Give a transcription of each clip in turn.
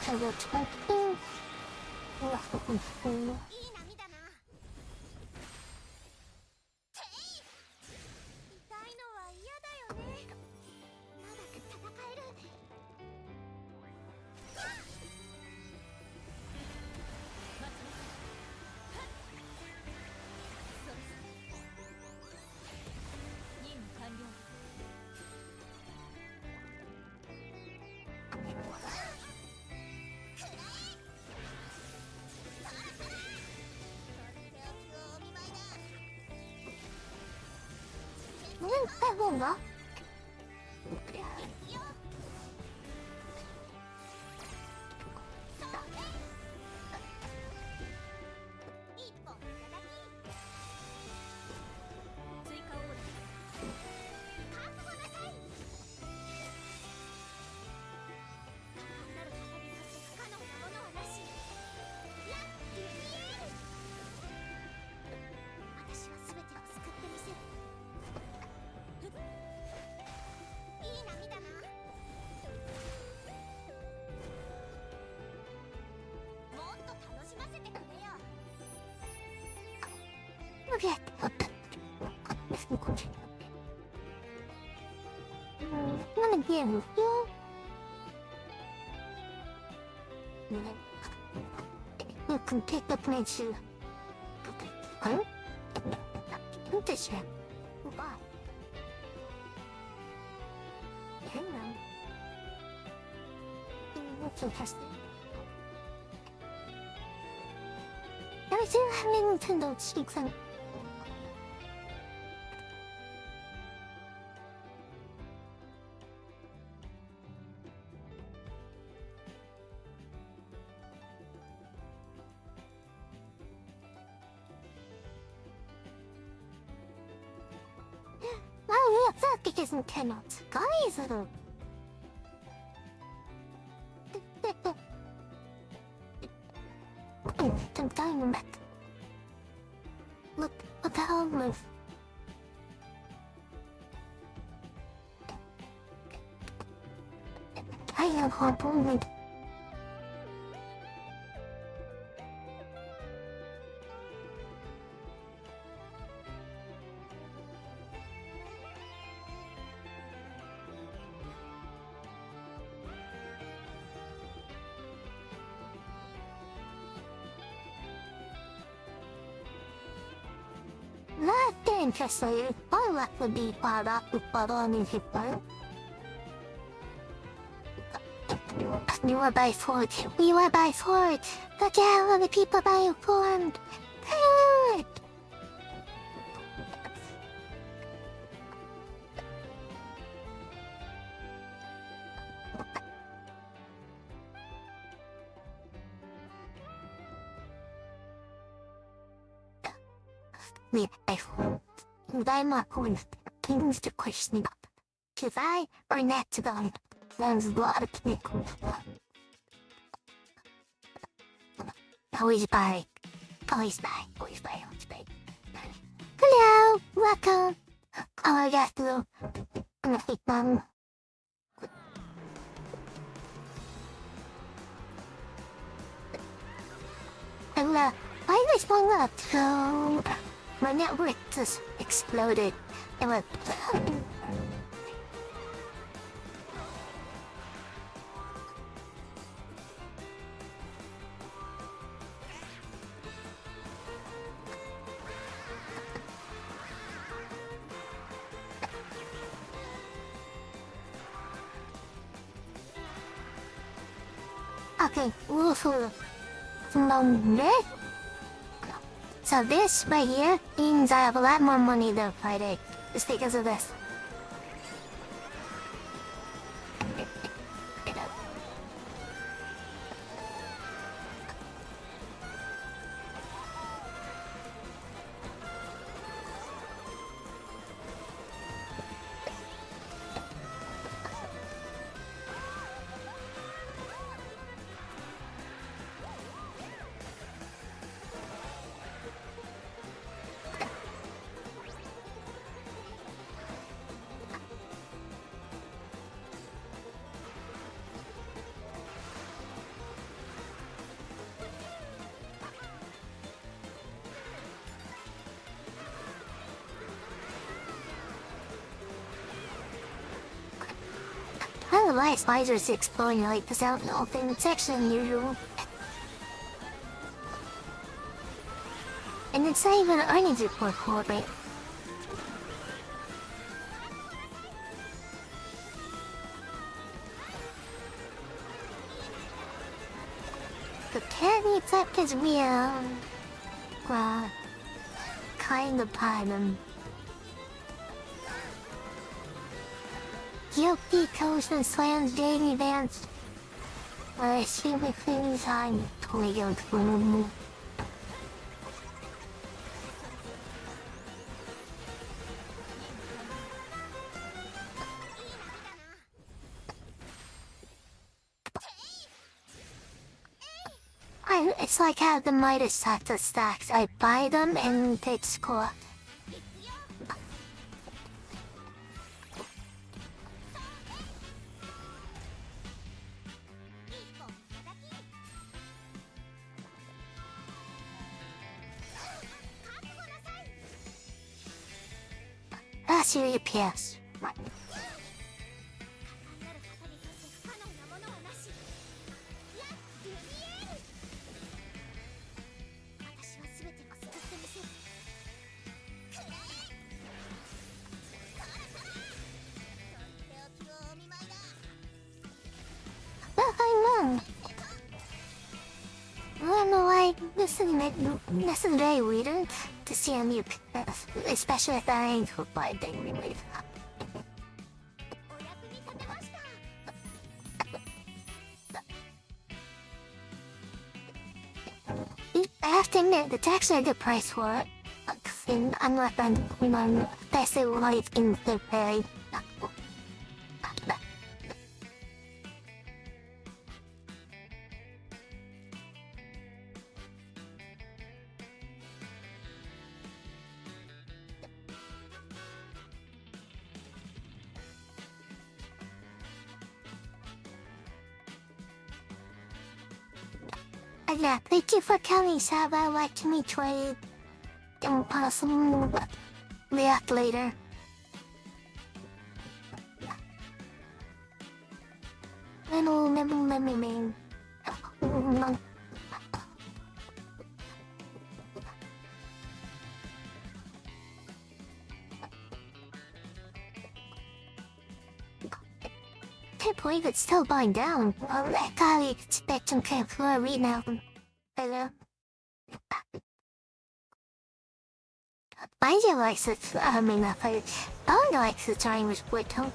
I will try to... 뭔가? Wanna get with you? You can pick up my shoe. Huh? This way. Bye. Hang on. What's interesting? I still have Nintendo cheeks and isn't cannot. Guys, I'm dying back. Look, what the hell move? I am harpooned. Interesting. I like to be para uparani hippo. We were by Ford. We were by Ford. Look at all the people by Ford. Good. I'm not going to things to question about. Cause I or not to go. There's a lot of people. Always buy. Always buy. Always buy. Always buy. Hello. Welcome. Oh, I got to. I'm gonna take them. And why is this one up? So my network just exploded. It went. Okay, we'll follow. So this right here means I have a lot more money than Friday, just because of this. why spiders exploring like this out in the open. It's actually unusual. And it's not even an earnings report for it. The candy flip is real. Well, kind of pardon. Guilty Coast and Slams daily events. I see my things I'm totally out for them. It's like how the Midas touch the stacks. I buy them and they score. That's your EPS. This is very weird to see a new PS, especially if I ain't hooked by a thing related. I have to admit, it's actually a good price for it. Unless I'm best life in the very. Yeah, thank you for coming, Sab. I'd like to meet you and possibly react later. Let me mean. Can't believe it's still going down. I gotta expect some kind of floor read now. Hello? Mind you likes it, I mean, Bond likes the time with Whittle.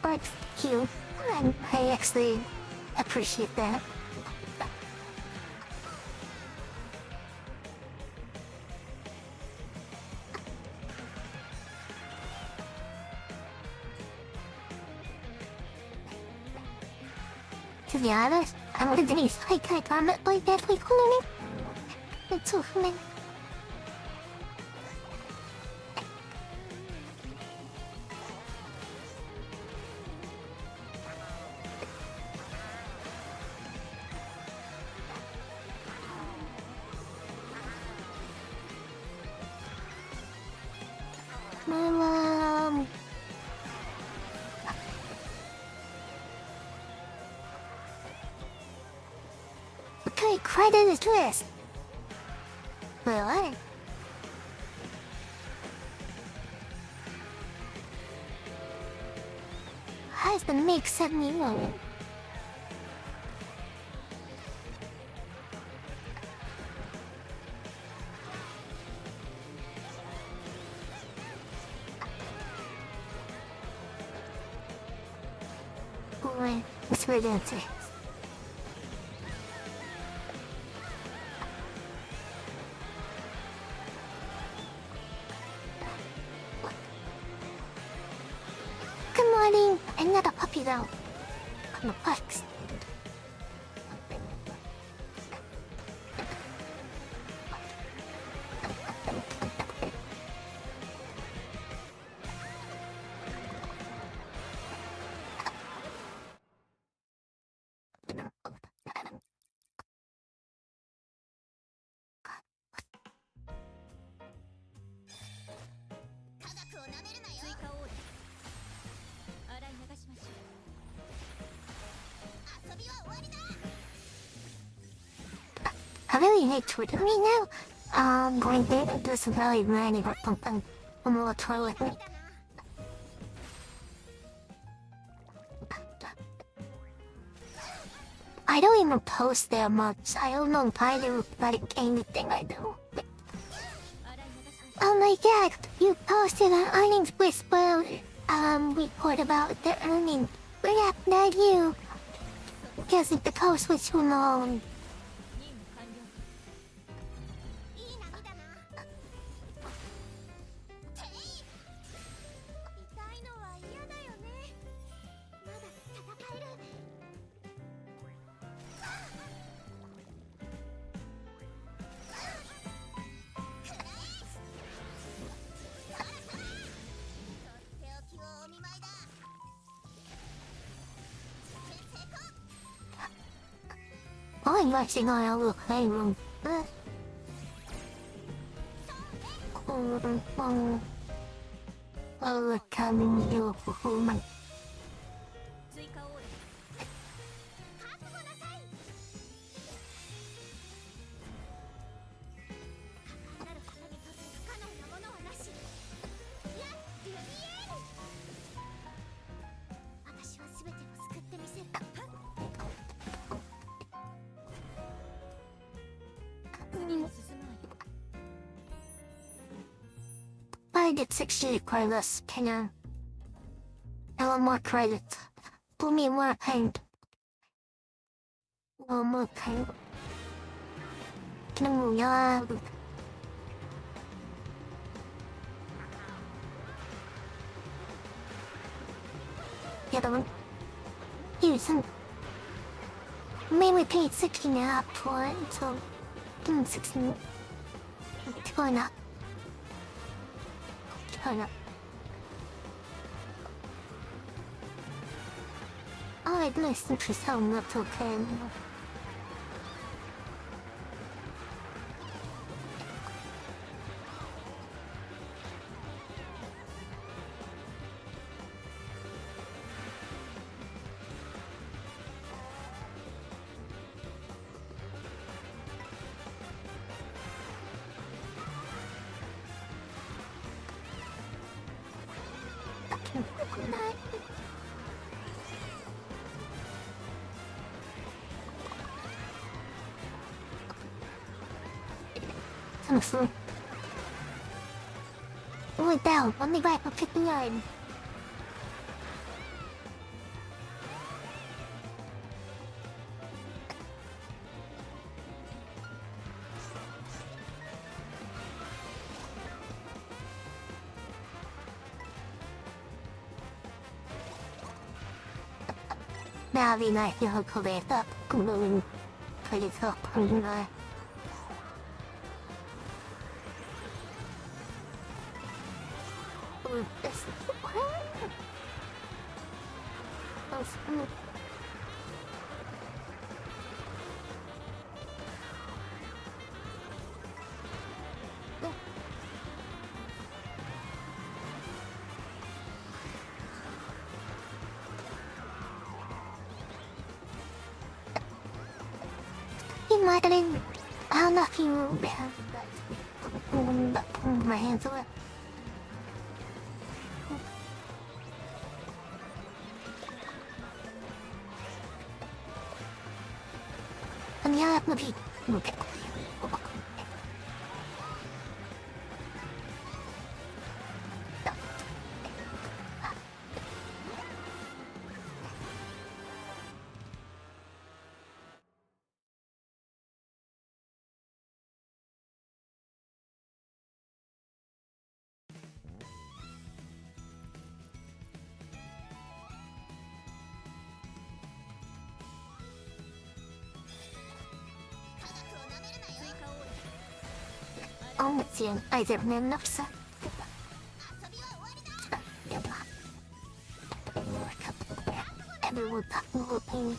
But you, I actually appreciate that. To be honest, I'm with Denise. I can't comment like that frequently. It's so funny. My mom. What kind of credit is this? Really? How does the make set me wrong? Boy, it's really empty. Good morning. I'm not a puppy though. のファックス。I really hate Twitter me now. Going to do some really random or something. I'm a little toilet. I don't even post that much. I don't know if I do like anything I do. Oh my god, you posted an earnings whisper report about the earnings. What happened to you? Because the post was too long. I'm rushing on a little playroom. Coming here for my. I did 60 credits, kaya I want more credits. Put me more paint. More paint. Kinamuyag. 여러분, 요즘 maybe paid 60 now for it, so 60. Turn up. Turn up. I'd listen to some not okay. Ôi tao, con đi vai perfect rồi. Now vì này thì hơi có vẻ tập cũng được phải đi tập hơn rồi. Madeline, I don't know if you have my hands away. And yeah, maybe. Okay. ombudsman Eiserman 없어. everyone talking.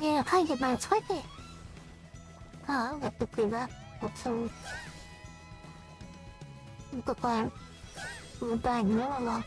ねえ、入ればそれで。ああ、僕が、そう。僕は、奪いのが、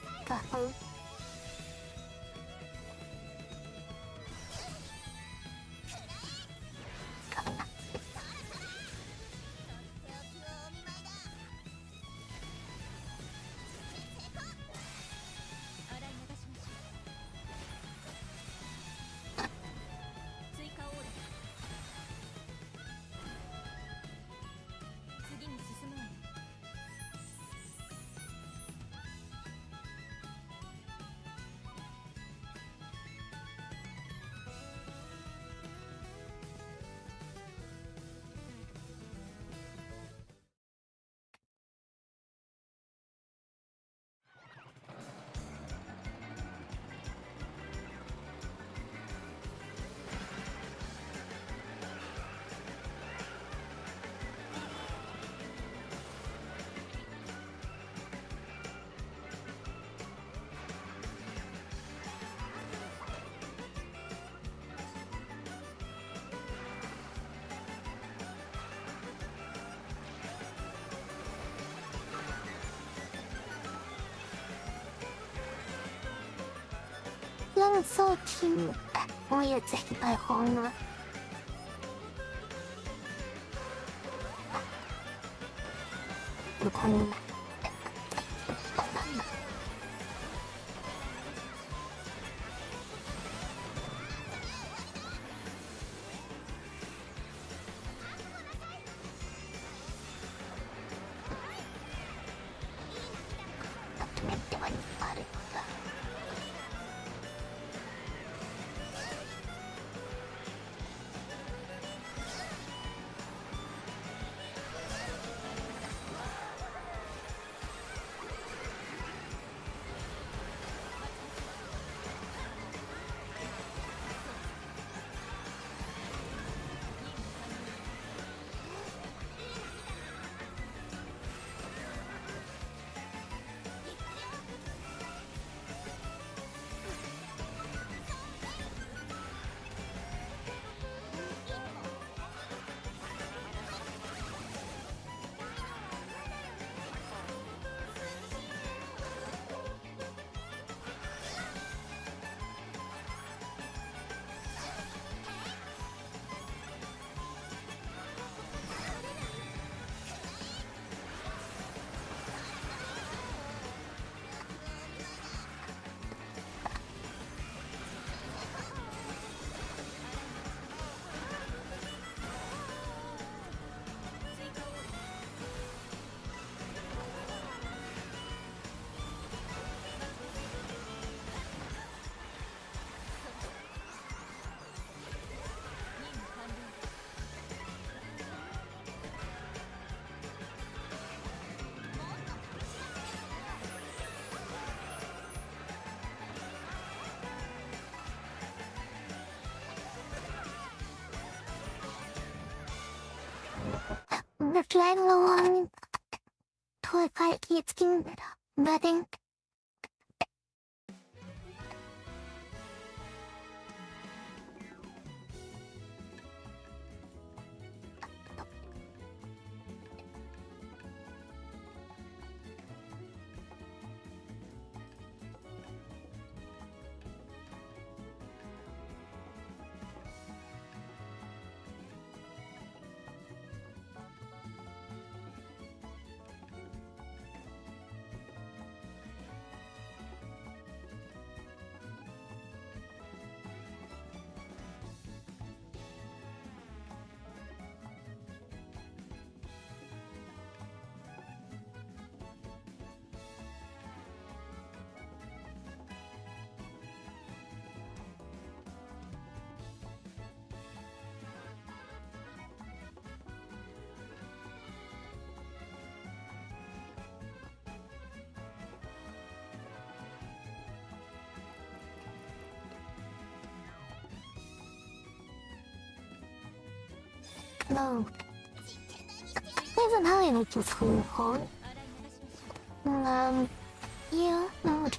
なんそうきん、もうやついっぱいほんの。こんな。Reply long to a quiet skin budding. No. Even I need to school home. Yeah, no.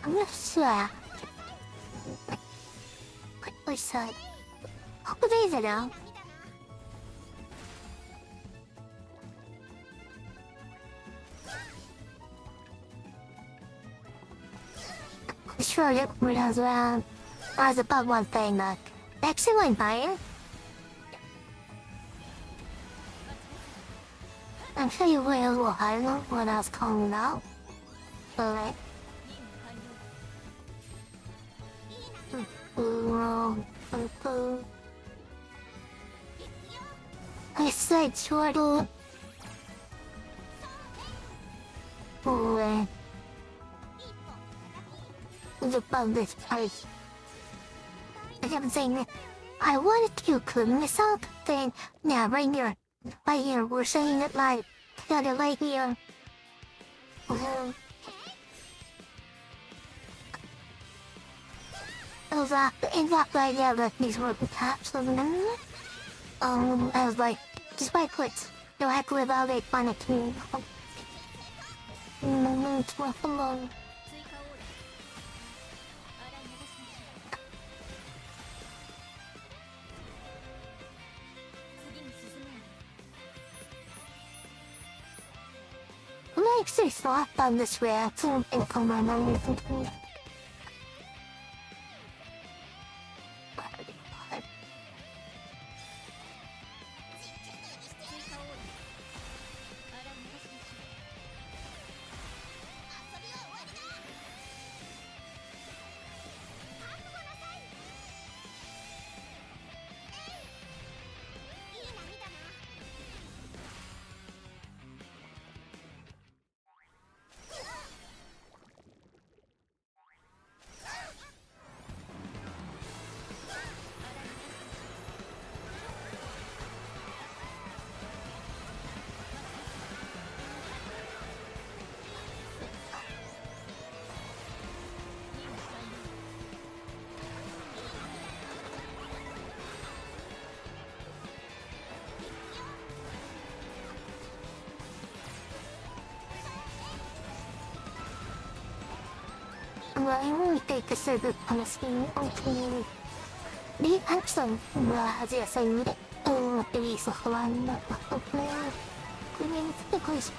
I'm not sure. What was that? 北米じゃな。Sure, it was was about one thing that excellent fire. I'm sure you will when I was calling out. Alright. I said short. About this part. I'm saying that I wanted to clean this up. Then, yeah, right here, we're saying it like, together right here. In fact, right now, like, these were the caps of them. I was like, just by clicks. No, I could live out 8 minutes. It's left alone. Makes it slap on this reaction and come on everything. I only take a certain honesty onto the action as I say it. Oh, it is a flan. Because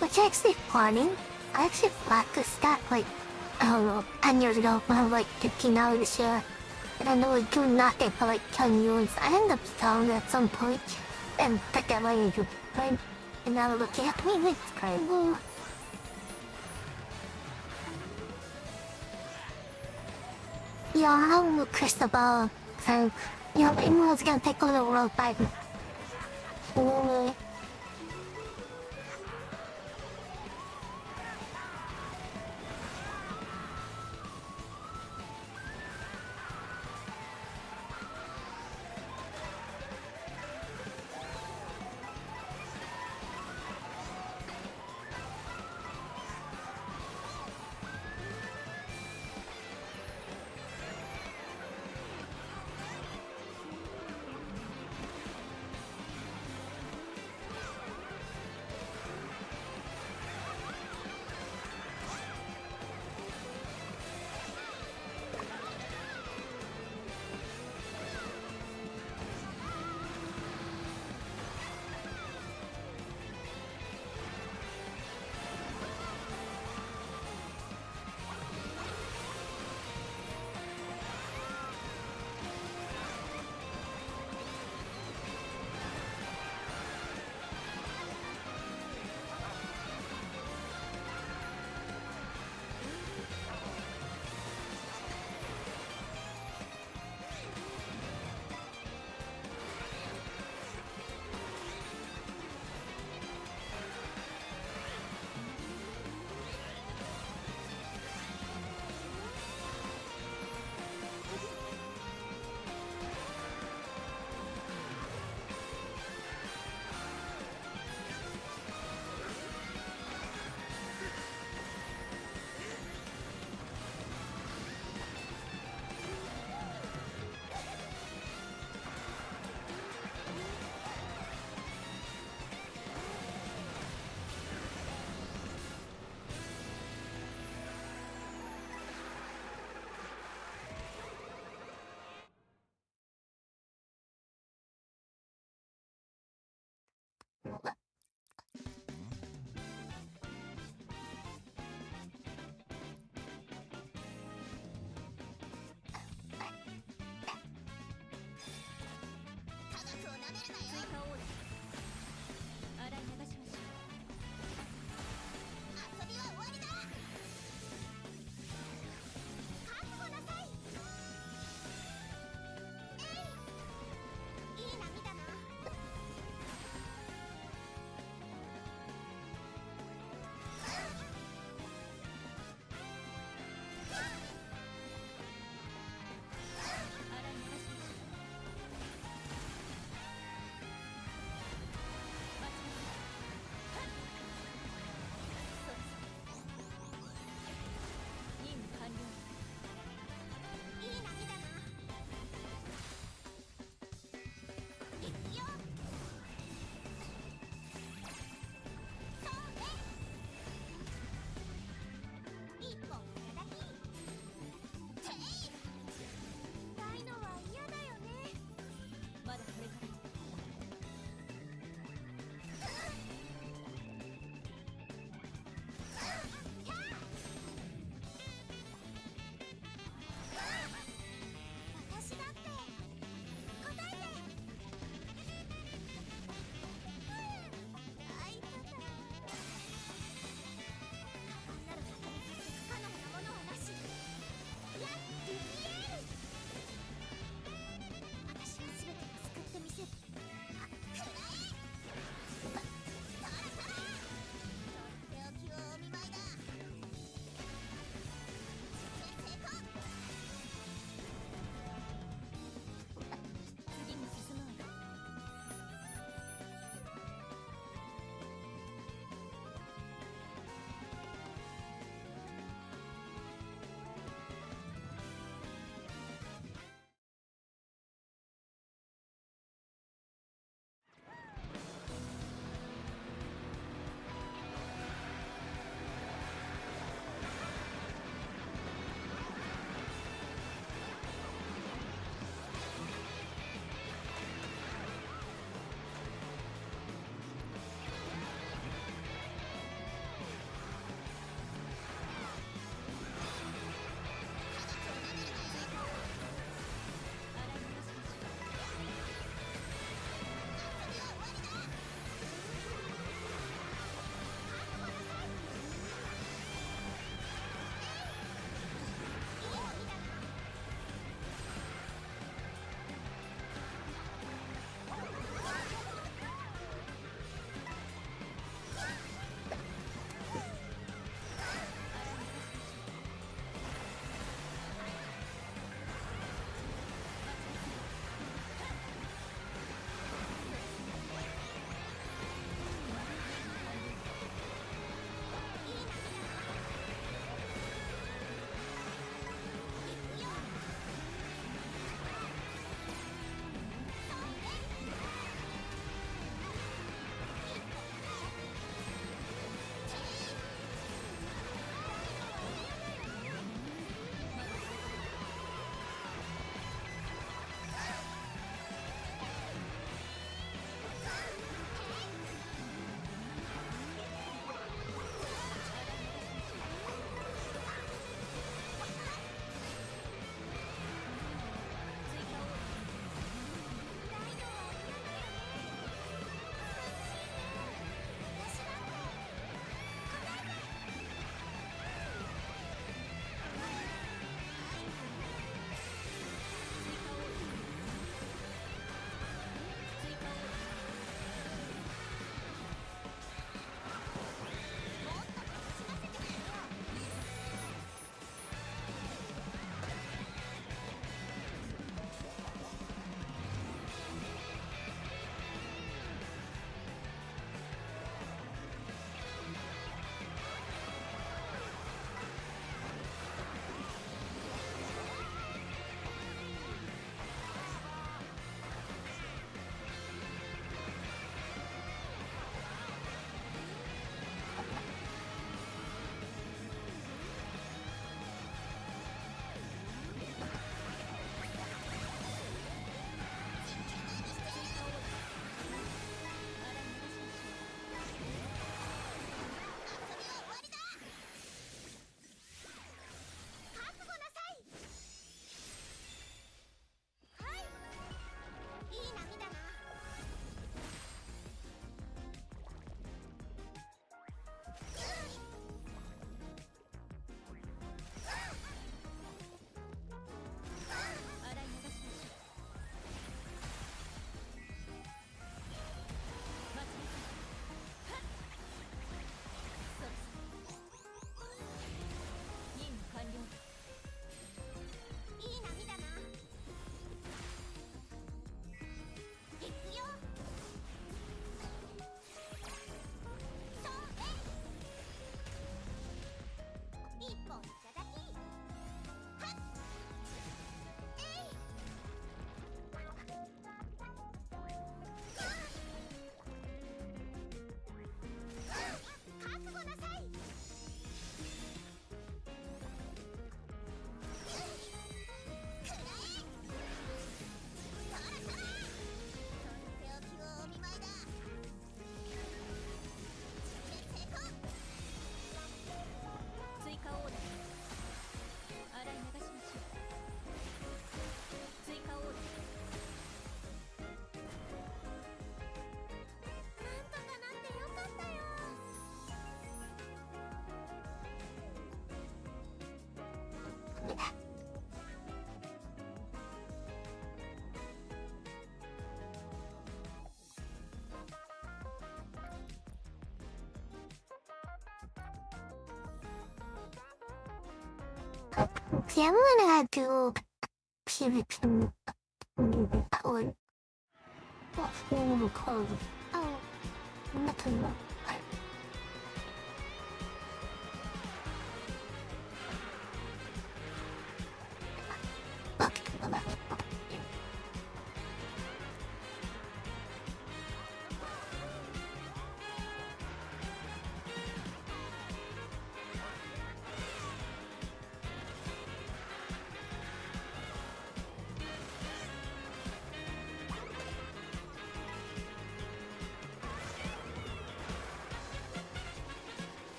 Which actually funny. I actually practiced that like, I don't know, 10 years ago when I was like 15 out of the year. And I was doing nothing for like 10 years. I ended up selling it at some point and took that money to right? And now looking at me, it's crazy. Yeah, I'm a crystal ball. So, you know, everyone's gonna take over the world by me. い See, I'm gonna do PvP power. What's the code? Oh, nothing.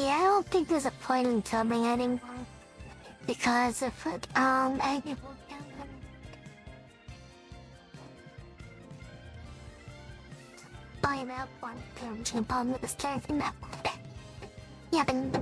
See, I don't think there's a point in dubbing anymore. Because if I give buy that one parenting problem with this character now. Yeah, but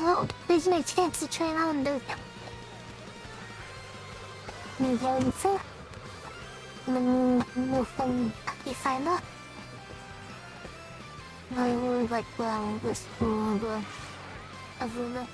hello, there's no chance to try out and do Miguelito. Mukhang isana. I would like this Azula.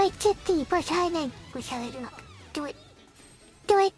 いチェッティバシャイネンくしゃべるの。Do it. Do it.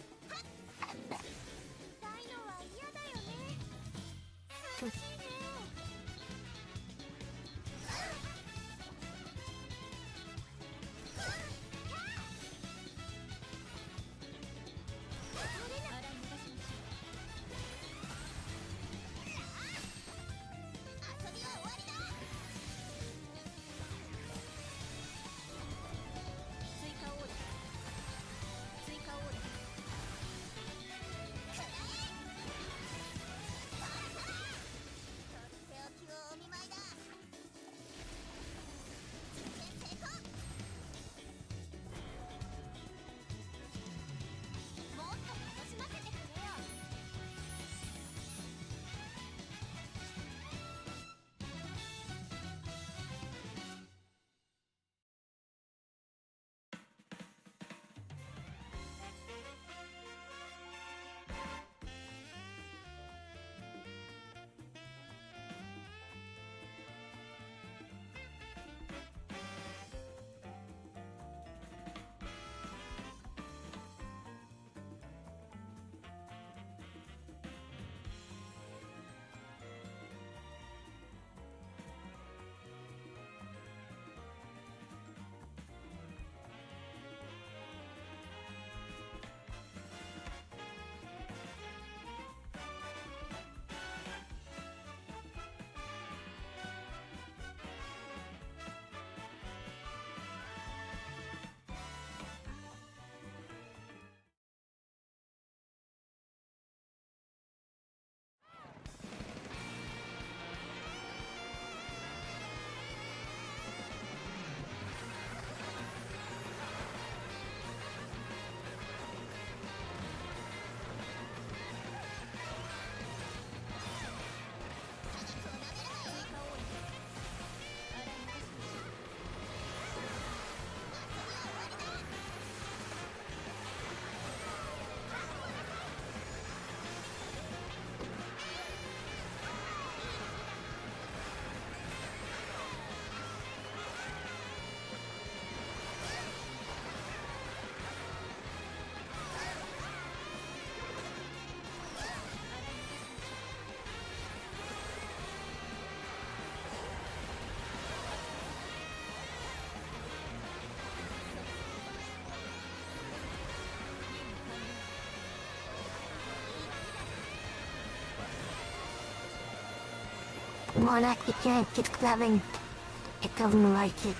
もうlike you can't keep grabbing. It doesn't like it.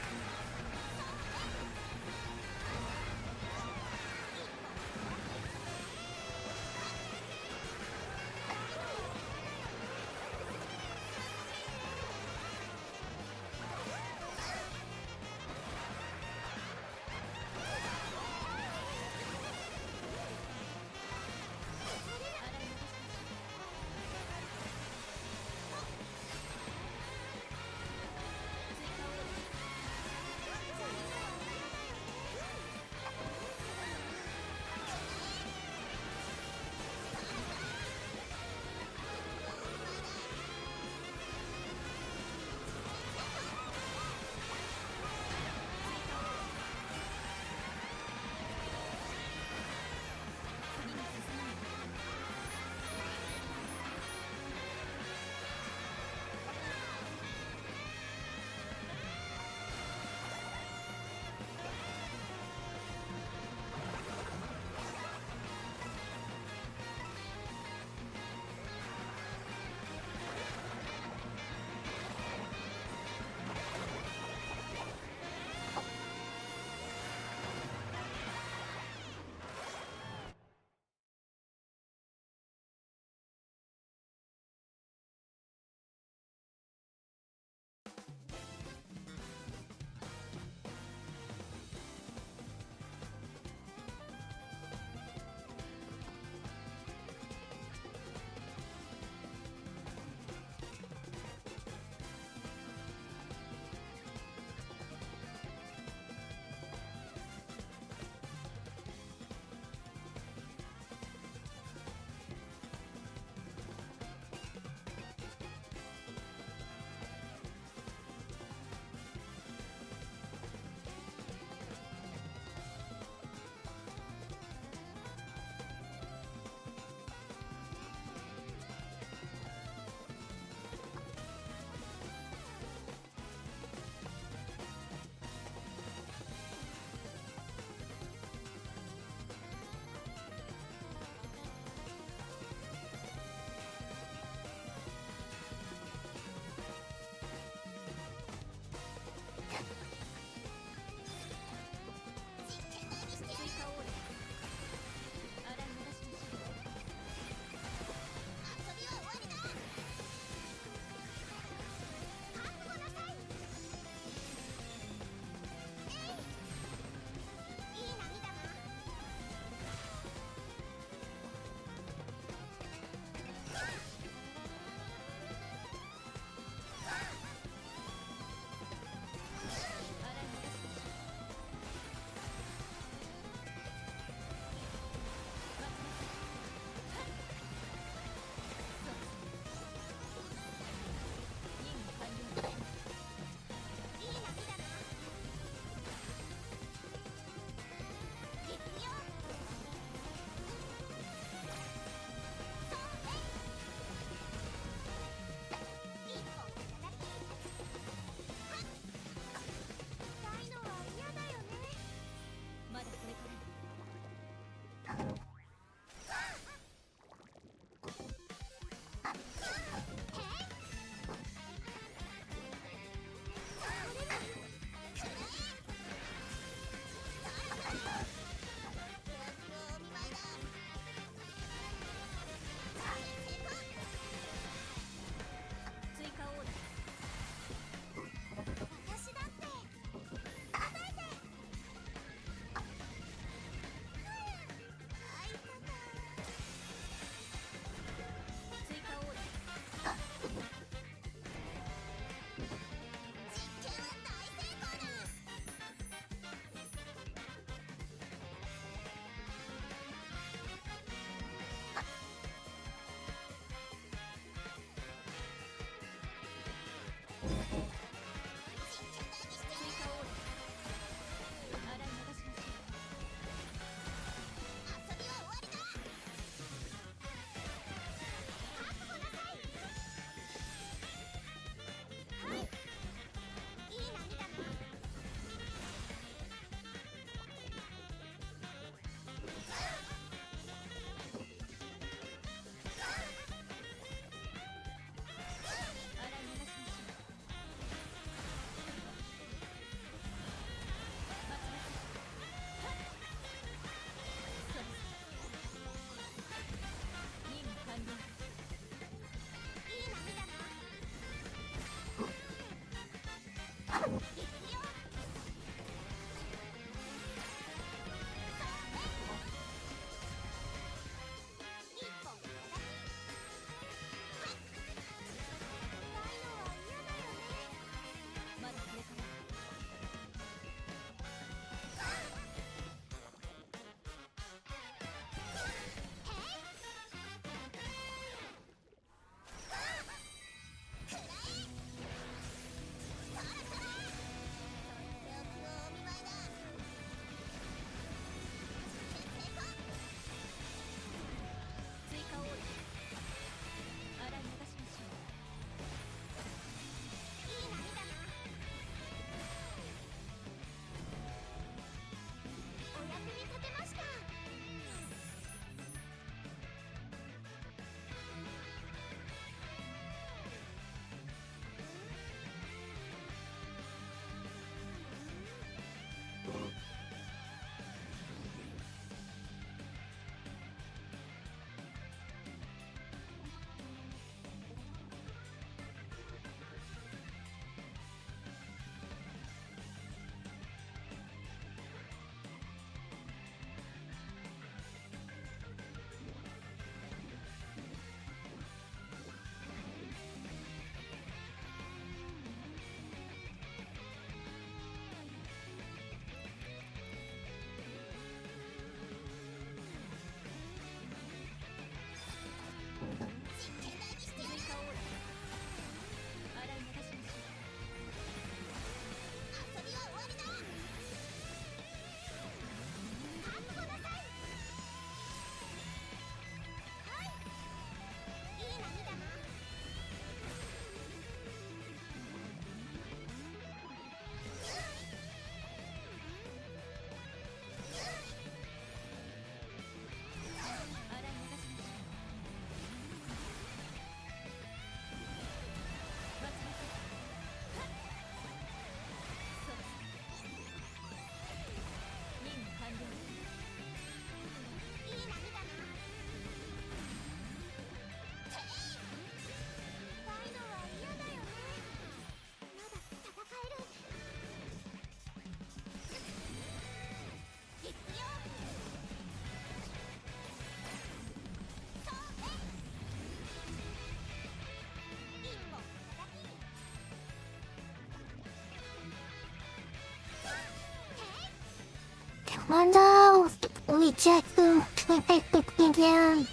Mando, reject them, take the again.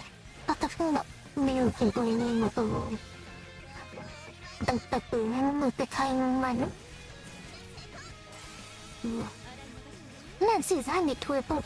But the phone up, mail can go in with the room. The boom with the kind of money. Nancy's handy to it, but.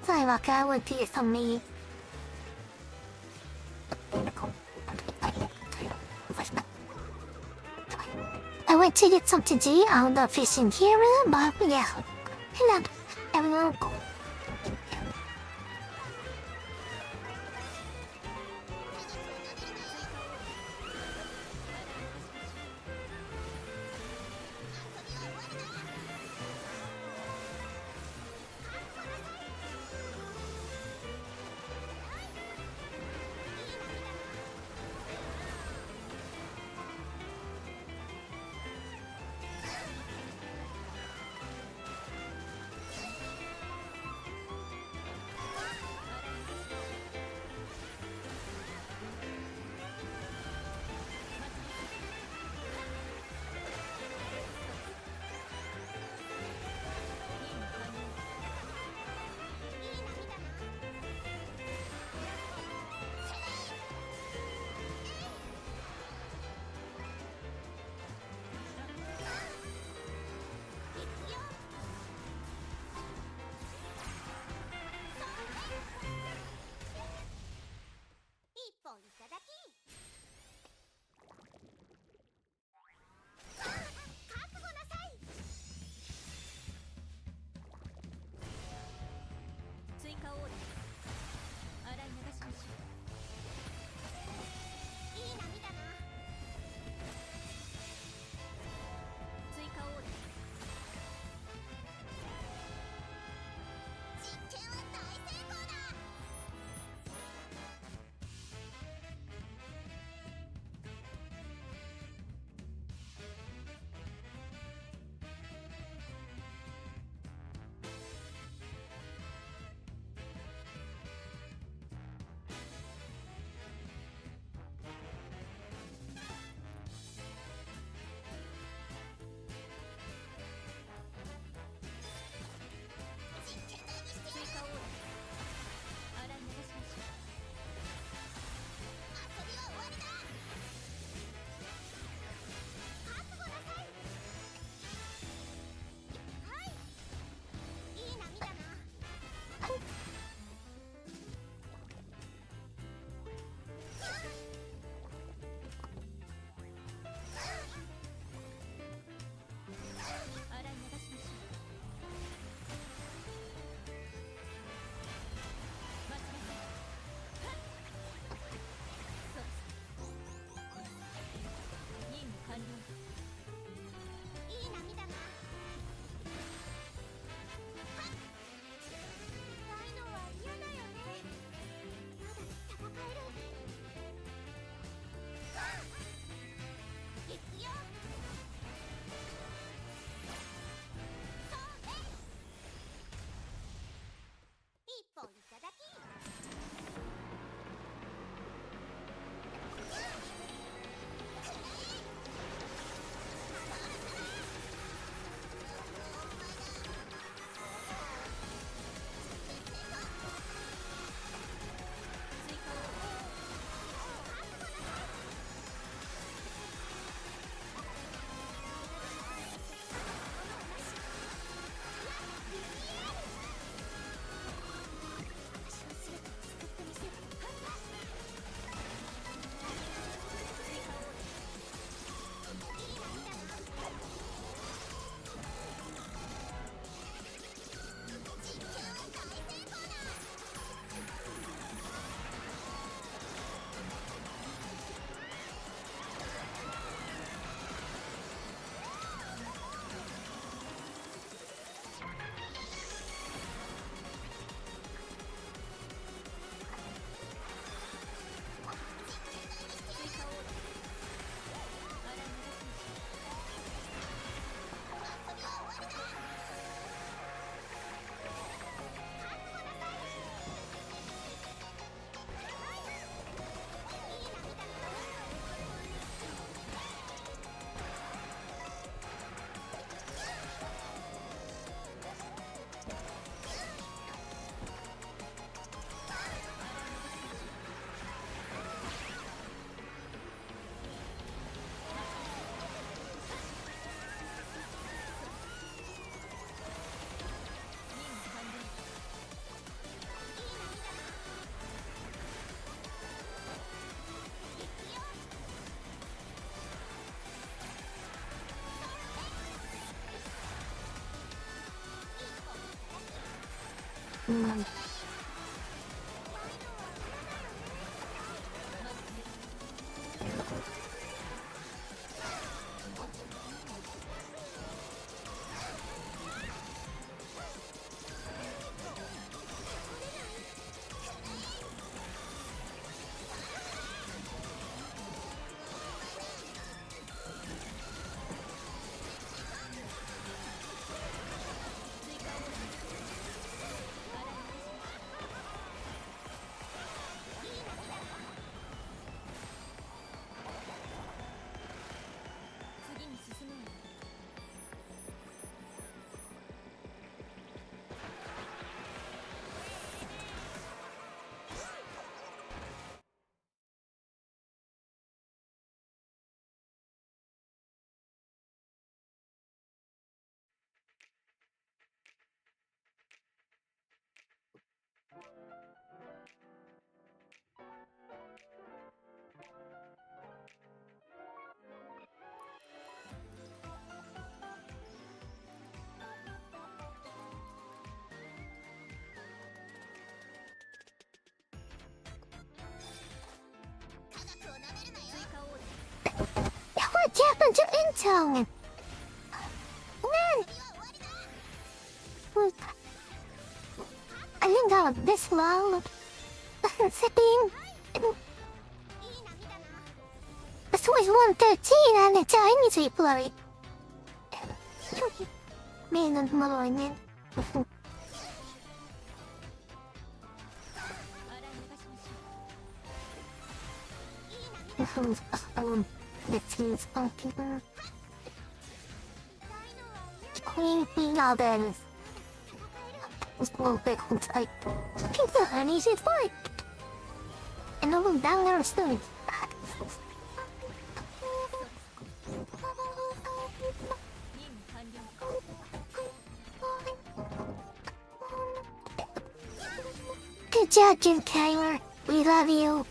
ใส่ว่าแก้วันที่สำนี went to get something to eat. I don't know if it's in here, but yeah. Hello, everyone. うん。What happened to Intel? Man! I think out this long. Sitting. This was 113 and it's Chinese play. Man and Malorian. This is funky. Creepy others. Small big ones like pizza honey, she's like. And a little down there story. Good job, Jim Kyler. We love you.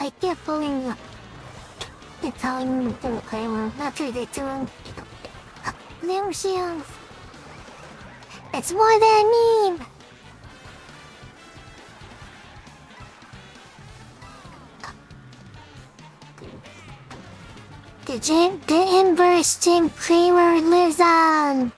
I keep pulling you. It's telling me to play room, not to the tune. Little shields. It's more than a meme. The inverse Jim Cramer lives on.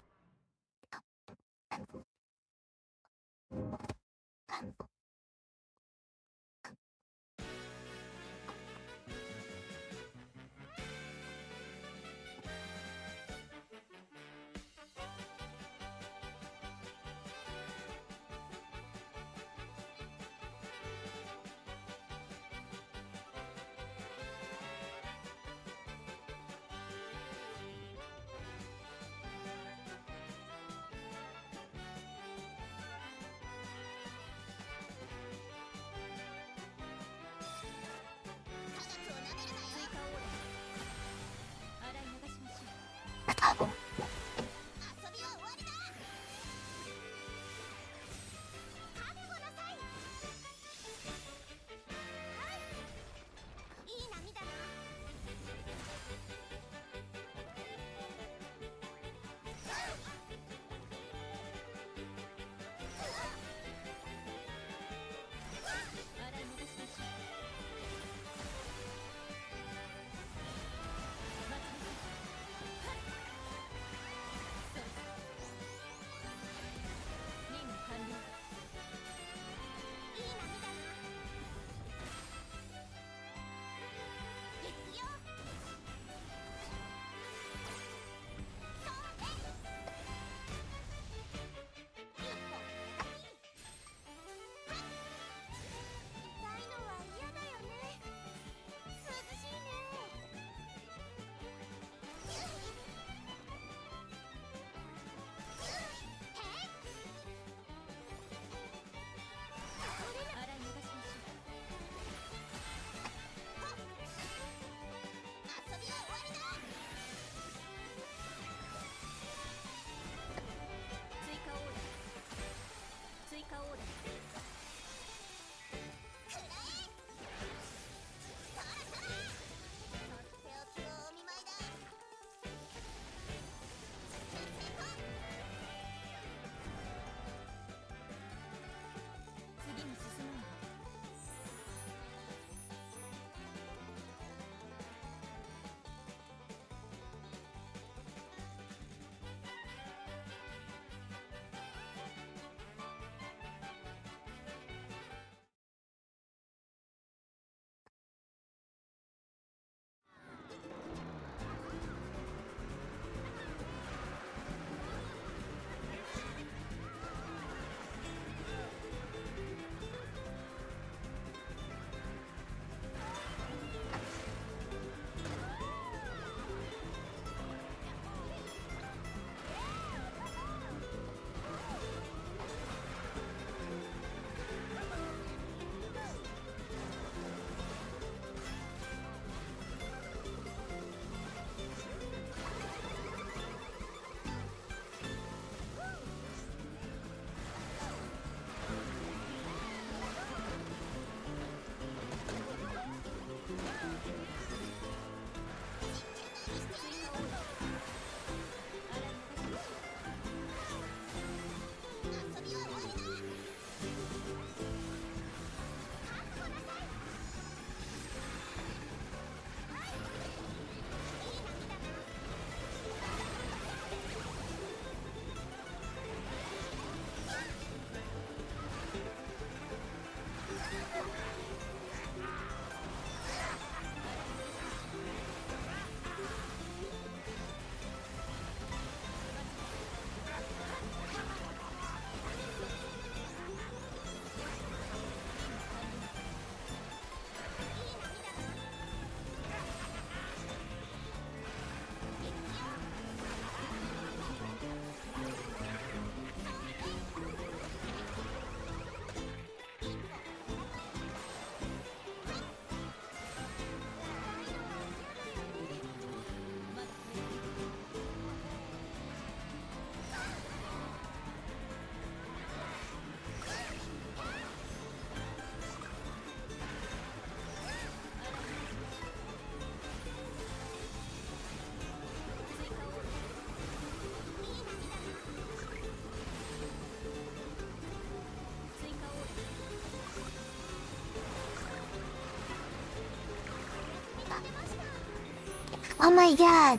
Oh my god.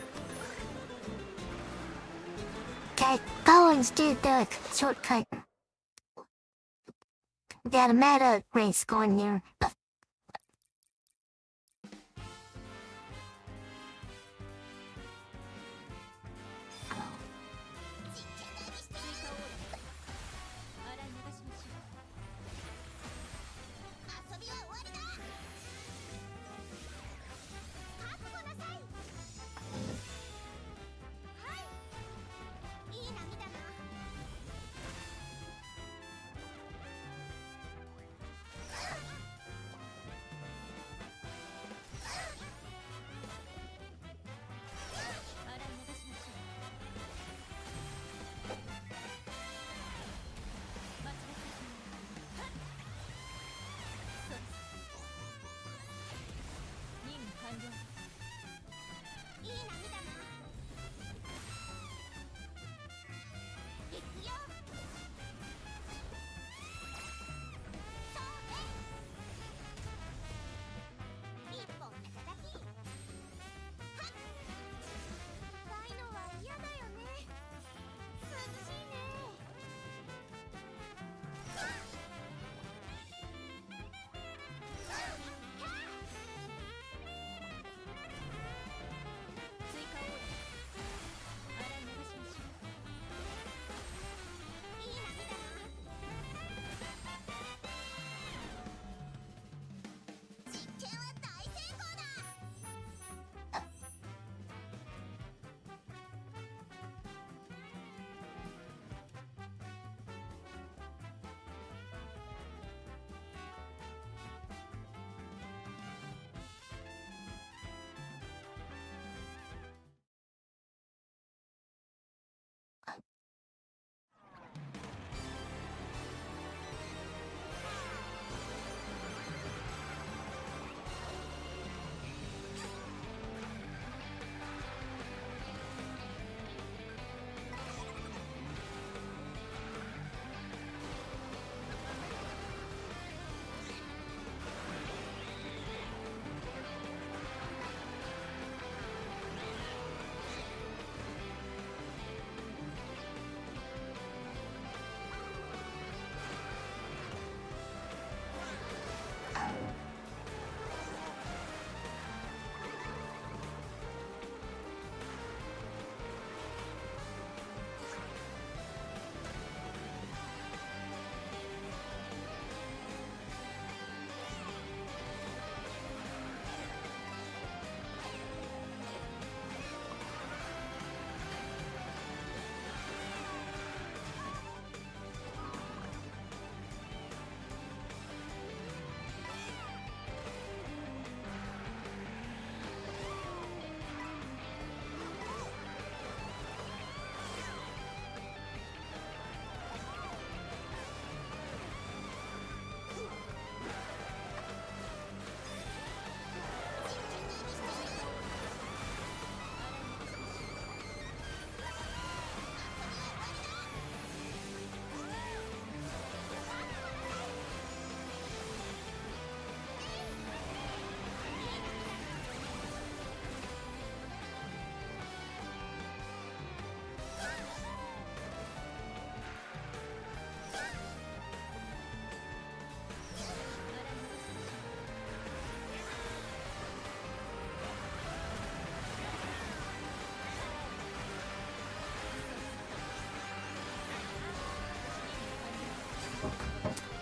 Okay, go and do the shortcut. Got a meta race going there.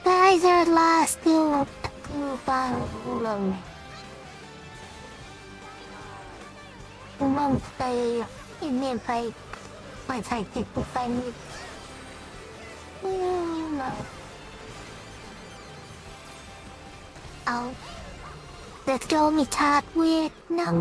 Guys are last to follow. Mong tay in phải phải phải tiếp tục phải oh, let's go me talk with no.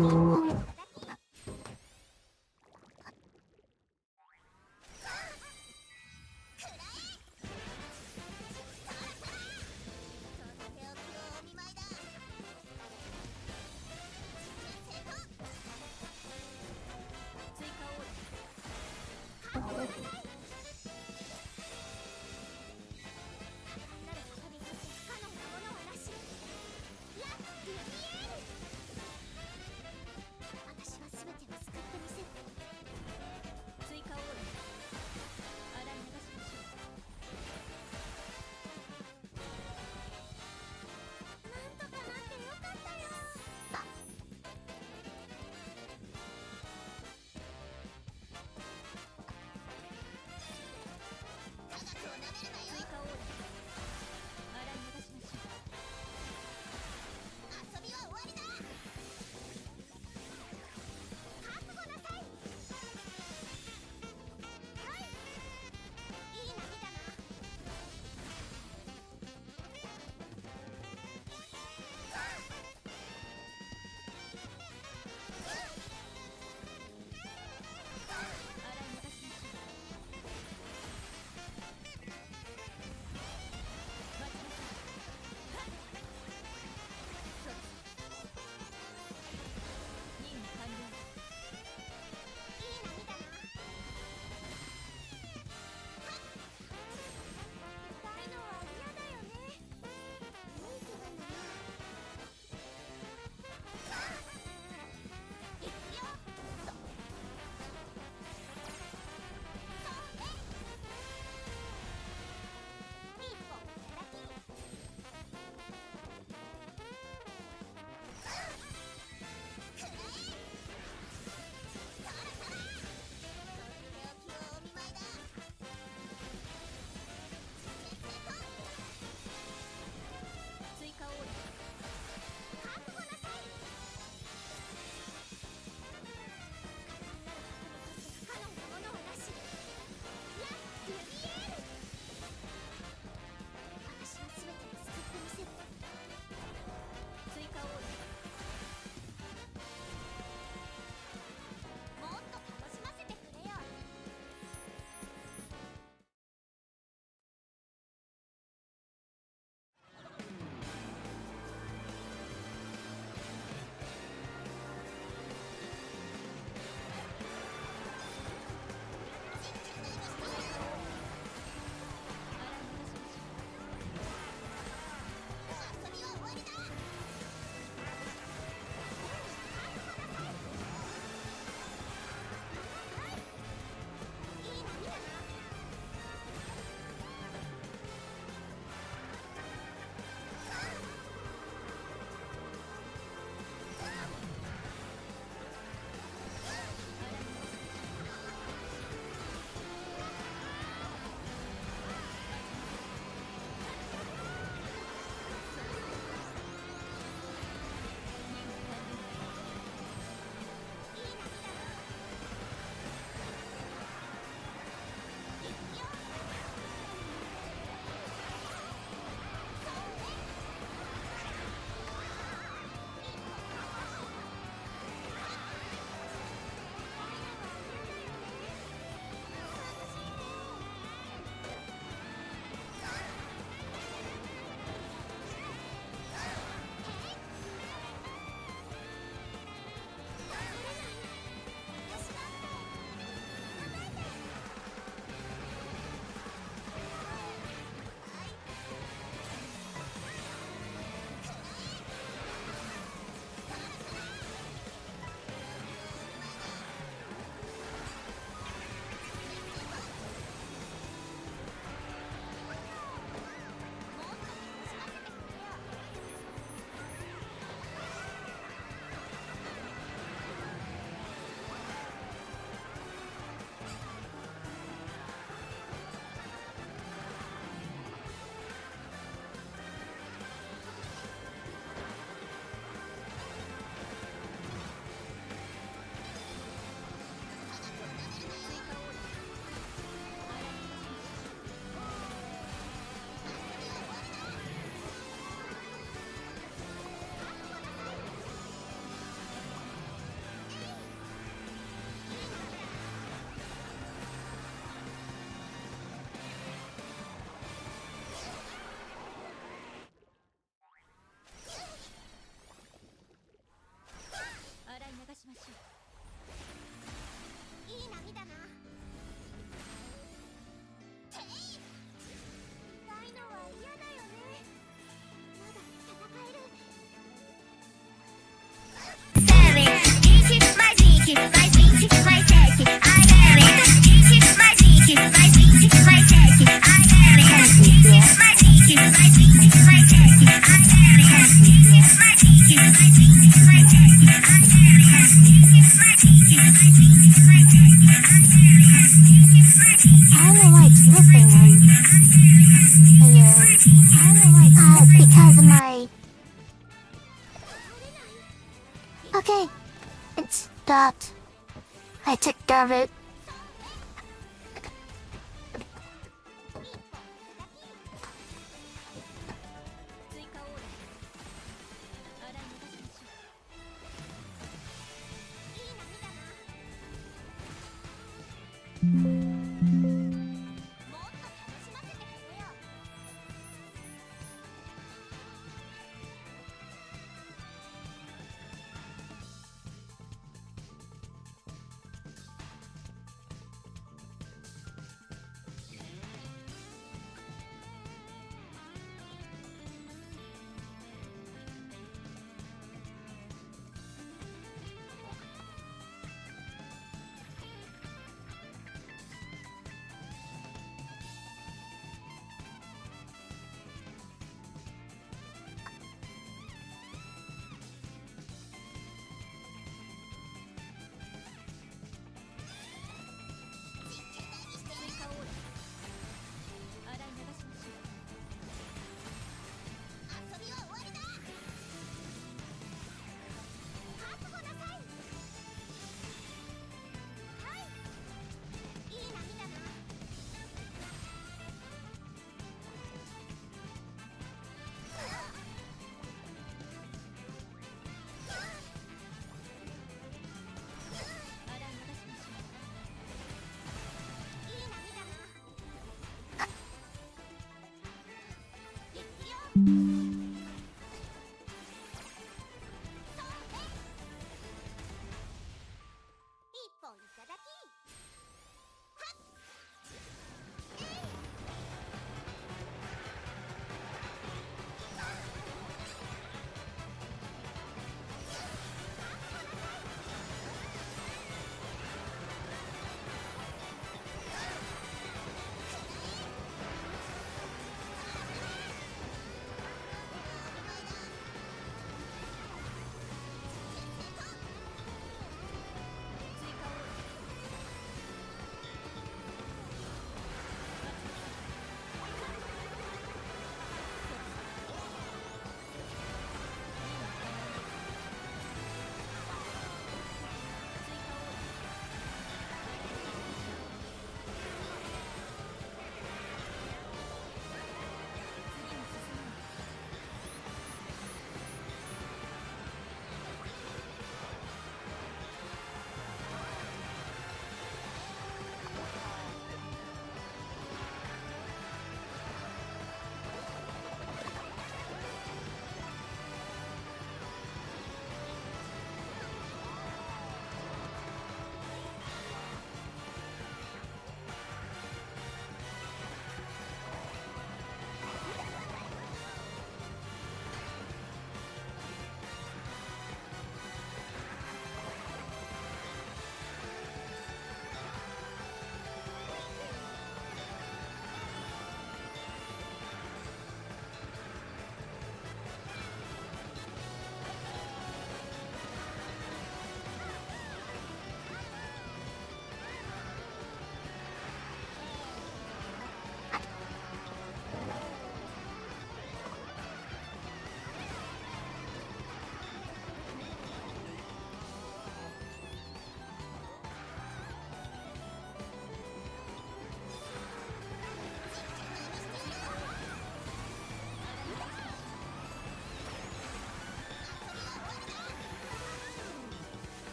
I took care of it.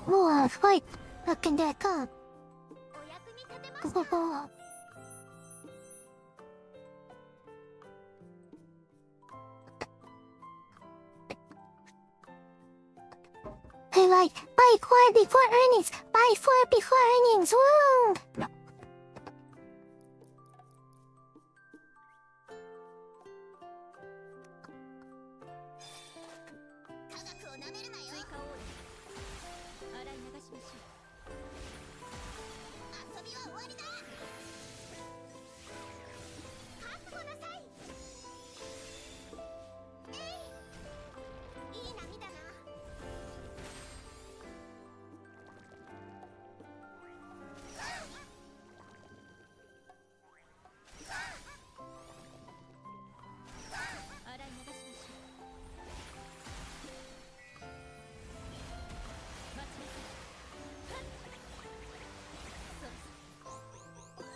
more fight back in their camp. お役に立てま Go, し go, た。 go. Hey, right. Buy 4 before earnings. Buy 4 before earnings. Woo! 科学をなめるなよ。追加オーダー。洗い流しましょう。遊びは終わりだ。覚悟なさい。いい波だな。洗い流しましょう。待ちなさい。そうそう。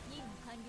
任務完了。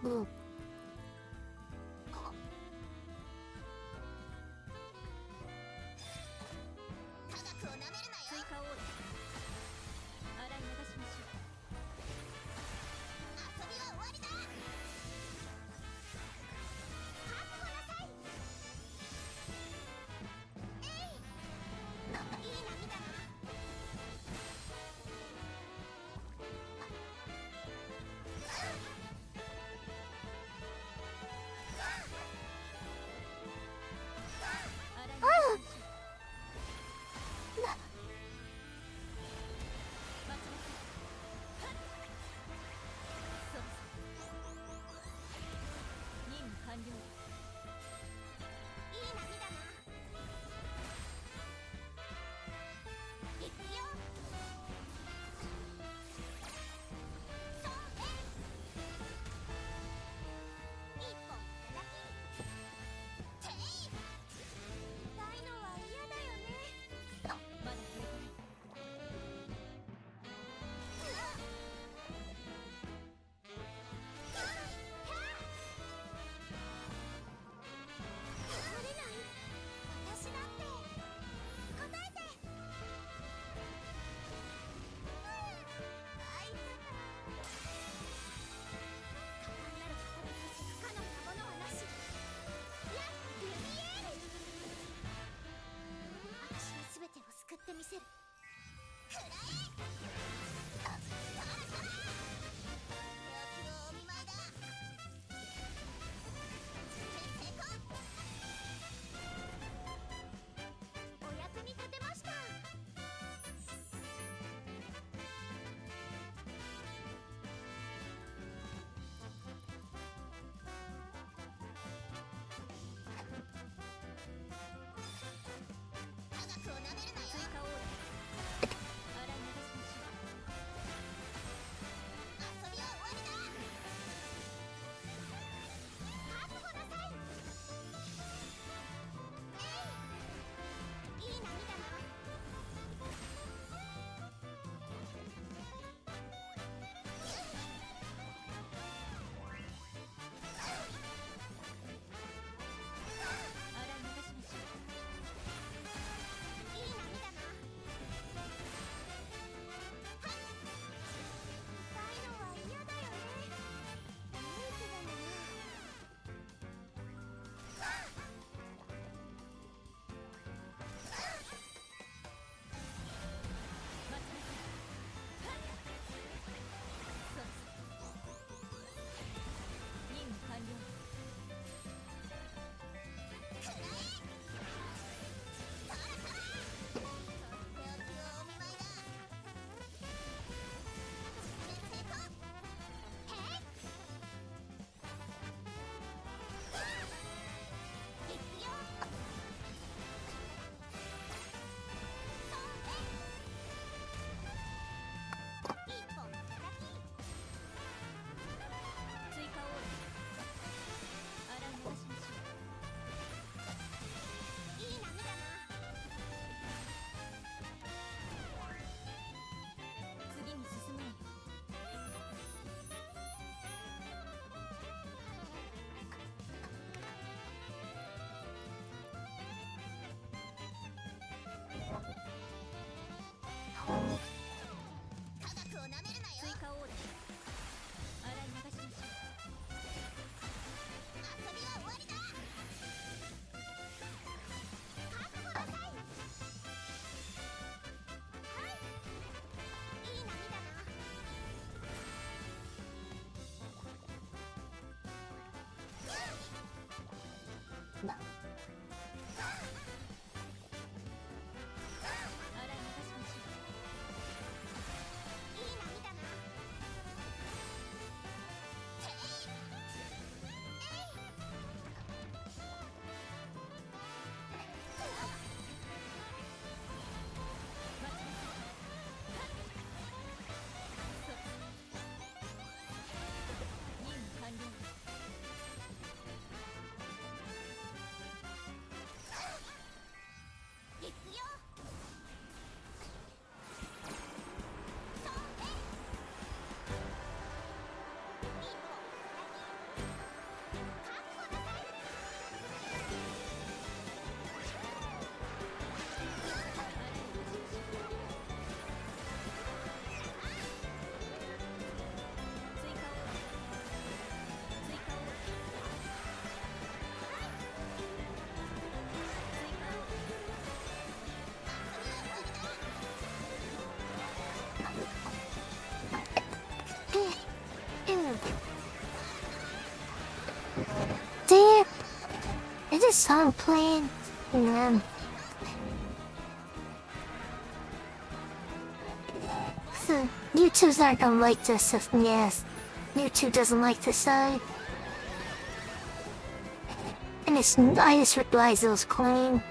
うん。科学をなめるなよ。追加オーダー洗い流しましょう。遊びは終わりだ。覚悟なさい。えい、いい波だな。洗い流しましょう。待ちなさい。そう任務完了。いい波だな。行くよ。そう一本叩き。てい。痛いのは嫌だよね。まだ触れてない。私だって答えて。あいたか。果敢なる方に立ち不可能なものはなし。やルミエール。私は全てを救ってみせる。くらえ。そらそら。欲のお見舞いだ。実験成功。お役に立てました。科学をなめるなよ。追加オーダー洗い流しましょう。遊びは終わりだ。覚悟なさい。いい波だな。洗い流しましょう。いい波だな。はっ。痛いのは嫌だよね。いいけどね。待ちなさい。そう任務完了。くらえ。そらそら。とっておきのお見舞いだ。実験成功。へい。行くよ。そう一本叩き。追加オーダー洗い流しましょう。いい波だな。次に進もう。科学をなめるなよ。追加オーダー洗い流しましょう。遊びは終わりだ。覚悟なさい。はいいい波だな。洗い流しましょう。いい波だな。てい。待ちなさい。そう任務完了。song playing. Yeah. So, YouTube's aren't gonna like this if yes. YouTube doesn't like this side. And I just realized it was clean.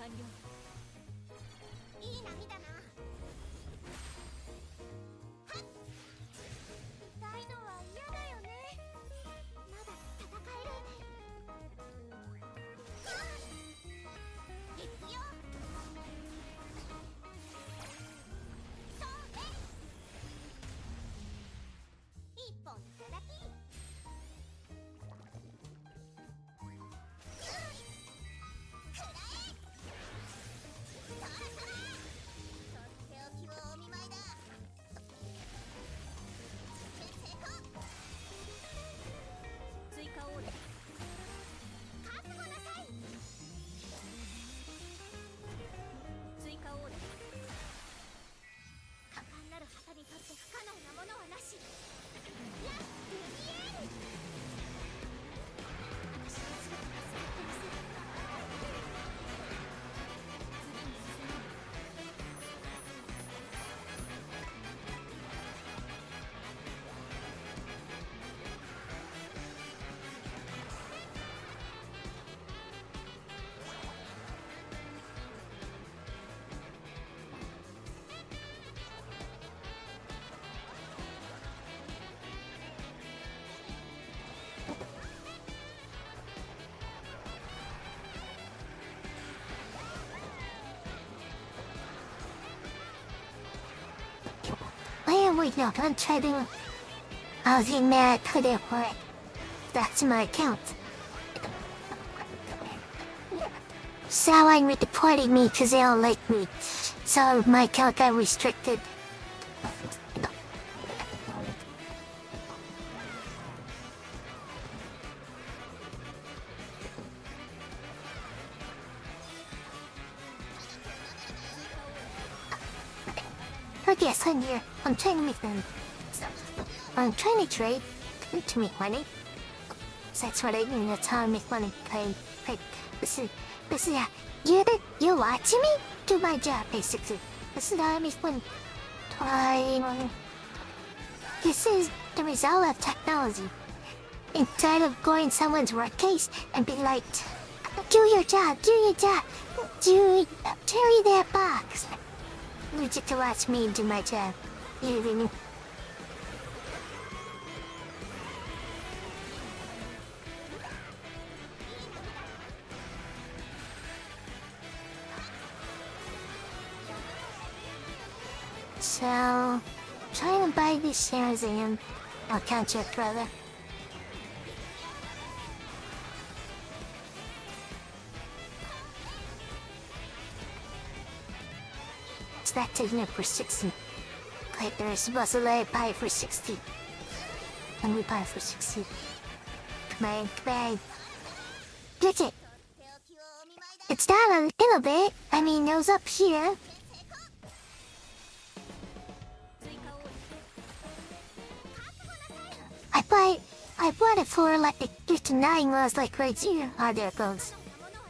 完了。いい波だな。はっ、痛いのは嫌だよね。まだ戦える。行くよ。そうね。一本いただき。追加オーダー。覚悟なさい。追加オーダー。果敢なる旗にとって不可能なものはなし。ラ・ルミエール。私は全てを救ってみせる。次に進もう。Why am we not on trading? I'll be mad today for it. That's my account. Someone reported me because they don't like me. So my account got restricted. I guess I'm here. I'm trying to make them. I'm trying to trade to make money. So that's what I do. That's how I make money. This is you're watching me do my job basically. This is how I make money. This is the result of technology. Instead of going someone's work case and be like, do your job, carry that box. You get to watch me do my job. You really. So, trying to buy these shares in. I'll count your brother. So that taking it for 60. Like they're supposed to let it buy for 60. And we buy for 60. Come on. Get it! It's down a little bit. I mean, it was up here. I bought it for like the 59 was like right here. Ah, there it goes.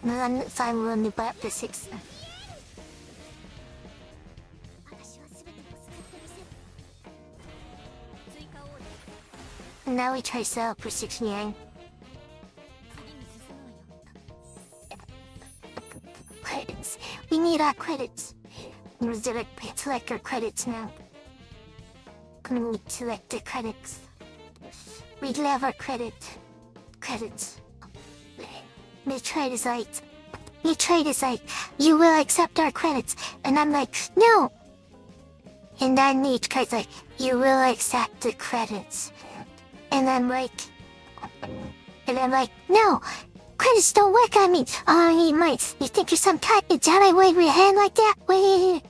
And then if I'm willing to buy up to 6. And now we try to sell for 69. Credits. We need our credits. We select our credits now. Gonna select the credits. We love our credits. The trade is like, you will accept our credits. And I'm like, no. And then the trade's like, you will accept the credits. And I'm like, no. Credits don't work on me. Oh, you might. You think you're some kind of Jedi wave your hand like that? Wait.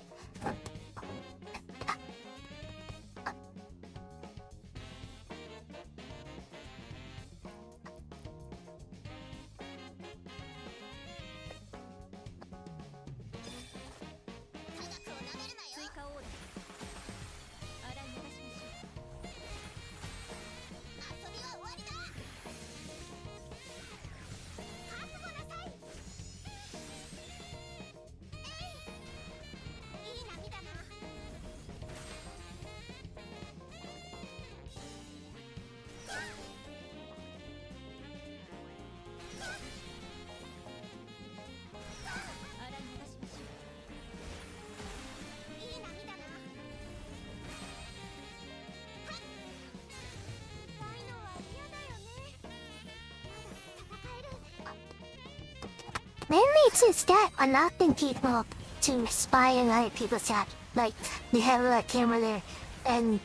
Mainly it's just that unlocking people to spy on other people's chat. Like, they have a camera there, and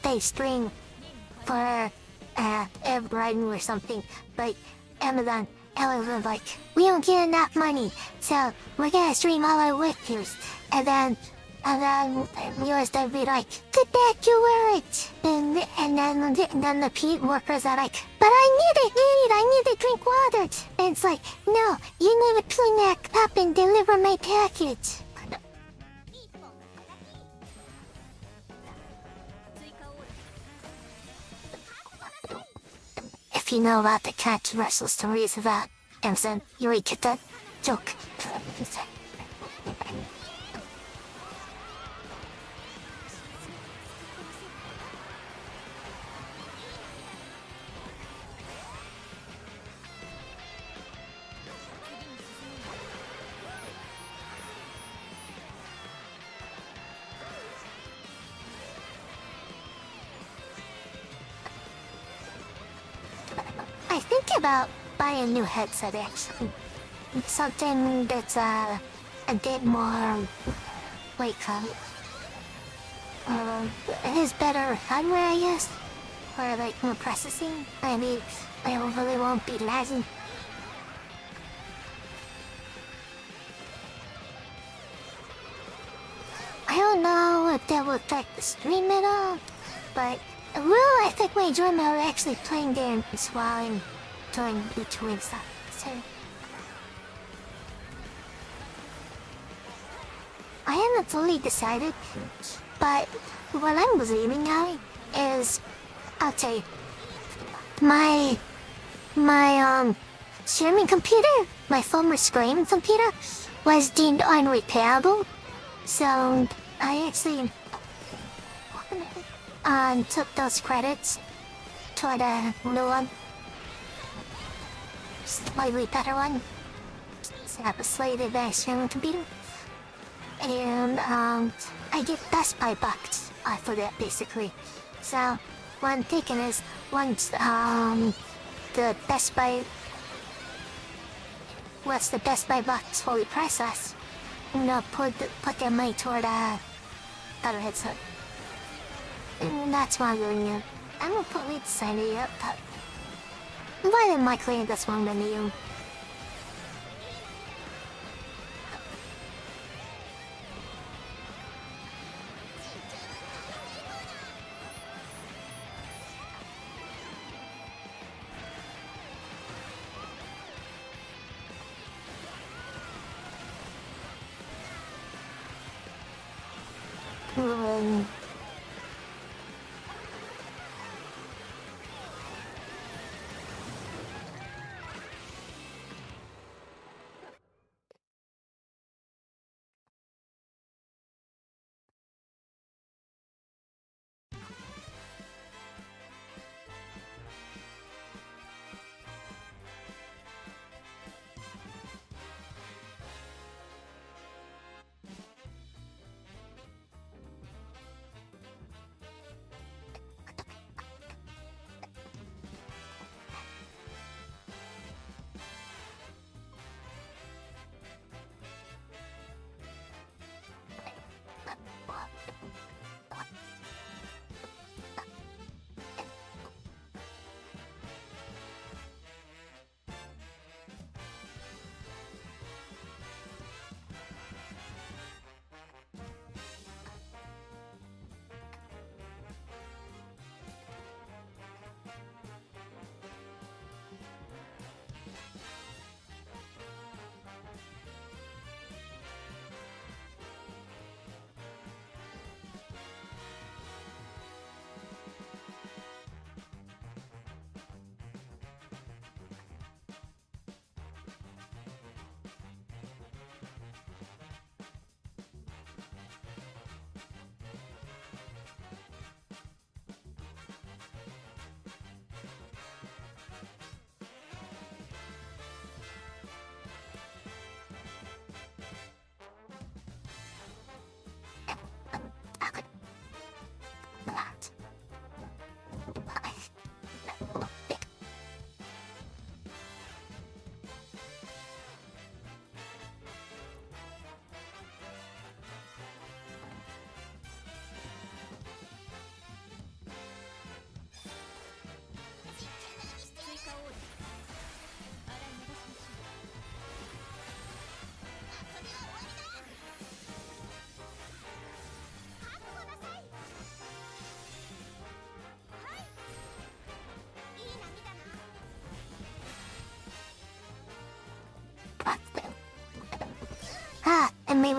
they stream for Ebb Riding or something. Like, Amazon, like, we don't get enough money, so we're gonna stream all our workers. And then viewers they'll be like, good that you wear it. And then the Pete workers are like, but I need to drink water. And it's like, no, you need to clean that up and deliver my package. 一本追加オーダー If you know about the controversial stories about Amazon, you already get that joke. I think about buying a new headset actually. Something that's a bit more like it has better hardware, I guess, or like more processing. I mean, I hopefully won't be lagging. I don't know if that will affect the stream at all, but it will affect my enjoyment of actually playing games while I'm doing between stuff. So I haven't fully decided, but what I'm believing now is, I'll tell you, my streaming computer, my former streaming computer, was deemed unrepairable, so I actually took those credits toward a new one, slightly better one. So I have a slightly better streaming computer. And I get Best Buy bucks for that basically. So what I'm thinking is once the Best Buy bucks fully processed, I'm gonna put their money toward a better headset. And that's what I'm doing. I haven't fully decided yet, but more than likely that's what I'm gonna do. Um,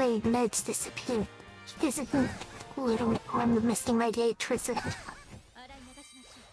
my meds disappeared. He doesn't little on the missing radiators. 洗い流しましょう。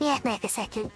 Yeah, make a second.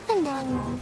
And then...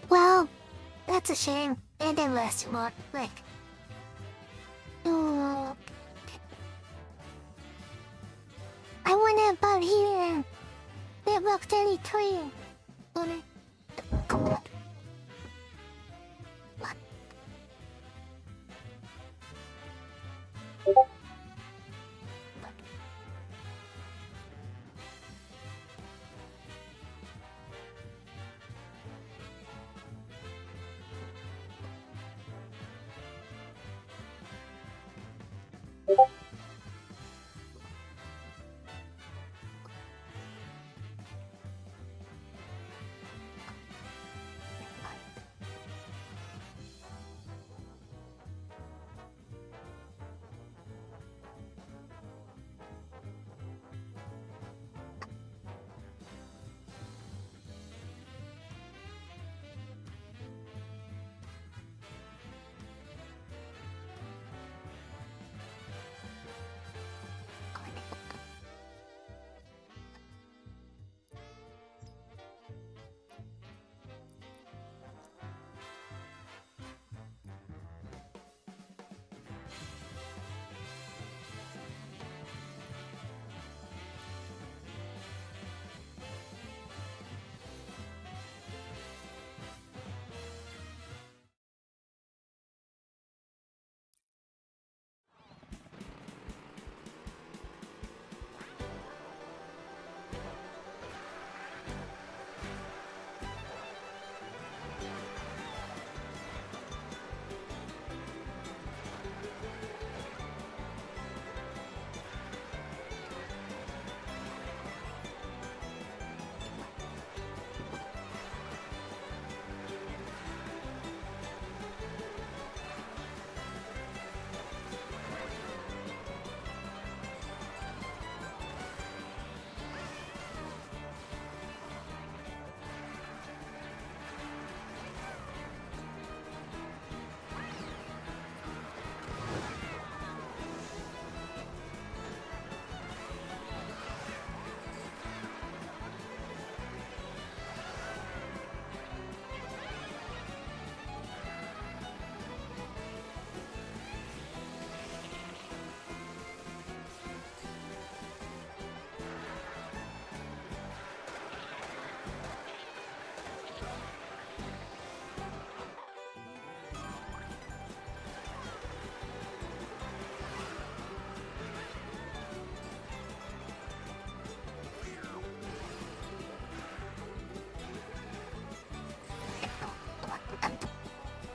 Well, that's a shame. It didn't last long. Like, oh, I went about here. They looked any clean. Come on. What?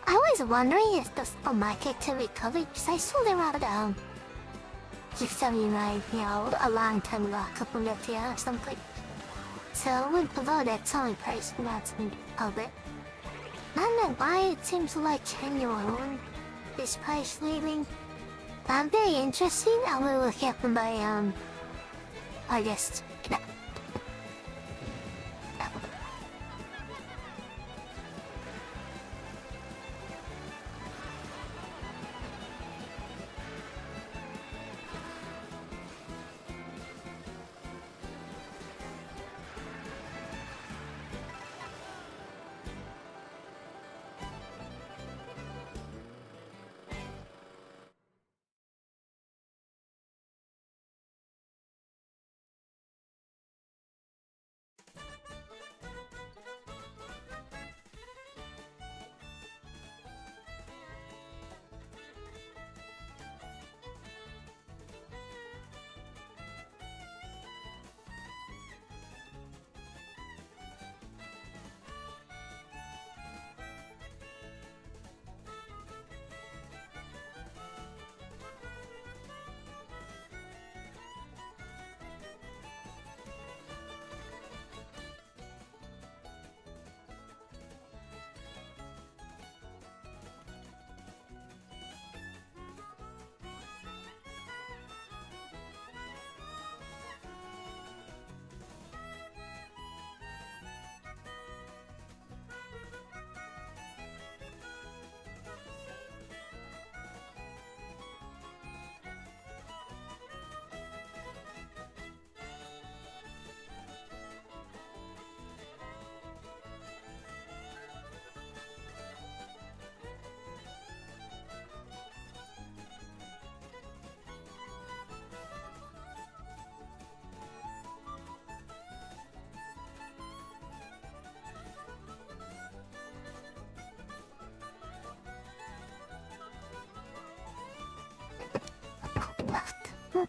I was wondering if the supermarket to recover because I saw they were just something like, a long time ago, a couple of years or something. So I went below that selling price and that's me of it. I don't know why it seems like genuine, this price lately. I'm very interested. I will look at my, I guess,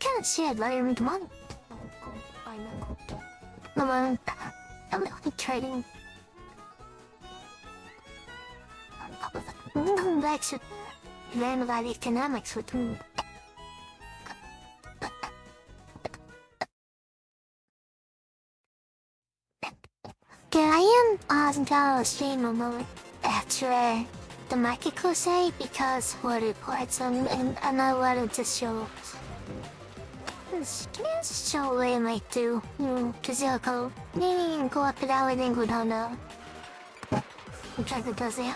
can't see it later tomorrow. I know. Naman, I'm only trading. Back to learn about economics with me. Kaya ang stream mo after the Makiko say because what reports and I wanted to show. Can't show what I might do. Cause you'll go up and out and go down now. I'm trying to do it.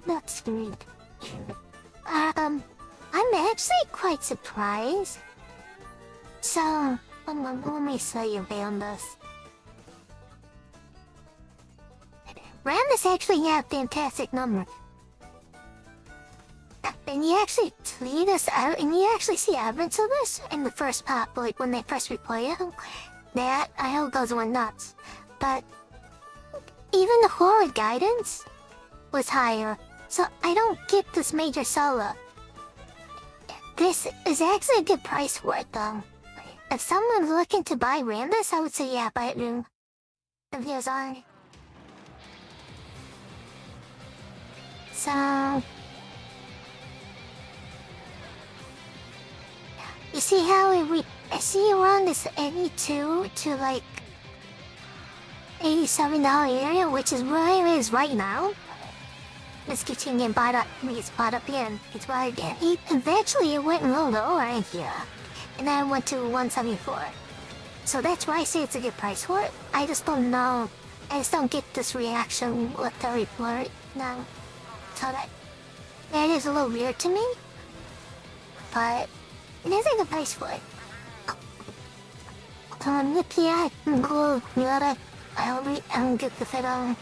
That's good. I'm actually quite surprised. So, let me say around this. Randas actually have fantastic numbers. And you actually tweet us out, and you actually see evidence of this in the first pop, like when they first replay it. That, I hope goes went nuts. But, even the horror guidance was higher, so I don't get this major solo. This is actually a good price for it, though. If someone's looking to buy Randas, I would say yeah, buy it new. The videos are. So... You see how I see around this 82 to like $87 area, which is where it is right now. Let's continue getting bought up. It's bought up again. It's bought again. Eventually it went a little lower in here. And then it went to 174. So that's why I say it's a good price for it. I just don't know. I just don't get this reaction with the report now. So that is a little weird to me. But it is a good price for it. Yeah, cool. I'll get the fit on.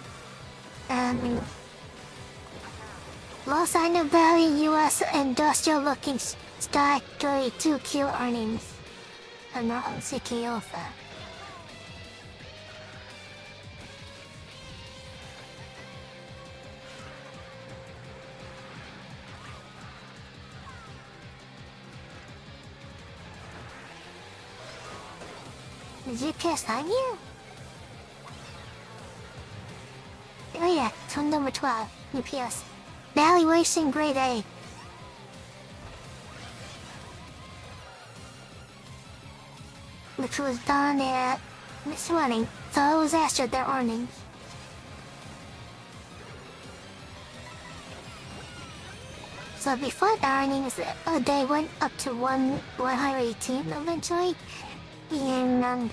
Los Angeles Valley U.S. Industrial Looking Stock 32Q earnings. I'm not seeking offer. Did you cast on you? Oh yeah, turn number 12, UPS. Valuation grade A. Which was done at this morning, so it was after their earnings. So before the earnings, they went up to 118 eventually. And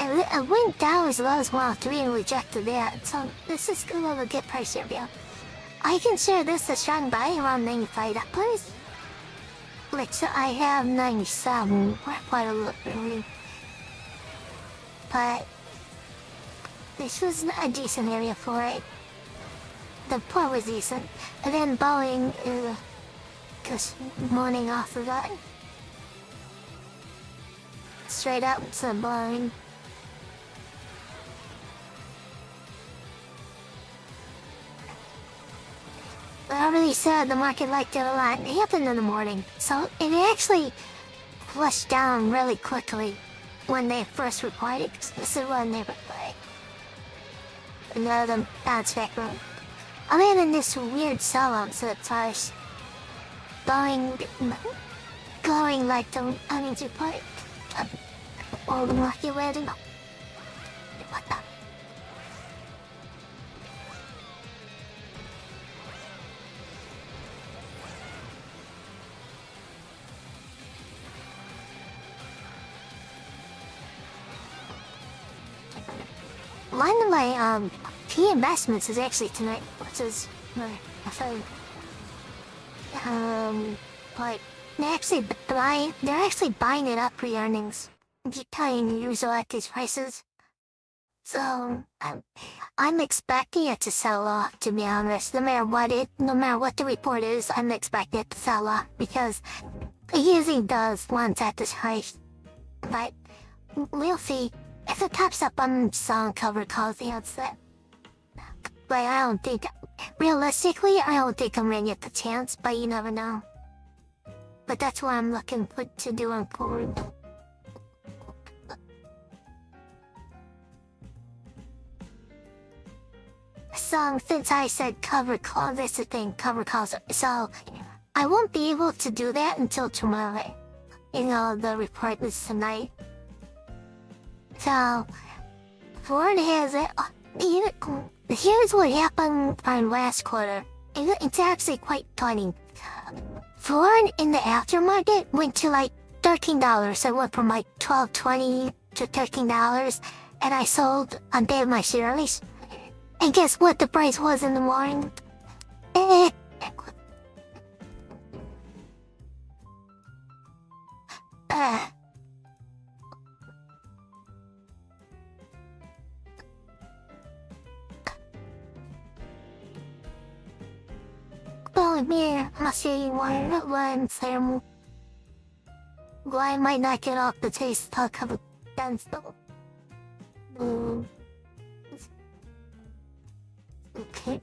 it went down as low as 103 and rejected that. So this is still a good price area. I consider this a strong buy around 95 upwards. Which I have 97, quite a lot really. But this was a decent area for it. The port was decent. And then Boeing is just morning off of that. Straight up to Boeing. I already said the market liked it a lot. It happened in the morning, so it actually flushed down really quickly when they first reported. This is when they reported. Another bounce back room. Other than this weird sell-out so it's ours. Going like the earnings report. All the market wedding. What the? One of my key investments is actually tonight, which is my phone. Like they're actually buying it up pre-earnings. Keeping usual at these prices. So I'm expecting it to sell off. To be honest, no matter what the report is, I'm expecting it to sell off because it usually does once at this price. But we'll see. If it pops up on song cover calls the outset. But I don't think, realistically, I don't think I'm gonna get the chance, but you never know. But that's what I'm looking for to do on forward. So, since I said cover call, that's the thing, cover calls, so I won't be able to do that until tomorrow. You know, the report is tonight. So, Ford has it. Here's what happened from last quarter. It's actually quite funny. Ford in the aftermarket went to like $13. I went from like $12.20 to $13, and I sold on day of my share release. And guess what the price was in the morning? Eh. Uh. Well, me, I'll say one ceremony. Why might not get off the taste talk of a dance though? Okay.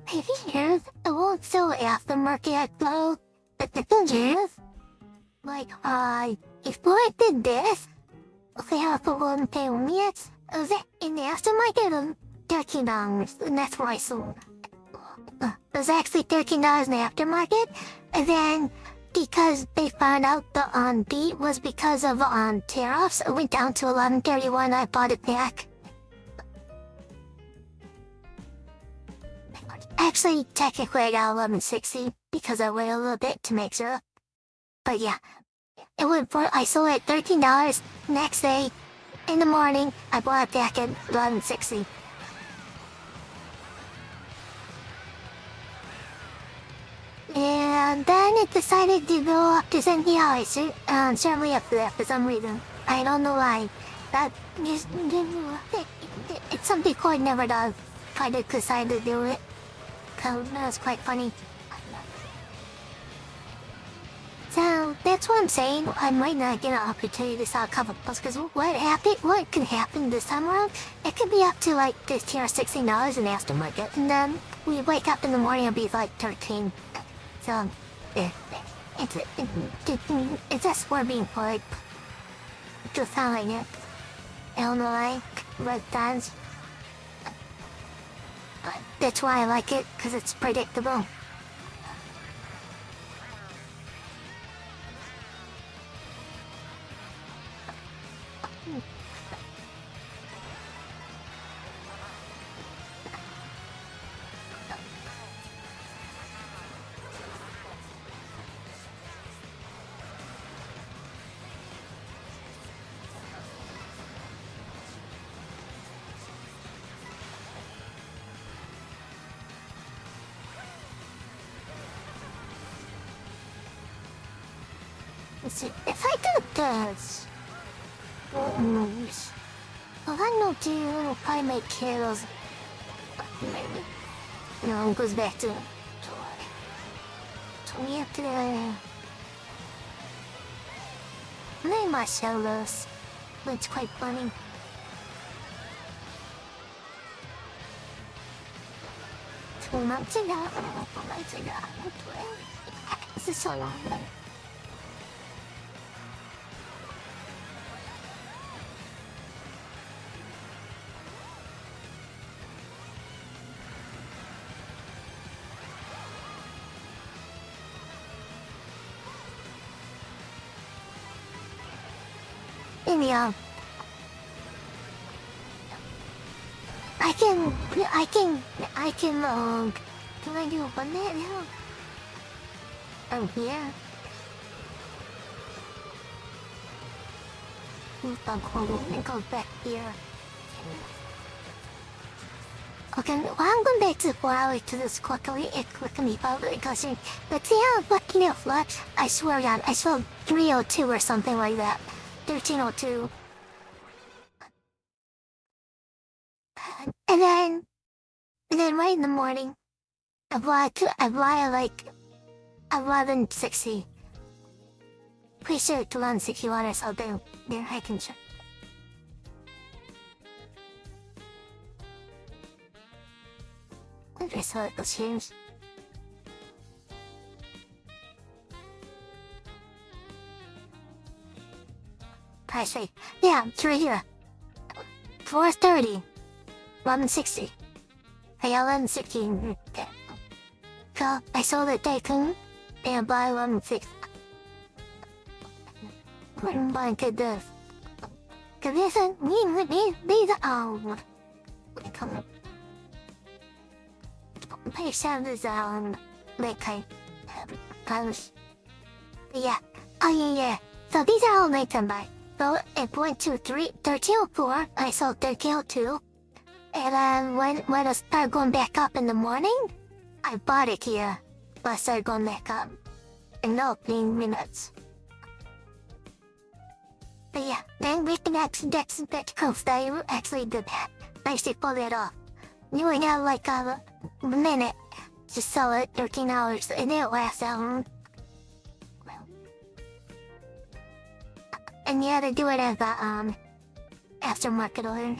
Maybe here's a little so aftermarket though. But the thing is, like, if I did this, they have to go and pay me it. In the aftermarket of $13, and that's where I sold. It was actually $13 in the aftermarket, and then because they found out the beat was because of tariffs, it went down to $11.31. I bought it back. Actually, technically, I got $11.60 because I waited a little bit to make sure. But yeah, I sold it $13. Next day, in the morning, I bought it back at $11.60. And then it decided to go up to $70, shortly after that for some reason. I don't know why. It's something Cord never does. I did decide to do it. That was quite funny. So that's what I'm saying. I might not get an opportunity to sell cover books because what could happen this time around? It could be up to like $15 or $16 in the aftermarket, and then we wake up in the morning and be like 13. So it's just we're being polite. Just sound like it. I don't know, like red dance. But that's why I like it, because it's predictable. If I do this, what moves? Well, I know too, it'll probably make kills. Maybe. No, it goes back to 20 after that. Name my shoulders. It's quite funny. Two months ago. This is so long. Anyhow, I can, can I do one that now? I'm here. And go back here. Okay, well, I'm going back to the flower to this quickly because let's see how fucking it flush. I swear God, I saw 302 or something like that. 1302. And then right in the morning, I buy like 1160. Pretty sure it's 1161 or something. There, I can check. I saw it was changed. I say, yeah, it's right here. 430. 1160. I got 1160. So I sold it Tycoon and buy 1160. my goodness. Cause these come on. Patient is like kind of yeah. Oh yeah. So these are all nighttime buy. So at 1, 2, 3, 1304, I sold 1302. And then when I started going back up in the morning, I bought it here. But I started going back up in the opening minutes. But yeah, then we can actually that coast. I actually did that. I actually pulled it off. You only have like a minute to sell it, 13 hours, and it lasts out. And you had to do it as a aftermarket order.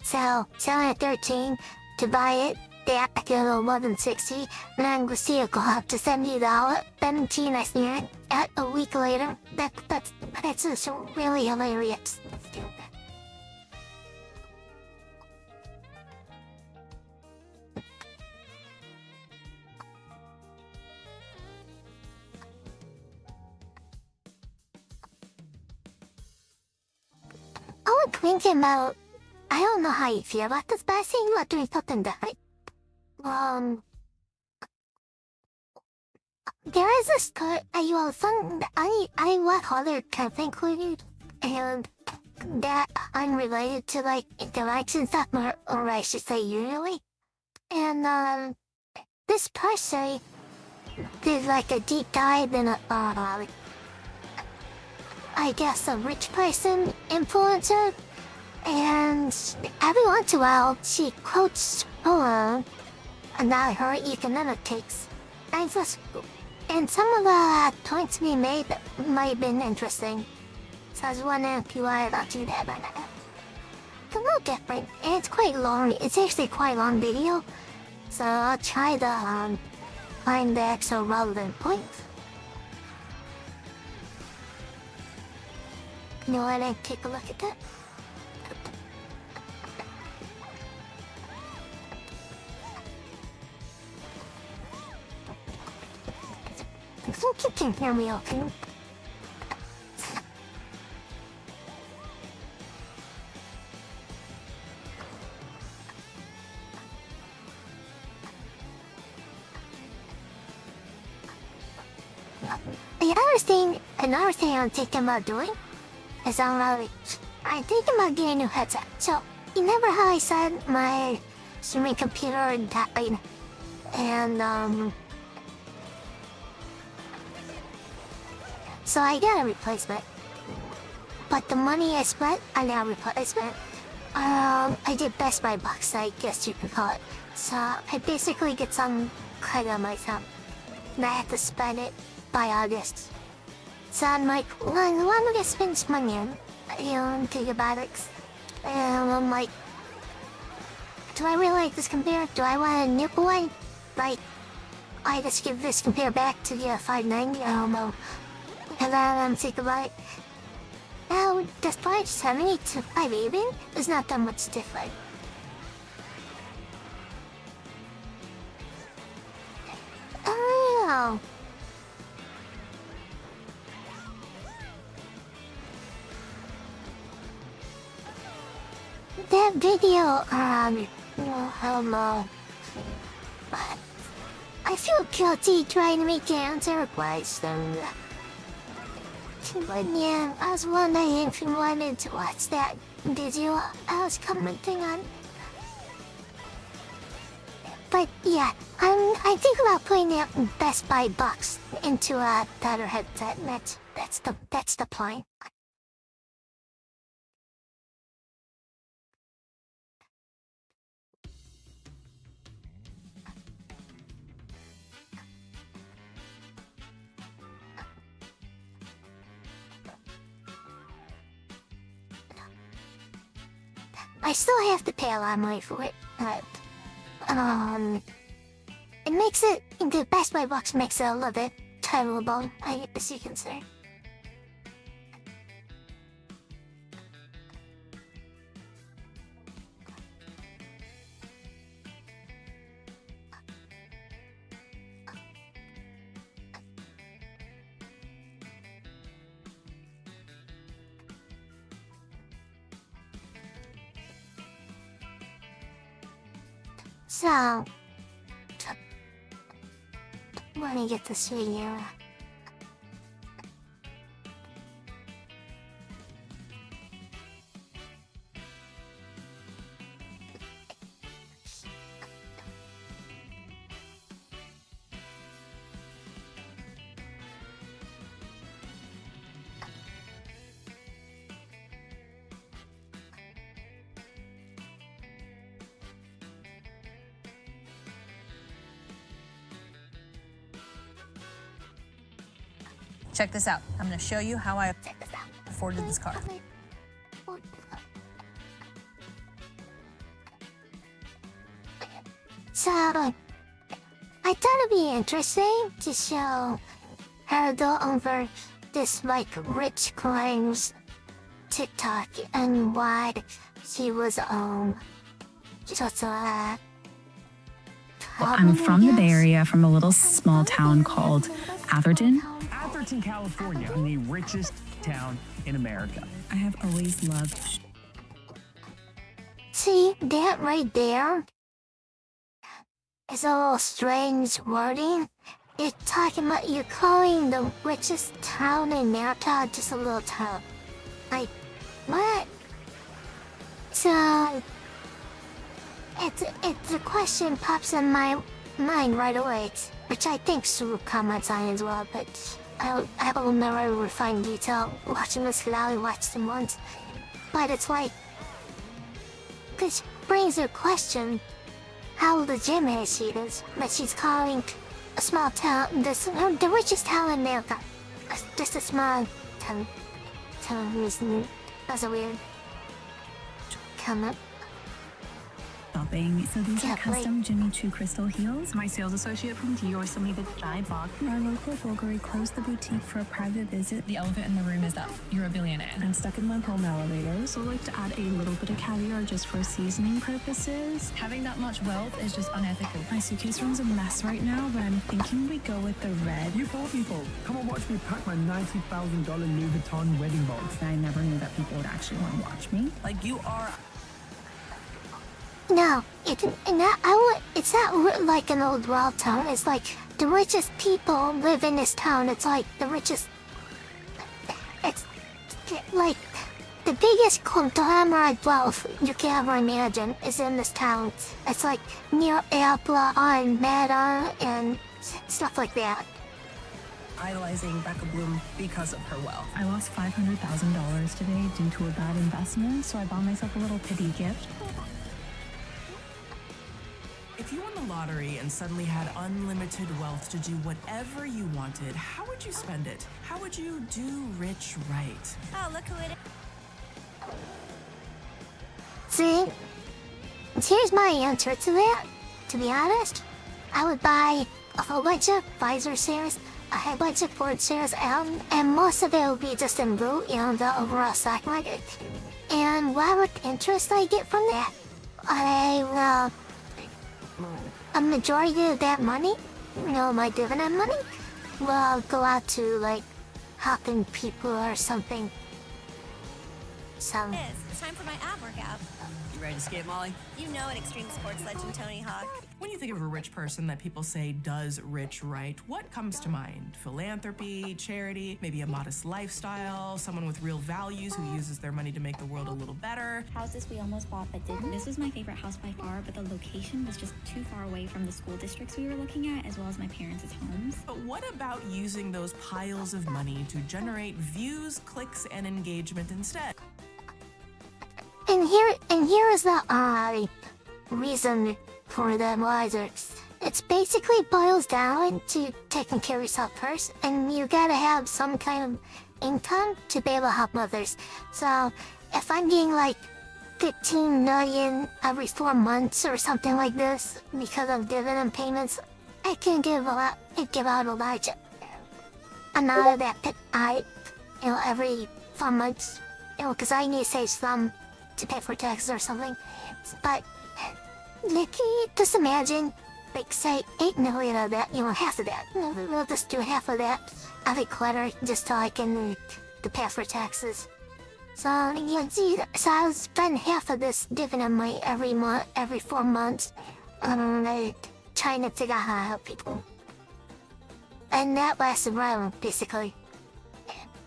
So selling at 13 to buy it, they have to get $11.60, and then we see it go up to $70, 17 I see it at a week later. That's just really hilarious. I was thinking about, I don't know how you feel about this, but I think about doing something different. There is a skirt I was on, I was other kind of included, and that unrelated to like intellects and stuff, or I should say usually. And this person did like a deep dive in a, I guess a rich person influencer, and every once in a while she quotes poem about her economic takes. And some of the points we made might have been interesting. So I was wondering if you wanted to do that right now. It's a little different, and it's quite long. It's actually quite a long video. So I'll try to find the actual relevant points. You know what, I'll take a look at that. I think you can hear me okay. Another thing I'm thinking about doing is I'm thinking about getting a new headset. So, you remember how I said my streaming computer died? And, so I got a replacement. But the money I spent on that replacement, I did Best Buy bucks, I guess you could call it. So I basically get some credit on myself. And I have to spend it by August. So I'm like, well, I want to spend some money on, antibiotics. And I'm like, do I really like this computer? Do I want a new one? Like, I just give this computer back to get a 590, I don't know. And then I'm thinking about it. Now, despite 70 to 580, it's not that much different. Oh. That video, I don't know. But I feel guilty trying to make answer questions. But yeah, I was wondering if you wanted to watch that video I was commenting on. But yeah, I think about putting that Best Buy box into a better headset, and that's the point. I still have to pay a lot of money for it, but it makes it, the Best Buy box makes it a little bit tolerable, I guess you can say. So, let me get this video. Check this out. I'm gonna show you how I Check this out. afforded this car. So, I thought it'd be interesting to show her go over this like rich client's TikTok and why she was just I'm from the Bay Area, from a little small town called Atherton. Atherton, California, the richest town in America. I have always loved. See, that right there is a little strange wording. You're talking about you're calling the richest town in America just a little town. Like, what? So, it's a question pops in my mind right away, which I think Sue comments on as well, but I will never refine detail watching this because I only watched them once. But it's like, this brings a question how legitimate she is, but she's calling a small town, the richest town in America, just a small town. That's a weird comment. Shopping. So these Yeah, are custom Jimmy Choo crystal heels. My sales associate from Dior sent me the dye box. Our local Bulgari closed the boutique for a private visit. The elephant in the room is that you're a billionaire. I'm stuck in my home elevator, so I like to add a little bit of caviar just for seasoning purposes. Having that much wealth is just unethical. My suitcase room's a mess right now, but I'm thinking we go with the red. You poor people, come and watch me pack my $90,000 Louis Vuitton wedding box. I never knew that people would actually want to watch me. Like you are. No, it's not like an old world town. It's like the richest people live in this town. It's like the richest. It's like the biggest conglomerate wealth you can ever imagine is in this town. It's like near Apple and Meta and stuff like that. Idolizing Becca Bloom because of her wealth. I lost $500,000 today due to a bad investment, so I bought myself a little pity gift. If you won the lottery and suddenly had unlimited wealth to do whatever you wanted, how would you spend it? How would you do rich right? Oh, look who it is. See? Here's my answer to that. To be honest, I would buy a whole bunch of Pfizer shares, a whole bunch of Ford shares, and most of it will be just in blue, the overall stock market. And whatever interest I get from that, a majority of that money, my dividend money, will go out to, like, helping people or something. It's time for my ab workout. You ready to skate, Molly? You know it, extreme sports legend Tony Hawk. When you think of a rich person that people say does rich right, what comes to mind? Philanthropy, charity, maybe a modest lifestyle, someone with real values who uses their money to make the world a little better. Houses we almost bought but didn't. This was my favorite house by far, but the location was just too far away from the school districts we were looking at, as well as my parents' homes. But what about using those piles of money to generate views, clicks, and engagement instead? And here is the reason for the wisers. It's basically boils down to taking care of yourself first, and you gotta have some kind of income to be able to help others. So if I'm getting like 15 million every 4 months or something like this because of dividend payments, I can give out a large amount of that every 4 months, because I need to save some to pay for taxes or something. But Nikki, just imagine, like, say 8 million of that, half of that. We'll just do half of that every quarter just so I can to pay for taxes. So so I'll spend half of this dividend money every month, every 4 months, like, trying to figure out how to help people. And that lasts around, basically.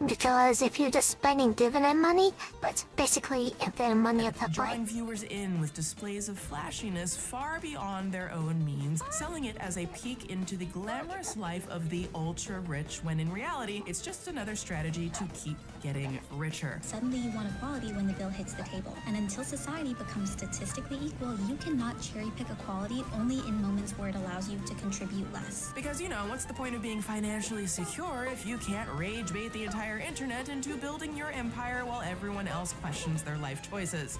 Because if you're just spending dividend money, that's basically infinite money at that Drawing point. viewers in with displays of flashiness far beyond their own means, selling it as a peek into the glamorous life of the ultra-rich, when in reality, it's just another strategy to keep getting richer. Suddenly you want equality when the bill hits the table. And until society becomes statistically equal, you cannot cherry pick equality only in moments where it allows you to contribute less. Because, you know, what's the point of being financially secure if you can't rage bait the entire internet into building your empire while everyone else questions their life choices?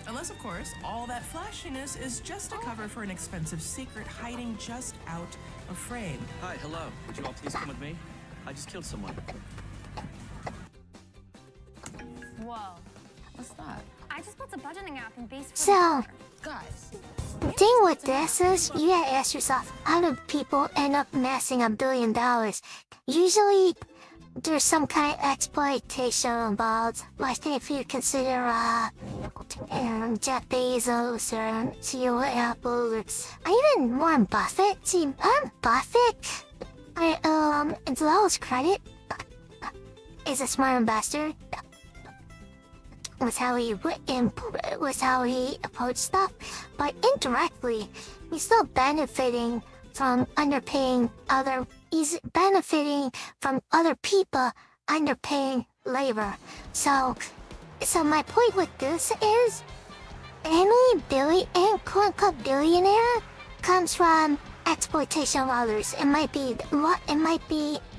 Unless, of course, all that flashiness is just a cover for an expensive secret hiding just out of frame. Hi, hello. Would you all please come with me? I just killed someone. Whoa. What's that? I just built a budgeting app in base. So, Guys. the thing with this is, you gotta ask yourself, how do people end up amassing $1 billion? Usually, there's some kind of exploitation involved. Like if you consider, Jeff Bezos or CEO Apple or even Warren Buffett. See, Warren Buffett, and to all his credit, is a smart investor. Was how he approached stuff, but indirectly, he's still benefiting from He's benefiting from other people underpaying labor. So my point with this is, any quote-unquote billionaire comes from exploitation of others. It might be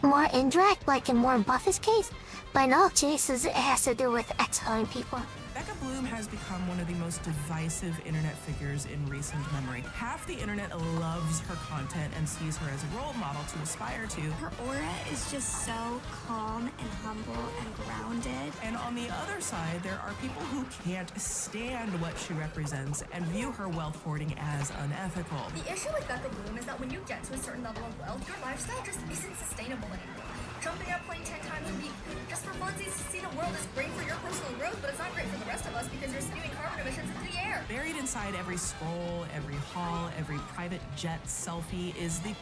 more indirect, like in Warren Buffett's case, but in all cases, it has to do with exploiting people. Becca Bloom has become one of the most divisive internet figures in recent memory. Half the internet loves her content and sees her as a role model to aspire to. Her aura is just so calm and humble and grounded. And on the other side, there are people who can't stand what she represents and view her wealth hoarding as unethical. The issue with Becca Bloom is that when you get to a certain level of wealth, your lifestyle just isn't sustainable anymore. Jumping out playing 10 times a week just for funsies to see the world is great for your personal growth, but it's not great for the rest of us because you're spewing carbon emissions into the air. Buried inside every scroll, every haul, every private jet selfie is the...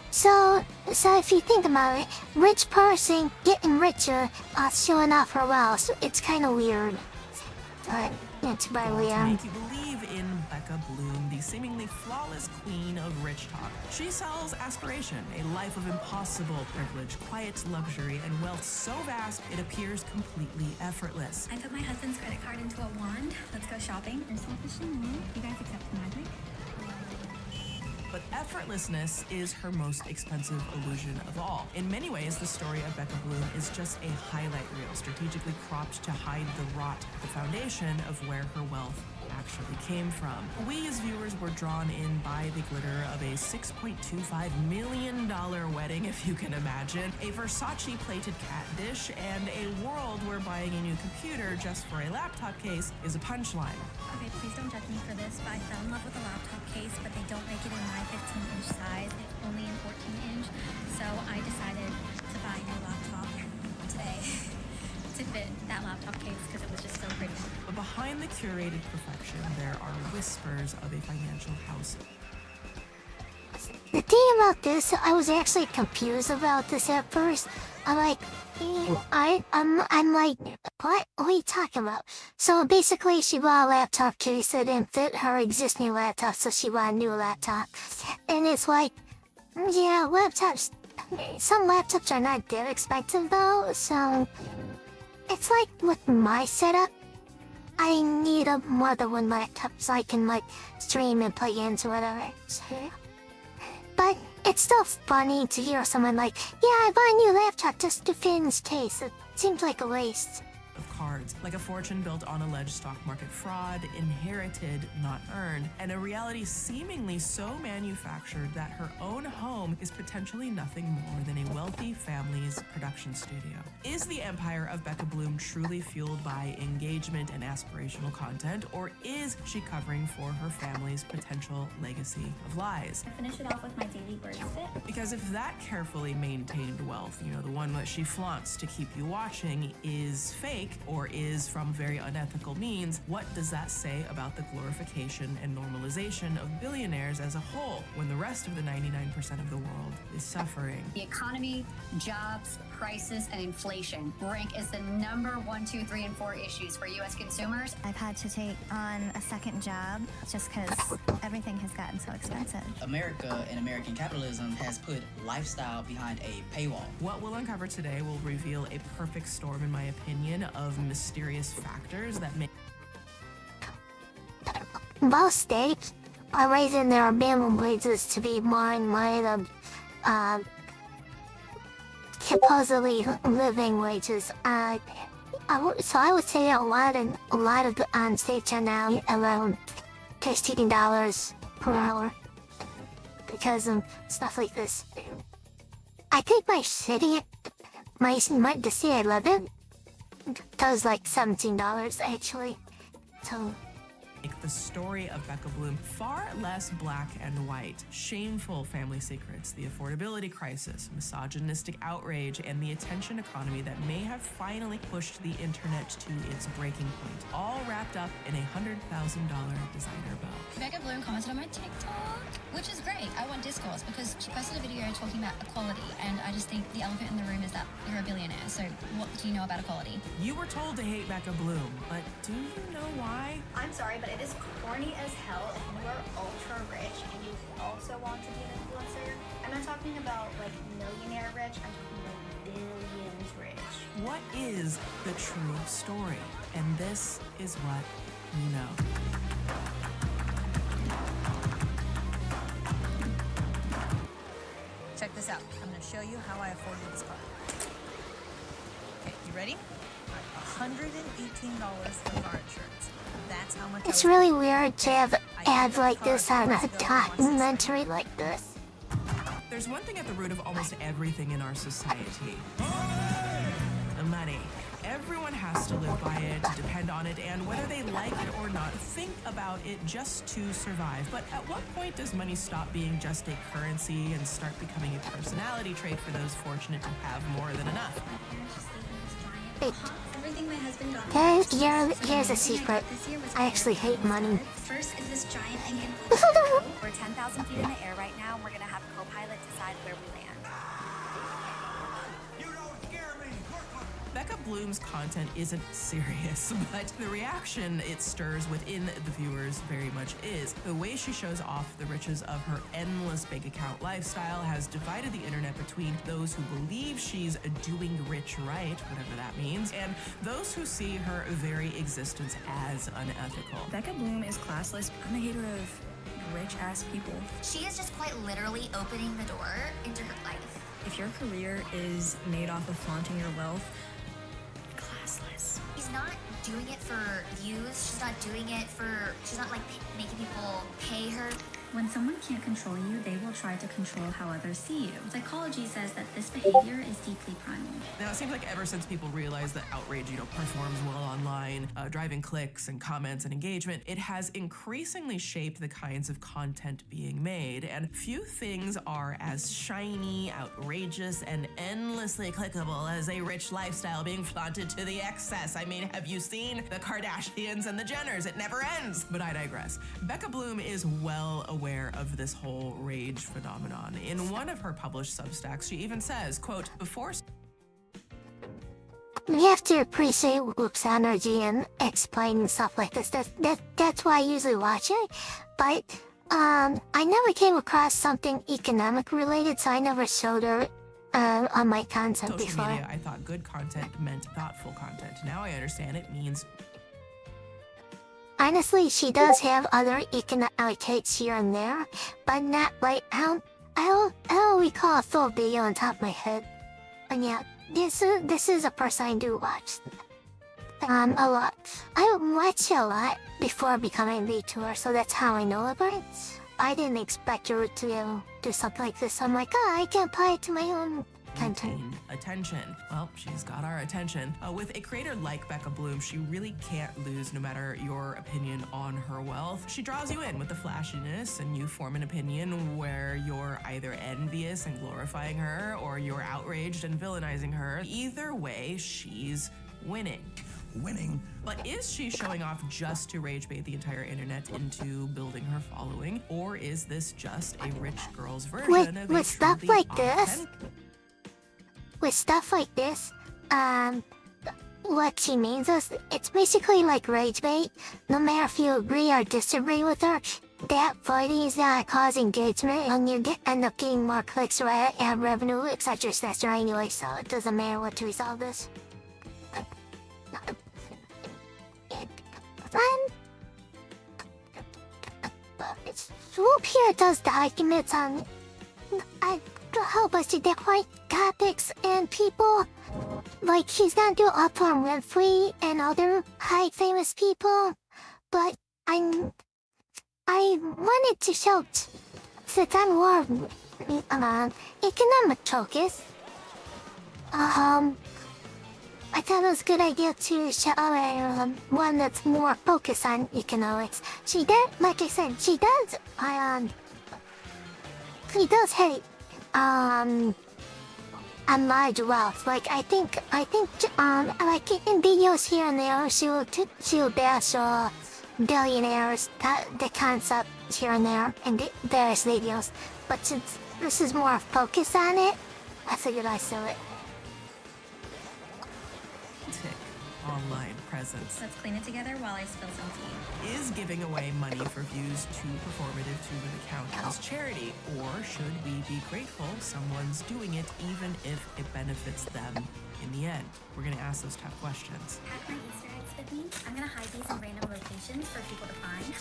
So if you think about it, rich person getting richer, showing off her wealth, it's kind of weird. But it's probably to make you believe in Becca Bloom, the seemingly flawless queen of rich talk. She sells aspiration, a life of impossible privilege, quiet luxury, and wealth so vast it appears completely effortless. I put my husband's credit card into a wand. Let's go shopping. There's some Chanel. You guys accept magic? But effortlessness is her most expensive illusion of all. In many ways, the story of Becca Bloom is just a highlight reel, strategically cropped to hide the rot, the foundation of where her wealth actually came from. We as viewers were drawn in by the glitter of a $6.25 million wedding, if you can imagine, a Versace plated cat dish, and a world where buying a new computer just for a laptop case is a punchline. Okay, please don't judge me for this, but I fell in love with a laptop case, but they don't make it in my 15-inch size. It's only in 14-inch. So I decided to buy a new laptop today to fit that laptop case because it was just so pretty. But behind the curated perfection, there are whispers of a financial house. The thing about this, I was actually confused about this at first. I'm like, what are you talking about? So basically, she bought a laptop case that didn't fit her existing laptop, so she bought a new laptop. And it's like, yeah, some laptops are not that expensive though, so it's like with my setup, I need more than one laptop so I can stream and play games or whatever. So, but it's still funny to hear someone like, yeah, I bought a new laptop just to fit in this case. It seems like a waste. Of cards, like a fortune built on alleged stock market fraud, inherited, not earned, and a reality seemingly so manufactured that her own home is potentially nothing more than a wealthy family's production studio. Is the empire of Becca Bloom truly fueled by engagement and aspirational content, or is she covering for her family's potential legacy of lies? I finish it off with my daily bird fit. Because if that carefully maintained wealth, you know, the one that she flaunts to keep you watching, is fake, or is from very unethical means, what does that say about the glorification and normalization of billionaires as a whole when the rest of the 99% of the world is suffering? The economy, jobs, prices, and inflation rank as the number 1, 2, 3, and 4 issues for U.S. consumers. I've had to take on a second job just because everything has gotten so expensive. America and American capitalism has put lifestyle behind a paywall. What we'll uncover today will reveal a perfect storm, in my opinion, of mysterious factors that make Both states are raising their minimum wages to be more in line of supposedly living wages. So I would say a lot of states are now around $15 per hour because of stuff like this. I think the city I live in does like $17 actually. So. Make the story of Becca Bloom far less black and white. Shameful family secrets, the affordability crisis, misogynistic outrage, and the attention economy that may have finally pushed the internet to its breaking point. All wrapped up in a $100,000 designer belt. Becca Bloom commented on my TikTok, which is great. I want discourse because she posted a video talking about equality, and I just think the elephant in the room is that you're a billionaire. So what do you know about equality? You were told to hate Becca Bloom, but do you know why? I'm sorry, but it is corny as hell if you are ultra rich and you also want to be an influencer. I'm not talking about like millionaire rich, I'm talking about billions rich. What is the true story? And this is what you know. Check this out. I'm going to show you how I afforded this car. Okay, you ready? All right, $118 for car insurance. That's how much. It's really weird to have ads like this on a documentary like this. There's one thing at the root of almost everything in our society. The money. Everyone has to live by it, depend on it, and whether they like it or not, think about it just to survive. But at what point does money stop being just a currency and start becoming a personality trait for those fortunate to have more than enough? Everything my husband got Guys, here's a secret. I actually hate money. First is this giant thing in We're 10,000 feet in the air right now, and we're going to have Copilot decide where we land. Becca Bloom's content isn't serious, but the reaction it stirs within the viewers very much is. The way she shows off the riches of her endless bank account lifestyle has divided the internet between those who believe she's doing rich right, whatever that means, and those who see her very existence as unethical. Becca Bloom is classless. I'm a hater of rich-ass people. She is just quite literally opening the door into her life. If your career is made off of flaunting your wealth, classless. She's not doing it for views. She's not doing it for, she's not like making people pay her. When someone can't control you, they will try to control how others see you. Psychology says that this behavior is deeply primal. Now, it seems like ever since people realized that outrage, performs well online, driving clicks and comments and engagement, it has increasingly shaped the kinds of content being made. And few things are as shiny, outrageous, and endlessly clickable as a rich lifestyle being flaunted to the excess. I mean, have you seen the Kardashians and the Jenners? It never ends. But I digress. Becca Bloom is well aware of this whole rage phenomenon. In one of her published Substacks, she even says, quote, before... You have to appreciate Whoop's energy and explaining stuff like this. That's why I usually watch it. But I never came across something economic related, so I never showed her on my content social before. media, I thought good content meant thoughtful content. Now I understand it means... Honestly, she does have other economic takes here and there, but not like I don't recall a full video on top of my head. And yeah, this is a person I do watch a lot. I watch a lot before becoming a VTuber, so that's how I know about it. I didn't expect her to do something like this. I'm like, I can apply it to my own content. Attention. Well, she's got our attention. With a creator like Becca Bloom, she really can't lose no matter your opinion on her wealth. She draws you in with the flashiness, and you form an opinion where you're either envious and glorifying her, or you're outraged and villainizing her. Either way, she's winning. winning. But is she showing off just to rage bait the entire internet into building her following? Or is this just a rich girl's version of with a stuff truly like this, authentic- with stuff like this, what she means is, it's basically like rage bait. No matter if you agree or disagree with her, that fighting is gonna cause engagement, and you end up getting more clicks, right, and revenue, etc., etc. Anyway, so it doesn't matter what to resolve this. Swoop here does the arguments on a whole bunch of different topics and people. Like, he's gonna do Oprah Winfrey and other high famous people. But I wanted to show, since I'm more economic focused, I thought it was a good idea to show one that's more focused on economics. She does, like I said, she does hate on large wealth. Like I think like in videos here and there, she'll bash billionaires, the concept here and there in various videos. But since this is more focused on it, I figured I'd show it. Online presence. Let's clean it together while I spill some tea. Is giving away money for views too performative to count as charity? Or should we be grateful someone's doing it even if it benefits them in the end? We're gonna ask those tough questions. Pack my Easter eggs with me. I'm gonna hide these in random locations for people to find.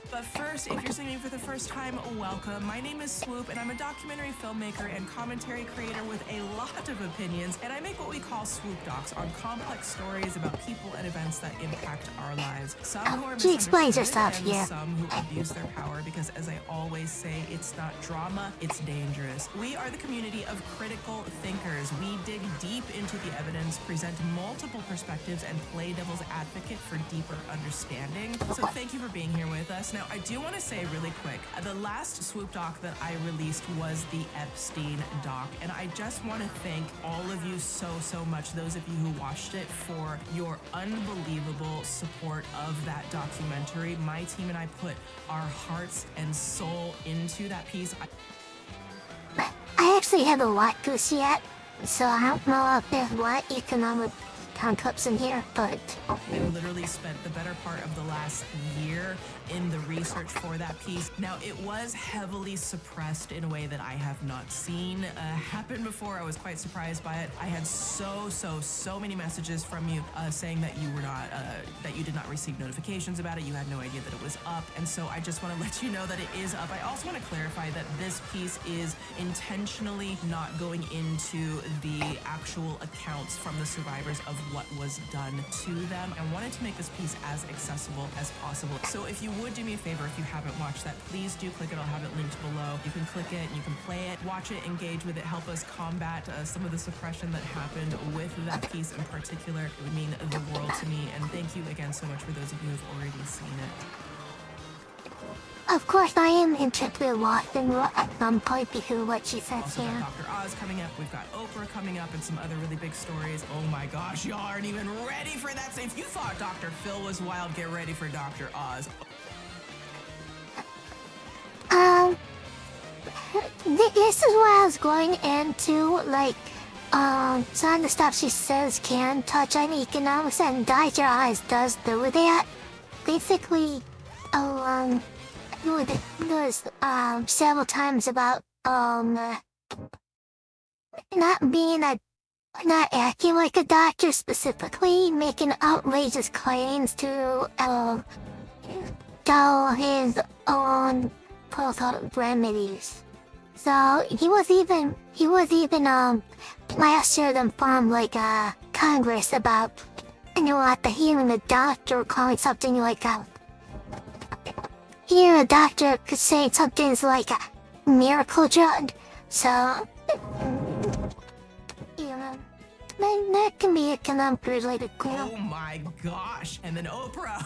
But first, if you're seeing me for the first time, welcome. My name is Swoop, and I'm a documentary filmmaker and commentary creator with a lot of opinions, and I make what we call Swoop Docs on complex stories about people and events that impact our lives. Some who are She explains herself and here. some who abuse their power, because as I always say, it's not drama, it's dangerous. We are the community of critical thinkers. We dig deep into the evidence, present multiple perspectives, and play devil's advocate for deeper understanding. So thank you for being here with us. Now, I do want to say really quick, the last Swoop doc that I released was the Epstein doc, and I just want to thank all of you so much, those of you who watched it, for your unbelievable support of that documentary. My team and I put our hearts and soul into that piece. I actually haven't watched this yet, so I don't know if there's what economic concepts in here, but I literally spent the better part of the last year in the research for that piece. Now, it was heavily suppressed in a way that I have not seen happen before. I was quite surprised by it. I had so many messages from you saying that you were not, that you did not receive notifications about it. You had no idea that it was up. And so I just want to let you know that it is up. I also want to clarify that this piece is intentionally not going into the actual accounts from the survivors of what was done to them. I wanted to make this piece as accessible as possible. So if you would do me a favor, if you haven't watched that, please do click it. I'll have it linked below. You can click it, you can play it, watch it, engage with it, help us combat some of the suppression that happened with that piece in particular. It would mean the world to me. And thank you again so much for those of you who've already seen it. of course I am interested in watching point because what she says Also here. got Dr. Oz coming up, we've got Oprah coming up, and some other really big stories. Oh my gosh, y'all aren't even ready for that. So if you thought Dr. Phil was wild, get ready for Dr. Oz. This is what I was going into, like, some of the stuff she says can touch on economics, and Dr. Oz does do that. Basically, there was several times about, not acting like a doctor specifically, making outrageous claims to, his own remedies. So he was even plastered and from like Congress about, at the hearing the doctor calling something like here a doctor could say something's like a miracle drug. So that can be economic related. Oh my gosh. And then Oprah.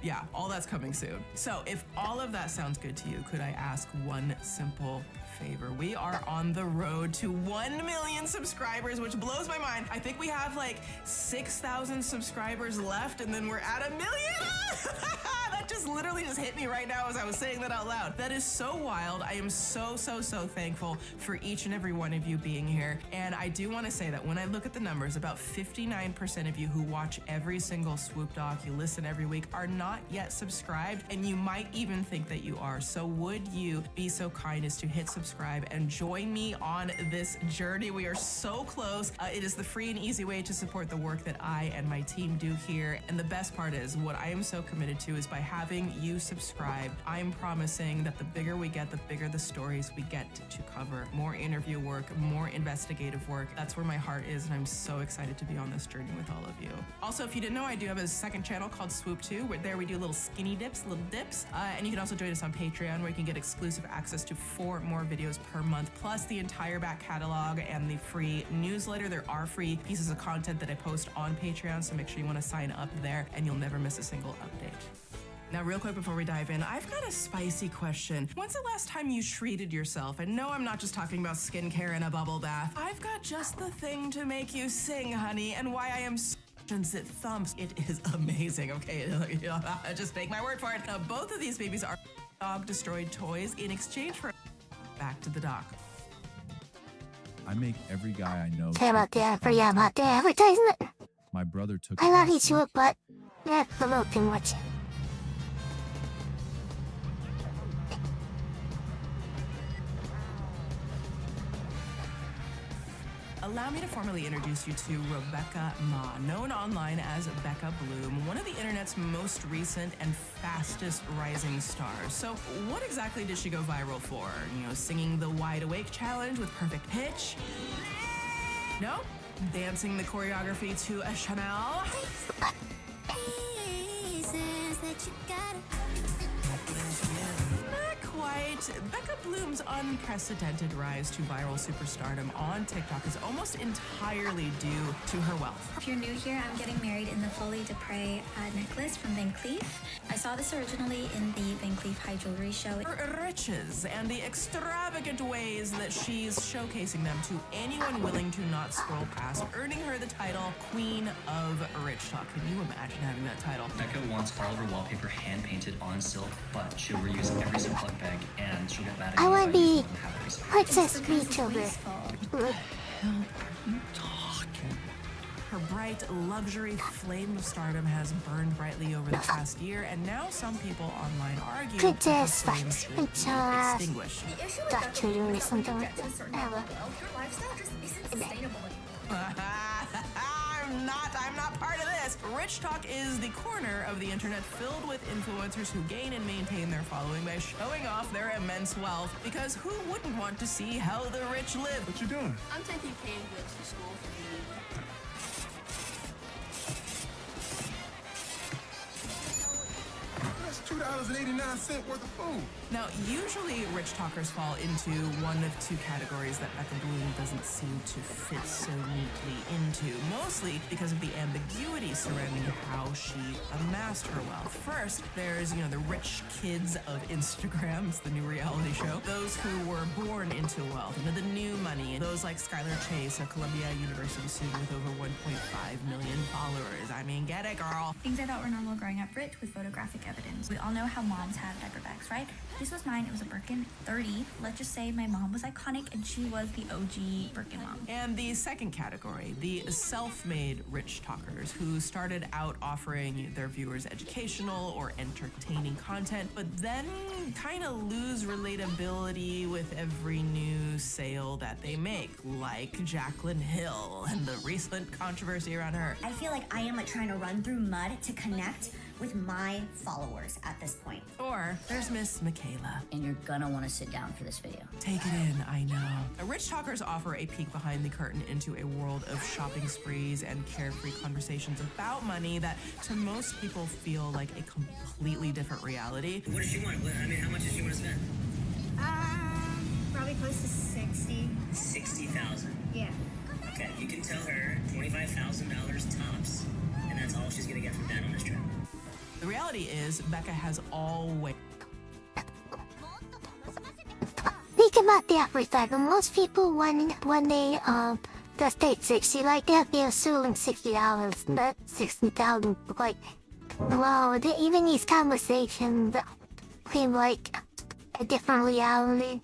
Yeah, all that's coming soon. So if all of that sounds good to you, could I ask one simple favor. We are on the road to 1 million subscribers, which blows my mind. I think we have like 6,000 subscribers left, and then we're at 1 million. That just literally just hit me right now as I was saying that out loud. That is so wild. I am so thankful for each and every one of you being here. And I do want to say that when I look at the numbers, about 59% of you who watch every single Swoop Doc, you listen every week, are not yet subscribed, and you might even think that you are. So would you be so kind as to hit subscribe and join me on this journey? We are so close. It is the free and easy way to support the work that I and my team do here. And the best part is, what I am so committed to is by having you subscribe, I'm promising that the bigger we get, the bigger the stories we get to cover. More interview work, more investigative work. That's where my heart is, and I'm so excited to be on this journey with all of you. Also, if you didn't know, I do have a second channel called Swoop 2, where there we do little skinny dips, little dips. And you can also join us on Patreon, where you can get exclusive access to 4 more videos per month, plus the entire back catalog and the free newsletter. There are free pieces of content that I post on Patreon, so make sure you want to sign up there, and you'll never miss a single update. Now, real quick before we dive in, I've got a spicy question. When's the last time you treated yourself? And no, I'm not just talking about skincare and a bubble bath. I've got just the thing to make you sing, honey, and why I am so it thumps. It is amazing, okay? Just take my word for it. Now, both of these babies are dog-destroyed toys in exchange for back to the doc. I make every guy I know. Say about the advertisement. My brother took. I love you, Swoop, but that's a little too much. Allow me to formally introduce you to Rebecca Ma, known online as Becca Bloom, one of the internet's most recent and fastest rising stars. So what exactly did she go viral for? You know, singing the Wide Awake challenge with perfect pitch? No? Dancing the choreography to a Chanel? Not quite. Becca Bloom's unprecedented rise to viral superstardom on TikTok is almost entirely due to her wealth. If you're new here, I'm getting married in the Folie de Pré necklace from Van Cleef. I saw this originally in the Van Cleef High Jewelry Show. Her riches and the extravagant ways that she's showcasing them to anyone willing to not scroll past, earning her the title Queen of Rich Talk. Can you imagine having that title? Becca wants all of her wallpaper hand painted on silk, but she'll reuse every Ziploc bag and she'll get mad at I you want to if you be don't have a piece of it. Princess Beechover. Her bright luxury flame of stardom has burned brightly over the past year, and now some people online argue Princess, that her flames should be Princess. extinguished. The issue with Got you doing something get to a certain level of wealth, your lifestyle just isn't sustainable anymore. I'm not part of this. Rich Talk is the corner of the internet filled with influencers who gain and maintain their following by showing off their immense wealth, because who wouldn't want to see how the rich live? What you doing? I'm taking canned goods to school for the That's $2.89 worth of food. Now, usually rich talkers fall into one of two categories that Becca Bloom doesn't seem to fit so neatly into, mostly because of the ambiguity surrounding how she amassed her wealth. First, there's, the rich kids of Instagram, it's the new reality show, those who were born into wealth, the new money, and those like Skylar Chase, a Columbia University student with over 1.5 million followers. I mean, get it, girl. Things I thought were normal growing up rich with photographic evidence. We all know how moms have diaper bags, right? This was mine. It was a Birkin 30. Let's just say my mom was iconic and she was the OG Birkin mom. And the second category, the self-made rich talkers who started out offering their viewers educational or entertaining content, but then kind of lose relatability with every new sale that they make, like Jaclyn Hill and the recent controversy around her. I feel like I am trying to run through mud to connect with my followers at this point. Or there's Miss Michaela. And you're gonna want to sit down for this video. Take it in, I know. Rich talkers offer a peek behind the curtain into a world of shopping sprees and carefree conversations about money that to most people feel like a completely different reality. What does she want? How much does she want to spend? Probably close to 60. 60,000. Yeah. Okay, you can tell her $25,000 tops, and that's all she's gonna get from Dad on this trip. The reality is, Becca has always... Make him about the average level. Most people when they the state 60, like they'll be assuming $60, not 60,000. Like, wow, even these conversations seem like a different reality.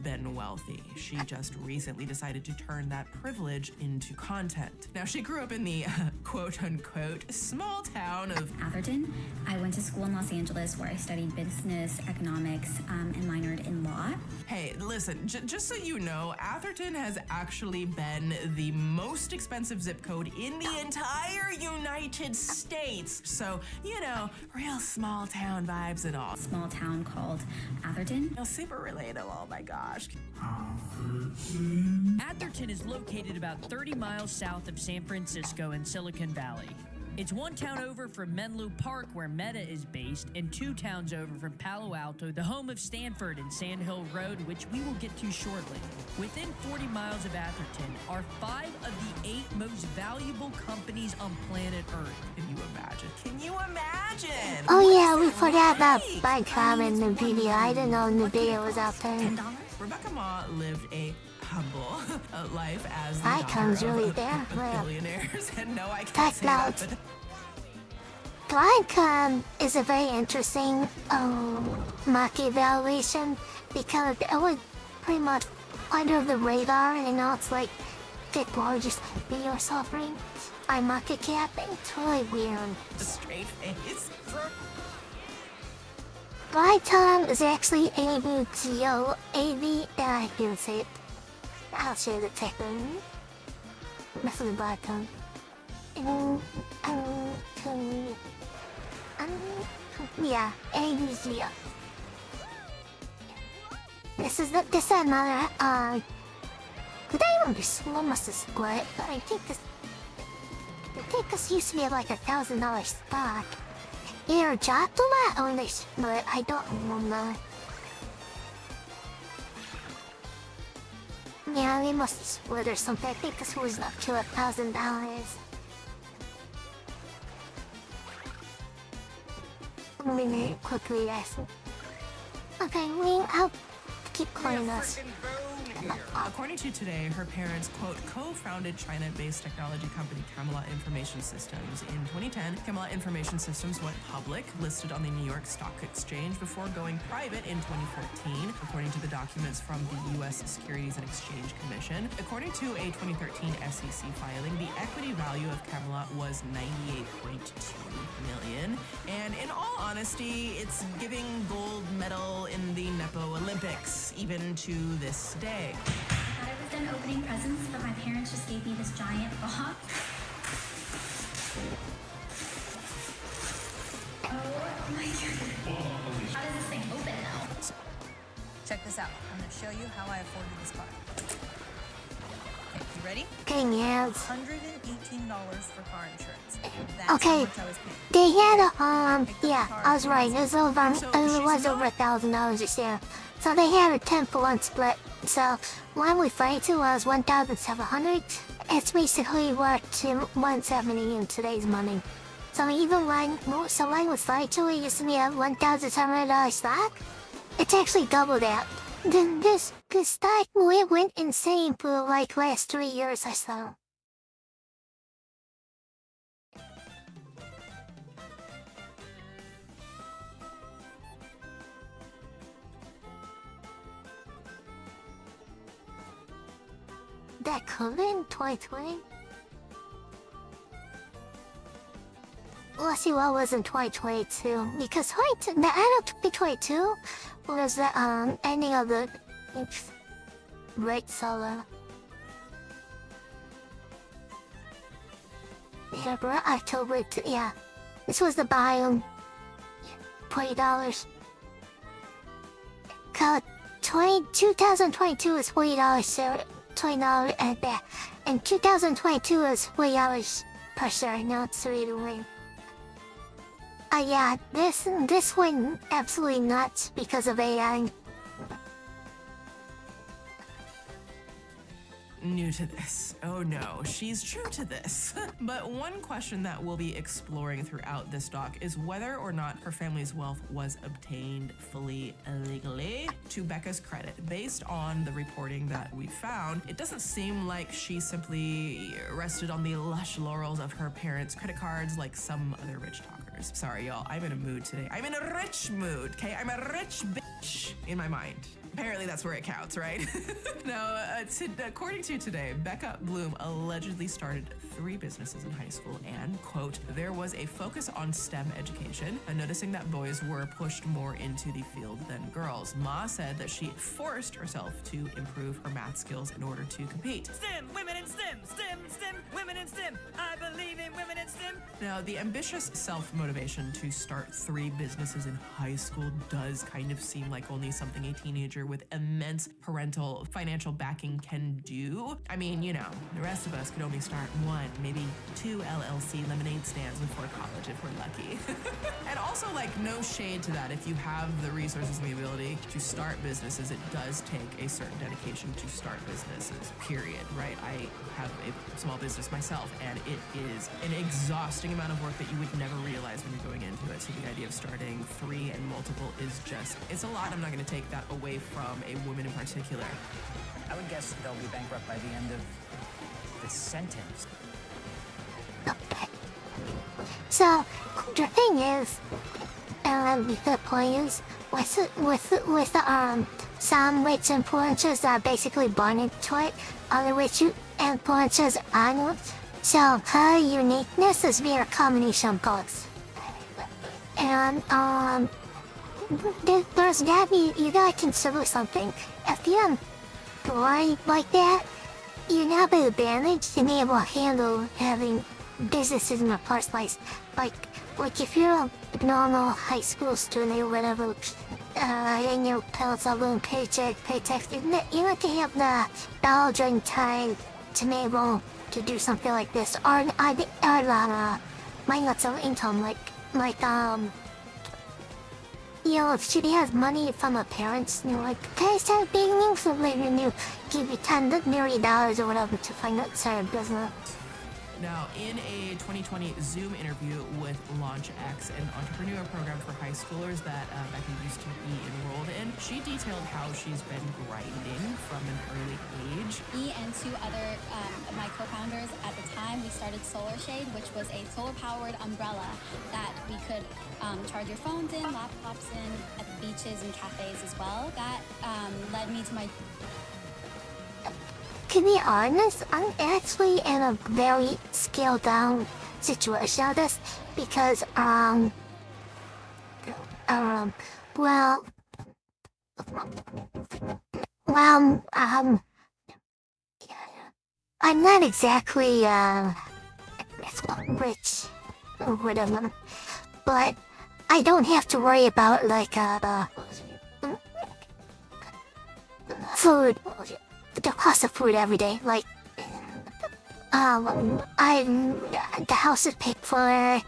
Been wealthy. She just recently decided to turn that privilege into content. Now, she grew up in the quote-unquote small town of Atherton. I went to school in Los Angeles where I studied business, economics, and minored in law. Hey, listen, just so you know, Atherton has actually been the most expensive zip code in the entire United States. So, you know, real small town vibes and all. Small town called Atherton. Super relatable, oh my gosh. Atherton is located about 30 miles south of San Francisco in Silicon Valley. It's one town over from Menlo Park, where Meta is based, and 2 towns over from Palo Alto, the home of Stanford and Sand Hill Road, which we will get to shortly. Within 40 miles of Atherton are 5 of the 8 most valuable companies on planet Earth. Can you imagine? Can you imagine? Oh yeah, we forgot about Bicom in the video. I didn't know the video was out there. Rebecca Ma lived a humble life as the Bicom's daughter really of there. billionaires. And no, I can't That's say loud. that, but Bicom is a very interesting market valuation because it was pretty much under the radar, and now it's like the largest video software by market cap. It's really weird. a straight face. Bicom is actually AVGO, I can say it. I'll share the tech one. That's the Bicom. Yeah, AVGO. This is another, could I even be slow? Must have split, but I think this used to be like $1,000 stock. Either dropped a lot or they split, I don't remember. Yeah, they must have split or something. I think this was up to $1,000. Let me quickly ask. Okay, I'll keep calling us. According to Today, her parents, quote, co-founded China-based technology company Camelot Information Systems. In 2010, Camelot Information Systems went public, listed on the New York Stock Exchange before going private in 2014, according to the documents from the U.S. Securities and Exchange Commission. According to a 2013 SEC filing, the equity value of Camelot was $98.2 million. And in all honesty, it's giving gold medal in the Nepo Olympics, even to this day. I thought I was done opening presents, but my parents just gave me this giant box. Oh my god. How does this thing open now? Check this out. I'm going to show you how I afforded this car. Okay, you ready? Okay, yeah. $118 for car insurance. That's how Okay, much I was paying. they had yeah, I was right. It was over $1,000 a share. So they had a 10-for-1 split. So one we fight to was 1,700. It's basically worth $170 in today's money. So even when was fight to, it used to be a $1,700 stock. It's actually double that. Then this stock went insane for like last 3 years or so. That could in 2020. Let's see what was in 2022. Because the end of 2022 was the ending of the rate solo. September, October, yeah. This was the biome. $20. 2022 is $40, $20 and 2022 is $40 per share. Now it's $3 yeah, this went absolutely nuts because of AI. new to this. Oh no, she's true to this. But one question that we'll be exploring throughout this doc is whether or not her family's wealth was obtained fully legally. To Becca's credit, based on the reporting that we found, it doesn't seem like she simply rested on the lush laurels of her parents' credit cards like some other rich talkers. Sorry, y'all, I'm in a mood today. I'm in a rich mood, okay? I'm a rich bitch in my mind. Apparently that's where it counts, right? Now, according to Today, Becca Bloom allegedly started 3 businesses in high school and, quote, there was a focus on STEM education, noticing that boys were pushed more into the field than girls. Ma said that she forced herself to improve her math skills in order to compete. STEM, women in STEM, STEM, STEM, women in STEM. I believe in women in STEM. Now, the ambitious self-motivation to start 3 businesses in high school does kind of seem like only something a teenager with immense parental financial backing can do. I mean, you know, the rest of us could only start 1, maybe 2 LLC lemonade stands before college if we're lucky. And also, like, no shade to that. If you have the resources and the ability to start businesses, it does take a certain dedication to start businesses, period, right? I have a small business myself, and it is an exhausting amount of work that you would never realize when you're going into it. So the idea of starting 3 and multiple is just, it's a lot. I'm not going to take that away from a woman in particular. I would guess they'll be bankrupt by the end of the sentence. So, the thing is, the point is, with some rich influencers that are basically born into it, other rich influencers aren't. So, her uniqueness is mere combination of both. And, there's gotta be, you gotta consider something. If you're born like that, you have an advantage to be able to handle having businesses in the first place. Like if you're a normal high school student or whatever, and your parents are living paycheck, you're not gonna have the knowledge and time to be able to do something like this. Or lots of income, you know, if she has money from her parents, and you're like, okay, start being new, so later you give you $10 million or whatever to finance her business. Now, in a 2020 Zoom interview with LaunchX, an entrepreneur program for high schoolers that Becky used to be enrolled in, she detailed how she's been grinding from an early age. Me and 2 other of my co-founders at the time, we started Solar Shade, which was a solar-powered umbrella that we could charge your phones in, laptops in, at the beaches and cafes as well. That led me to my... To be honest, I'm actually in a very scaled down situation of this because, I'm not exactly, rich or whatever, but I don't have to worry about, like, food. The cost of food every day, like, the house is paid for,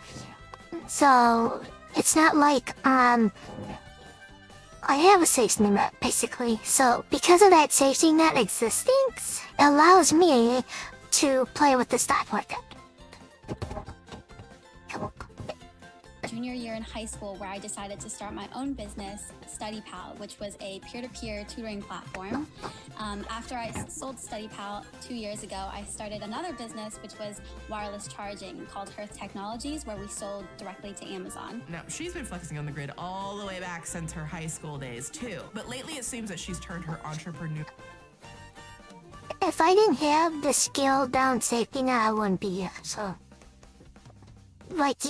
so it's not like, I have a safety net, basically, so because of that safety net existing, it allows me to play with the stock market. Junior year in high school where I decided to start my own business, StudyPal, which was a peer-to-peer tutoring platform. After I sold StudyPal 2 years ago, I started another business, which was wireless charging, called Hearth Technologies, where we sold directly to Amazon. Now, she's been flexing on the grid all the way back since her high school days, too. But lately, it seems that she's turned her entrepreneur... If I didn't have the scaled down safety net, I wouldn't be here, so... Like,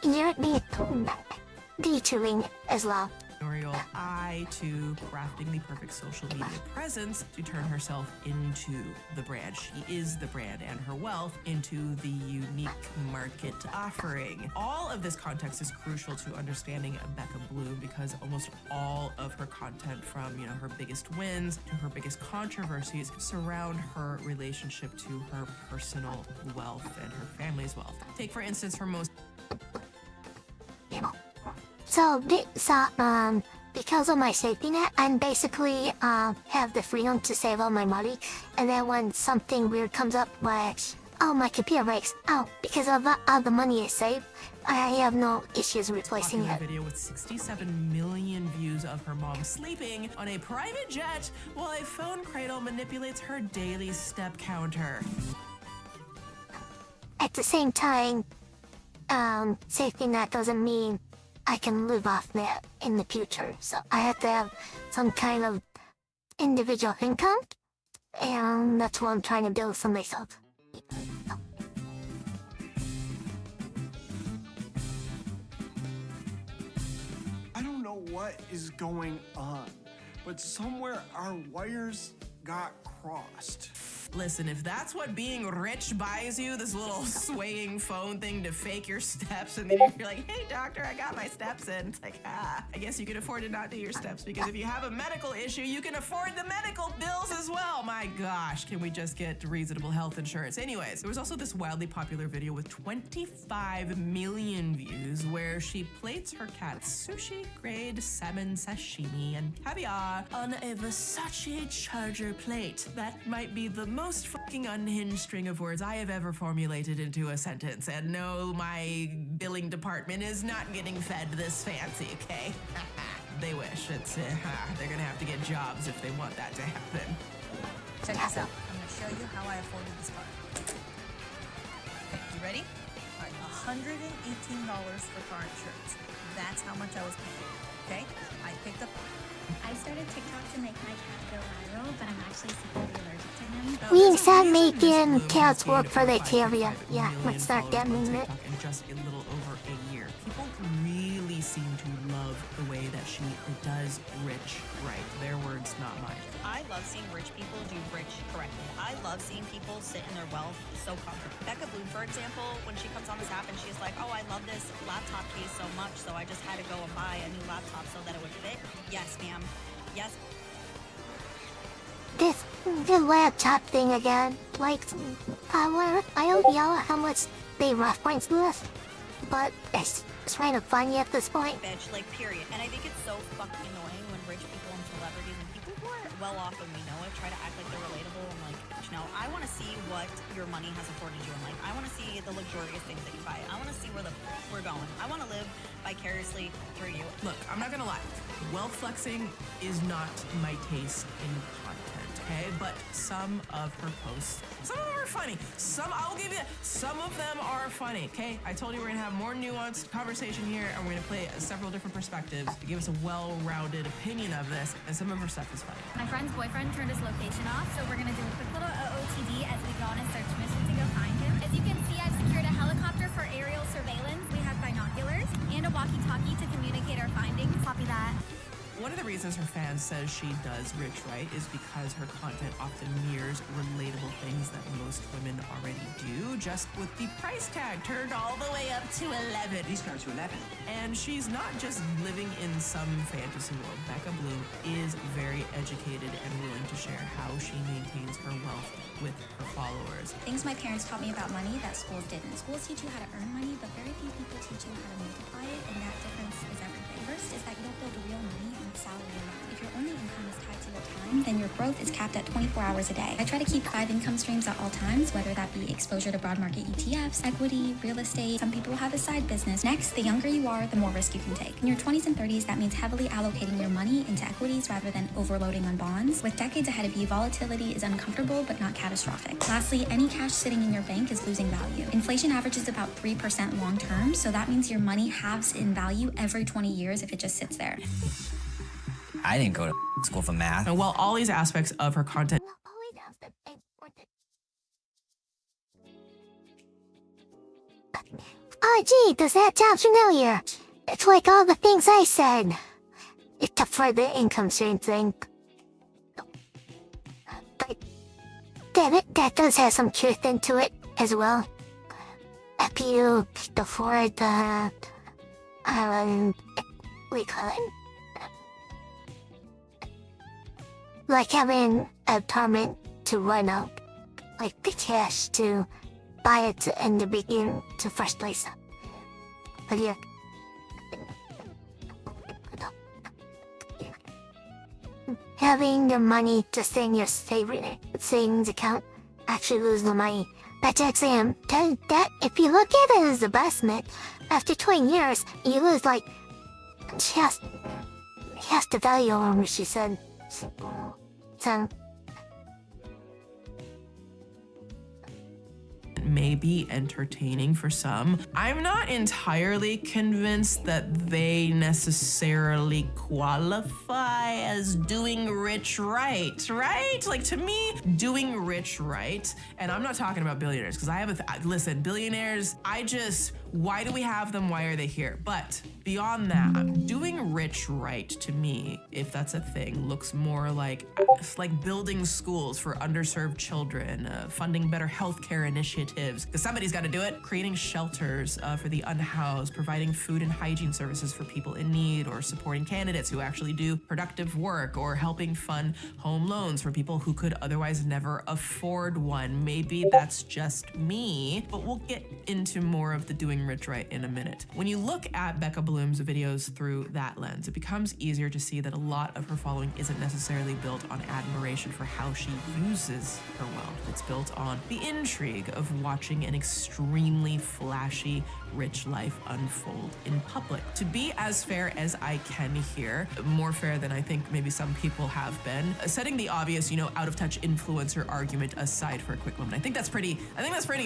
you're detouring as well. Eye to crafting the perfect social media presence to turn herself into the brand. She is the brand, and her wealth into the unique market offering. All of this context is crucial to understanding Becca Bloom because almost all of her content, from her biggest wins to her biggest controversies, surround her relationship to her personal wealth and her family's wealth. Take, for instance, her most... because of my safety net, I basically have the freedom to save all my money, and then when something weird comes up, like, oh, my computer breaks, oh, because of all the money I saved, I have no issues replacing Popular it. video with 67 million views of her mom sleeping on a private jet while a phone cradle manipulates her daily step counter. At the same time, safety net doesn't mean I can live off that in the future. So I have to have some kind of individual income, and that's what I'm trying to build for myself. I don't know what is going on, but somewhere our wires got crossed. Listen, if that's what being rich buys you, this little swaying phone thing to fake your steps, and then you're like, hey doctor, I got my steps in. It's like, I guess you can afford to not do your steps, because if you have a medical issue, you can afford the medical bills as well. My gosh, can we just get reasonable health insurance? Anyways, there was also this wildly popular video with 25 million views where she plates her cat's sushi grade salmon sashimi and caviar on a Versace charger plate. That might be the most fucking unhinged string of words I have ever formulated into a sentence. And no, my billing department is not getting fed this fancy, okay? They wish. It's, they're gonna have to get jobs if they want that to happen. Check this out. I'm gonna show you how I afforded this car. Okay, you ready? All right, $118 for car insurance. That's how much I was paying, okay? I picked up... I started TikTok to make my cat go viral, but I'm actually secretly allergic to him. We start making cats work for the carrier. Yeah, let's start getting it. In just a little over a year. People really seem to love the way that she does rich right. Their words, not mine. I love seeing rich people do rich correctly. I love seeing people sit in their wealth so comfortably. Becca Bloom, for example, when she comes on this app and she's like, oh, I love this laptop case so much, so I just had to go and buy a new laptop so that it would fit. Yes, ma'am. Yes. This the laptop thing again. Like, I don't know how much they reference this, but it's kind of funny at this point. Bitch, like, period. And I think it's so fucking annoying when rich people and celebrities and people who are well off and we know it try to act like they're relatable and like, bitch, no, I want to see what your money has afforded you in life. I want to see the luxurious things that you buy. I want to see where we're going. I want to live vicariously through you. Look, I'm not gonna lie. Wealth flexing is not my taste in content, okay? But some of her posts, some of them are funny. I'll give you, some of them are funny, okay? I told you we're gonna have more nuanced conversation here, and we're gonna play several different perspectives to give us a well-rounded opinion of this, and some of her stuff is funny. My friend's boyfriend turned his location off, so we're gonna do a quick little OOTD as we go on a search mission to go find him. As you can see, I've secured a helicopter for aerial surveillance. We have binoculars and a walkie-talkie to communicate our findings. Copy that. One of the reasons her fans says she does rich right is because her content often mirrors relatable things that most women already do, just with the price tag turned all the way up to 11. These go to 11. And she's not just living in some fantasy world. Becca Bloom is very educated and willing to share how she maintains her wealth with her followers. Things my parents taught me about money that schools didn't. Schools teach you how to earn money, but very few people teach you how to multiply it, and that difference is everything. First is that you don't build real money on salary alone. If your only income is tied to your time, then your growth is capped at 24 hours a day. I try to keep 5 income streams at all times, whether that be exposure to broad market ETFs, equity, real estate. Some people have a side business. Next, the younger you are, the more risk you can take. In your 20s and 30s, that means heavily allocating your money into equities rather than overloading on bonds. With decades ahead of you, volatility is uncomfortable but not catastrophic. Lastly, any cash sitting in your bank is losing value. Inflation averages about 3% long term, so that means your money halves in value every 20 years if it just sits there. I didn't go to school for math. And while all these aspects of her content Oh gee, does that sound familiar? It's like all the things I said. Except for the income stream thing. But damn it, that does have some truth into it as well. If you could afford we call it, like having an apartment to run out, like the cash to buy it in the beginning to first place. But yeah, having the money just in your savings account actually lose the money. That's exam. That if you look at it as investment, after 20 years, you lose like she has to value over, she said. So may be entertaining for some. I'm not entirely convinced that they necessarily qualify as doing rich right? Like to me, doing rich right, and I'm not talking about billionaires because I have listen, billionaires, why do we have them? Why are they here? But beyond that, doing rich right to me, if that's a thing, looks more like building schools for underserved children, funding better healthcare initiatives, because somebody's got to do it, creating shelters for the unhoused, providing food and hygiene services for people in need, or supporting candidates who actually do productive work, or helping fund home loans for people who could otherwise never afford one. Maybe that's just me, but we'll get into more of the doing rich right in a minute. When you look at Becca Bloom's videos through that lens, it becomes easier to see that a lot of her following isn't necessarily built on admiration for how she uses her wealth. It's built on the intrigue of watching an extremely flashy, rich life unfold in public. To be as fair as I can here, more fair than I think maybe some people have been, setting the obvious, out of touch influencer argument aside for a quick moment. I think that's pretty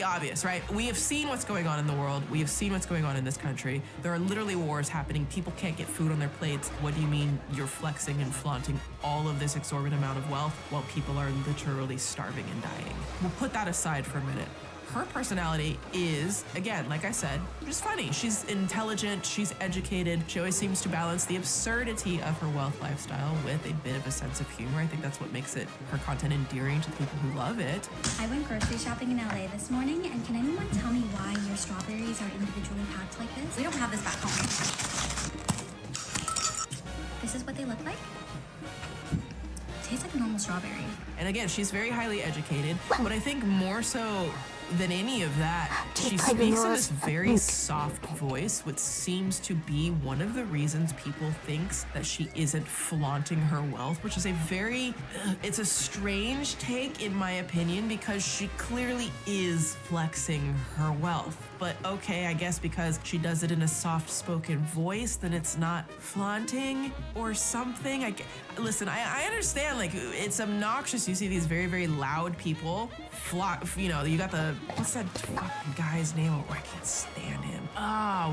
obvious, right? We have seen what's going on in the world. We have seen what's going on in this country. There are literally wars happening. People can't get food on their plates. What do you mean you're flexing and flaunting all of this exorbitant amount of wealth while people are literally starving and dying? We'll put that aside for a minute. Her personality is, again, like I said, just funny. She's intelligent, she's educated. She always seems to balance the absurdity of her wealth lifestyle with a bit of a sense of humor. I think that's what makes her content endearing to people who love it. I went grocery shopping in LA this morning, and can anyone tell me why your strawberries are individually packed like this? We don't have this back home. This is what they look like? Tastes like a normal strawberry. And again, she's very highly educated, but I think more so than any of that, she speaks in this very soft voice, which seems to be one of the reasons people thinks that she isn't flaunting her wealth, which is it's a strange take in my opinion, because she clearly is flexing her wealth. But okay, I guess because she does it in a soft-spoken voice, then it's not flaunting or something. Listen, I understand, it's obnoxious. You see these very, very loud people you got what's that fucking guy's name? Oh, I can't stand him.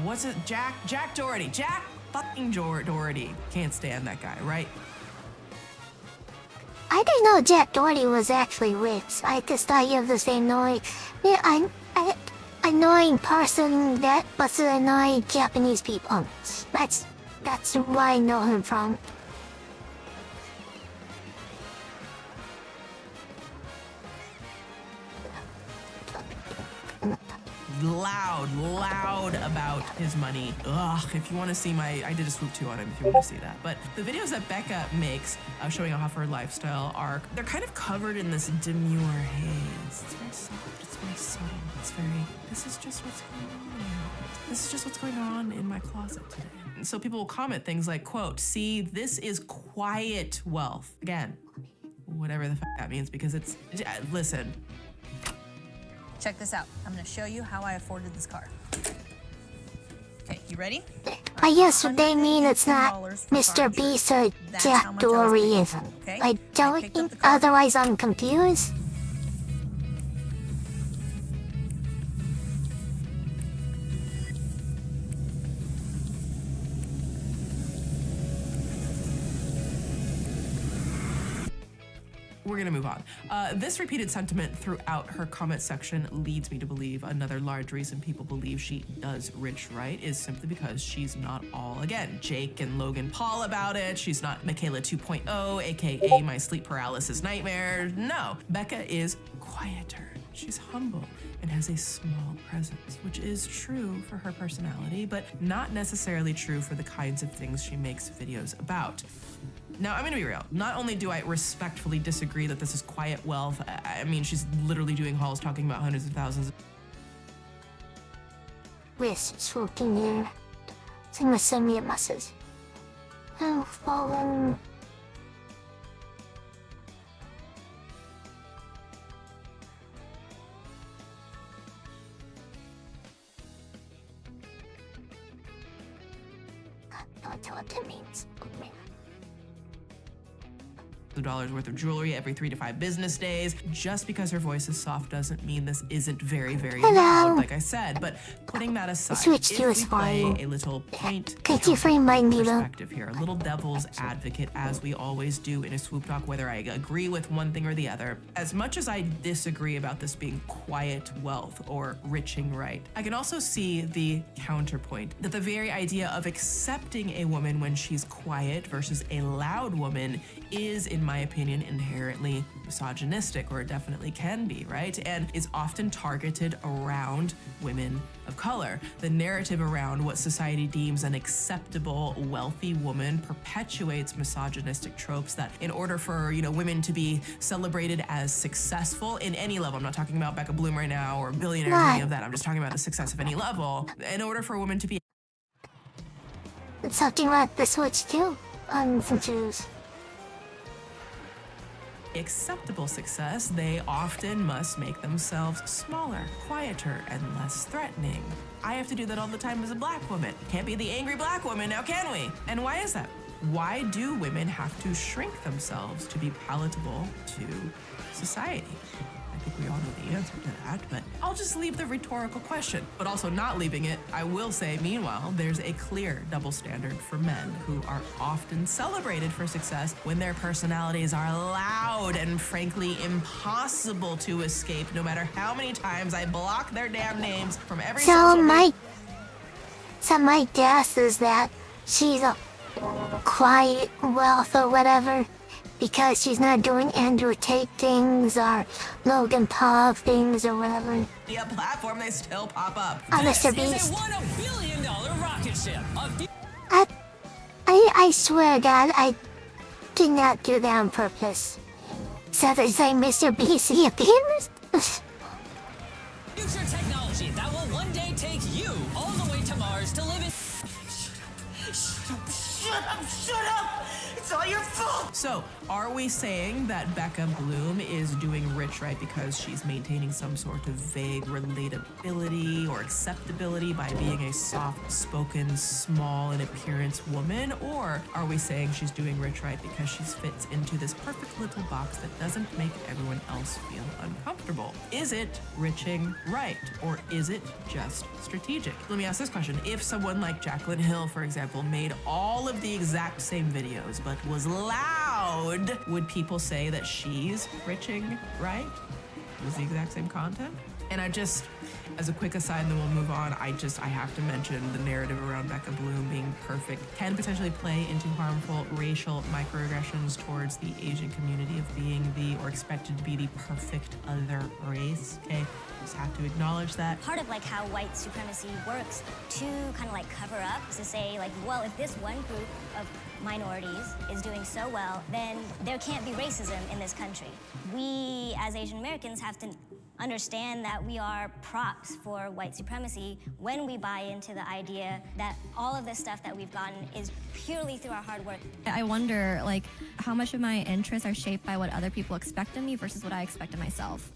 What's it? Jack Doherty. Jack fucking Doherty. Can't stand that guy, right? I didn't know Jack Doherty was actually rich. I just thought you have the same annoying person that was annoying Japanese people. That's where I know him from. Loud about his money. Ugh, if you want to see I did a swoop 2 on him if you want to see that. But the videos that Becca makes showing off her lifestyle they're kind of covered in this demure haze. It's very soft, it's very subtle, this is just what's going on. This is just what's going on in my closet today. And so people will comment things like, quote, "See, this is quiet wealth." Again, whatever the fuck that means, because listen. Check this out. I'm going to show you how I afforded this car. Okay, you ready? I guess what they mean it's not Mr. Beast or Jack Doherty. I don't think, otherwise I'm confused. We're gonna move on. This repeated sentiment throughout her comment section leads me to believe another large reason people believe she does rich right is simply because she's not all, again, Jake and Logan Paul about it. She's not Michaela 2.0, aka my sleep paralysis nightmare. No, Becca is quieter. She's humble and has a small presence, which is true for her personality, but not necessarily true for the kinds of things she makes videos about. Now, I'm gonna be real. Not only do I respectfully disagree that this is quiet wealth, I mean, she's literally doing hauls talking about hundreds of thousands. Wrist swooping here. Someone send me a message. Oh, follow. know what that means. $dollars worth of jewelry every 3 to 5 business days. Just because her voice is soft doesn't mean this isn't very, very loud, like I said. But putting that aside, Switch to if we play fine. a little point Could you remind me though? perspective here, a little devil's advocate, as we always do in a swoop talk, whether I agree with one thing or the other. As much as I disagree about this being quiet wealth or riching right, I can also see the counterpoint that the very idea of accepting a woman when she's quiet versus a loud woman is, in my opinion, inherently misogynistic, or it definitely can be, right? And is often targeted around women of color. The narrative around what society deems an acceptable, wealthy woman perpetuates misogynistic tropes that in order for, women to be celebrated as successful in any level, I'm not talking about Becca Bloom right now or billionaires or any of that, I'm just talking about the success of any level. In order for a woman to be It's something like the Switch too, on some shoes. acceptable success, they often must make themselves smaller, quieter, and less threatening. I have to do that all the time as a black woman. Can't be the angry black woman, now can we? And why is that? Why do women have to shrink themselves to be palatable to society? I think we all know the answer to that, but I'll just leave the rhetorical question. But also not leaving it, I will say, meanwhile, there's a clear double standard for men who are often celebrated for success when their personalities are loud and frankly impossible to escape, no matter how many times I block their damn names from every social media. So my guess is that she's a quiet wealth or whatever, because she's not doing Andrew Tate things or Logan Paul things or whatever. Yeah, platform, they still pop up. Mr. Beast. Is a $1 billion rocket ship. I swear, God, I did not do that on purpose. So they say Mr. Beast again? Future technology that will one day take you all the way to Mars to live in. Shut up! It's all your fault! So, are we saying that Becca Bloom is doing rich right because she's maintaining some sort of vague relatability or acceptability by being a soft-spoken, small in appearance woman? Or are we saying she's doing rich right because she fits into this perfect little box that doesn't make everyone else feel uncomfortable? Is it riching right? Or is it just strategic? Let me ask this question. If someone like Jaclyn Hill, for example, made all of the exact same videos but was loud, would people say that she's riching right? It was the exact same content? And I just, as a quick aside, and then we'll move on, I have to mention the narrative around Becca Bloom being perfect can potentially play into harmful racial microaggressions towards the Asian community of being the, or expected to be the perfect other race, okay? Just have to acknowledge that. Part of like how white supremacy works to kind of like cover up, to say like, well, if this one group of minorities is doing so well, then there can't be racism in this country. We as Asian Americans have to understand that we are props for white supremacy when we buy into the idea that all of this stuff that we've gotten is purely through our hard work. I wonder, like, how much of my interests are shaped by what other people expect of me versus what I expect of myself.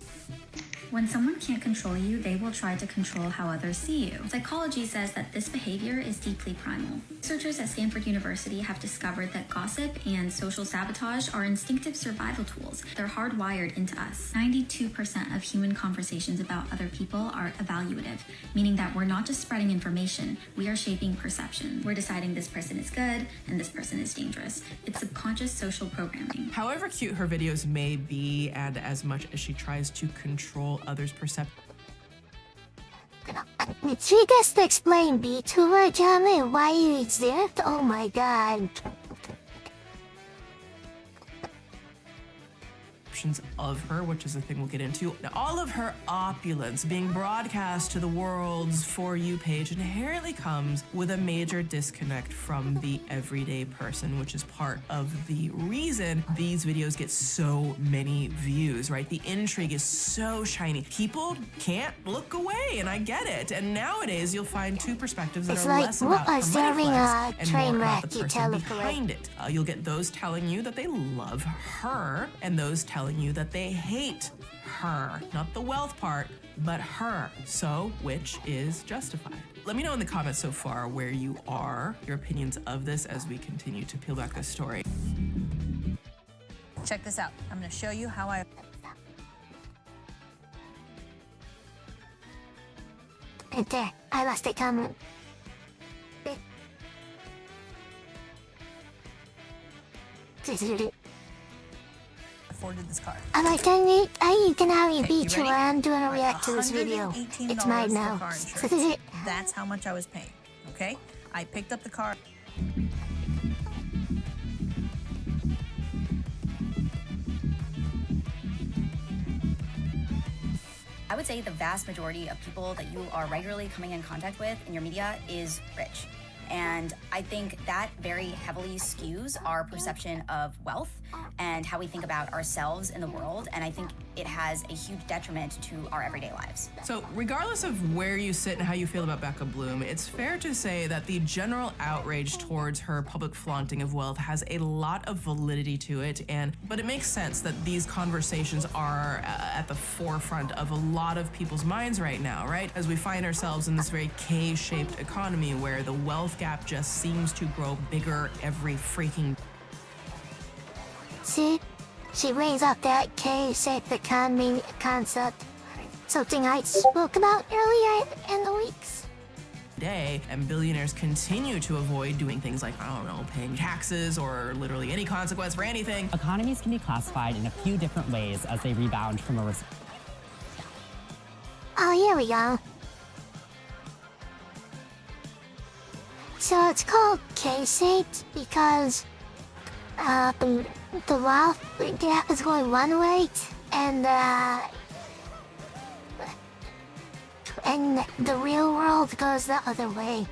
When someone can't control you, they will try to control how others see you. Psychology says that this behavior is deeply primal. Researchers at Stanford University have discovered that gossip and social sabotage are instinctive survival tools. They're hardwired into us. 92% of human conversations about other people are evaluative, meaning that we're not just spreading information, we are shaping perception. We're deciding this person is good and this person is dangerous. It's subconscious social programming. However cute her videos may be, and as much as she tries to control others' perception. She just explained B to her, Jamie, why you exist? Oh my god. Of her, which is a thing we'll get into. Now, all of her opulence being broadcast to the world's For You page inherently comes with a major disconnect from the everyday person, which is part of the reason these videos get so many views, right? The intrigue is so shiny. People can't look away, and I get it. And nowadays, you'll find two perspectives that It's are like less about her serving money a flex and train more about wreck, the you person tell the behind it. You'll get those telling you that they love her, and those telling you that they hate her. Not the wealth part, but her. So, which is justified? Let me know in the comments so far where you are, your opinions of this as we continue to peel back this story. Check this out. I'm going to show you how I... Right there. I lost a comment. afforded this car. I'm like, you can have me Okay, beat you you ready? where I'm doing a All right, react to this video. $118 It's mine for now. car insurance. That's how much I was paying, okay? I picked up the car. I would say the vast majority of people that you are regularly coming in contact with in your media is rich. And I think that very heavily skews our perception of wealth and how we think about ourselves in the world. And I think it has a huge detriment to our everyday lives. So regardless of where you sit and how you feel about Becca Bloom, it's fair to say that the general outrage towards her public flaunting of wealth has a lot of validity to it. But it makes sense that these conversations are at the forefront of a lot of people's minds right now, right? As we find ourselves in this very K-shaped economy where the wealth gap just seems to grow bigger every freaking... See? She brings up that K-shaped economy concept. Something I spoke about earlier in the weeks. day, and billionaires continue to avoid doing things like, I don't know, paying taxes or literally any consequence for anything. Economies can be classified in a few different ways as they rebound from a Oh, here we go. So it's called K-shaped because the wealth gap is going one way, and the real world goes the other way.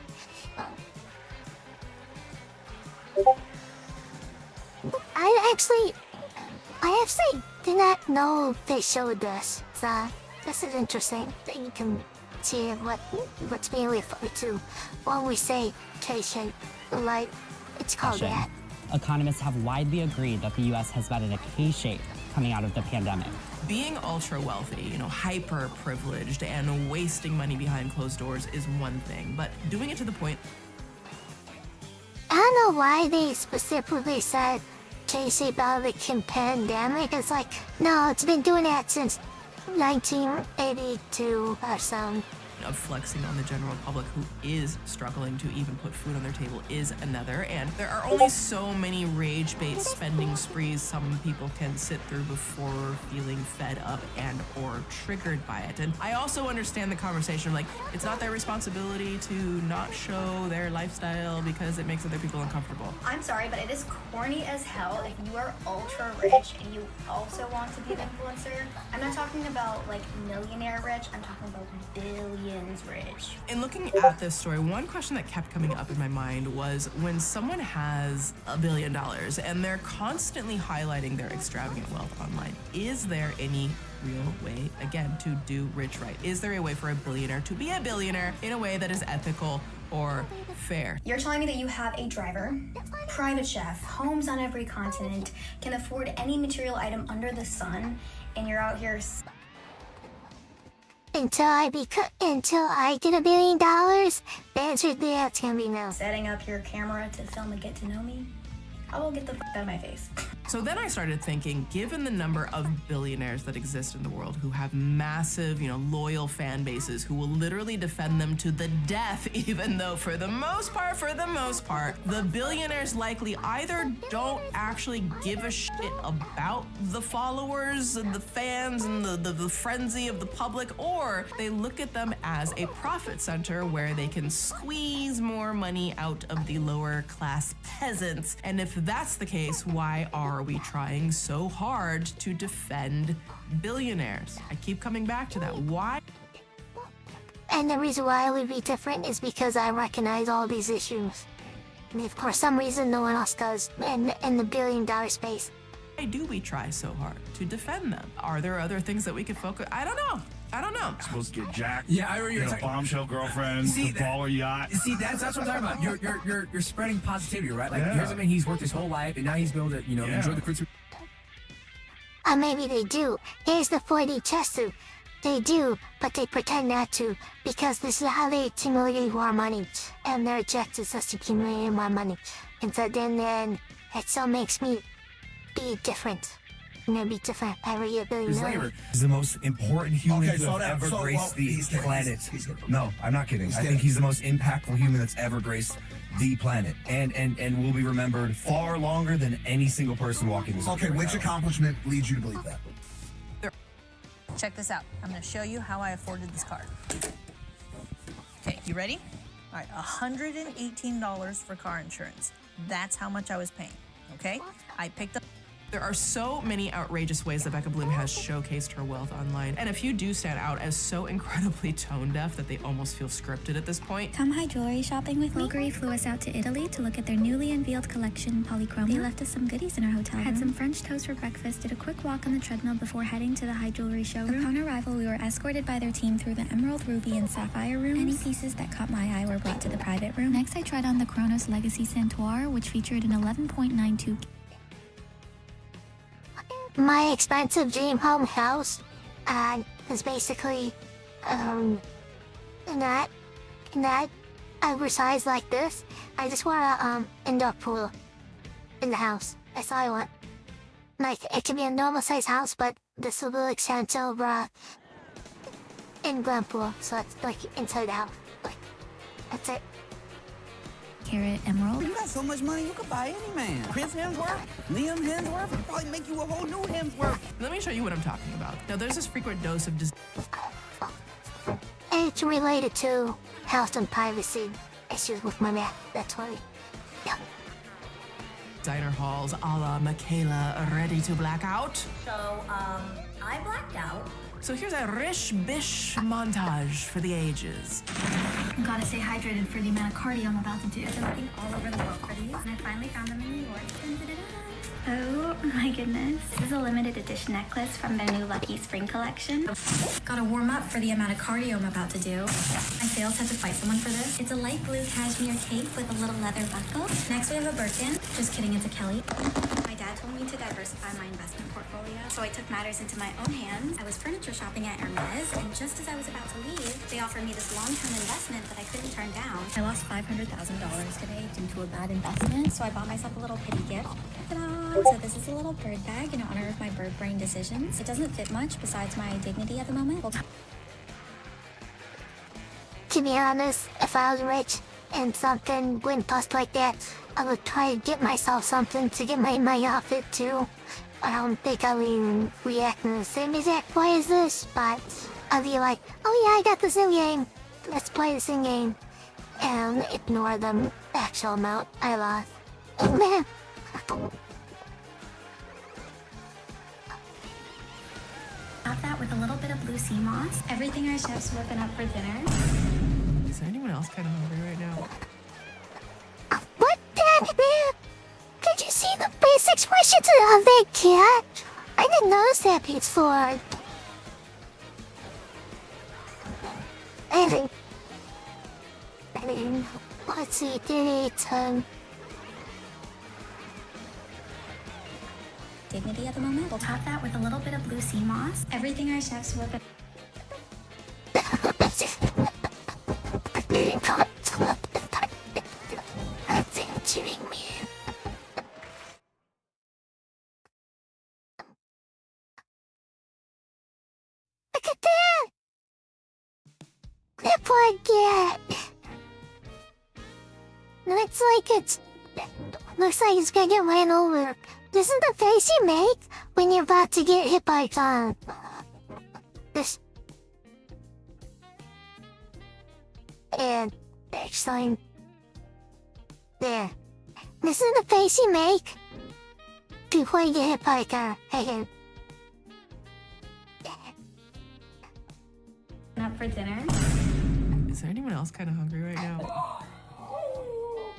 I actually did not know they showed this, so this is interesting that you can see what's being referred to when we say K-shape, like it's called that. Economists have widely agreed that the U.S. has been in a K-shape coming out of the pandemic. Being ultra wealthy, hyper privileged and wasting money behind closed doors is one thing, but doing it to the point... I don't know why they specifically said K-shape out of the pandemic. It's like, no, it's been doing that since 1982 or so. Of flexing on the general public who is struggling to even put food on their table is another, and there are only so many rage-bait spending sprees some people can sit through before feeling fed up and or triggered by it. And I also understand the conversation, like, it's not their responsibility to not show their lifestyle because it makes other people uncomfortable. I'm sorry, but it is corny as hell if you are ultra rich and you also want to be an influencer. I'm not talking about like millionaire rich, I'm talking about billions rich. In looking at this story, one question that kept coming up in my mind was when someone has $1 billion and they're constantly highlighting their extravagant wealth online, is there any real way, again, to do rich right? Is there a way for a billionaire to be a billionaire in a way that is ethical or fair? You're telling me that you have a driver, private chef, homes on every continent, can afford any material item under the sun, and you're out here until I get $1 billion, the answer to that's gonna be no. Setting up your camera to film a get to know me? I will get the out of my face. So then I started thinking, given the number of billionaires that exist in the world who have massive, loyal fan bases who will literally defend them to the death, even though for the most part, the billionaires likely either don't actually give a shit about the followers and the fans and the frenzy of the public, or they look at them as a profit center where they can squeeze more money out of the lower class peasants. And if that's the case, why are we trying so hard to defend billionaires? I keep coming back to that. Why? And the reason why it would be different is because I recognize all these issues. And for some reason, no one else does in the billion-dollar space. Why do we try so hard to defend them? Are there other things that we could focus? I don't know. Supposed to get jacked. Yeah, I remember a bombshell girlfriend, the baller yacht. See, that's what I'm talking about. You're spreading positivity, right? Like, here's a man, he's worked his whole life, and now he's able to, enjoy the fruits. Maybe they do. Here's the 4D chess suit. They do, but they pretend not to, because this is how they accumulate more money. And their objective is just accumulating more money. And so then it still makes me be different. Be different. I really know. He's the most important human Okay, to slow have down. ever graced the He's kidding. planet. He's kidding. No, I'm not kidding. I think he's the most impactful human that's ever graced the planet, and will be remembered far longer than any single person walking this earth Okay, right which now. accomplishment leads you to believe that? Check this out. I'm going to show you how I afforded this car. Okay, you ready? All right, $118 for car insurance. That's how much I was paying, okay? I picked up... There are so many outrageous ways that Becca Bloom has showcased her wealth online, and a few do stand out as so incredibly tone deaf that they almost feel scripted at this point. Come high jewelry shopping with me. Bulgari flew us out to Italy to look at their newly unveiled collection, Polychroma. They left us some goodies in our hotel room. Had some French toast for breakfast, did a quick walk on the treadmill before heading to the high jewelry showroom. Upon arrival, we were escorted by their team through the emerald, ruby, and sapphire rooms. Any pieces that caught my eye were brought to the private room. Next, I tried on the Kronos Legacy Santoire, which featured an 11.92 My expensive dream home house, is basically, not oversized like this. I just want a, indoor pool in the house. That's all I want. Like, it could be a normal size house, but this will be extensive, in-ground pool, so it's like inside the house. Like, that's it. carat emerald. You got so much money, you could buy any man. Chris Hemsworth, Liam Hemsworth, it'd probably make you a whole new Hemsworth. Let me show you what I'm talking about. Now, there's this frequent dose of It's related to health and privacy issues with my Mac. That's why. Yeah. designer halls a la Michaela ready to black out. So, I blacked out. So here's a Rish Bish montage for the ages. Gotta stay hydrated for the amount of cardio I'm about to do. I've been looking all over the world for these, and I finally found them in New York. Oh my goodness. This is a limited edition necklace from their new Lucky Spring collection. Gotta warm up for the amount of cardio I'm about to do. My sales had to fight someone for this. It's a light blue cashmere cape with a little leather buckle. Next we have a Birkin. Just kidding, it's a Kelly. My dad told me to diversify my investment portfolio, so I took matters into my own hands. I was furniture shopping at RMBS, and just as I was about to leave, they offered me this long-term investment that I couldn't turn down. I lost $500,000 today due to a bad investment, so I bought myself a little pity gift. Ta-da! So this is a little bird bag in honor of my bird brain decisions. It doesn't fit much besides my dignity at the moment. To be honest, if I was rich and something went bust like that, I would try to get myself something to get my outfit too. I don't think I would even react in the same exact way as this, but I'd be like, oh yeah, I got this new game. Let's play this new game. And ignore the actual amount I lost. Oh man. Top that with a little bit of blue sea moss. Everything our chef's whipping up for dinner. Is there anyone else kind of hungry right now? What the man? Did you see the base expressions of that cat? I didn't notice that before. Let's see, did it, Dignity at the moment. We'll top that with a little bit of blue sea moss. Everything our chef's whipping. Censoring me. Look at that! That poor cat. Looks like it's gonna get ran over. This is the face you make when you're about to get hit by this. And excellent. There. This is the face you make before you get hit by a car. Hey. Up for dinner. Is there anyone else kind of hungry right now?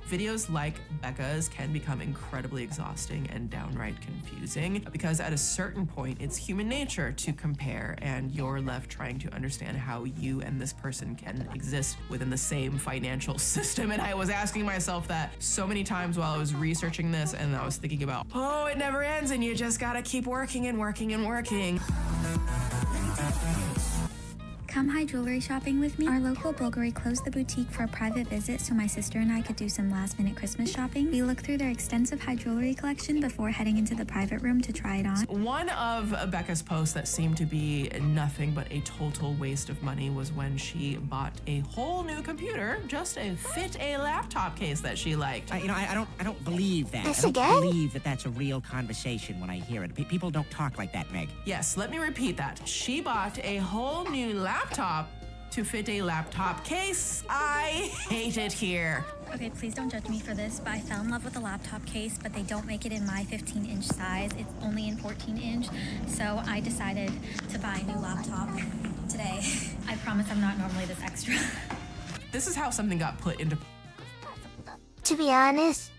Videos like Becca's can become incredibly exhausting and downright confusing because at a certain point, it's human nature to compare, and you're left trying to understand how you and this person can exist within the same financial system. And I was asking myself that so many times while I was researching this, and I was thinking about, oh, it never ends and you just gotta keep working and working and working. Come high jewelry shopping with me. Our local Bulgari closed the boutique for a private visit so my sister and I could do some last minute Christmas shopping. We looked through their extensive high jewelry collection before heading into the private room to try it on. One of Becca's posts that seemed to be nothing but a total waste of money was when she bought a whole new computer just to fit a laptop case that she liked. I don't believe that. This I don't again? believe that that's a real conversation when I hear it. People don't talk like that, Meg. Yes, let me repeat that. She bought a whole new laptop to fit a laptop case. I hate it here. Okay, please don't judge me for this, but I fell in love with a laptop case, but they don't make it in my 15-inch size. It's only in 14-inch, so I decided to buy a new laptop today. I promise I'm not normally this extra. This is how something got put into... To be honest,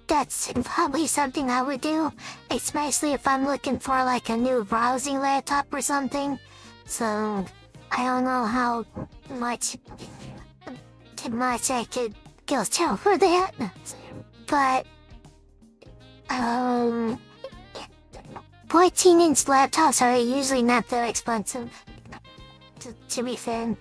that's probably something I would do, especially if I'm looking for like a new browsing laptop or something. So, I don't know how much I could go tell for that, but 14-inch laptops are usually not that expensive, to be fair.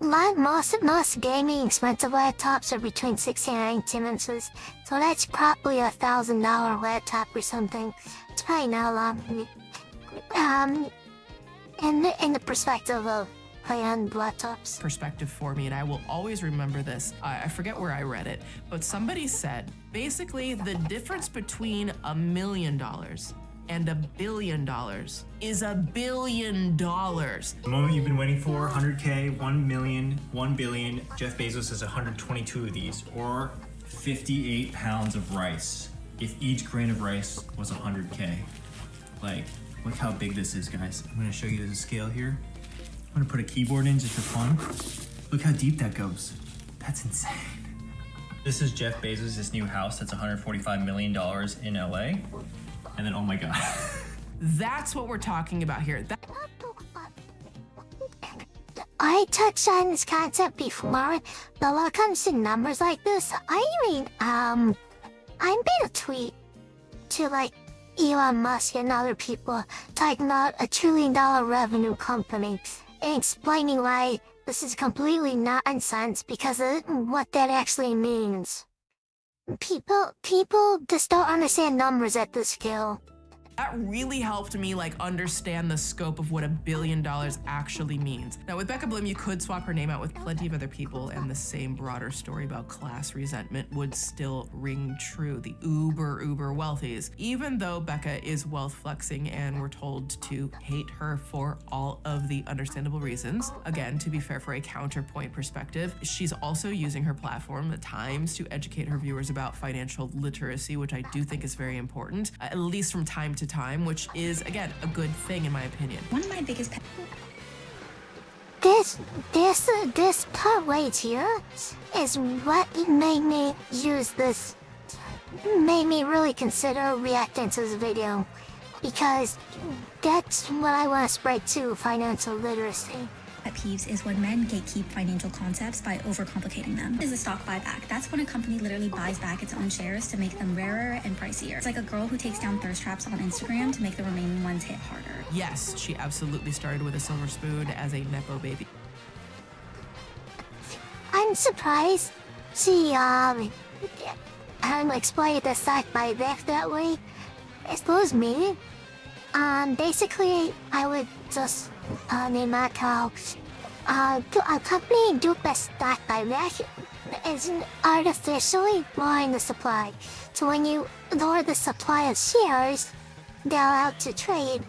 Most gaming expensive laptops are between 16 and 19 inches, so that's probably a $1,000 laptop or something. It's probably not a lot. In the perspective of high-end laptops. Perspective for me, and I will always remember this. I forget where I read it, but somebody said, basically, the difference between $1 million and $1 billion is $1 billion. The moment you've been waiting for, 100K, 1 million, 1 billion. Jeff Bezos has 122 of these, or 58 pounds of rice. If each grain of rice was 100K. Like, look how big this is, guys. I'm gonna show you the scale here. I'm gonna put a keyboard in just for fun. Look how deep that goes. That's insane. This is Jeff Bezos' new house that's $145 million in LA. And then, oh my God. That's what we're talking about here. I touched on this concept before, but when it comes to numbers like this, I made a tweet to like Elon Musk and other people talking about $1 trillion revenue company and explaining why this is completely nonsense because of what that actually means. People just don't understand numbers at this scale. That really helped me understand the scope of what $1 billion actually means. Now with Becca Bloom, you could swap her name out with plenty of other people and the same broader story about class resentment would still ring true. The uber wealthies. Even though Becca is wealth flexing and we're told to hate her for all of the understandable reasons. Again, to be fair, for a counterpoint perspective, she's also using her platform at times to educate her viewers about financial literacy, which I do think is very important, at least from time to time, which is, again, a good thing in my opinion. One of my biggest This part right here is what made me really consider reacting to this video, because that's what I want to spread to, financial literacy. Pet peeves is when men gatekeep financial concepts by overcomplicating them. Is a stock buyback. That's when a company literally buys back its own shares to make them rarer and pricier. It's like a girl who takes down thirst traps on Instagram to make the remaining ones hit harder. Yes, she absolutely started with a silver spoon as a Nepo baby. I'm surprised she explained the stock buyback that way. I suppose me. Basically, I would just name my cows. A company do best stock buyback is artificially lowering the supply. So when you lower the supply of shares, they're out to trade.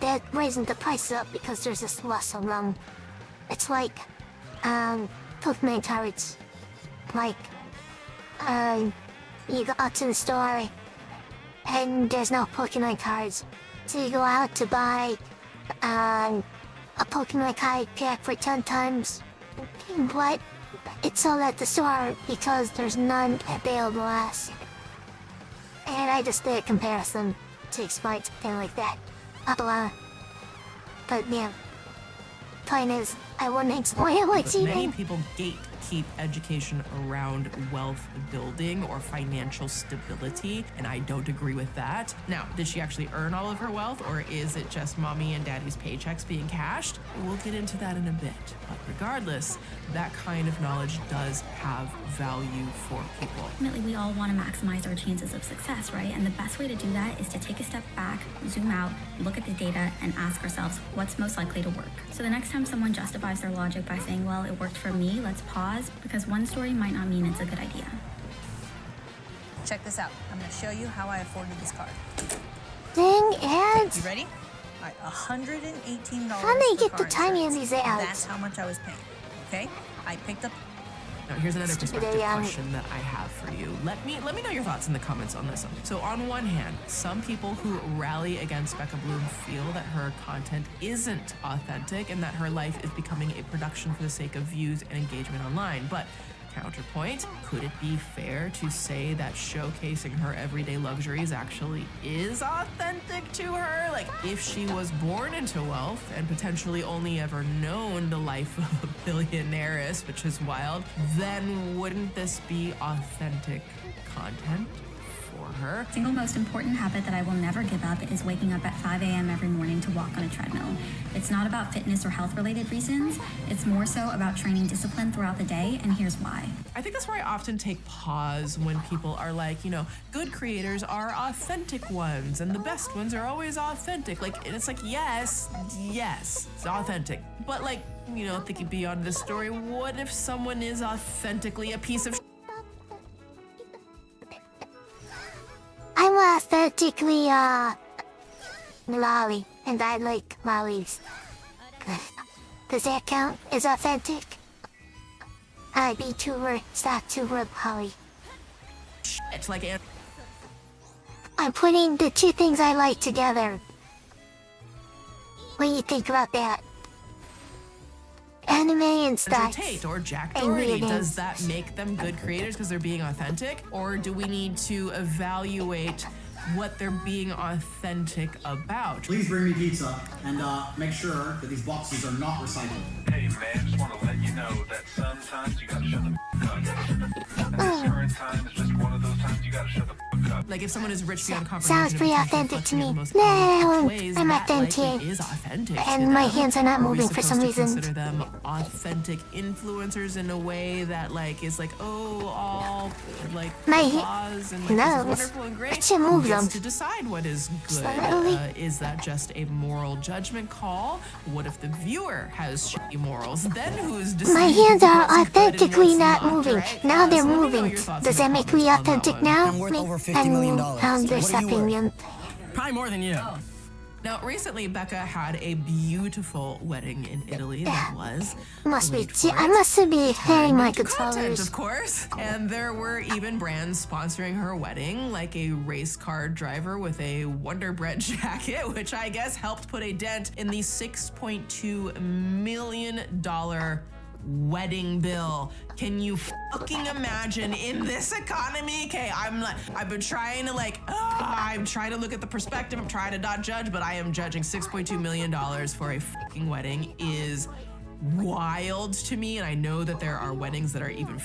They're raising the price up because there's just less of them. It's like Pokemon cards. Like you go out to the store and there's no Pokemon cards. So you go out to buy a Pokemon card pack for 10 times. But it's sold at the store because there's none available last. And I just did a comparison to explain something like that. But yeah, point is, I wouldn't explain it like she Many did. people gatekeep keep education around wealth building or financial stability, and I don't agree with that. Now, did she actually earn all of her wealth, or is it just mommy and daddy's paychecks being cashed? We'll get into that in a bit. But regardless, that kind of knowledge does have value for people. Ultimately, we all want to maximize our chances of success, right? And the best way to do that is to take a step back, zoom out, look at the data, and ask ourselves what's most likely to work. So the next time someone justifies their logic by saying, well, it worked for me, let's pause, because one story might not mean it's a good idea. Check this out. I'm going to show you how I afforded this car. Dang ads! You ready? All right, $118. How do they for get car the timing of insurance. these ads? That's how much I was paying. Okay? I picked up. Now, here's another perspective Yeah. question that I have for you. Let me know your thoughts in the comments on this one. So on one hand, some people who rally against Becca Bloom feel that her content isn't authentic and that her life is becoming a production for the sake of views and engagement online. But counterpoint, could it be fair to say that showcasing her everyday luxuries actually is authentic to her? Like, if she was born into wealth and potentially only ever known the life of a billionairess, which is wild, then wouldn't this be authentic content for her? The single most important habit that I will never give up is waking up at 5 a.m. every morning to walk on a treadmill. It's not about fitness or health-related reasons. It's more so about training discipline throughout the day, and here's why. I think that's where I often take pause when people are like, you know, good creators are authentic ones and the best ones are always authentic. Like, and it's like, yes, it's authentic. But like, you know, thinking beyond this story, what if someone is authentically a piece of I'm authentically, lolly, and I like lollies. Does that count as authentic? I be tuber, stock tuber, lolly. It's like I'm putting the two things I like together. What do you think about that? Anime and stocks. Tate or Jack and Doherty, weird does names. that make them good creators because they're being authentic? Or do we need to evaluate what they're being authentic about? Please bring me pizza and make sure that these boxes are not recyclable. Hey man, just want to let you know that sometimes you gotta shut the f*** up. And this current time is just one of those times you gotta shut the f*** up. Like if someone is rich beyond comprehension, Sounds pretty and authentic to me. reflecting No, in the most authentic ways, I'm that likely authentic. is authentic And to my them. hands are not Are we moving for some supposed to reason. consider them authentic influencers in a way that like is like, oh, all like My applause and like this no, is wonderful and great? I should move Who gets them. to decide what is good? Slowly. Is that just a moral judgment call? What if the viewer has shitty morals? Then who's deciding? My hands are what's good and authentically what's not not, moving. right? Now they're So let me know moving. your thoughts Does in that the make me comments on that authentic one. now? I'm worth over $50 million. What are you worth? Probably more than you. Now, recently, Becca had a beautiful wedding in Italy that was. Must be. wait for I it, must be hearing my content, controllers. of course. And there were even brands sponsoring her wedding, like a race car driver with a Wonder Bread jacket, which I guess helped put a dent in the $6.2 million wedding bill. Can you fucking imagine in this economy? Okay, I've been trying to I'm trying to look at the perspective. I'm trying to not judge, but I am judging. $6.2 million for a fucking wedding is wild to me, and I know that there are weddings that are even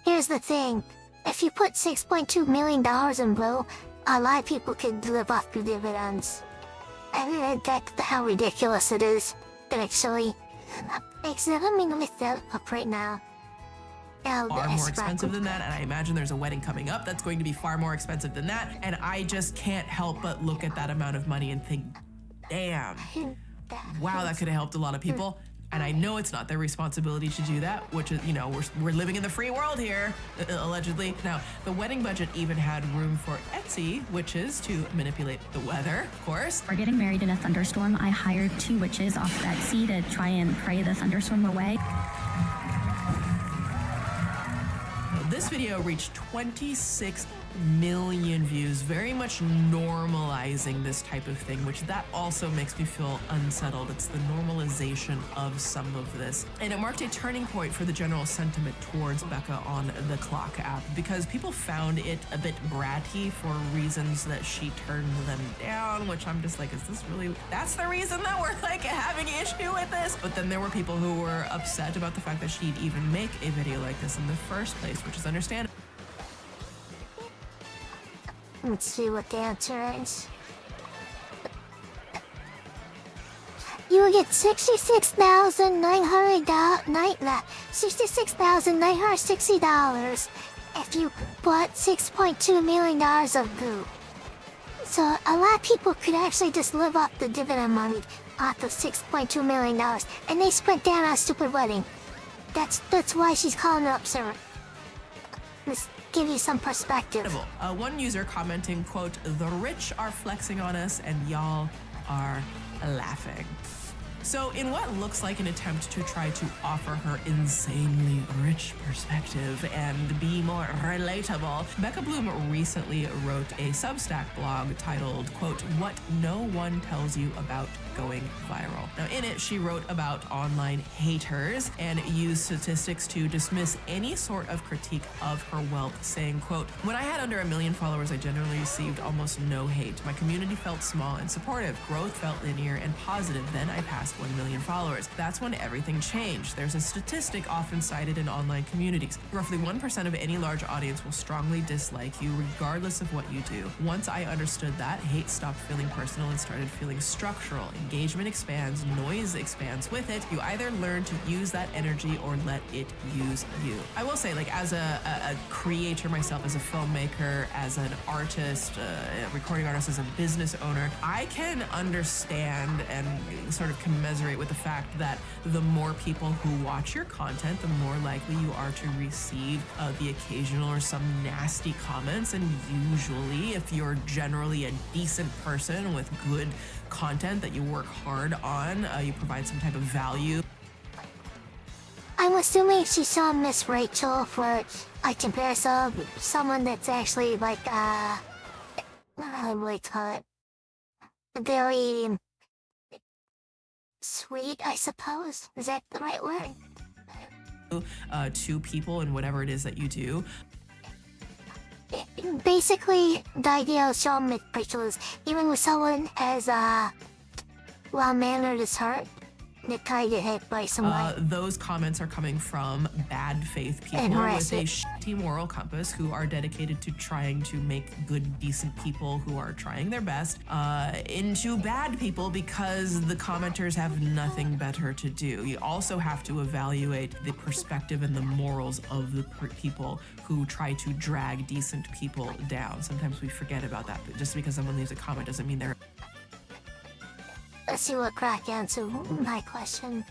Here's the thing. If you put $6.2 million in blow, a lot of people could live off the dividends. I mean, that's how ridiculous it is. Actually, let me lift that up right now. far more expensive than that, and I imagine there's a wedding coming up that's going to be far more expensive than that, and I just can't help but look at that amount of money and think, damn, wow, that could have helped a lot of people. And I know it's not their responsibility to do that, which is, you know, we're living in the free world here, allegedly. Now, the wedding budget even had room for Etsy, which is to manipulate the weather, of course. We're getting married in a thunderstorm. I hired 2 witches off of Etsy to try and pray the thunderstorm away. This video reached 26 million views, very much normalizing this type of thing, which that also makes me feel unsettled. It's the normalization of some of this. And it marked a turning point for the general sentiment towards Becca on the Clock app, because people found it a bit bratty for reasons that she turned them down, which I'm just like, is this really, that's the reason that we're like having an issue with this? But then there were people who were upset about the fact that she'd even make a video like this in the first place, which is understandable. Let's see what the answer is. You will get $66,960 if you bought $6.2 million of goo. So a lot of people could actually just live off the dividend money off of $6.2 million, and they spent that on a stupid wedding. That's why she's calling it up, sir. Let's give you some perspective. One user commenting, quote, "The rich are flexing on us and y'all are laughing." So in what looks like an attempt to try to offer her insanely rich perspective and be more relatable, Becca Bloom recently wrote a Substack blog titled, quote, "What No One Tells You About Going Viral." Now in it, she wrote about online haters and used statistics to dismiss any sort of critique of her wealth, saying, quote, "When I had under 1 million followers, I generally received almost no hate. My community felt small and supportive. Growth felt linear and positive. Then I passed 1 million followers. That's when everything changed. There's a statistic often cited in online communities. Roughly 1% of any large audience will strongly dislike you regardless of what you do. Once I understood that, hate stopped feeling personal and started feeling structural. Engagement expands, noise expands with it. You either learn to use that energy or let it use you." I will say, like, as a creator myself, as a filmmaker, as an artist, a recording artist, as a business owner, I can understand and sort of commiserate with the fact that the more people who watch your content, the more likely you are to receive the occasional or some nasty comments. And usually, if you're generally a decent person with good content that you work hard on, you provide some type of value. I'm assuming she saw Miss Rachel for a comparison, someone that's actually like, what do I call it? Very sweet, I suppose. Is that the right word? To people and whatever it is that you do. Basically, the idea of showing Miss Rachel is even with someone as well-mannered as her, they kind of get hit by someone. Those comments are coming from bad faith people with a shitty moral compass who are dedicated to trying to make good, decent people who are trying their best into bad people because the commenters have nothing better to do. You also have to evaluate the perspective and the morals of the people who try to drag decent people down. Sometimes we forget about that, but just because someone leaves a comment doesn't mean they're... Let's see what crack answer my question.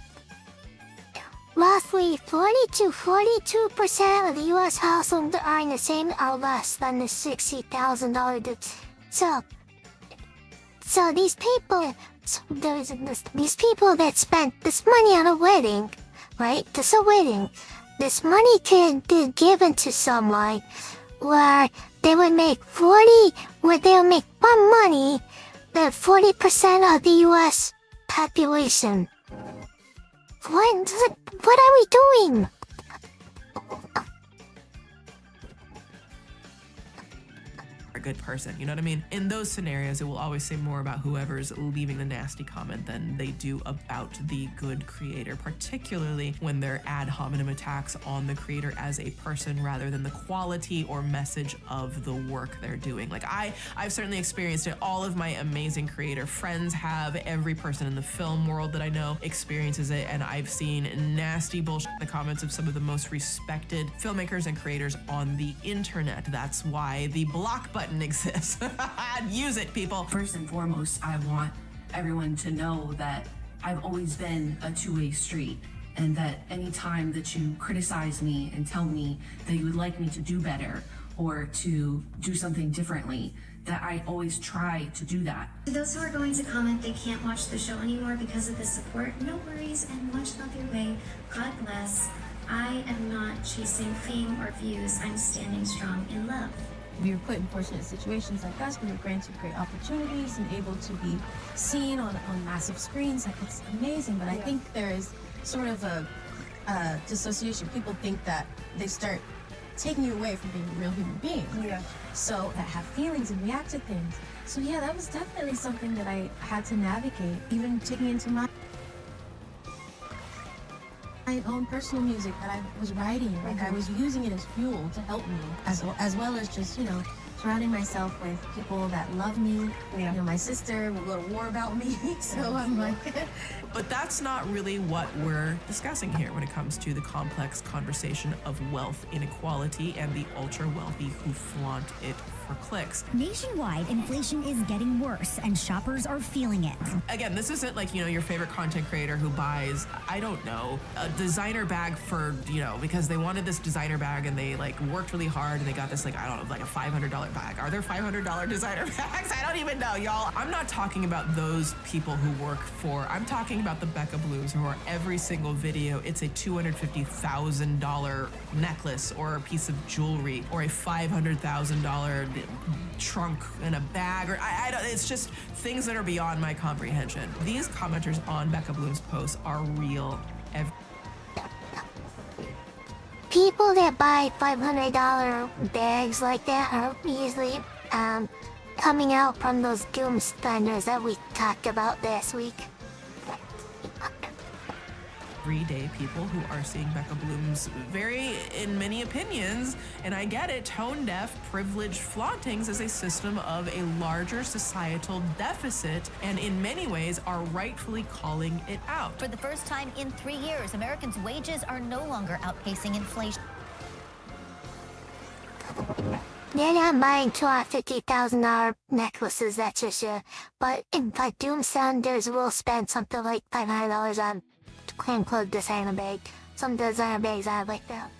Roughly 42% of the U.S. households earn the same or less than the $60,000. So these people, these people that spent this money on a wedding, right? Just a wedding. This money can be given to someone where they would make more money than 40% of the U.S. population. What are we doing? A good person, you know what I mean? In those scenarios, it will always say more about whoever's leaving the nasty comment than they do about the good creator, particularly when they're ad hominem attacks on the creator as a person rather than the quality or message of the work they're doing. Like I've certainly experienced it. All of my amazing creator friends have. Every person in the film world that I know experiences it, and I've seen nasty bullshit in the comments of some of the most respected filmmakers and creators on the internet. That's why the block button exists. Use it, people. First and foremost, I want everyone to know that I've always been a two-way street, and that any time that you criticize me and tell me that you would like me to do better or to do something differently, that I always try to do that. To those who are going to comment they can't watch the show anymore because of the support, no worries and much love your way. God bless. I am not chasing fame or views. I'm standing strong in love. we were put in fortunate situations like us. We were granted great opportunities and able to be seen on massive screens. Like, it's amazing. But I think there is sort of a dissociation. People think that they start taking you away from being a real human being. Yeah. So that have feelings and react to things. So yeah, that was definitely something that I had to navigate, even taking into my own personal music that I was writing. Like, I was using it as fuel to help me, as well as just, you know, surrounding myself with people that love me. You know, my sister will go to war about me, so I'm like... But that's not really what we're discussing here when it comes to the complex conversation of wealth inequality and the ultra-wealthy who flaunt it for clicks. Nationwide, inflation is getting worse and shoppers are feeling it. Again, this isn't like, you know, your favorite content creator who buys, I don't know, a designer bag for, you know, because they wanted this designer bag and they like worked really hard and they got this, like, I don't know, like a $500 bag. Are there $500 designer bags? I don't even know, y'all. I'm not talking about those people who work for, I'm talking about the Becca Blooms who are every single video, it's a $250,000 necklace or a piece of jewelry or a $500,000 trunk and a bag, or I don't, it's just things that are beyond my comprehension. These commenters on Becca Bloom's posts are real. People that buy $500 bags like that are easily coming out from those doom spenders that we talked about last week. Everyday people who are seeing Becca Bloom's very, in many opinions, and I get it, tone-deaf, privileged flauntings as a system of a larger societal deficit, and in many ways are rightfully calling it out. For the first time in 3 years, Americans' wages are no longer outpacing inflation. They're not buying $250,000 necklaces, that's for sure. But if like doom spenders will spend something like $500 on quote-unquote designer bag. Some designer bags I like that.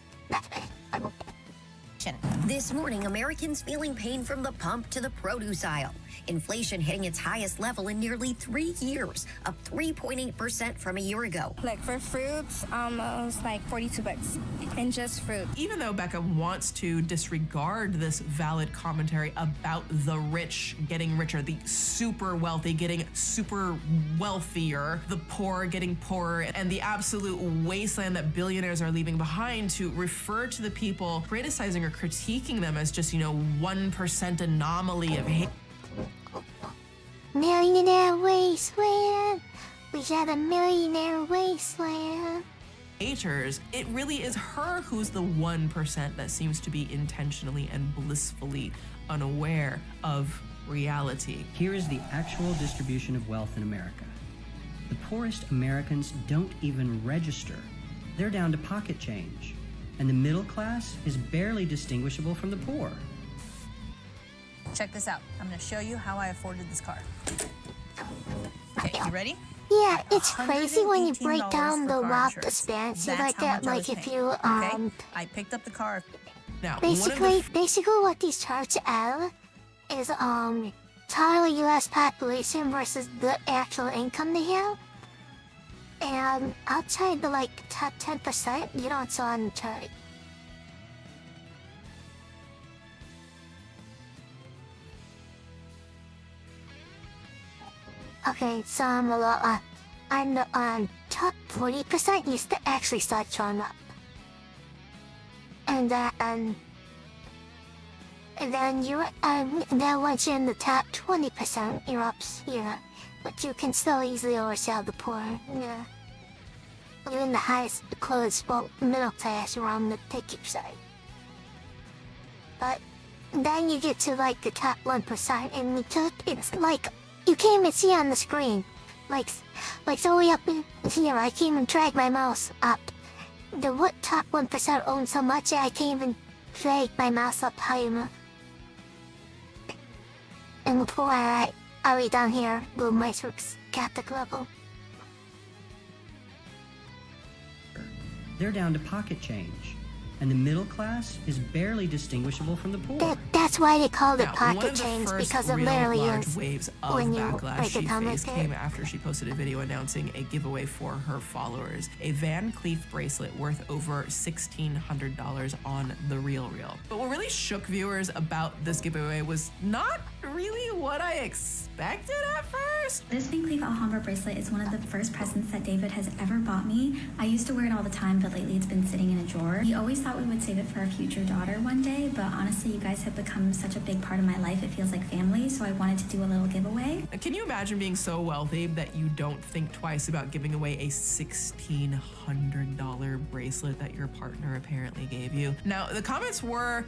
This morning, Americans feeling pain from the pump to the produce aisle. Inflation hitting its highest level in nearly 3 years, up 3.8% from a year ago. Like for fruits, almost like $42 and just fruit. Even though Becca wants to disregard this valid commentary about the rich getting richer, the super wealthy getting super wealthier, the poor getting poorer, and the absolute wasteland that billionaires are leaving behind, to refer to the people criticizing or critiquing them as just, you know, 1% anomaly of hate. Millionaire wasteland. We got a millionaire wasteland. Haters, it really is her who's the 1% that seems to be intentionally and blissfully unaware of reality. Here is the actual distribution of wealth in America. The poorest Americans don't even register. They're down to pocket change. And the middle class is barely distinguishable from the poor. Check this out. I'm going to show you how I afforded this car. Okay, you ready? Yeah, it's crazy when you break down the wealth disparity like that. Like if you I picked up the car. Now, basically what these charts are is total U.S. population versus the actual income they have. And outside the like top 10%, you don't saw on the chart. Okay, so I'm a lot on top 40% used to actually start showing up. And then you're then once you're in the top 20%, you're up here. But you can still easily overshadow the poor. Yeah. You're in the highest clothes, well, middle class, you're on the ticket side. But then you get to like the top 1%, and it's like you can't even see on the screen. Like so way up in here, I can't even drag my mouse up. The what top 1% own so much I can't even drag my mouse up higher. And the poor are way down here, blue mice Catholic level. They're down to pocket change. and the middle class is barely distinguishable from the poor. That's why they call it Now, one pocket of the change, first because it real literally large is waves of when you backlash break she it down faced like came that. after she posted a video announcing a giveaway for her followers, a Van Cleef bracelet worth over $1,600 on The Real. But what really shook viewers about this giveaway was not really what I expected at first. This Van Cleef Alhambra bracelet is one of the first presents that David has ever bought me. I used to wear it all the time, but lately it's been sitting in a drawer. We always thought we would save it for our future daughter one day, but honestly, you guys have become such a big part of my life. It feels like family, so I wanted to do a little giveaway. Can you imagine being so wealthy that you don't think twice about giving away a $1,600 bracelet that your partner apparently gave you? Now, the comments were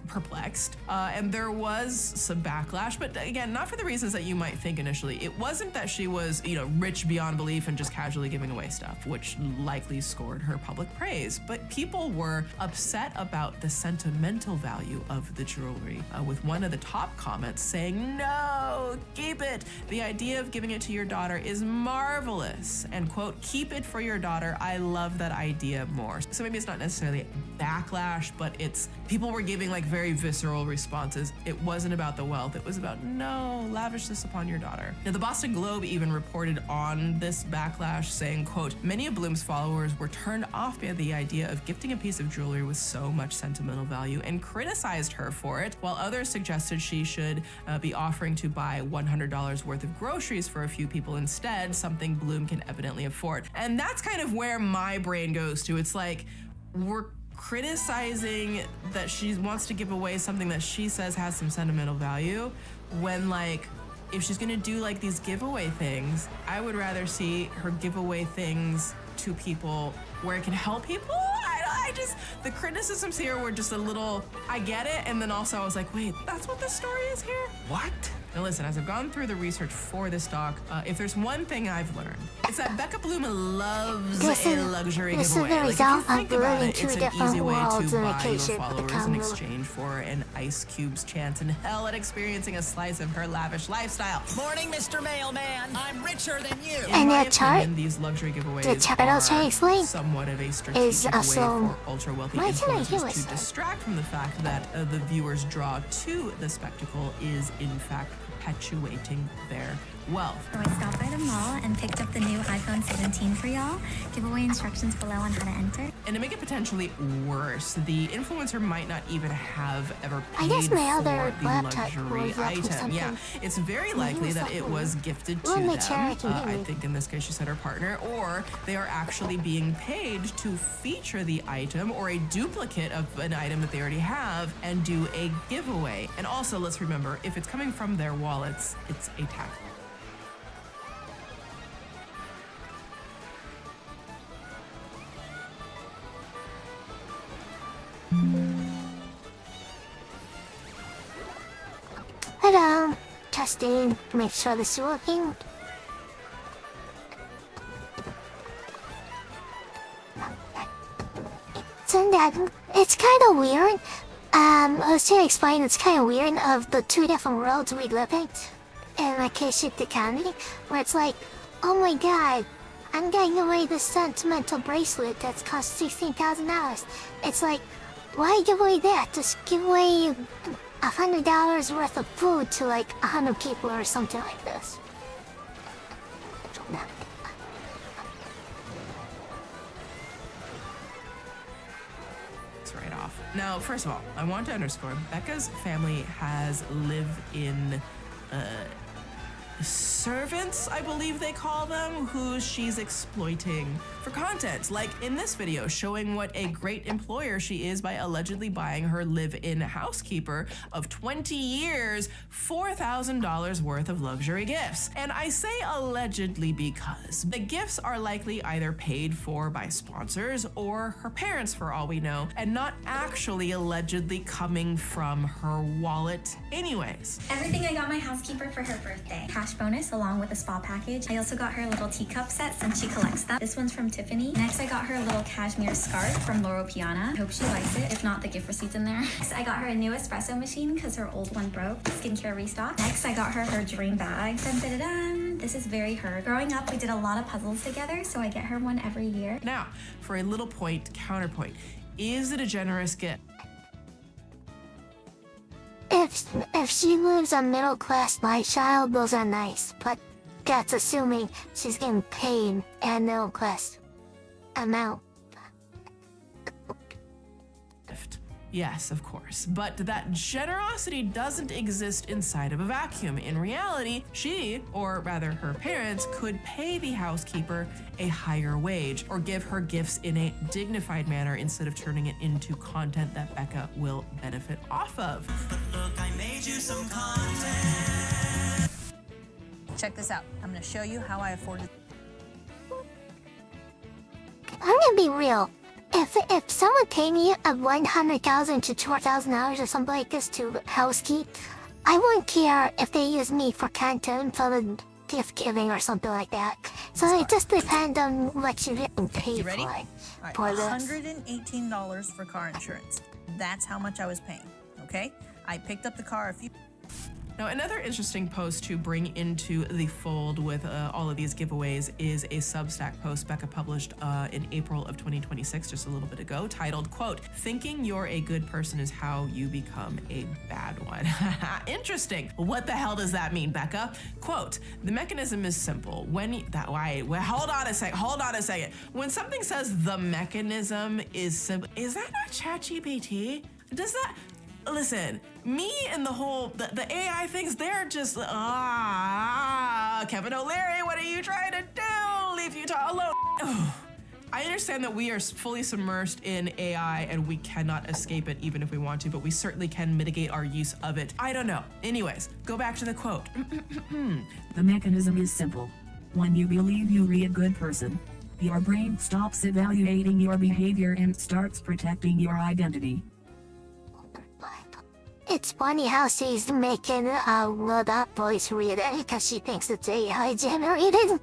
perplexed, and there was some backlash, but again, not for the reasons that you might think initially. It wasn't that she was, rich beyond belief and just casually giving away stuff, which likely scored her public praise, but people were upset about the sentimental value of the jewelry, with one of the top comments saying, "No, keep it. The idea of giving it to your daughter is marvelous," and quote, "keep it for your daughter. I love that idea more." So maybe it's not necessarily backlash, but it's people were giving like very visceral responses. It wasn't about the wealth. It was about, no, lavish this upon your daughter. Now, the Boston Globe even reported on this backlash saying, quote, "Many of Bloom's followers were turned off by the idea of gifting a piece of jewelry with so much sentimental value and criticized her for it, while others suggested she should be offering to buy $100 worth of groceries for a few people instead, something Bloom can evidently afford." And that's kind of where my brain goes to. It's like, we're criticizing that she wants to give away something that she says has some sentimental value, when like, if she's gonna do like these giveaway things, I would rather see her give away things to people where it can help people. I just, the criticisms here were just a little, I get it, and then also I was like, wait, that's what the story is here? What? Now listen, as I've gone through the research for this doc, if there's one thing I've learned, it's that Becca Bloom loves a luxury this giveaway. Is the Like, if you result think of about living it, two it's an different easy way worlds to in a buy your case it followers become in real. exchange for an Ice Cube's chance in hell at experiencing a slice of her lavish lifestyle. Morning, Mr. Mailman. I'm richer than you. And that chart, these luxury giveaways the chart I'll show you explain, somewhat of a strategic is way also, for ultra-wealthy why can I hear influencers to myself? distract from the fact that the viewers' draw to the spectacle is in fact perpetuating their wealth. So I stopped by the mall and picked up the new iPhone 17 for y'all. Giveaway instructions below on how to enter. And to make it potentially worse, the influencer might not even have ever I paid guess my for other the laptop luxury was up to item. something. Yeah, it's very likely that it was gifted to Well, my them. chair can hear I me. think in this case she said her partner, or they are actually being paid to feature the item or a duplicate of an item that they already have and do a giveaway. And also, let's remember, if it's coming from their wallets, it's a tax. Hello, testing, make sure this is working. So that, it's kind of weird. I was trying to explain, it's kind of weird of the two different worlds we live in like Kashipta County, where it's like, oh my god, I'm giving away this sentimental bracelet that's cost $16,000. It's like, why give away that? Just give away $100 worth of food to like 100 people or something like this. Right off. Now, first of all, I want to underscore, Becca's family has live-in servants, I believe they call them, who she's exploiting for content. Like in this video, showing what a great employer she is by allegedly buying her live-in housekeeper of 20 years $4,000 worth of luxury gifts. And I say allegedly because the gifts are likely either paid for by sponsors or her parents, for all we know, and not actually allegedly coming from her wallet anyways. Everything I got my housekeeper for her birthday. Cash bonus along with a spa package. I also got her a little teacup set since she collects them. This one's from Tiffany. Next, I got her a little cashmere scarf from Loro Piana. Hope she likes it. If not, the gift receipt's in there. Next, I got her a new espresso machine because her old one broke. Skincare restock. Next, I got her dream bag. Dun, dun, dun, dun. This is very her. Growing up, we did a lot of puzzles together, so I get her one every year. Now, for a little counterpoint. Is it a generous gift? If she lives a middle-class lifestyle, those are nice, but that's assuming she's getting paid a middle-class amount. Yes, of course. But that generosity doesn't exist inside of a vacuum. In reality, she, or rather her parents, could pay the housekeeper a higher wage or give her gifts in a dignified manner instead of turning it into content that Becca will benefit off of. Look, I made you some content. Check this out. I'm gonna show you how I afforded. I'm gonna be real. If someone paid me $100,000 to $2,000 or something like this to housekeep, I wouldn't care if they use me for content for the gift giving or something like that. So it just depends on what you're getting paid You ready? for. All right, For this. $118 for car insurance. That's how much I was paying, okay? I picked up the car a few... Now, another interesting post to bring into the fold with all of these giveaways is a Substack post Becca published in April of 2026, just a little bit ago, titled, quote, "Thinking you're a good person is how you become a bad one." Interesting. What the hell does that mean, Becca? Quote, "The mechanism is simple. Hold on a second. When something says the mechanism is simple, is that not ChatGPT? Does that... Listen, me and the whole, the AI things, they're just, Kevin O'Leary, what are you trying to do? Leave Utah alone. I understand that we are fully submersed in AI and we cannot escape it even if we want to, but we certainly can mitigate our use of it. I don't know. Anyways, go back to the quote. The mechanism is simple. When you believe you're a good person, your brain stops evaluating your behavior and starts protecting your identity. It's funny how she's making that voice read it because she thinks it's AI generated.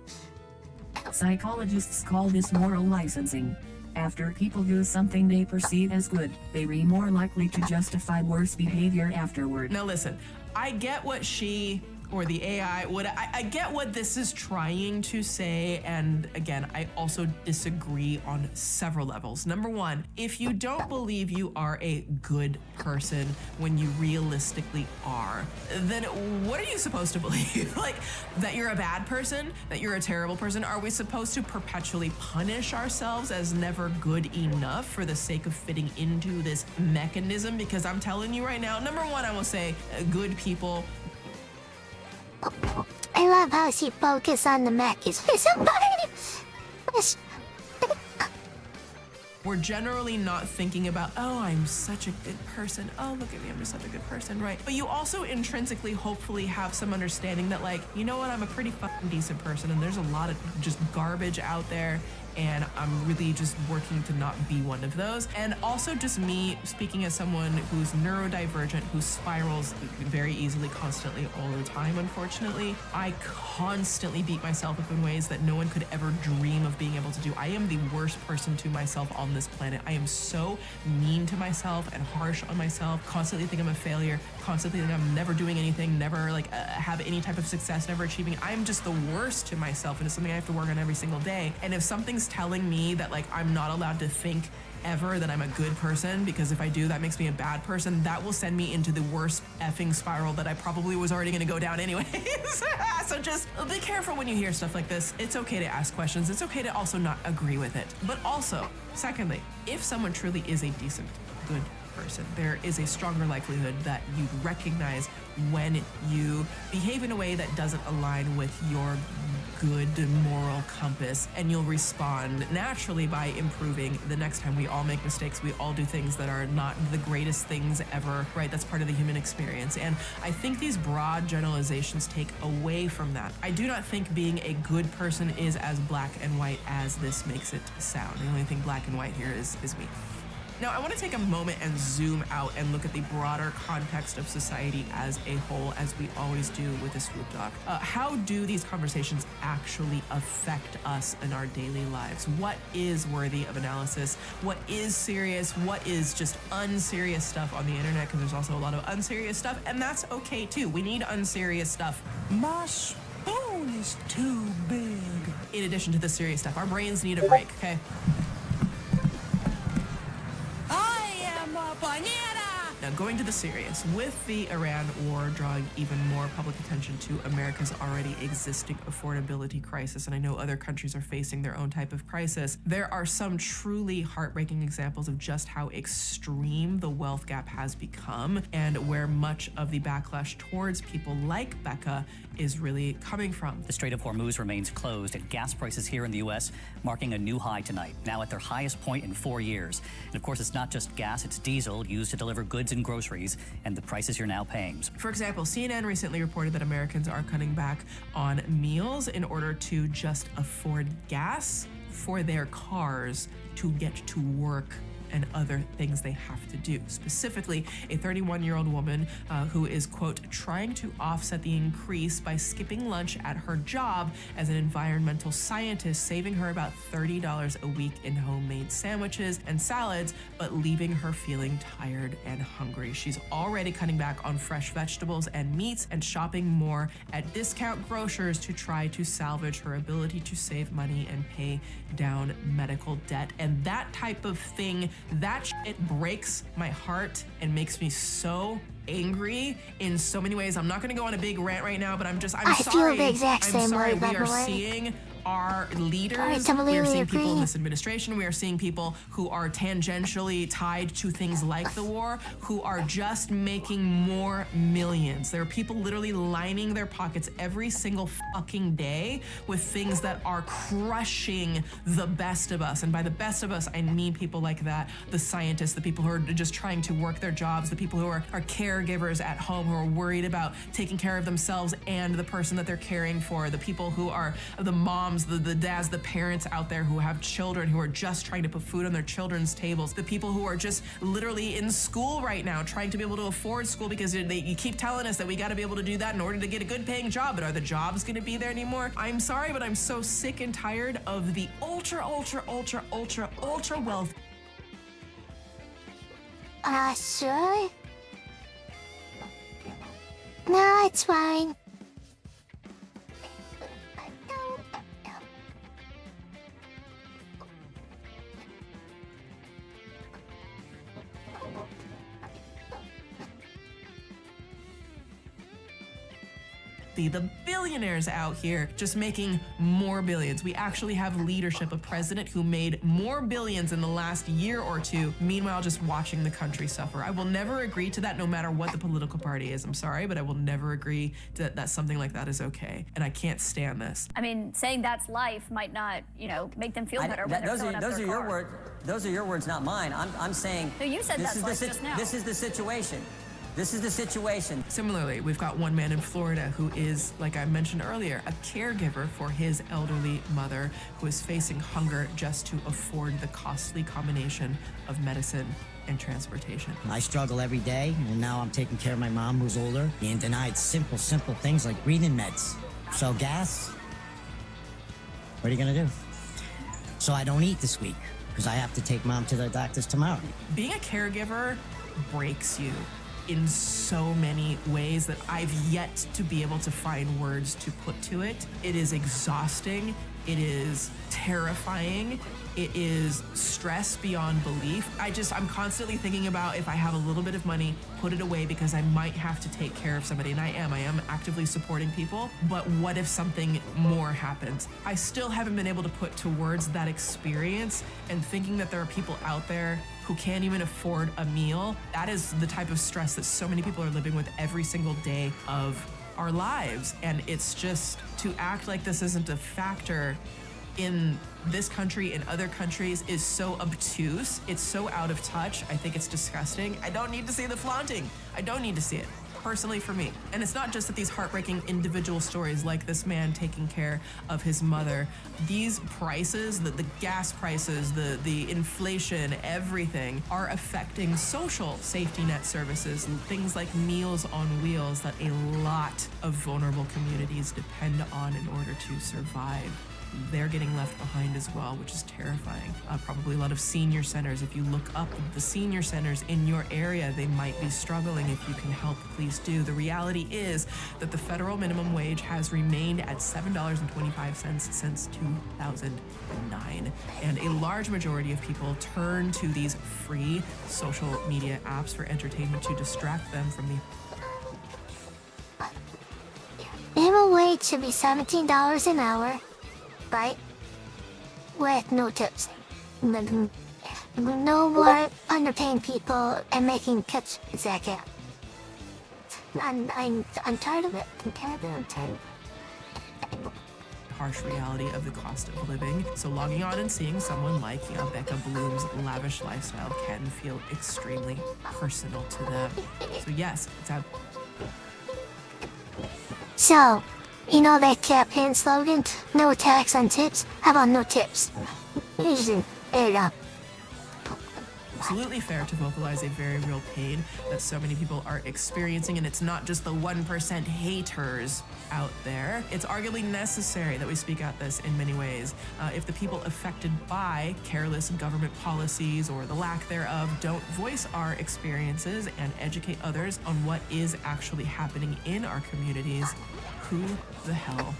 Psychologists call this moral licensing. After people do something they perceive as good, they are more likely to justify worse behavior afterward. Now listen, I get what she, or the AI, I get what this is trying to say, and again, I also disagree on several levels. Number one, if you don't believe you are a good person when you realistically are, then what are you supposed to believe? Like, that you're a bad person? That you're a terrible person? Are we supposed to perpetually punish ourselves as never good enough for the sake of fitting into this mechanism? Because I'm telling you right now, number one, I will say good people. I love how she focuses on the mechanism. We're generally not thinking about, oh, I'm such a good person. Oh, look at me, I'm just such a good person, right? But you also intrinsically, hopefully, have some understanding that, like, you know what, I'm a pretty fucking decent person and there's a lot of just garbage out there, and I'm really just working to not be one of those. And also just me speaking as someone who's neurodivergent, who spirals very easily, constantly, all the time, unfortunately. I constantly beat myself up in ways that no one could ever dream of being able to do. I am the worst person to myself on this planet. I am so mean to myself and harsh on myself, constantly think I'm a failure, constantly think I'm never doing anything, never like have any type of success, never achieving. I'm just the worst to myself, and it's something I have to work on every single day. And if something's telling me that like I'm not allowed to think ever that I'm a good person, because if I do, that makes me a bad person, that will send me into the worst effing spiral that I probably was already gonna go down anyways. So just be careful when you hear stuff like this. It's okay to ask questions. It's okay to also not agree with it. But also, secondly, if someone truly is a decent, good person, there is a stronger likelihood that you recognize when you behave in a way that doesn't align with your good moral compass, and you'll respond naturally by improving the next time. We all make mistakes. We all do things that are not the greatest things ever, right? That's part of the human experience. And I think these broad generalizations take away from that. I do not think being a good person is as black and white as this makes it sound. The only thing black and white here is me. Now, I want to take a moment and zoom out and look at the broader context of society as a whole, as we always do with the Swoop Doc. How do these conversations actually affect us in our daily lives? What is worthy of analysis? What is serious? What is just unserious stuff on the internet? Because there's also a lot of unserious stuff, and that's okay too. We need unserious stuff. My spoon is too big. In addition to the serious stuff, our brains need a break, okay? Now, going to the serious, with the Iran war drawing even more public attention to America's already existing affordability crisis, and I know other countries are facing their own type of crisis, there are some truly heartbreaking examples of just how extreme the wealth gap has become and where much of the backlash towards people like Becca is really coming from. The Strait of Hormuz remains closed, and gas prices here in the U.S. marking a new high tonight, now at their highest point in 4 years. And of course, it's not just gas, it's diesel used to deliver goods and groceries, and the prices you're now paying. For example, CNN recently reported that Americans are cutting back on meals in order to just afford gas for their cars to get to work and other things they have to do. Specifically, a 31-year-old woman who is, quote, trying to offset the increase by skipping lunch at her job as an environmental scientist, saving her about $30 a week in homemade sandwiches and salads, but leaving her feeling tired and hungry. She's already cutting back on fresh vegetables and meats and shopping more at discount grocers to try to salvage her ability to save money and pay down medical debt. And that type of thing, that shit breaks my heart and makes me so angry in so many ways. I'm not going to go on a big rant right now, but I'm sorry. I feel the exact same way, by We the are way. seeing our leaders, I we are completely seeing people in agree. this administration, we are seeing people who are tangentially tied to things like the war, who are just making more millions. There are people literally lining their pockets every single fucking day with things that are crushing the best of us. And by the best of us, I mean people like that, the scientists, the people who are just trying to work their jobs, the people who are caregivers at home, who are worried about taking care of themselves and the person that they're caring for, the people who are the moms, the dads, the parents out there who have children who are just trying to put food on their children's tables, the people who are just literally in school right now trying to be able to afford school because you keep telling us that we got to be able to do that in order to get a good paying job, but are the jobs going to be there anymore? I'm sorry, but I'm so sick and tired of the ultra wealth. Sure? No, it's fine. The billionaires out here just making more billions. We actually have leadership, a president who made more billions in the last year or two, meanwhile just watching the country suffer. I will never agree to that no matter what the political party is. I'm sorry, but I will never agree that something like that is okay. And I can't stand this. I mean, saying that's life might not, make them feel better when they're filling up their car. Those are your words, not mine. I'm saying. No, you said that's life just now. This is the situation. This is the situation. Similarly, we've got one man in Florida who is, like I mentioned earlier, a caregiver for his elderly mother who is facing hunger just to afford the costly combination of medicine and transportation. I struggle every day, and now I'm taking care of my mom who's older, being denied simple things like breathing meds. So gas, what are you gonna do? So I don't eat this week, because I have to take mom to the doctors tomorrow. Being a caregiver breaks you in so many ways that I've yet to be able to find words to put to it. It is exhausting. It is terrifying. It is stress beyond belief. I'm constantly thinking about if I have a little bit of money, put it away because I might have to take care of somebody. And I am actively supporting people. But what if something more happens? I still haven't been able to put to words that experience, and thinking that there are people out there who can't even afford a meal. That is the type of stress that so many people are living with every single day of our lives. And it's just to act like this isn't a factor in this country and other countries is so obtuse. It's so out of touch. I think it's disgusting. I don't need to see the flaunting. I don't need to see it. Personally for me. And it's not just that these heartbreaking individual stories like this man taking care of his mother, these prices, the gas prices, the inflation, everything are affecting social safety net services, things like Meals on Wheels that a lot of vulnerable communities depend on in order to survive. they're getting left behind as well, which is terrifying. Probably a lot of senior centers. If you look up the senior centers in your area, they might be struggling. If you can help, please do. The reality is that the federal minimum wage has remained at $7.25 since 2009. And a large majority of people turn to these free social media apps for entertainment to distract them from the minimum wage should be $17 an hour, right? With no tips. No more underpaying people and making cuts as I can. I'm tired of it. I'm tired of it. harsh reality of the cost of living. So logging on and seeing someone like Becca Bloom's lavish lifestyle can feel extremely personal to them. So yes, it's out. So, you know that campaign slogan, no tax on tips? How about no tips? Using it up. Absolutely fair to vocalize a very real pain that so many people are experiencing, and it's not just the 1% haters out there. It's arguably necessary that we speak out this in many ways. If the people affected by careless government policies or the lack thereof don't voice our experiences and educate others on what is actually happening in our communities, who the hell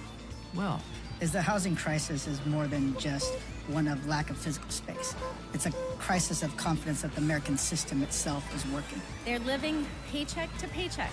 will? The housing crisis is more than just one of lack of physical space. It's a crisis of confidence that the American system itself is working. They're living paycheck to paycheck,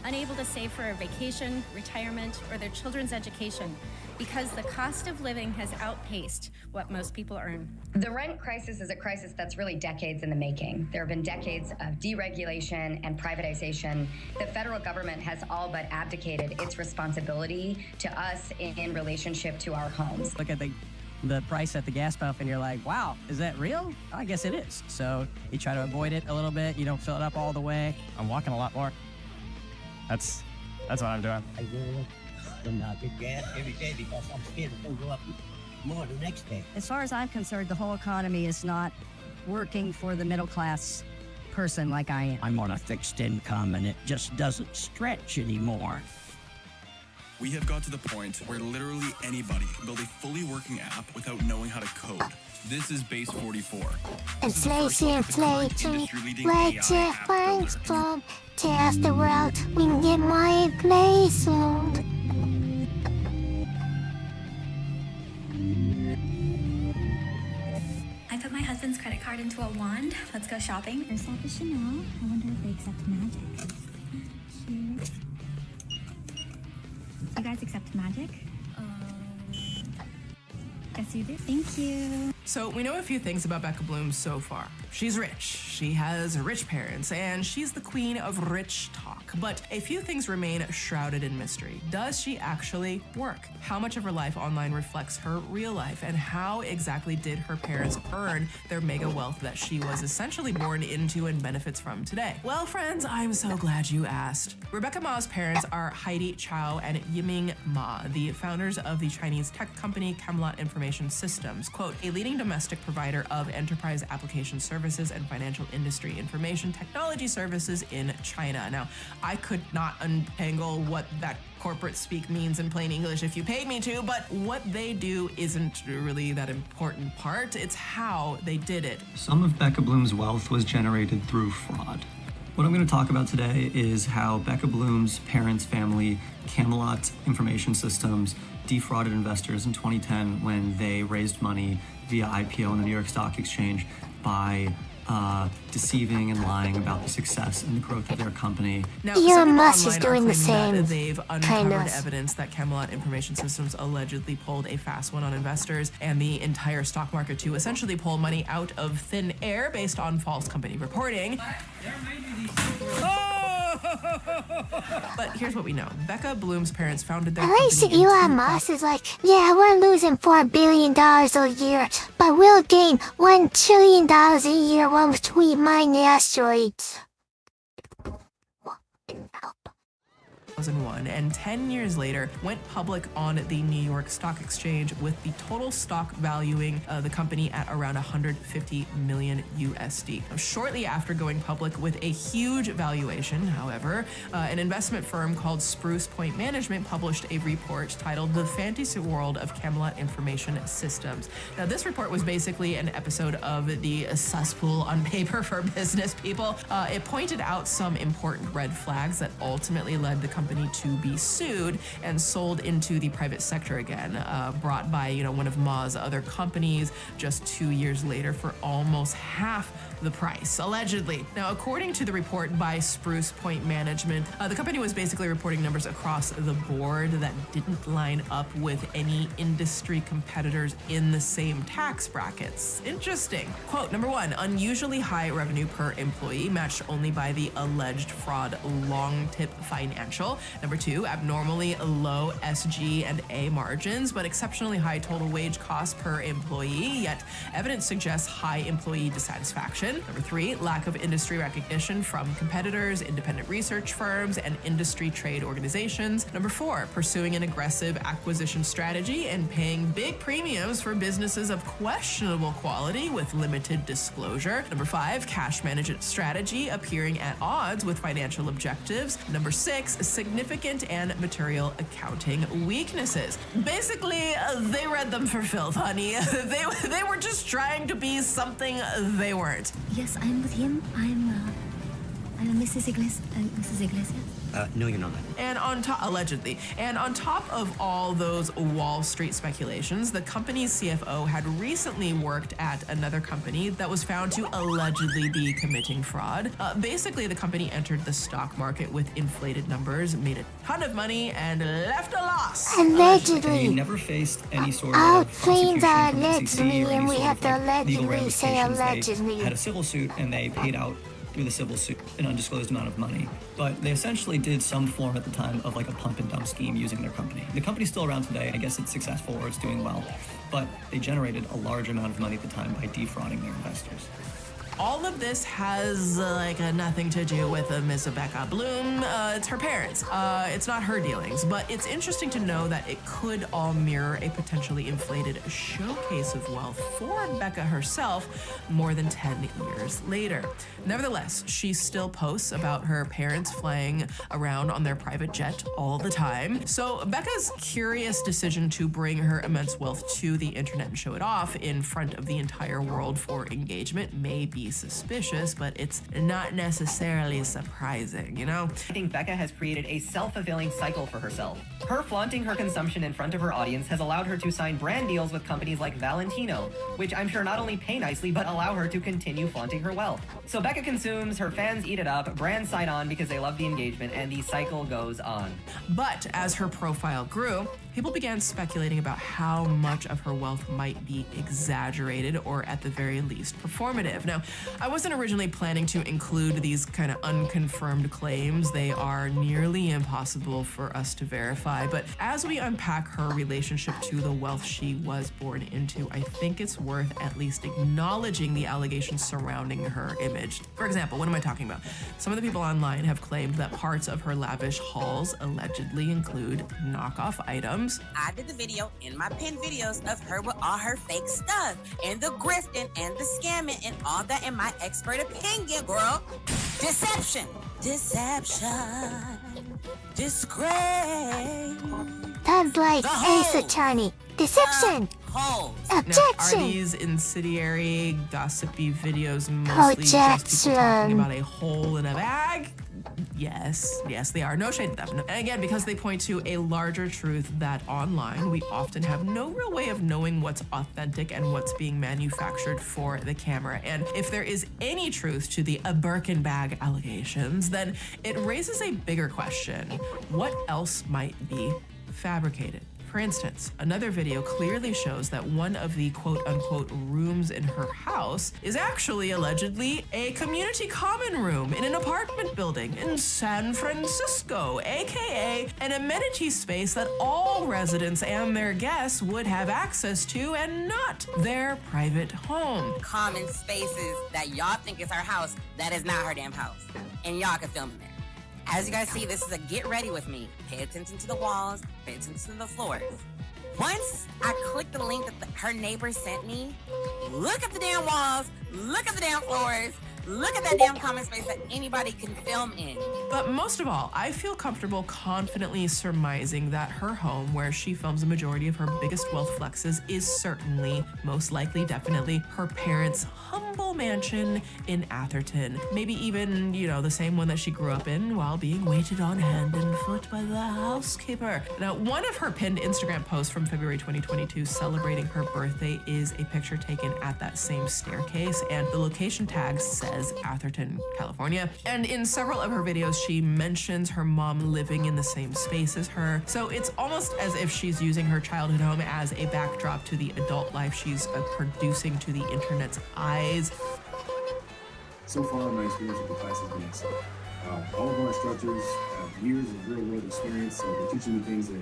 unable to save for a vacation, retirement, or their children's education because the cost of living has outpaced what most people earn. The rent crisis is a crisis that's really decades in the making. There have been decades of deregulation and privatization. The federal government has all but abdicated its responsibility to us in relationship to our homes. Look at the price at the gas pump and you're like, wow, is that real? I guess it is. So you try to avoid it a little bit. You don't fill it up all the way. I'm walking a lot more. That's what I'm doing. I will not get gas every day because I'm scared it's going to go up more the next day. As far as I'm concerned, the whole economy is not working for the middle class person like I am. I'm on a fixed income and it just doesn't stretch anymore. We have got to the point where literally anybody can build a fully working app without knowing how to code. This is Base 44. Inflation, where your banks from? Test the world, we can get my place soon. I put my husband's credit card into a wand. Let's go shopping. First off is Chanel. I wonder if they accept magic. Cute. You guys accept magic? Yes, you do. Thank you. So we know a few things about Becca Bloom so far. She's rich, she has rich parents, and she's the queen of rich talk. But a few things remain shrouded in mystery. Does she actually work? How much of her life online reflects her real life? And how exactly did her parents earn their mega wealth that she was essentially born into and benefits from today? Well, friends, I'm so glad you asked. Rebecca Ma's parents are Heidi Chow and Yiming Ma, the founders of the Chinese tech company Camelot Information Systems, quote, a leading domestic provider of enterprise application services and financial industry information technology services in China. Now, I could not untangle what that corporate speak means in plain English if you paid me to, but what they do isn't really that important part. It's how they did it. Some of Becca Bloom's wealth was generated through fraud. What I'm going to talk about today is how Becca Bloom's parents' family, Camelot Information Systems, defrauded investors in 2010 when they raised money via IPO on the New York Stock Exchange by deceiving and lying about the success and the growth of their company. Now, Elon Musk is doing the claiming same. that they've uncovered evidence that Camelot Information Systems allegedly pulled a fast one on investors and the entire stock market to essentially pull money out of thin air based on false company reporting. But here's what we know. Becca Bloom's parents founded their At least company in Elon Musk is like, yeah, we're losing $4 billion a year, but we'll gain $1 trillion a year once we mine the asteroids. 2001, and 10 years later went public on the New York Stock Exchange with the total stock valuing the company at around 150 million USD. Shortly after going public with a huge valuation, however, an investment firm called Spruce Point Management published a report titled The Fantasy World of Camelot Information Systems. Now, this report was basically an episode of the cesspool on paper for business people. It pointed out some important red flags that ultimately led the company to be sued and sold into the private sector again, brought by one of Ma's other companies just 2 years later for almost half the price, allegedly. Now, according to the report by Spruce Point Management, the company was basically reporting numbers across the board that didn't line up with any industry competitors in the same tax brackets. Interesting. Quote, number one, unusually high revenue per employee, matched only by the alleged fraud Long Tip Financial. Number two, abnormally low SG&A margins, but exceptionally high total wage cost per employee, yet evidence suggests high employee dissatisfaction. Number three, lack of industry recognition from competitors, independent research firms, and industry trade organizations. Number four, pursuing an aggressive acquisition strategy and paying big premiums for businesses of questionable quality with limited disclosure. Number five, cash management strategy appearing at odds with financial objectives. Number six, significant and material accounting weaknesses. Basically, they read them for filth, honey. They were just trying to be something they weren't. Yes, I'm with him. I'm Mrs. Iglesias. No, you're not. And on top, allegedly, and on top of all those Wall Street speculations, the company's CFO had recently worked at another company that was found to allegedly be committing fraud. Basically, the company entered the stock market with inflated numbers, made a ton of money, and left a loss. Allegedly. He never faced any sort All of claims prosecution are from the SEC allegedly, or any and we sort have of, to like, legal allegedly say ramifications. allegedly. They had a civil suit and they paid out through the civil suit an undisclosed amount of money. But they essentially did some form at the time of like a pump and dump scheme using their company. The company's still around today. I guess it's successful or it's doing well. But they generated a large amount of money at the time by defrauding their investors. All of this has nothing to do with Miss Rebecca Bloom. It's her parents. It's not her dealings, but it's interesting to know that it could all mirror a potentially inflated showcase of wealth for Becca herself more than 10 years later. Nevertheless, she still posts about her parents flying around on their private jet all the time. So Becca's curious decision to bring her immense wealth to the internet and show it off in front of the entire world for engagement may be suspicious, but it's not necessarily surprising, I think Becca has created a self-fulfilling cycle for herself. Her flaunting her consumption in front of her audience has allowed her to sign brand deals with companies like Valentino, which I'm sure not only pay nicely, but allow her to continue flaunting her wealth. So Becca consumes, her fans eat it up, brands sign on because they love the engagement, and the cycle goes on. But as her profile grew, people began speculating about how much of her wealth might be exaggerated or at the very least performative. Now, I wasn't originally planning to include these kind of unconfirmed claims. They are nearly impossible for us to verify, but as we unpack her relationship to the wealth she was born into, I think it's worth at least acknowledging the allegations surrounding her image. For example, what am I talking about? Some of the people online have claimed that parts of her lavish hauls allegedly include knockoff items. I did the video in my pinned videos of her with all her fake stuff and the grifting and the scamming and all that in my expert opinion, girl. Deception. Disgrace. Sounds like Ace Attorney. Deception. Objection. Now, are these incendiary, gossipy videos mostly just people talking about a hole in a bag? Yes, they are. No shade to them. And again, because they point to a larger truth that online we often have no real way of knowing what's authentic and what's being manufactured for the camera. And if there is any truth to the Birkin bag allegations, then it raises a bigger question. What else might be fabricated? For instance, another video clearly shows that one of the quote-unquote rooms in her house is actually allegedly a community common room in an apartment building in San Francisco, aka an amenity space that all residents and their guests would have access to and not their private home. Common spaces that y'all think is her house, that is not her damn house. And y'all can film in there. As you guys see, this is a get ready with me. Pay attention to the walls, pay attention to the floors. Once I click the link that her neighbor sent me, look at the damn walls, look at the damn floors, look at that damn comment space that anybody can film in. But most of all, I feel comfortable confidently surmising that her home, where she films a majority of her biggest wealth flexes, is certainly, most likely, definitely, her parents' humble mansion in Atherton. Maybe even, the same one that she grew up in while being waited on hand and foot by the housekeeper. Now, one of her pinned Instagram posts from February 2022 celebrating her birthday is a picture taken at that same staircase, and the location tag says Atherton, California. And in several of her videos, she mentions her mom living in the same space as her. So it's almost as if she's using her childhood home as a backdrop to the adult life she's producing to the internet's eyes. So far, my experience with the class has been excellent. All of our instructors have years of real-world experience, so they're teaching me things that...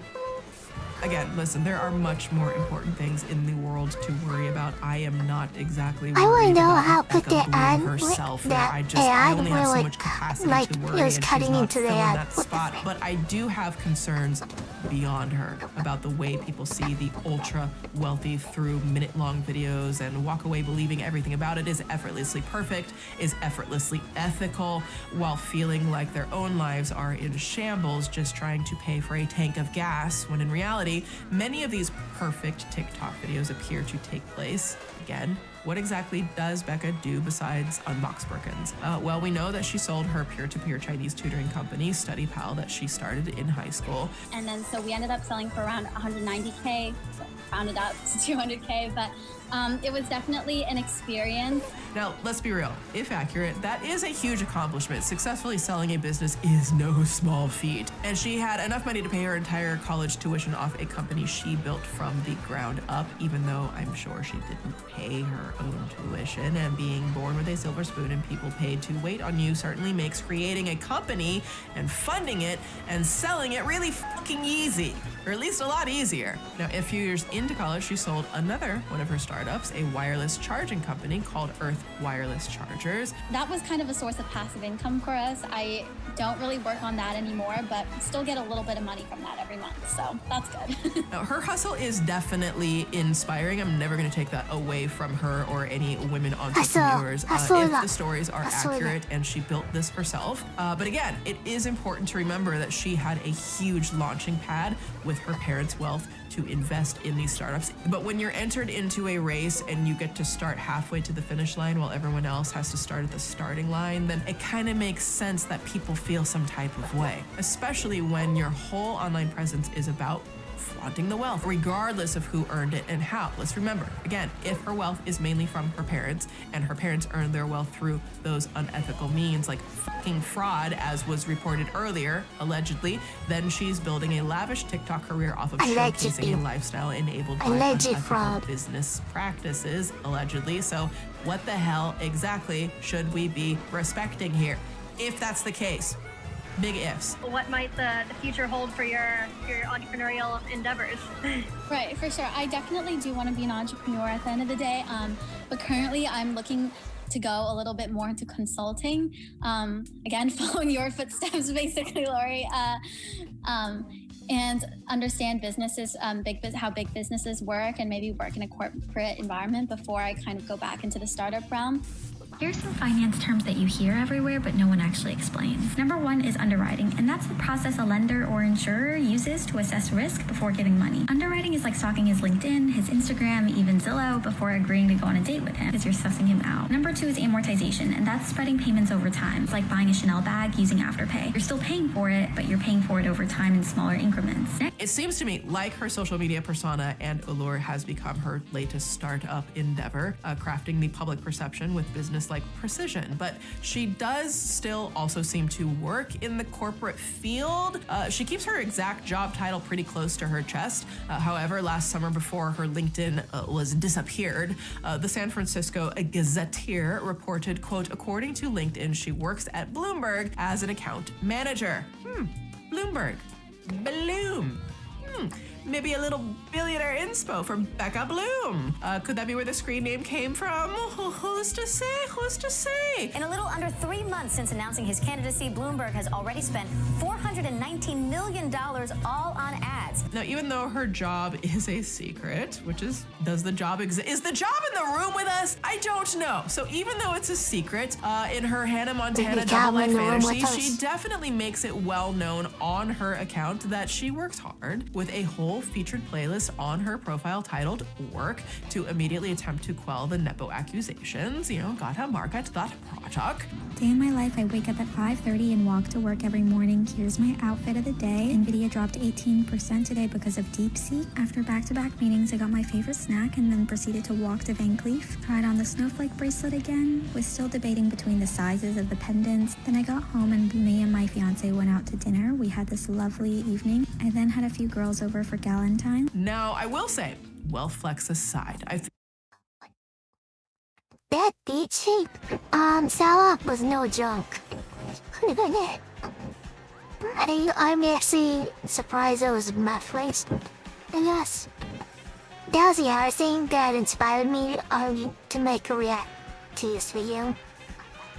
Again, listen, there are much more important things in the world to worry about. I am not exactly I worried want to know about how put the ad herself. that I ad only where have so like much capacity to worry, it was and cutting she's not into the filling ad. that spot. But I do have concerns beyond her about the way people see the ultra wealthy through minute-long videos and walk away believing everything about it is effortlessly perfect, is effortlessly ethical, while feeling like their own lives are in shambles just trying to pay for a tank of gas, when in reality, many of these perfect TikTok videos appear to take place. Again, what exactly does Becca do besides unbox Birkins? Well, we know that she sold her peer-to-peer Chinese tutoring company, StudyPal, that she started in high school. And then so we ended up selling for around 190K, so rounded up to 200K, but it was definitely an experience. Now, let's be real. If accurate, that is a huge accomplishment. Successfully selling a business is no small feat. And she had enough money to pay her entire college tuition off a company she built from the ground up, even though I'm sure she didn't pay her own tuition. And being born with a silver spoon and people paid to wait on you certainly makes creating a company and funding it and selling it really fucking easy, or at least a lot easier. Now, a few years into college, she sold another one of her startups, a wireless charging company called Earth Wireless Chargers. That was kind of a source of passive income for us. I don't really work on that anymore, but still get a little bit of money from that every month, so that's good. Now, her hustle is definitely inspiring. I'm never going to take that away from her or any women entrepreneurs if the stories are accurate and she built this herself. But again, it is important to remember that she had a huge launching pad with her parents' wealth to invest in these startups. But when you're entered into a race and you get to start halfway to the finish line while everyone else has to start at the starting line, then it kind of makes sense that people feel some type of way, especially when your whole online presence is about flaunting the wealth, regardless of who earned it and how. Let's remember, again, if her wealth is mainly from her parents and her parents earned their wealth through those unethical means like fucking fraud, as was reported earlier, allegedly, then she's building a lavish TikTok career off of showcasing a lifestyle enabled by unethical business practices, allegedly. So what the hell exactly should we be respecting here? If that's the case. Big ifs. What might the future hold for your entrepreneurial endeavors? Right, for sure. I definitely do want to be an entrepreneur at the end of the day. But currently I'm looking to go a little bit more into consulting. Again, following your footsteps, basically, Lori. And understand businesses, how big businesses work, and maybe work in a corporate environment before I kind of go back into the startup realm. Here's some finance terms that you hear everywhere, but no one actually explains. Number one is underwriting, and that's the process a lender or insurer uses to assess risk before giving money. Underwriting is like stalking his LinkedIn, his Instagram, even Zillow before agreeing to go on a date with him, because you're sussing him out. Number two is amortization, and that's spreading payments over time. It's like buying a Chanel bag using Afterpay. You're still paying for it, but you're paying for it over time in smaller increments. It seems to me like her social media persona and allure has become her latest startup endeavor, crafting the public perception with business like precision. But she does still also seem to work in the corporate field. She keeps her exact job title pretty close to her chest. However, last summer, before her LinkedIn was disappeared, the San Francisco Gazetteer reported, quote, according to LinkedIn, she works at Bloomberg as an account manager. Bloomberg. Bloom. Maybe a little billionaire inspo for Becca Bloom. Could that be where the screen name came from? Who's to say? Who's to say? In a little under 3 months since announcing his candidacy, Bloomberg has already spent $419 million all on ads. Now, even though her job is a secret, which is, does the job exist? Is the job in the room with us? I don't know. So even though it's a secret, in her Hannah Montana Double Life fantasy, she definitely makes it well known on her account that she works hard with a whole featured playlist on her profile titled Work to immediately attempt to quell the Nepo accusations. You know, gotta market that product. Day in my life, I wake up at 5:30 and walk to work every morning. Here's my outfit of the day. Nvidia dropped 18% today because of DeepSeek. After back-to-back meetings, I got my favorite snack and then proceeded to walk to Van Cleef. Tried on the snowflake bracelet again. Was still debating between the sizes of the pendants. Then I got home and me and my fiance went out to dinner. We had this lovely evening. I then had a few girls over for Galentine. Now, I will say, wealth flex aside, That beat sheet, Salah was no joke. I'm actually surprised it was math laced. I guess. That was the other thing that inspired me to make a react to this video.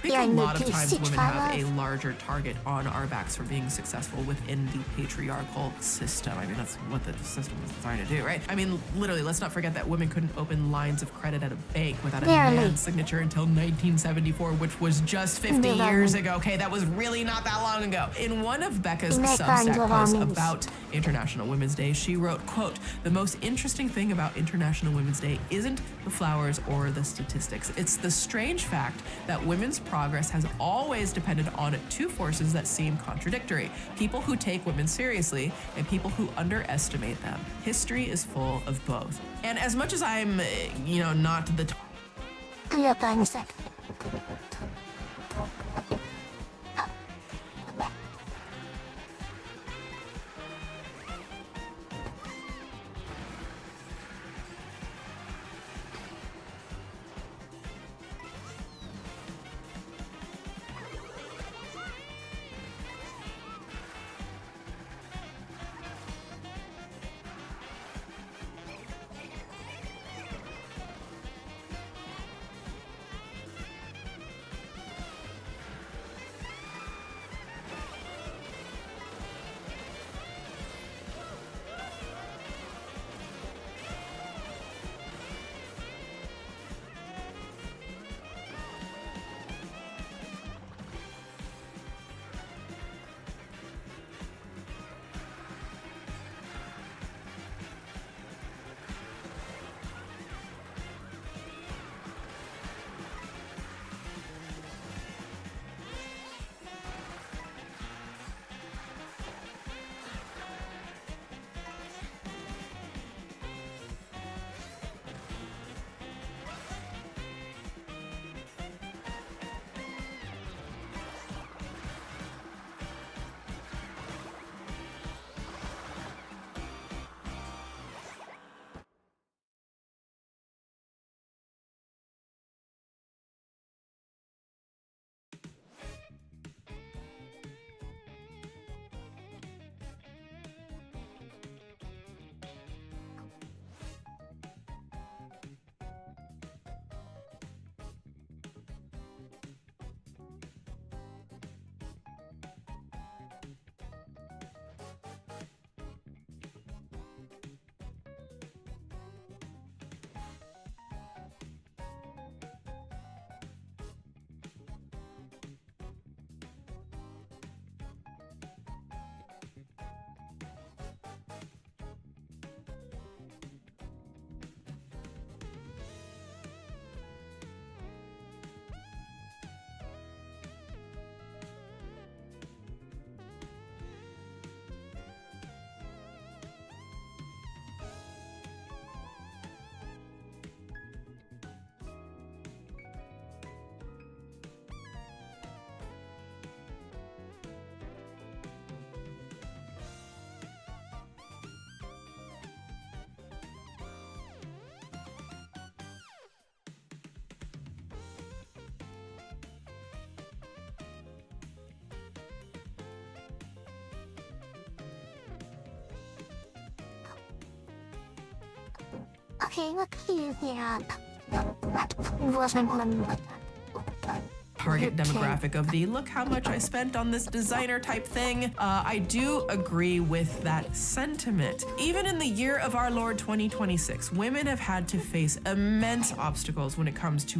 I think a lot of times women have a larger target on our backs for being successful within the patriarchal system. I mean, that's what the system is designed to do, right? I mean, literally, let's not forget that women couldn't open lines of credit at a bank without a man's signature until 1974, which was just 50 years ago. Okay, that was really not that long ago. In one of Becca's Substack posts about International Women's Day, she wrote, quote, "The most interesting thing about International Women's Day isn't the flowers or the statistics. It's the strange fact that women's progress has always depended on two forces that seem contradictory: people who take women seriously and people who underestimate them. History is full of both." And as much as I'm, not the... Yeah, fine a sec. Okay, look here, yeah. Wasn't one. Target demographic of the look how much I spent on this designer type thing. I do agree with that sentiment. Even in the year of our Lord 2026, women have had to face immense obstacles when it comes to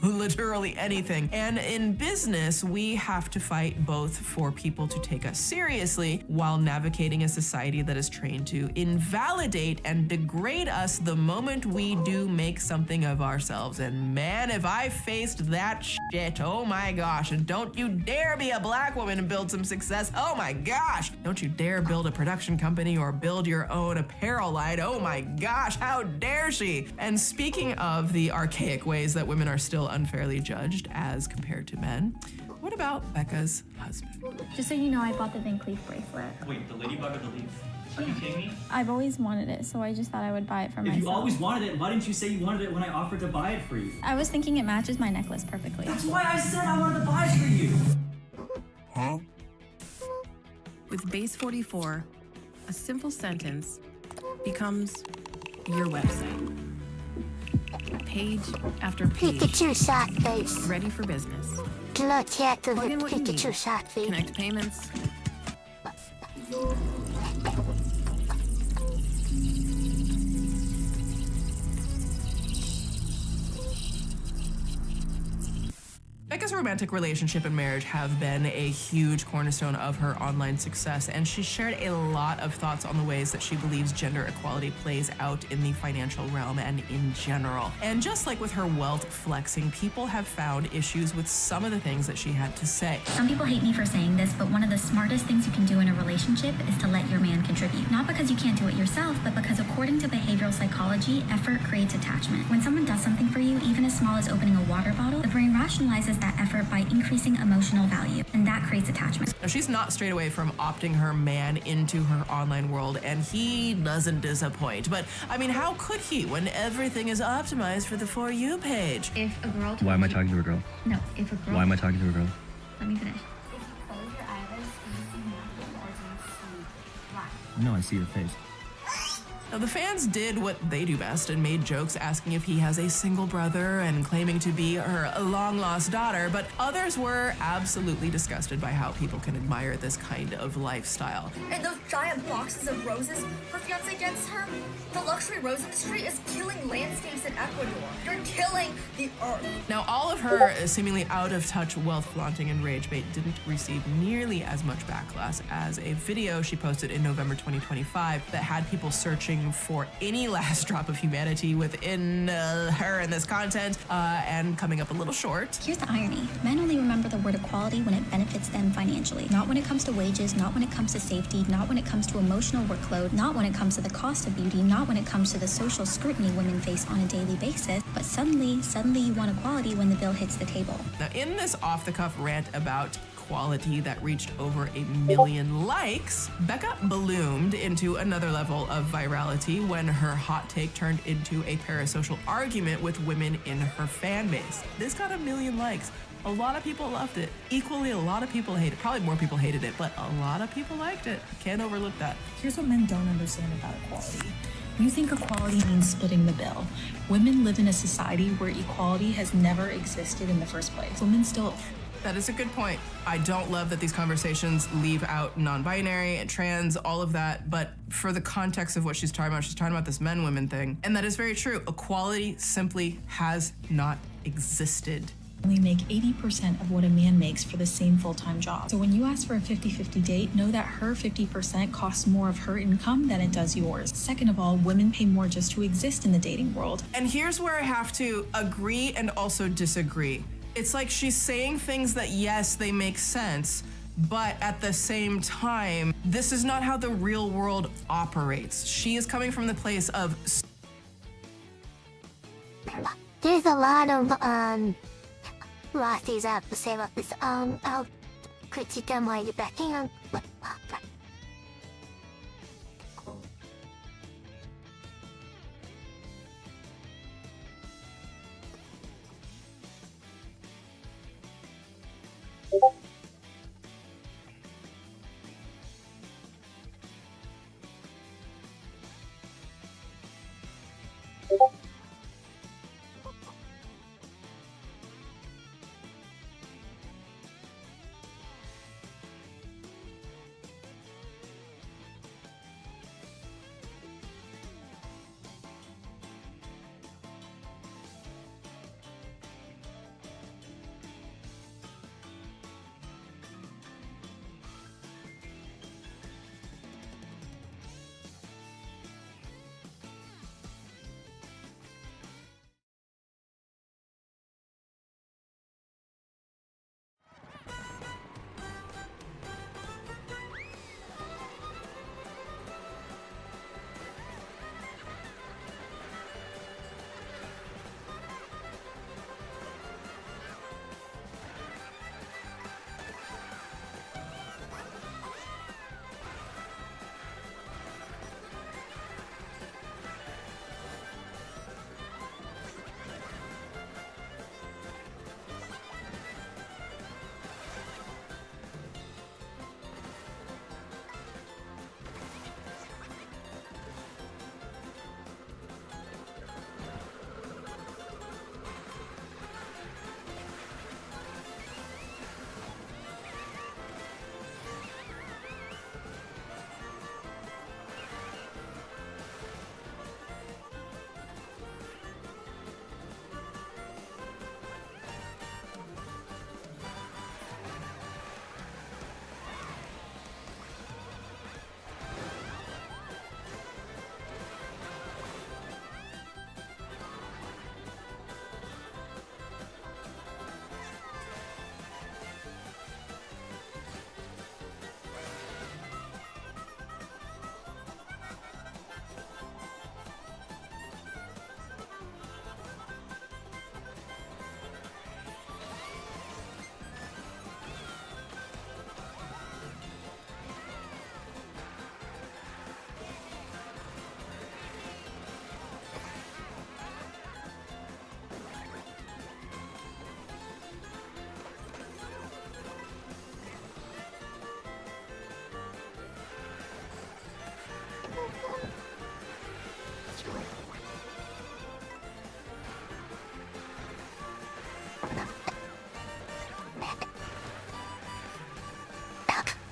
literally anything. And in business, we have to fight both for people to take us seriously while navigating a society that is trained to invalidate and degrade us the moment we do make something of ourselves. And man, if I faced that shit, oh my gosh, and don't you dare be a black woman and build some success. Oh my gosh, don't you dare build a production company or build your own apparel line. Oh my gosh, how dare she? And speaking of the archaic ways that women are still unfairly judged as compared to men, what about Becca's husband? Just so you know, I bought the Van Cleef bracelet. Wait, the ladybug or the leaf? Are you kidding me? I've always wanted it, so I just thought I would buy it for myself. If you always wanted it, why didn't you say you wanted it when I offered to buy it for you? I was thinking it matches my necklace perfectly. That's why I said I wanted to buy it for you. Huh? With Base 44, a simple sentence becomes your website. Page after page. Pikachu shot face. Ready for business. Look at the Plug in what you need. Pikachu shot face. Connect payments. Becca's romantic relationship and marriage have been a huge cornerstone of her online success, and she shared a lot of thoughts on the ways that she believes gender equality plays out in the financial realm and in general. And just like with her wealth flexing, people have found issues with some of the things that she had to say. Some people hate me for saying this, but one of the smartest things you can do in a relationship is to let your man contribute. Not because you can't do it yourself, but because according to behavioral psychology, effort creates attachment. When someone does something for you, even as small as opening a water bottle, the brain rationalizes that effort by increasing emotional value, and that creates attachment. Now, she's not strayed away from opting her man into her online world, and he doesn't disappoint. But, I mean, how could he when everything is optimized for the For You page? If a girl... Why am I talking to a girl? No, if a girl... Why am I talking to a girl? Let me finish. No, I see your face. Now, the fans did what they do best and made jokes asking if he has a single brother and claiming to be her long-lost daughter, but others were absolutely disgusted by how people can admire this kind of lifestyle. And those giant boxes of roses her fiance gets her? The luxury rose industry is killing landscapes in Ecuador. You're killing the earth. Now, all of her seemingly out-of-touch wealth flaunting and rage bait didn't receive nearly as much backlash as a video she posted in November 2025 that had people searching for any last drop of humanity within her and this content, and coming up a little short. Here's the irony. Men only remember the word equality when it benefits them financially. Not when it comes to wages, not when it comes to safety, not when it comes to emotional workload, not when it comes to the cost of beauty, not when it comes to the social scrutiny women face on a daily basis, but suddenly you want equality when the bill hits the table. Now, in this off-the-cuff rant about quality that reached over 1 million likes, Becca ballooned into another level of virality when her hot take turned into a parasocial argument with women in her fan base. This got 1 million likes. A lot of people loved it. Equally, a lot of people hated it. Probably more people hated it, but a lot of people liked it. Can't overlook that. Here's what men don't understand about equality. You think equality means splitting the bill. Women live in a society where equality has never existed in the first place. Women still... That is a good point. I don't love that these conversations leave out non-binary and trans, all of that, but for the context of what she's talking about this men-women thing. And that is very true. Equality simply has not existed. Only make 80% of what a man makes for the same full-time job. So when you ask for a 50-50 date, know that her 50% costs more of her income than it does yours. Second of all, women pay more just to exist in the dating world. And here's where I have to agree and also disagree. It's like she's saying things that, yes, they make sense, but at the same time, this is not how the real world operates. She is coming from the place of... There's a lot of, things I have to say about this. I'll critique them while you're back. Hang on.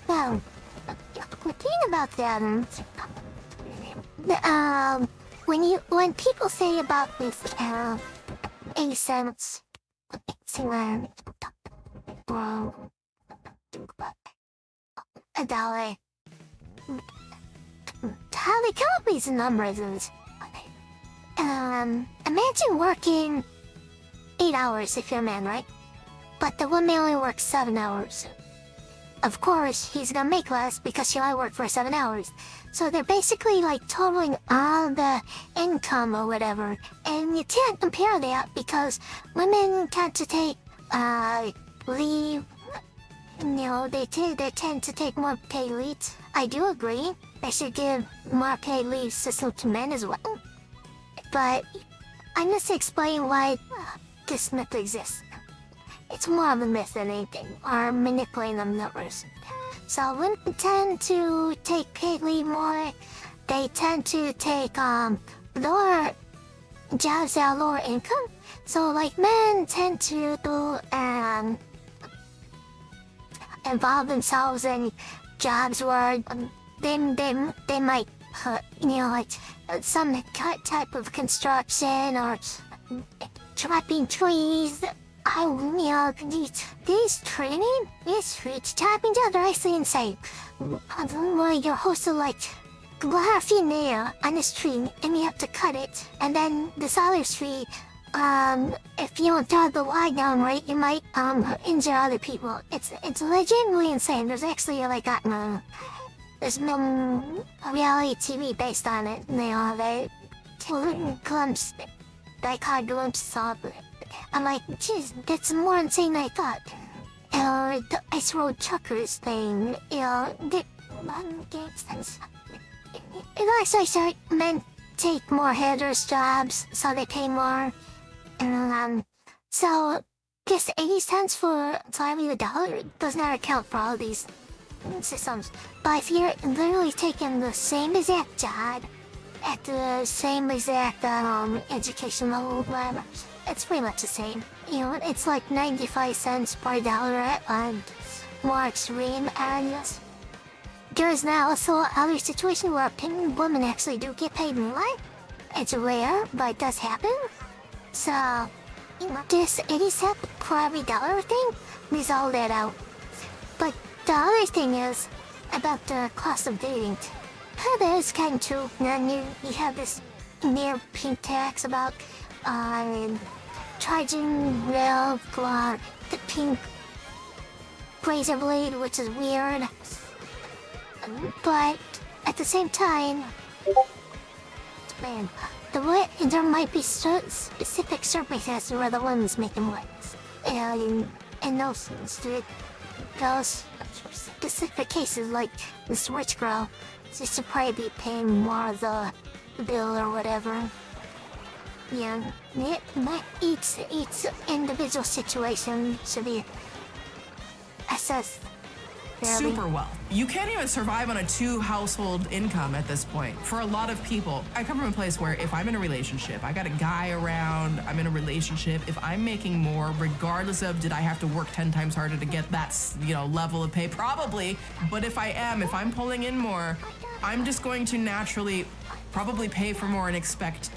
Well, the thing about that, when people say about this, accents, bro, dollar, how they come up with these numbers is, imagine working 8 hours if you're a man, right? But the woman only works 7 hours. Of course, he's gonna make less because she only worked for 7 hours. So they're basically like totaling all the income or whatever. And you can't compare that because women tend to take, leave. You know, they tend to take more paid leaves. I do agree. They should give more paid leave system to men as well. But I must explain why this myth exists. It's more of a myth than anything, or manipulating the numbers. So women tend to take paid leave more. They tend to take lower jobs that are lower income. So like men tend to involve themselves in jobs where they might like some type of construction or chopping trees. These trees chopping down directly inside. Where you're supposed to like have a nail on this tree and you have to cut it. And then this other tree, if you don't throw the wire down right, you might injure other people. It's legitimately insane. There's actually like there's reality TV based on it. They glimpse, they call glimpses of it. I'm like, geez, that's more insane than I thought. The Ice Road Truckers thing, it actually start men take more headers jobs, so they pay more. So just 80 cents for every $1 does not account for all these systems. But if you're literally taking the same exact job at the same exact educational level. It's pretty much the same. You know, it's like 95 cents per dollar at more extreme areas. There's now also other situation where pregnant women actually do get paid more. It's rare, but it does happen. So, you know, this 80 cent per every dollar thing is all that out. But the other thing is about the cost of dating. That is kind of true. And then you have this near pink tax about charging rail for the pink razor blade, which is weird. But at the same time, man, there might be specific circumstances where the woman's making more. And in those specific cases, like this rich girl, she should probably be paying more of the bill or whatever. Yeah, each individual situation should be assessed fairly. Super well. You can't even survive on a 2-household income at this point. For a lot of people, I come from a place where if I'm in a relationship, I got a guy around, I'm in a relationship, if I'm making more, regardless of did I have to work 10 times harder to get that, level of pay? Probably. But if I'm pulling in more, I'm just going to naturally probably pay for more and expect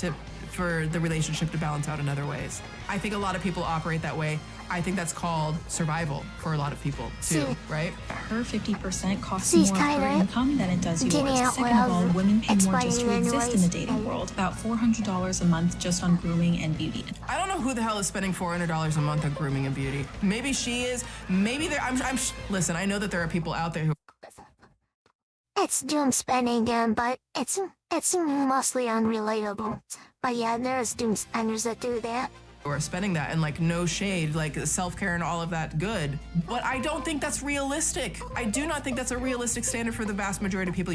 for the relationship to balance out in other ways. I think a lot of people operate that way. I think that's called survival for a lot of people too, right? Her 50% costs more of her income than it does yours. Second of all, women pay more just to exist in the dating world. About $400 a month just on grooming and beauty. I don't know who the hell is spending $400 a month on grooming and beauty. Maybe she is. Maybe there. Listen, I know that there are people out there who. It's doom spending, but it's mostly unrelatable. But yeah, there's doom spenders that do that. Or spending that, and no shade, self-care and all of that, good. But I don't think that's realistic. I do not think that's a realistic standard for the vast majority of people.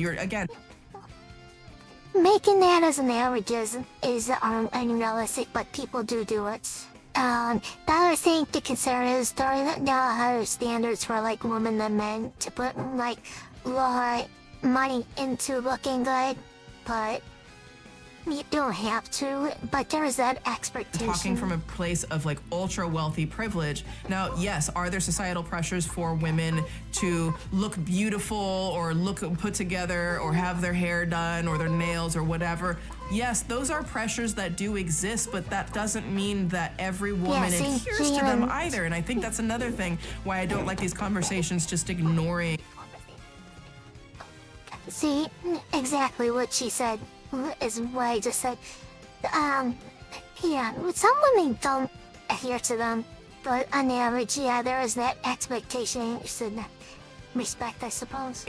Making that as an average is unrealistic, but people do it. The other thing to consider is there are higher standards for women than men to put more money into looking good, but you don't have to, but there's that expectation. Talking from a place of ultra wealthy privilege. Now, yes, are there societal pressures for women to look beautiful or look put together or have their hair done or their nails or whatever? Yes, those are pressures that do exist, but that doesn't mean that every woman adheres to them either. And I think that's another thing why I don't like these conversations just ignoring. See, exactly what she said is what I just said. Yeah, some women don't adhere to them, but on average, yeah, there is that expectation you should respect, I suppose.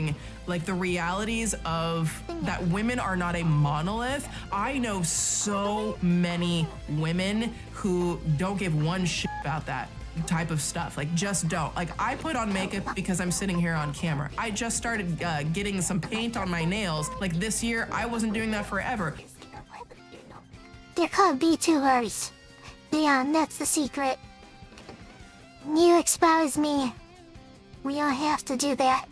The realities of that women are not a monolith. I know so many women who don't give one shit about that type of stuff, just don't. I put on makeup because I'm sitting here on camera. I just started getting some paint on my nails this year. I wasn't doing that forever. They're called VTubers. Yeah, that's the secret. You expose me. We don't have to do that.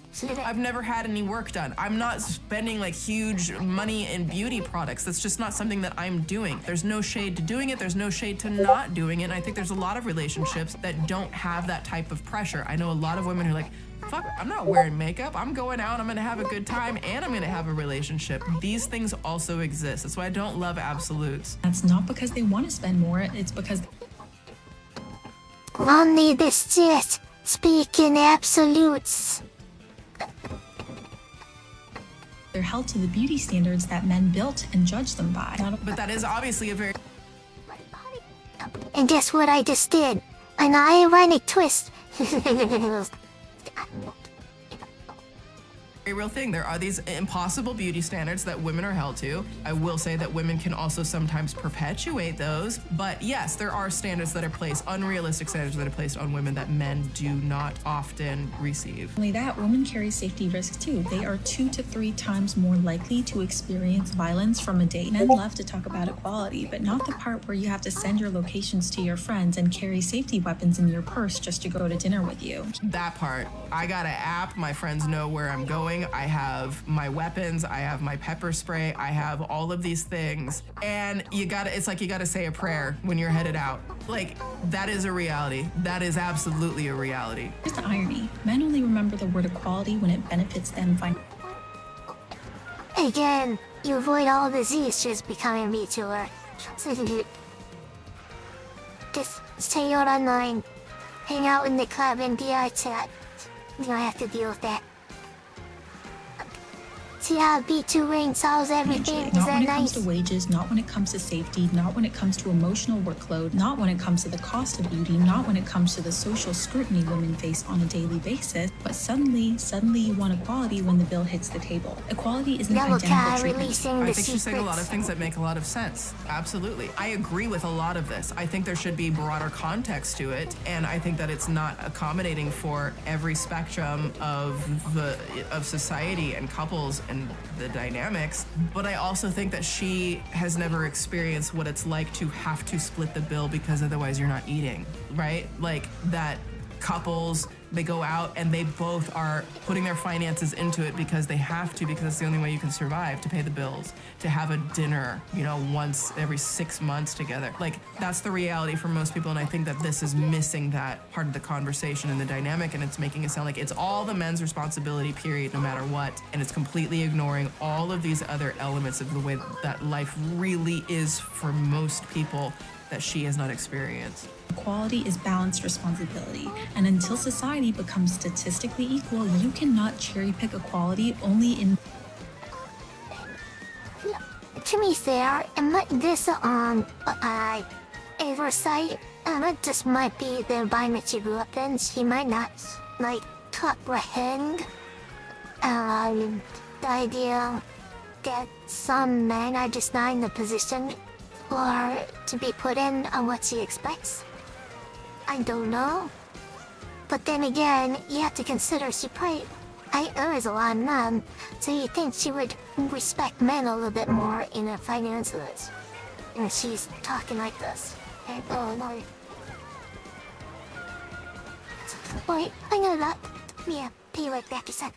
I've never had any work done. I'm not spending huge money in beauty products. That's just not something that I'm doing. There's no shade to doing it. There's no shade to not doing it. And I think there's a lot of relationships that don't have that type of pressure. I know a lot of women who are fuck, I'm not wearing makeup. I'm going out, I'm gonna have a good time, and I'm gonna have a relationship. These things also exist. That's why I don't love absolutes. That's not because they want to spend more. It's because only this just speak in absolutes. They're held to the beauty standards that men built and judged them by. But that is obviously a very... And guess what I just did? An ironic twist. Real thing. There are these impossible beauty standards that women are held to. I will say that women can also sometimes perpetuate those, but yes, there are standards that are placed, unrealistic standards that are placed on women that men do not often receive. Only that, women carry safety risks too. They are 2 to 3 times more likely to experience violence from a date. Men love to talk about equality, but not the part where you have to send your locations to your friends and carry safety weapons in your purse just to go to dinner with you. That part. I got an app. My friends know where I'm going. everything. I have my weapons. I have my pepper spray. I have all of these things. And it's like you gotta say a prayer when you're headed out. Like, that is a reality. That is absolutely a reality. Here's the irony. Men only remember the word equality when it benefits them financially. Again, you avoid all disease just becoming me to her. Just stay out online, hang out in the club and DR chat. You don't have to deal with that. See how B2 Ring solves everything? Is Not that when it comes nice? to wages, not when it comes to safety, not when it comes to emotional workload, not when it comes to the cost of beauty, not when it comes to the social scrutiny women face on a daily basis. But suddenly you want equality when the bill hits the table. Equality isn't identical treatment. I think she's saying a lot of things that make a lot of sense. Absolutely. I agree with a lot of this. I think there should be broader context to it, and I think that it's not accommodating for every spectrum of society and couples and the dynamics. But I also think that she has never experienced what it's like to have to split the bill because otherwise you're not eating, right? Like that couples, they go out and they both are putting their finances into it because they have to, because it's the only way you can survive, to pay the bills, to have a dinner, once every 6 months together. Like, that's the reality for most people, and I think that this is missing that part of the conversation and the dynamic, and it's making it sound like it's all the men's responsibility, period, no matter what, and it's completely ignoring all of these other elements of the way that life really is for most people that she has not experienced. Equality is balanced responsibility, and until society becomes statistically equal, you cannot cherry pick equality only in. To be fair, it might this oversight. It just might be the environment she grew up in. She might not comprehend the idea that some men are just not in the position or to be put in on what she expects. I don't know. But then again, you have to consider she probably earns a lot of men, so you think she would respect men a little bit more in her finances. And she's talking like this. And, oh no. Wait, I know that. Yeah, be right back a sec.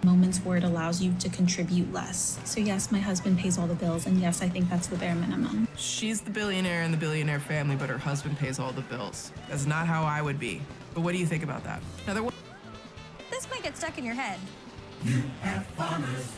Moments where it allows you to contribute less. So yes, my husband pays all the bills, and yes, I think that's the bare minimum. She's the billionaire in the billionaire family, but her husband pays all the bills. That's not how I would be. But what do you think about that? Another one? This might get stuck in your head. You have farmers.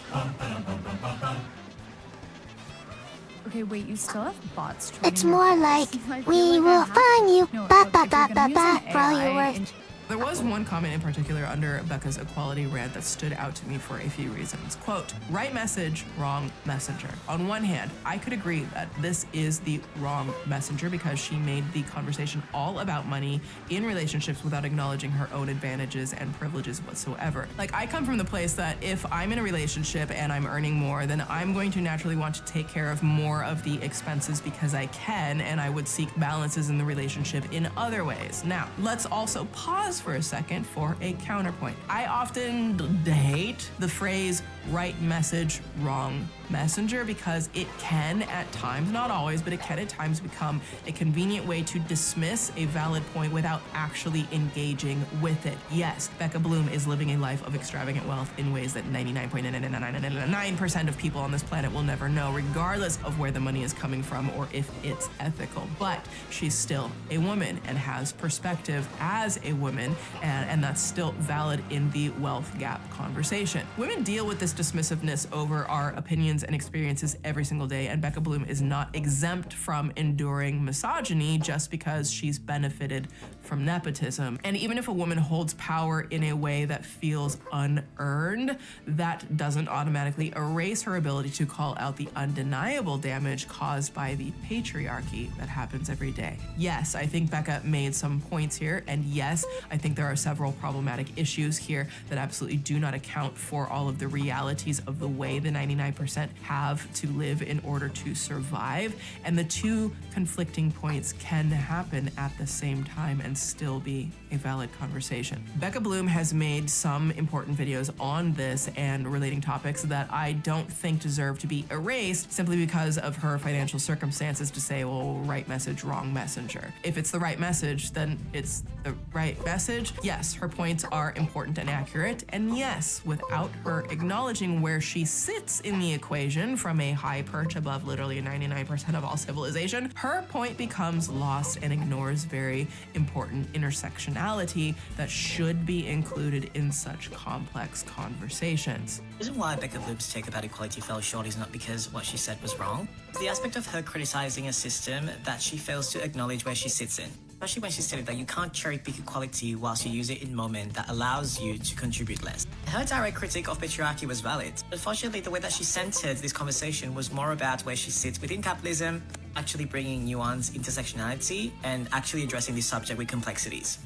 Okay, wait, you still have bots training It's your more bots? like, I feel we like I will have find to. you. No, Ba look, ba if ba you're ba gonna ba. use For all an your AI worth. There was one comment in particular under Becca's equality rant that stood out to me for a few reasons. Quote, right message, wrong messenger. On one hand, I could agree that this is the wrong messenger because she made the conversation all about money in relationships without acknowledging her own advantages and privileges whatsoever. Like, I come from the place that if I'm in a relationship and I'm earning more, then I'm going to naturally want to take care of more of the expenses because I can, and I would seek balances in the relationship in other ways. Now, let's also pause for a second for a counterpoint. I often hate the phrase right message, wrong messenger because it can at times, not always, but it can at times become a convenient way to dismiss a valid point without actually engaging with it. Yes, Becca Bloom is living a life of extravagant wealth in ways that 99.999% of people on this planet will never know, regardless of where the money is coming from or if it's ethical. But she's still a woman and has perspective as a woman, and that's still valid in the wealth gap conversation. Women deal with this dismissiveness over our opinions and experiences every single day, and Becca Bloom is not exempt from enduring misogyny just because she's benefited from nepotism. And even if a woman holds power in a way that feels unearned, that doesn't automatically erase her ability to call out the undeniable damage caused by the patriarchy that happens every day. Yes, I think Becca made some points here, and yes, I think there are several problematic issues here that absolutely do not account for all of the realities of the way the 99% have to live in order to survive. And the two conflicting points can happen at the same time and still be a valid conversation. Becca Bloom has made some important videos on this and relating topics that I don't think deserve to be erased simply because of her financial circumstances to say, well, right message, wrong messenger. If it's the right message, then it's the right message. Yes, her points are important and accurate. And yes, without her acknowledging where she sits in the equation from a high perch above literally 99% of all civilization, her point becomes lost and ignores very important intersectionality that should be included in such complex conversations. The reason why Becca Bloom's take about equality fell short is not because what she said was wrong. It's the aspect of her criticizing a system that she fails to acknowledge where she sits in. Especially when she stated that you can't cherry pick equality whilst you use it in a moment that allows you to contribute less. Her direct critique of patriarchy was valid. Unfortunately, the way that she centered this conversation was more about where she sits within capitalism, actually bringing nuance, intersectionality, and actually addressing the subject with complexities.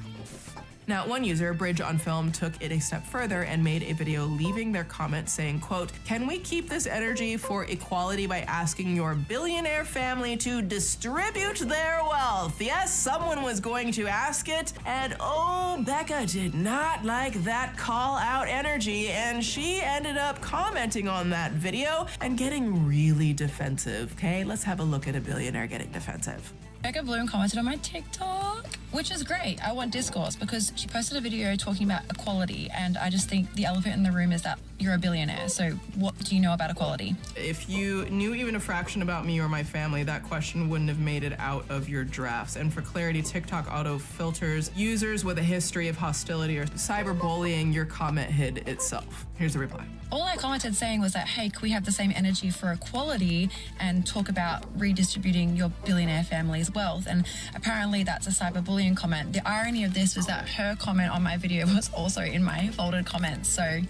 Now, one user, Bridge on Film, took it a step further and made a video leaving their comment saying, quote, "Can we keep this energy for equality by asking your billionaire family to distribute their wealth?" Yes, someone was going to ask it, and oh, Becca did not like that call out energy, and she ended up commenting on that video and getting really defensive, okay? Let's have a look at a billionaire getting defensive. Becca Bloom commented on my TikTok, which is great. I want discourse because she posted a video talking about equality, and I just think the elephant in the room is that you're a billionaire. So what do you know about equality? If you knew even a fraction about me or my family, that question wouldn't have made it out of your drafts. And for clarity, TikTok auto filters users with a history of hostility or cyberbullying. Your comment hid itself. Here's the reply. All I commented saying was that, hey, can we have the same energy for equality and talk about redistributing your billionaire family's wealth? And apparently that's a cyberbullying comment. The irony of this was that her comment on my video was also in my folded comments. So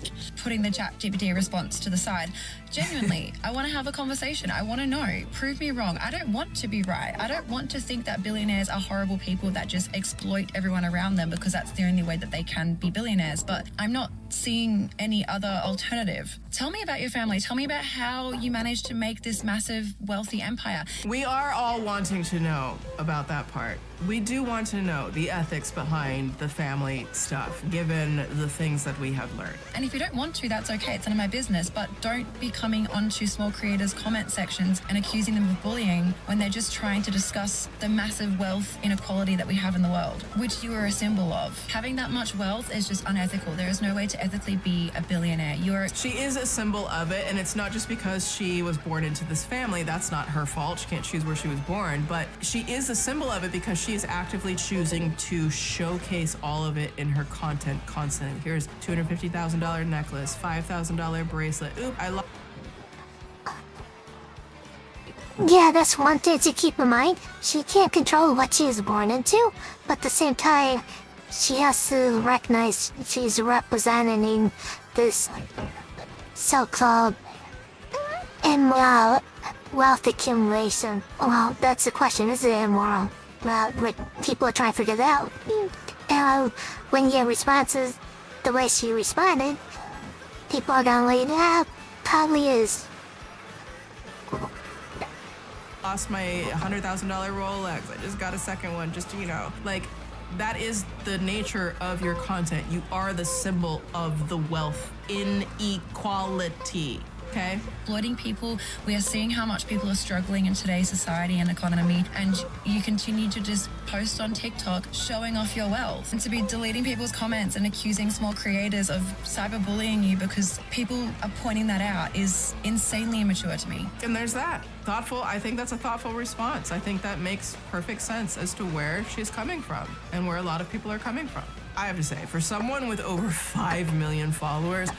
putting the ChatGPT response to the side, genuinely, I want to have a conversation. I want to know. Prove me wrong. I don't want to be right. I don't want to think that billionaires are horrible people that just exploit everyone around them because that's the only way that they can be billionaires. But I'm not seeing any other alternative. Tell me about your family. Tell me about how you managed to make this massive wealthy empire. We are all wanting to know about that part. We do want to know the ethics behind the family stuff, given the things that we have learned. And if you don't want to, that's okay. It's none of my business. But don't be coming onto small creators' comment sections and accusing them of bullying when they're just trying to discuss the massive wealth inequality that we have in the world, which you are a symbol of. Having that much wealth is just unethical. There is no way to ethically be a billionaire. She is a symbol of it, and it's not just because she was born into this family. That's not her fault. She can't choose where she was born, but she is a symbol of it because she is actively choosing to showcase all of it in her content constantly. Here's $250,000 necklace, $5,000 bracelet. Oop, I love. Yeah, that's one thing to keep in mind. She can't control what she is born into, but at the same time, she has to recognize she's representing this so-called immoral wealth accumulation. Well, that's the question. Is it immoral? Well, people are trying to figure that out. When you get responses the way she responded, people are gonna like, yeah, probably is. Lost my $100,000 Rolex. I just got a second one, just to, like, that is the nature of your content. You are the symbol of the wealth inequality. Okay. Exploiting people. We are seeing how much people are struggling in today's society and economy, and you continue to just post on TikTok showing off your wealth, and to be deleting people's comments and accusing small creators of cyberbullying you because people are pointing that out is insanely immature to me. And there's that. Thoughtful. I think that's a thoughtful response. I think that makes perfect sense as to where she's coming from and where a lot of people are coming from. I have to say, for someone with over 5 million followers,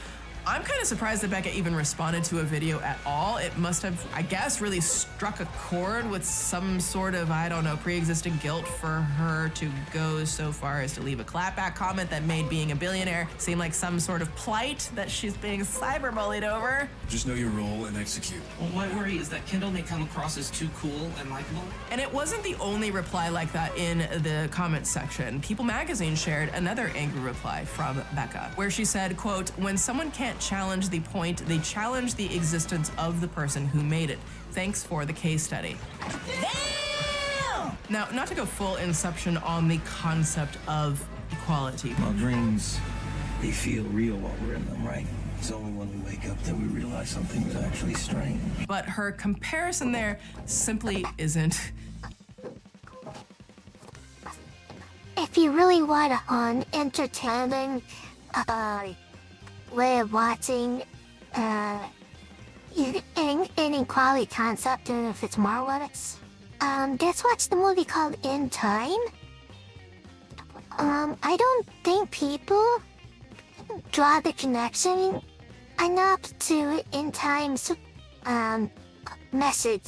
I'm kind of surprised that Becca even responded to a video at all. It must have, I guess, really struck a chord with some sort of, I don't know, pre-existing guilt for her to go so far as to leave a clapback comment that made being a billionaire seem like some sort of plight that she's being cyberbullied over. Just know your role and execute. Well, my worry is that Kendall may come across as too cool and likable. And it wasn't the only reply like that in the comments section. People Magazine shared another angry reply from Becca, where she said, quote, "When someone can't challenge the point, they challenge the existence of the person who made it. Thanks for the case study." Damn! Now, not to go full inception on the concept of equality. Well, dreams, they feel real while we're in them, right? It's only when we wake up that we realize something's actually strange. But her comparison there simply isn't. If you really want an entertaining way of watching inequality concept, and if it's marvelous, just watch the movie called In Time. I don't think people draw the connection enough to In Time's message,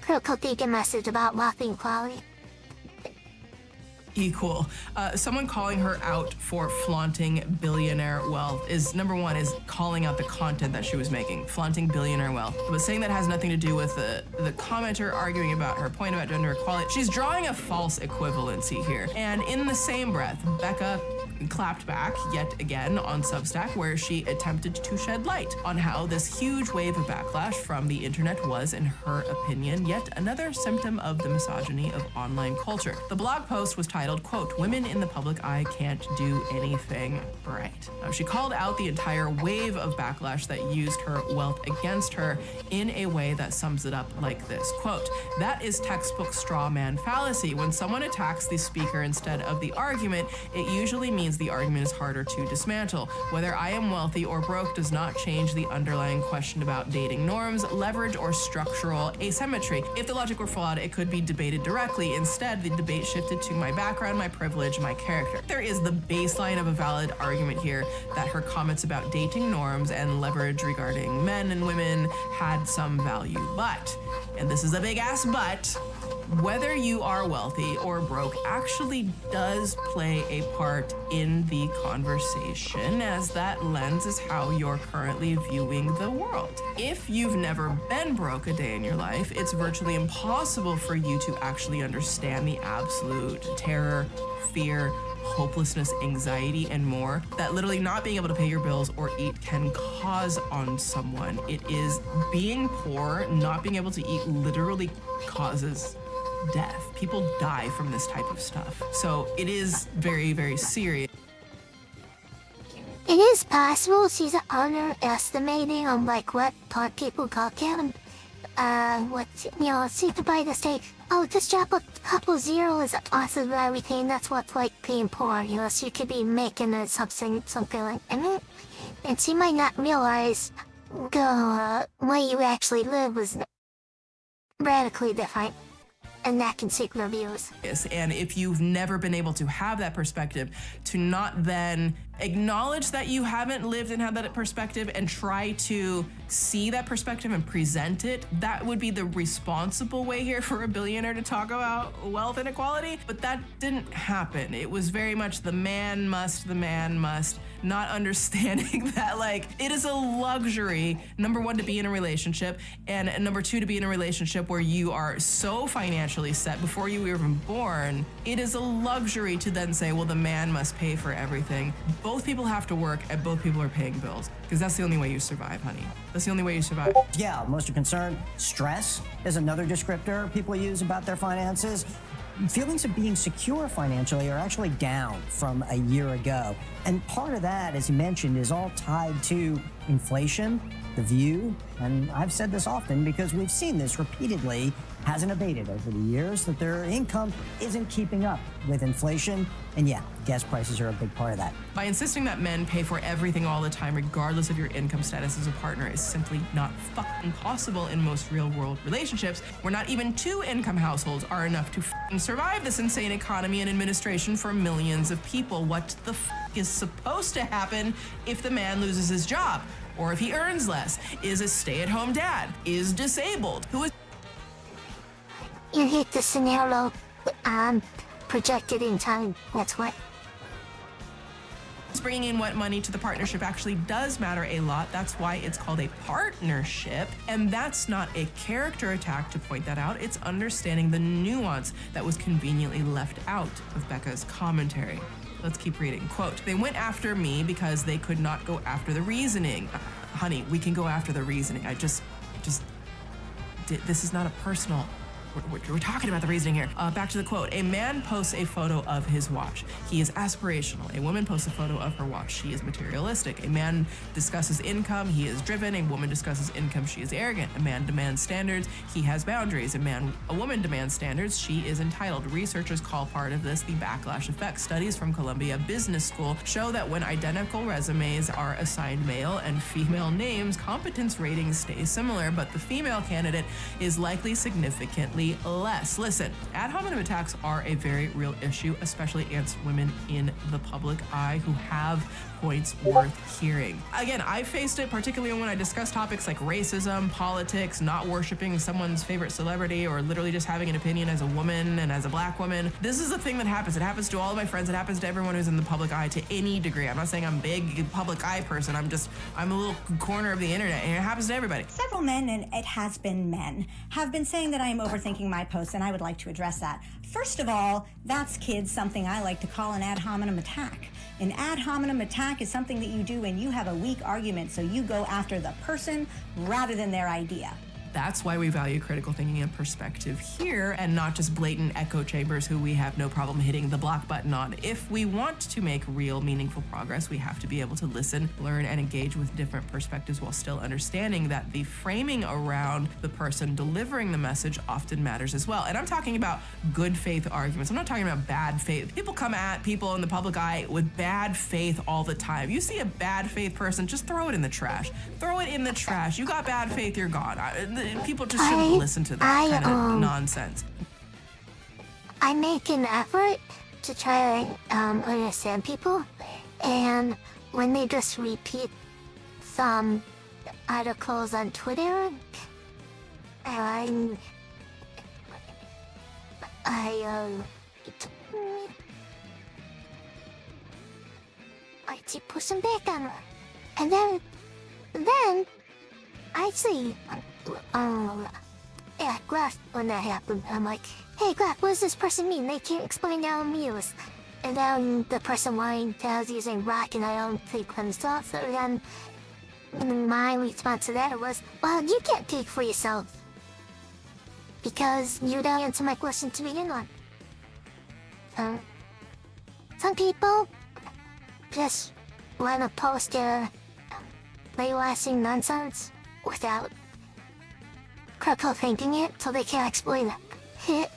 critical thinking message about wealth inequality. Equal. Someone calling her out for flaunting billionaire wealth is, number one, is calling out the content that she was making, flaunting billionaire wealth. But saying that has nothing to do with the commenter arguing about her point about gender equality. She's drawing a false equivalency here. And in the same breath, Becca clapped back yet again on Substack, where she attempted to shed light on how this huge wave of backlash from the internet was, in her opinion, yet another symptom of the misogyny of online culture. The blog post was titled, quote, "Women in the public eye can't do anything right." Now, she called out the entire wave of backlash that used her wealth against her in a way that sums it up like this, quote, "That is textbook straw man fallacy. When someone attacks the speaker instead of the argument, it usually means the argument is harder to dismantle. Whether I am wealthy or broke does not change the underlying question about dating norms, leverage, or structural asymmetry. If the logic were flawed, it could be debated directly. Instead, the debate shifted to my background, my privilege, my character." There is the baseline of a valid argument here that her comments about dating norms and leverage regarding men and women had some value. But, and this is a big ass but, whether you are wealthy or broke actually does play a part in the conversation, as that lens is how you're currently viewing the world. If you've never been broke a day in your life, it's virtually impossible for you to actually understand the absolute terror, fear, hopelessness, anxiety, and more that literally not being able to pay your bills or eat can cause on someone. It is being poor, not being able to eat literally causes death. People die from this type of stuff. So it is very, very serious. It is possible she's underestimating on like what part people call him. She could buy the state. Oh, just drop a couple zeros off of everything. That's what's like being poor. She could be making something like that. And she might not realize the way you actually live was radically different. And that can seek reviews. And if you've never been able to have that perspective, to not then acknowledge that you haven't lived and had that perspective and try to see that perspective and present it, that would be the responsible way here for a billionaire to talk about wealth inequality. But that didn't happen. It was very much the man must, not understanding that like it is a luxury, number one, to be in a relationship, and number two, to be in a relationship where you are so financially set before you were even born. It is a luxury to then say, well, the man must pay for everything. Both people have to work and both people are paying bills, because that's the only way you survive, honey. That's the only way you survive. Yeah, most are concerned. Stress is another descriptor people use about their finances. Feelings of being secure financially are actually down from a year ago. And part of that, as you mentioned, is all tied to inflation, the view, and I've said this often because we've seen this repeatedly, hasn't abated over the years, that their income isn't keeping up with inflation. And yeah, gas prices are a big part of that. By insisting that men pay for everything all the time, regardless of your income status as a partner, is simply not fucking possible in most real-world relationships, where not even two income households are enough to fucking survive this insane economy and administration for millions of people. What the fuck is supposed to happen if the man loses his job? Or if he earns less, is a stay-at-home dad, is disabled, who is... You hit the scenario projected in time. That's what. Bringing in what money to the partnership actually does matter a lot. That's why it's called a partnership. And that's not a character attack to point that out. It's understanding the nuance that was conveniently left out of Becca's commentary. Let's keep reading. Quote, "They went after me because they could not go after the reasoning." Honey, we can go after the reasoning. This is not a personal... We're talking about the reasoning here. Back to the quote. "A man posts a photo of his watch. He is aspirational. A woman posts a photo of her watch. She is materialistic. A man discusses income. He is driven. A woman discusses income. She is arrogant. A man demands standards. He has boundaries. A woman demands standards. She is entitled." Researchers call part of this the backlash effect. Studies from Columbia Business School show that when identical resumes are assigned male and female names, competence ratings stay similar, but the female candidate is likely significantly less. Listen, ad hominem attacks are a very real issue, especially against women in the public eye who have points worth hearing. Again, I faced it particularly when I discuss topics like racism, politics, not worshiping someone's favorite celebrity, or literally just having an opinion as a woman and as a black woman. This is a thing that happens. It happens to all of my friends. It happens to everyone who's in the public eye to any degree. I'm not saying I'm a big public eye person. I'm a little corner of the internet, and it happens to everybody. Several men, and it has been men, have been saying that I am overthinking my posts, and I would like to address that. First of all, that's, kids, something I like to call an ad hominem attack. An ad hominem attack is something that you do when you have a weak argument, so you go after the person rather than their idea. That's why we value critical thinking and perspective here, and not just blatant echo chambers who we have no problem hitting the block button on. If we want to make real, meaningful progress, we have to be able to listen, learn, and engage with different perspectives while still understanding that the framing around the person delivering the message often matters as well. And I'm talking about good faith arguments. I'm not talking about bad faith. People come at people in the public eye with bad faith all the time. You see a bad faith person, just throw it in the trash. Throw it in the trash. You got bad faith, you're gone. People just shouldn't listen to that kind of nonsense. I make an effort to try to understand people, and when they just repeat some articles on Twitter, I keep pushing back on her, and then I see. Yeah, Graf, when that happened, I'm like, "Hey, Graf, what does this person mean? They can't explain their own views." And then the person lying tells using rock, and I don't take themselves. So then my response to that was, "Well, you can't take for yourself." because you didn't answer my question to begin with. Some people just want to post their lay-lasting nonsense without critical thinking it, so they can't explain it.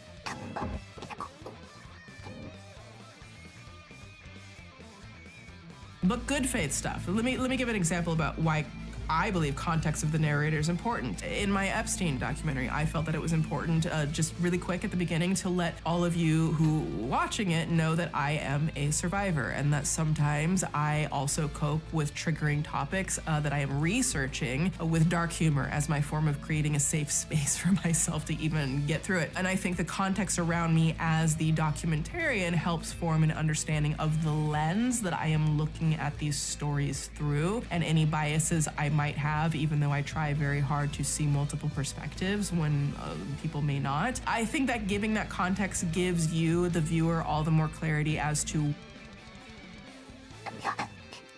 But good faith stuff. Let me give an example about why I believe context of the narrator is important. In my Epstein documentary, I felt that it was important, just really quick at the beginning, to let all of you who watching it know that I am a survivor and that sometimes I also cope with triggering topics that I am researching with dark humor as my form of creating a safe space for myself to even get through it. And I think the context around me as the documentarian helps form an understanding of the lens that I am looking at these stories through, and any biases I might have, even though I try very hard to see multiple perspectives when people may not. I think that giving that context gives you, the viewer, all the more clarity as to...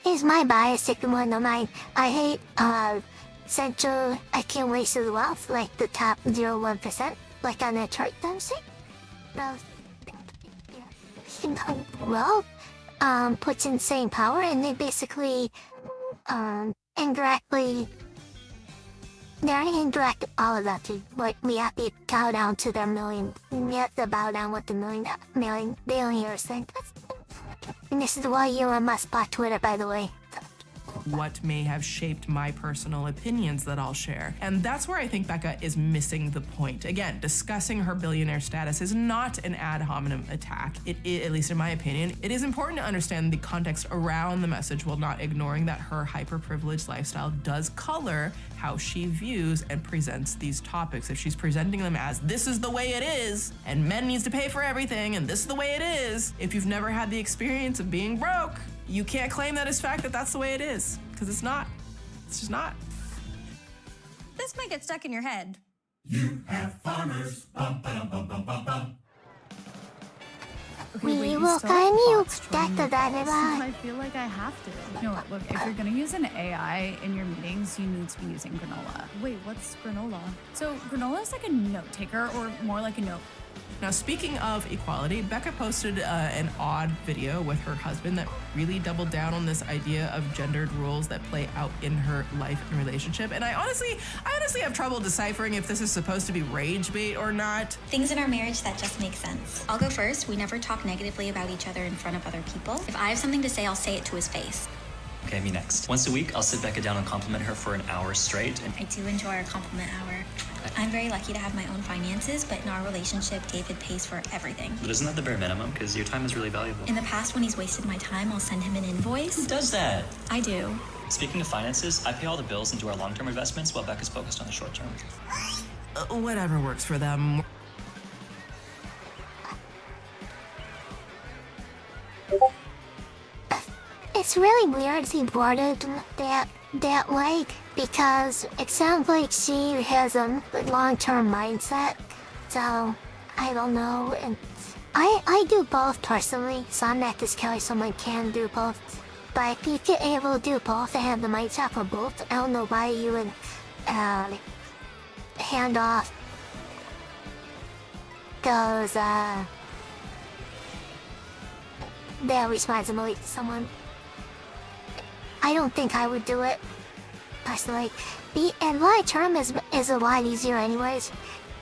Here's my bias, if you want to know mine. I hate central accumulation of wealth, like the top 0.1%, like on the chart I'm saying. Wealth puts insane power, and they basically indirectly, they're indirect all of that too. Like, we have to bow down to their million. We have to bow down what the million billionaires think. And this is why Elon Musk bought Twitter, by the way. What may have shaped my personal opinions that I'll share. And that's where I think Becca is missing the point. Again, discussing her billionaire status is not an ad hominem attack, at least in my opinion. It is important to understand the context around the message while not ignoring that her hyper-privileged lifestyle does color how she views and presents these topics. If she's presenting them as, this is the way it is, and men needs to pay for everything, and this is the way it is, if you've never had the experience of being broke, you can't claim that as fact that that's the way it is, because it's not. It's just not. This might get stuck in your head. You have farmers. Bum, ba-dum, bum, bum, bum, bum. Okay, We wait, you will still find have you. bots joining your calls? Da-da-da-da. I feel like I have to. No, look, if you're gonna use an AI in your meetings, you need to be using granola. Wait, what's granola? So granola is like a note taker, or more like a note. Now, speaking of equality, Becca posted an odd video with her husband that really doubled down on this idea of gendered rules that play out in her life and relationship. And I honestly have trouble deciphering if this is supposed to be rage bait or not. Things in our marriage that just make sense. I'll go first. We never talk negatively about each other in front of other people. If I have something to say, I'll say it to his face. Okay, me next. Once a week, I'll sit Becca down and compliment her for an hour straight. And I do enjoy our compliment hour. I'm very lucky to have my own finances, but in our relationship, David pays for everything. But isn't that the bare minimum? Because your time is really valuable. In the past, when he's wasted my time, I'll send him an invoice. Who does that? I do. Speaking of finances, I pay all the bills and do our long-term investments while Becca's focused on the short term. Whatever works for them. It's really weird he worded that way, because it sounds like she has a long-term mindset. So, I don't know. And I do both personally, so I'm not this Kelly, someone can do both. But if you get able to do both and have the mindset for both, I don't know why you would hand off those that responsibility to someone. I don't think I would do it personally. And my term is a lot easier anyways.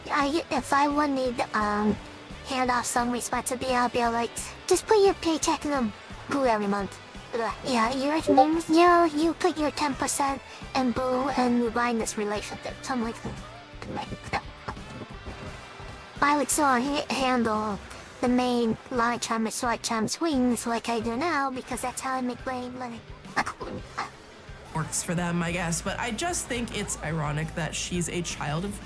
If I would need hand off some responsibility, I'll be like, just put your paycheck in the Boo every month. Yeah, you put your 10% in Boo and you bind this relationship. Something like that. I would still handle the main long-term and short-term swings like I do now, because that's how I make my money. Works for them, I guess, but I just think it's ironic that she's a child of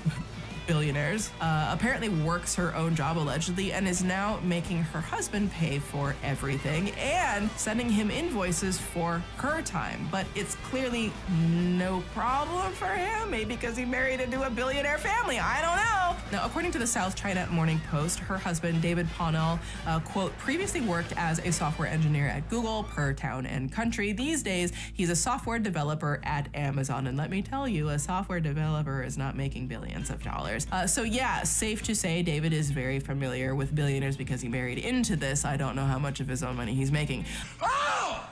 billionaires, apparently works her own job allegedly, and is now making her husband pay for everything and sending him invoices for her time. But it's clearly no problem for him, maybe because he married into a billionaire family, I don't know. Now, according to the South China Morning Post, her husband, David Pownell, quote, previously worked as a software engineer at Google per town and country. These days, he's a software developer at Amazon. And let me tell you, a software developer is not making billions of dollars. So yeah, safe to say David is very familiar with billionaires because he married into this. I don't know how much of his own money he's making. Oh!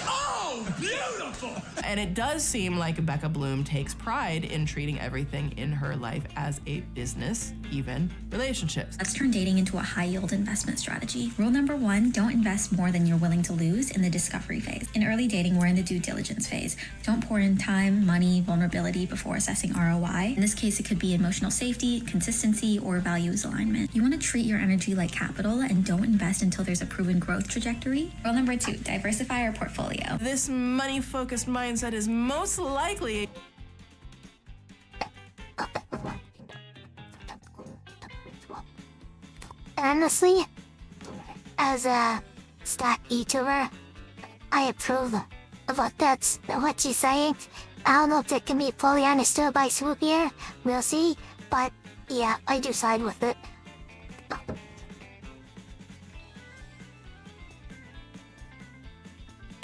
Oh, beautiful! And it does seem like Becca Bloom takes pride in treating everything in her life as a business, even relationships. Let's turn dating into a high-yield investment strategy. Rule number 1, don't invest more than you're willing to lose in the discovery phase. In early dating, we're in the due diligence phase. Don't pour in time, money, vulnerability before assessing ROI. In this case, it could be emotional safety, consistency, or values alignment. You want to treat your energy like capital and don't invest until there's a proven growth trajectory. Rule number 2, diversify our portfolio. This money-focused mindset is most likely Honestly, as a stock YouTuber, I approve of what she's saying. I don't know if it can be fully understood by Swoop here. We'll see. But yeah, I do side with it.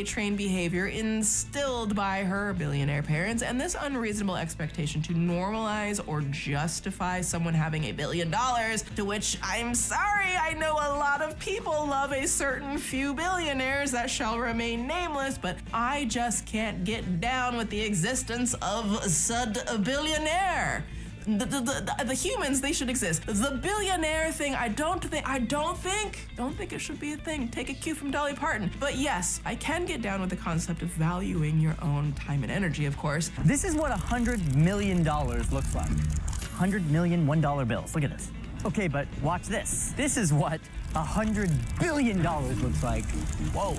trained behavior instilled by her billionaire parents, and this unreasonable expectation to normalize or justify someone having $1 billion, to which I'm sorry, I know a lot of people love a certain few billionaires that shall remain nameless, but I just can't get down with the existence of said billionaire. The humans, they should exist. The billionaire thing, I don't think it should be a thing. Take a cue from Dolly Parton. But yes, I can get down with the concept of valuing your own time and energy, of course. This is what $100 million looks like. 100 million $1 bills. Look at this. Okay, but watch this. This is what $100 billion looks like. Whoa,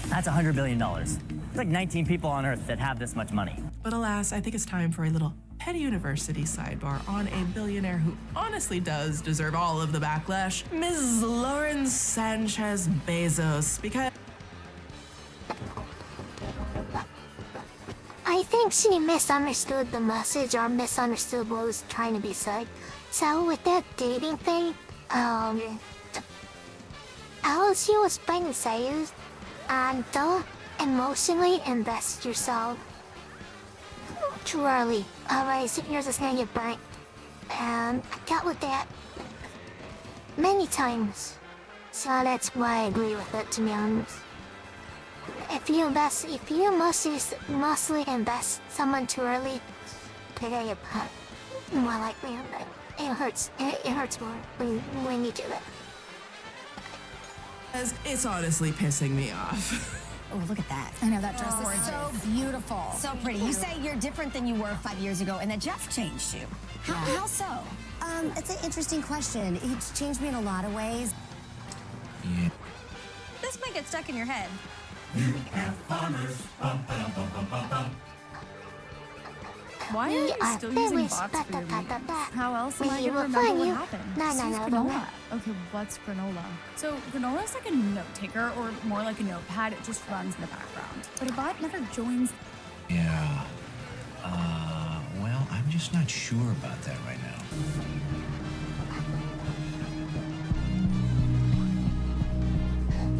that's $100 billion. There's like 19 people on Earth that have this much money. But alas, I think it's time for a little Petty University sidebar on a billionaire who honestly does deserve all of the backlash, Ms. Lauren Sanchez Bezos, because I think she misunderstood the message or misunderstood what was trying to be said. So with that dating thing, all she was trying to say is, don't emotionally invest yourself too early. Otherwise, you're just gonna get burnt. And I dealt with that many times. So that's why I agree with it, to be honest. If you mostly invest someone too early, they're gonna get burnt. More likely, it hurts. It hurts more when you do that. It's honestly pissing me off. Oh, look at that. I know that dress is is so beautiful. So pretty. You say you're different than you were 5 years ago and that Jeff changed you. How so? It's an interesting question. He's changed me in a lot of ways. Yeah. This might get stuck in your head. Why are you still using bots for your meetings? How else am I going to remember what happened? Just use granola. Okay, what's granola? So granola is like a note taker, or more like a notepad. It just runs in the background. But a bot never joins. Yeah. Well, I'm just not sure about that right now.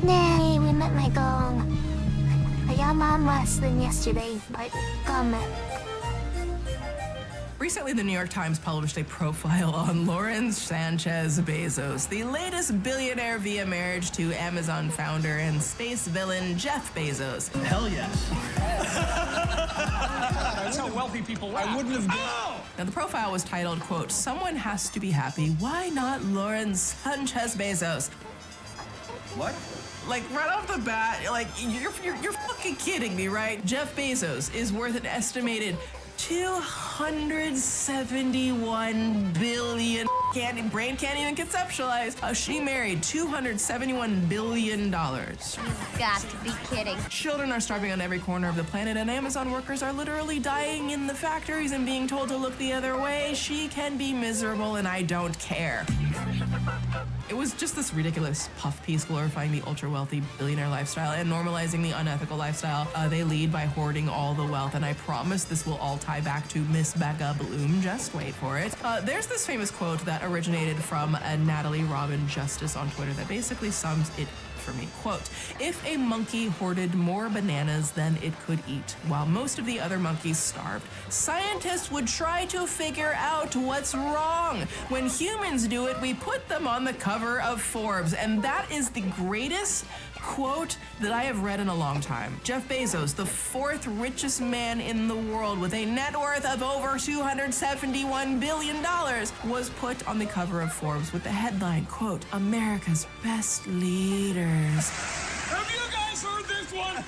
Nay, we met my goal. I got mom less than yesterday, but comment. Recently, the New York Times published a profile on Lauren Sanchez Bezos, the latest billionaire via marriage to Amazon founder and space villain Jeff Bezos. Hell yes. That's how wealthy people laugh. I wouldn't have Now, the profile was titled, quote, "Someone has to be happy. Why not Lauren Sanchez Bezos?" What? Like, right off the bat, like, you're fucking kidding me, right? Jeff Bezos is worth an estimated $271 billion. Brain can't even conceptualize. She married $271 billion. Got to be kidding. Children are starving on every corner of the planet, and Amazon workers are literally dying in the factories and being told to look the other way. She can be miserable, and I don't care. It was just this ridiculous puff piece glorifying the ultra-wealthy billionaire lifestyle and normalizing the unethical lifestyle they lead by hoarding all the wealth. And I promise this will all tie back to Miss Becca Bloom. Just wait for it. There's this famous quote that originated from Natalie Robin Justice on Twitter that basically sums it for me. Quote, if a monkey hoarded more bananas than it could eat, while most of the other monkeys starved, scientists would try to figure out what's wrong. When humans do it, we put them on the cover of Forbes. And that is the greatest quote that I have read in a long time. Jeff Bezos, the fourth richest man in the world with a net worth of over $271 billion, was put on the cover of Forbes with the headline, quote, America's best leaders. Have you guys heard this one?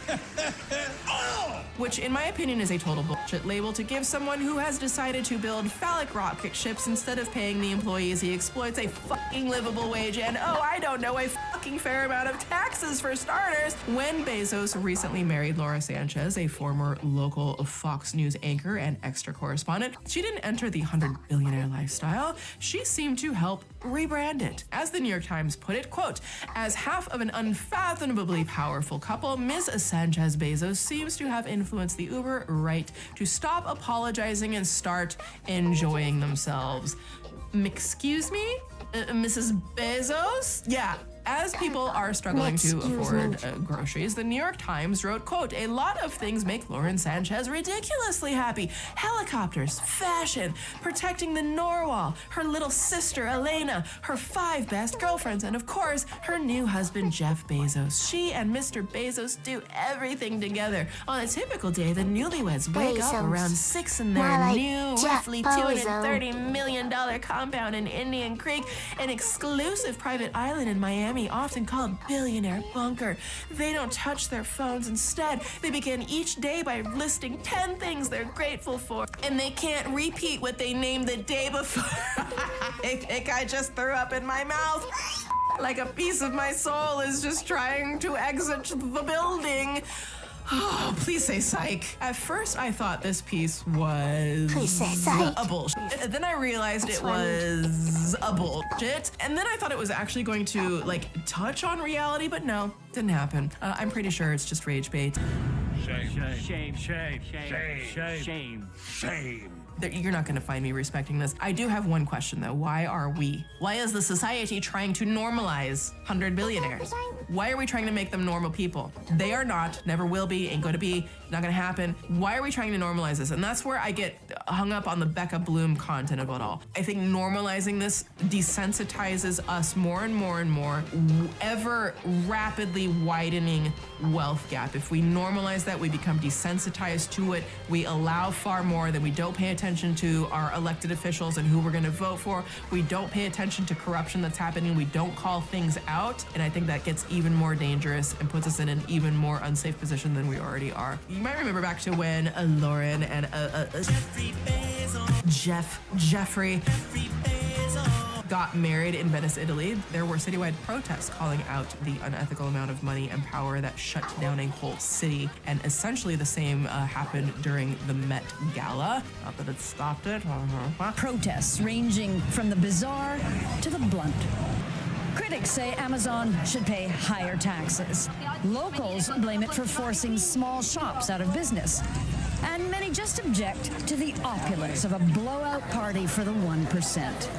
Which, in my opinion, is a total bullshit label to give someone who has decided to build phallic rocket ships instead of paying the employees he exploits a fucking livable wage and, oh, I don't know, a fucking fair amount of taxes for starters. When Bezos recently married Laura Sanchez, a former local Fox News anchor and extra correspondent, she didn't enter the 100 billionaire lifestyle. She seemed to help rebrand it. As the New York Times put it, quote, as half of an unfathomably powerful couple, Ms. Sanchez Bezos seems to have influenced the Uber right to stop apologizing and start enjoying themselves. Excuse me? Mrs. Bezos? Yeah. As people are struggling to afford groceries, the New York Times wrote, quote, a lot of things make Lauren Sanchez ridiculously happy. Helicopters, fashion, protecting the Norwal, her little sister Elena, her 5 best girlfriends, and of course, her new husband Jeff Bezos. She and Mr. Bezos do everything together. On a typical day, the newlyweds wake up around 6 in their new, roughly $230 million compound in Indian Creek, an exclusive private island in Miami, often called Billionaire Bunker. They don't touch their phones. Instead, they begin each day by listing 10 things they're grateful for, and they can't repeat what they named the day before. I think I just threw up in my mouth. Like a piece of my soul is just trying to exit the building. Oh, please say psych. At first, I thought this piece was a bullshit. Then I realized it was a bullshit. And then I thought it was actually going to, like, touch on reality, but no, didn't happen. I'm pretty sure it's just rage bait. Shame. You're not going to find me respecting this. I do have one question, though. Why are we? Why is the society trying to normalize 100 billionaires? Why are we trying to make them normal people? They are not, never will be, ain't going to be, not going to happen. Why are we trying to normalize this? And that's where I get hung up on the Becca Bloom content of it all. I think normalizing this desensitizes us more and more and more, ever rapidly widening wealth gap. If we normalize that, we become desensitized to it. We allow far more than we don't pay attention to our elected officials and who we're going to vote for. We don't pay attention to corruption that's happening. We don't call things out. And I think that gets even more dangerous and puts us in an even more unsafe position than we already are. You might remember back to when Lauren and Jeffrey got married in Venice, Italy. There were citywide protests calling out the unethical amount of money and power that shut down a whole city. And essentially the same happened during the Met Gala. Not that it stopped it. Protests ranging from the bizarre to the blunt. Critics say Amazon should pay higher taxes. Locals blame it for forcing small shops out of business. And many just object to the opulence of a blowout party for the 1%.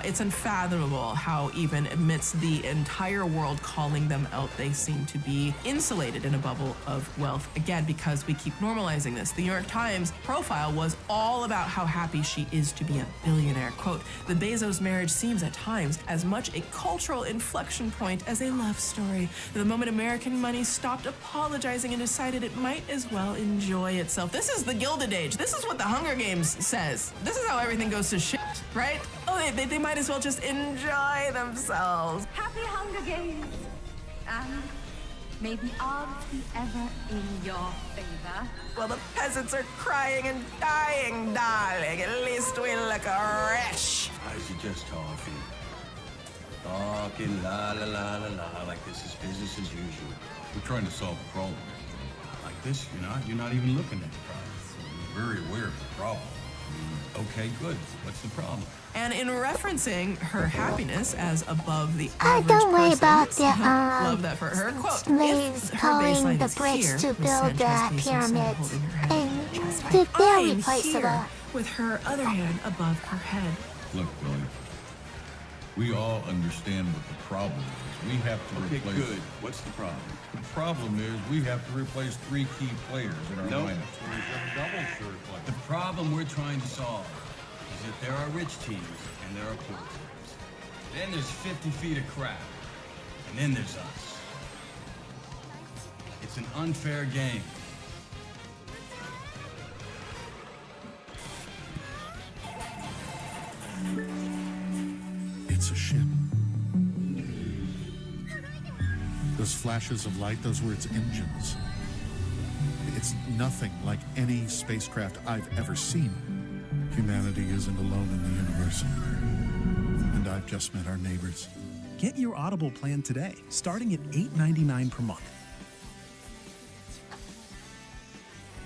It's unfathomable how even amidst the entire world calling them out, they seem to be insulated in a bubble of wealth. Again, because we keep normalizing this. The New York Times profile was all about how happy she is to be a billionaire. Quote, the Bezos marriage seems at times as much a cultural inflection point as a love story. The moment American money stopped apologizing and decided it might as well enjoy itself. This is the Gilded Age. This is what the Hunger Games says. This is how everything goes to shit, right? Oh, they might as well just enjoy themselves. Happy Hunger Games! And may the odds be ever in your favor. Well, the peasants are crying and dying, darling. At least we look rich. I suggest coffee. Talking la la la la la like this is business as usual. We're trying to solve a problem. Like this, you're not even looking at the problem. You're very aware of the problem. Okay, good. What's the problem? And in referencing her happiness as above the I average don't worry person, about the love that for her. Quote, slaves if her calling baseline the is bricks here, to Miss build the Sanchez Bezos pyramids, holding her head. and they're I replaceable. here with her other hand above her head. Look, Billy, We all understand what the problem is. We have to replace... good. What's the problem? The problem is we have to replace 3 key players in our Nope. lineup. The problem we're trying to solve is that there are rich teams and there are poor teams. Then there's 50 feet of crap. And then there's us. It's an unfair game. It's a ship. Those flashes of light, those were its engines. It's nothing like any spacecraft I've ever seen. Humanity isn't alone in the universe. And I've just met our neighbors. Get your Audible plan today, starting at $8.99 per month.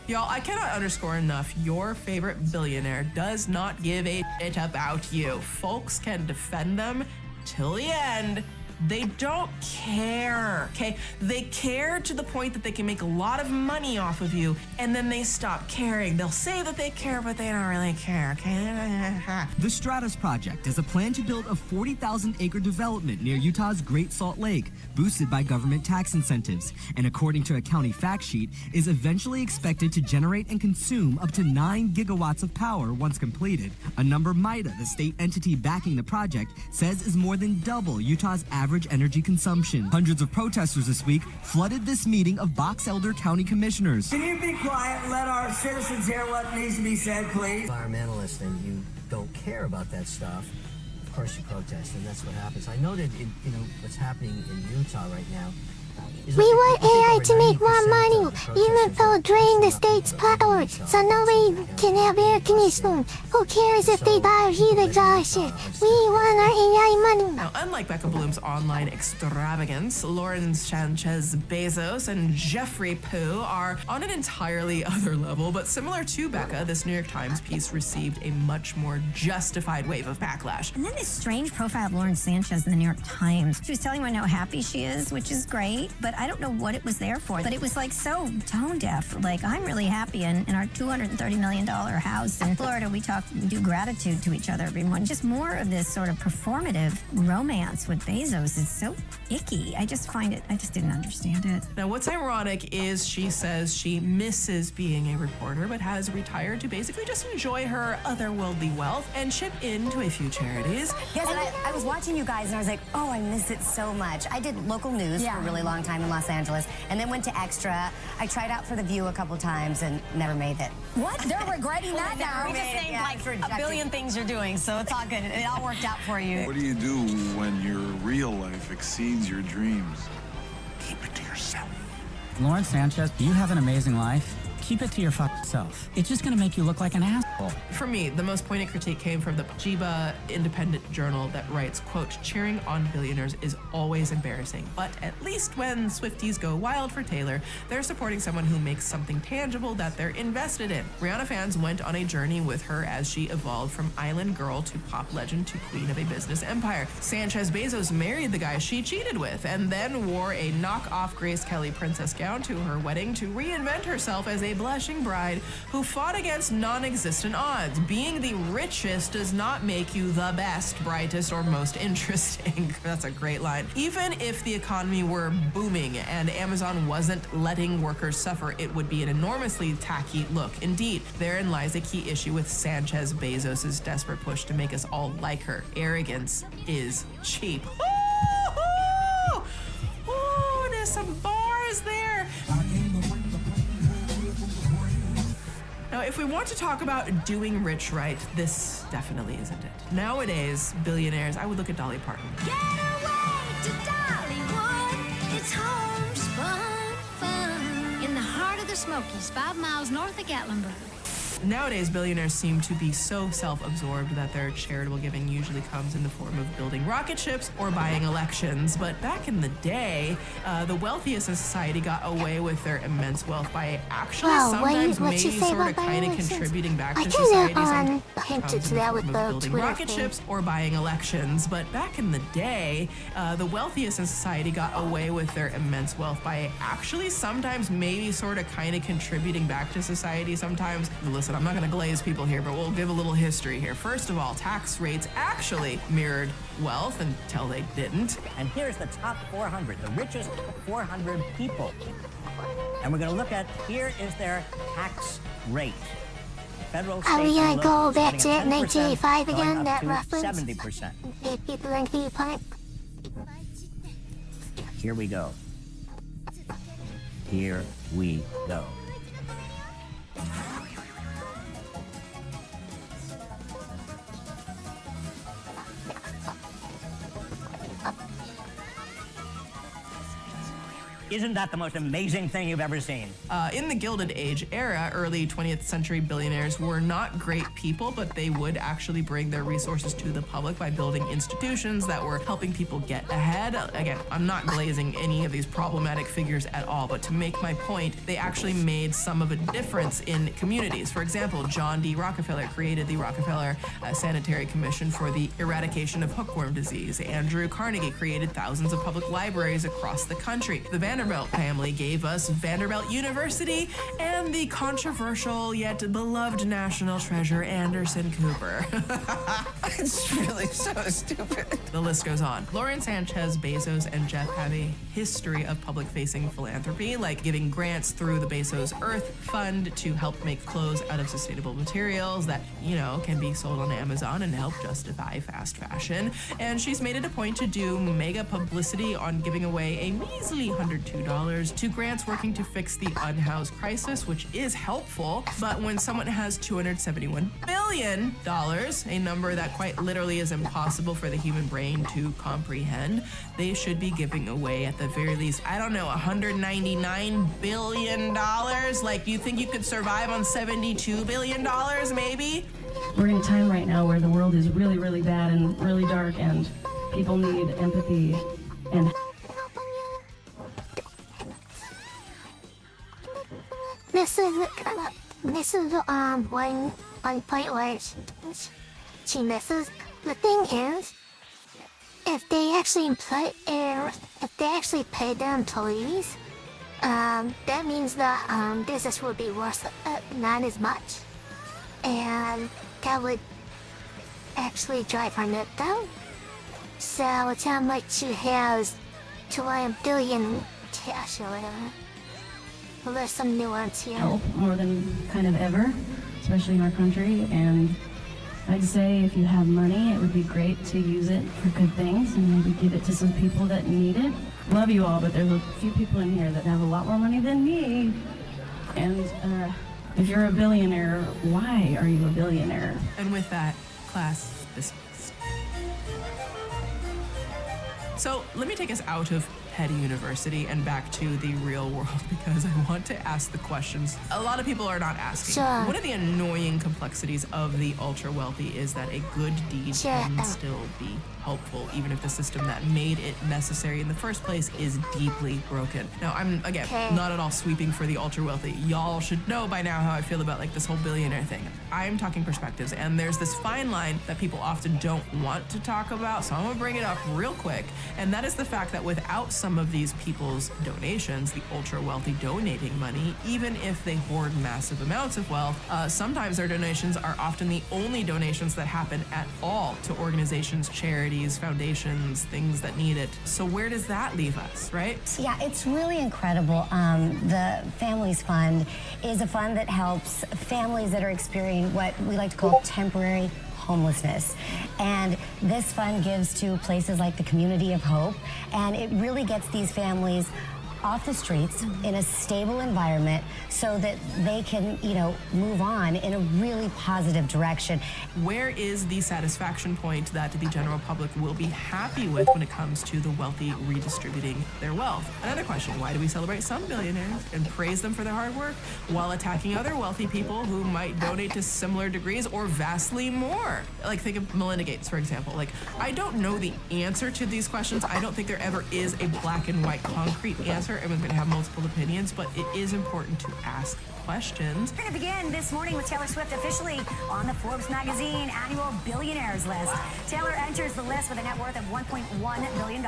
Y'all, I cannot underscore enough, your favorite billionaire does not give a shit about you. Folks can defend them till the end. They don't care, okay? They care to the point that they can make a lot of money off of you, and then they stop caring. They'll say that they care, but they don't really care, okay? The Stratus Project is a plan to build a 40,000-acre development near Utah's Great Salt Lake, boosted by government tax incentives, and according to a county fact sheet, is eventually expected to generate and consume up to 9 gigawatts of power once completed, a number MIDA, the state entity backing the project, says is more than double Utah's average energy consumption. Hundreds of protesters this week flooded this meeting of Box Elder County Commissioners. Can you be quiet and let our citizens hear what needs to be said, please? Environmentalist and you don't care about that stuff, of course you protest, and that's what happens. I know that what's happening in Utah right now. We want AI to make more money, even though drain the state's power, so nobody can have air conditioning. Who cares if they die of heat exhaustion? We want our AI money. Now, unlike Becca Bloom's online extravagance, Lauren Sanchez Bezos and Jeffrey Pooh are on an entirely other level, but similar to Becca, this New York Times piece received a much more justified wave of backlash. And then this strange profile of Lauren Sanchez in the New York Times. She was telling everyone how happy she is, which is great, but I don't know what it was there for. But it was like so tone deaf. Like, I'm really happy in our $230 million house in Florida. We do gratitude to each other, everyone. Just more of this sort of performative romance with Bezos is so icky. I just didn't understand it. Now, what's ironic is she says she misses being a reporter, but has retired to basically just enjoy her otherworldly wealth and chip into a few charities. Yes, and I was watching you guys and I was like, oh, I miss it so much. I did local news for a really long time in Los Angeles and then went to Extra. I tried out for The View a couple times and never made it. What? They're regretting that now. We just named like a billion things you're doing, so it's all good. It all worked out for you. What do you do when your real life exceeds your dreams? Keep it to yourself. Lauren Sanchez, you have an amazing life. Keep it to your fucking self. It's just gonna make you look like an asshole. For me, the most poignant critique came from the Jiba Independent Journal that writes, quote, cheering on billionaires is always embarrassing, but at least when Swifties go wild for Taylor, they're supporting someone who makes something tangible that they're invested in. Rihanna fans went on a journey with her as she evolved from island girl to pop legend to queen of a business empire. Sanchez Bezos married the guy she cheated with and then wore a knockoff Grace Kelly princess gown to her wedding to reinvent herself as a blushing bride who fought against non-existent odds. Being the richest does not make you the best, brightest, or most interesting. That's a great line. Even if the economy were booming and Amazon wasn't letting workers suffer, it would be an enormously tacky look. Indeed, therein lies a key issue with Sanchez Bezos' desperate push to make us all like her. Arrogance is cheap. Ooh, there's some bars there. Now, if we want to talk about doing rich right, this definitely isn't it. Nowadays, billionaires, I would look at Dolly Parton. Get away to Dollywood. It's homespun fun. In the heart of the Smokies, 5 miles north of Gatlinburg. Nowadays, billionaires seem to be so self-absorbed that their charitable giving usually comes in the form of building rocket ships or buying elections. But back in the day, the wealthiest in society got away with their immense wealth by actually sometimes maybe sort of kind of contributing back to society. Hinted to that with the building Twitter rocket thing. ships or buying elections. But back in the day, the wealthiest in society got away with their immense wealth by actually sometimes maybe sort of kind of contributing back to society. Sometimes, listen, and I'm not going to glaze people here, but we'll give a little history here. First of all, tax rates actually mirrored wealth until they didn't. And here's the top 400, the richest 400 people. And we're going to look at, here is their tax rate. Federal, state, Are we and gonna local, go back to starting at 1985 10%, again, going that up to reference? 70%. People in the park. Here we go. Here we go. Isn't that the most amazing thing you've ever seen? In the Gilded Age era, early 20th century billionaires were not great people, but they would actually bring their resources to the public by building institutions that were helping people get ahead. Again, I'm not glazing any of these problematic figures at all, but to make my point, they actually made some of a difference in communities. For example, John D. Rockefeller created the Rockefeller Sanitary Commission for the eradication of hookworm disease. Andrew Carnegie created thousands of public libraries across the country. The Vanderbilt family gave us Vanderbilt University and the controversial yet beloved national treasure Anderson Cooper. It's really so stupid. The list goes on. Lauren Sanchez, Bezos, and Jeff have a history of public-facing philanthropy, like giving grants through the Bezos Earth Fund to help make clothes out of sustainable materials that, you know, can be sold on Amazon and help justify fast fashion. And she's made it a point to do mega publicity on giving away a measly $102 to grants working to fix the unhoused crisis, which is helpful. But when someone has $271 billion, a number that quite literally is impossible for the human brain to comprehend, they should be giving away at the very least, I don't know, $199 billion? Like, you think you could survive on $72 billion, maybe? We're in a time right now where the world is really, really bad and really dark, and people need empathy and This is one point where she misses. The thing is, if they actually pay their employees, that means the business would be worth not as much, and that would actually drive her net down. So it's how much she has to $1 billion cash or whatever. Well, there's some nuance here. help more than kind of ever, especially in our country. And I'd say if you have money, it would be great to use it for good things and maybe give it to some people that need it. Love you all, but there's a few people in here that have a lot more money than me. And if you're a billionaire, why are you a billionaire? And with that, class dismissed. So let me take us out of Petty University and back to the real world, because I want to ask the questions a lot of people are not asking. Sure. One of the annoying complexities of the ultra wealthy is that a good deed can still be helpful, even if the system that made it necessary in the first place is deeply broken. Now, I'm, again, not at all sweeping for the ultra wealthy. Y'all should know by now how I feel about, like, this whole billionaire thing. I'm talking perspectives, and there's this fine line that people often don't want to talk about, so I'm gonna bring it up real quick, and that is the fact that without some of these people's donations, the ultra wealthy donating money, even if they hoard massive amounts of wealth, sometimes their donations are often the only donations that happen at all to organizations, charities, foundations, things that need it. So where does that leave us, right? Yeah, it's really incredible. The Families Fund is a fund that helps families that are experiencing what we like to call temporary homelessness. And this fund gives to places like the Community of Hope, and it really gets these families off the streets in a stable environment so that they can, you know, move on in a really positive direction. Where is the satisfaction point that the general public will be happy with when it comes to the wealthy redistributing their wealth? Another question, why do we celebrate some billionaires and praise them for their hard work while attacking other wealthy people who might donate to similar degrees or vastly more? Like, think of Melinda Gates, for example. Like, I don't know the answer to these questions. I don't think there ever is a black and white concrete answer everyone's gonna have multiple opinions, but it is important to ask questions. We're going to begin this morning with Taylor Swift officially on the Forbes magazine annual billionaires list. Taylor enters the list with a net worth of $1.1 billion.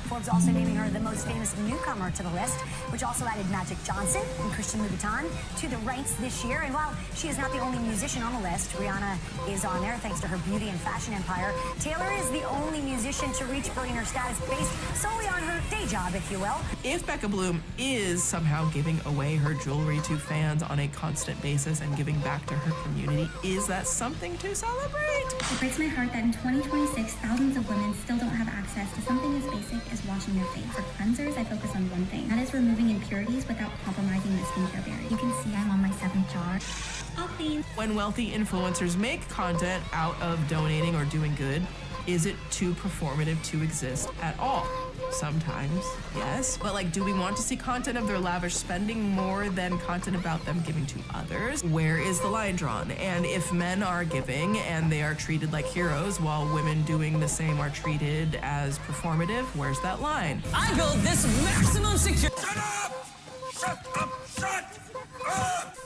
Forbes also naming her the most famous newcomer to the list, which also added Magic Johnson and Christian Louboutin to the ranks this year. And while she is not the only musician on the list, Rihanna is on there thanks to her beauty and fashion empire. Taylor is the only musician to reach billionaire status based solely on her day job, if you will. If Becca Bloom is somehow giving away her jewelry to fans on a constant basis and giving back to her community, is that something to celebrate? It breaks my heart that in 2026, thousands of women still don't have access to something as basic as washing their face. For cleansers, I focus on one thing, that is removing impurities without compromising the skincare barrier. You can see I'm on my 7th jar. All clean. When wealthy influencers make content out of donating or doing good, is it too performative to exist at all? Sometimes, yes. But like, do we want to see content of their lavish spending more than content about them giving to others? Where is the line drawn? And if men are giving and they are treated like heroes while women doing the same are treated as performative, where's that line? I built this maximum security. Shut up! Shut up! Shut up!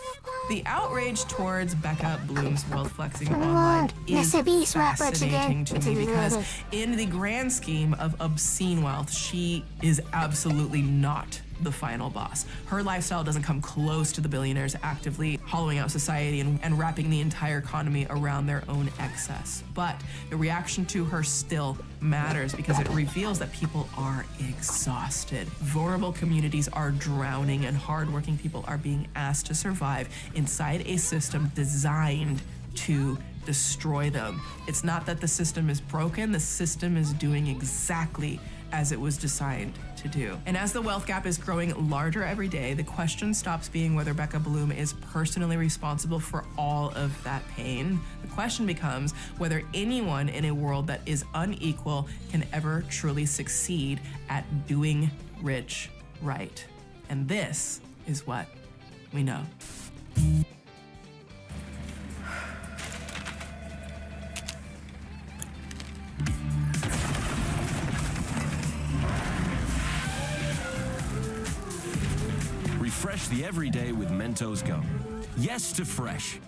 The outrage towards Becca Bloom's wealth flexing online is fascinating to me because in the grand scheme of obscene wealth, she is absolutely not the final boss. Her lifestyle doesn't come close to the billionaires actively hollowing out society and wrapping the entire economy around their own excess. But the reaction to her still matters because it reveals that people are exhausted. Vulnerable communities are drowning and hardworking people are being asked to survive inside a system designed to destroy them. It's not that the system is broken, the system is doing exactly as it was designed to do. And as the wealth gap is growing larger every day, the question stops being whether Becca Bloom is personally responsible for all of that pain. The question becomes whether anyone in a world that is unequal can ever truly succeed at doing rich right. And this is what we know. Refresh the everyday with Mentos Go. Yes to fresh.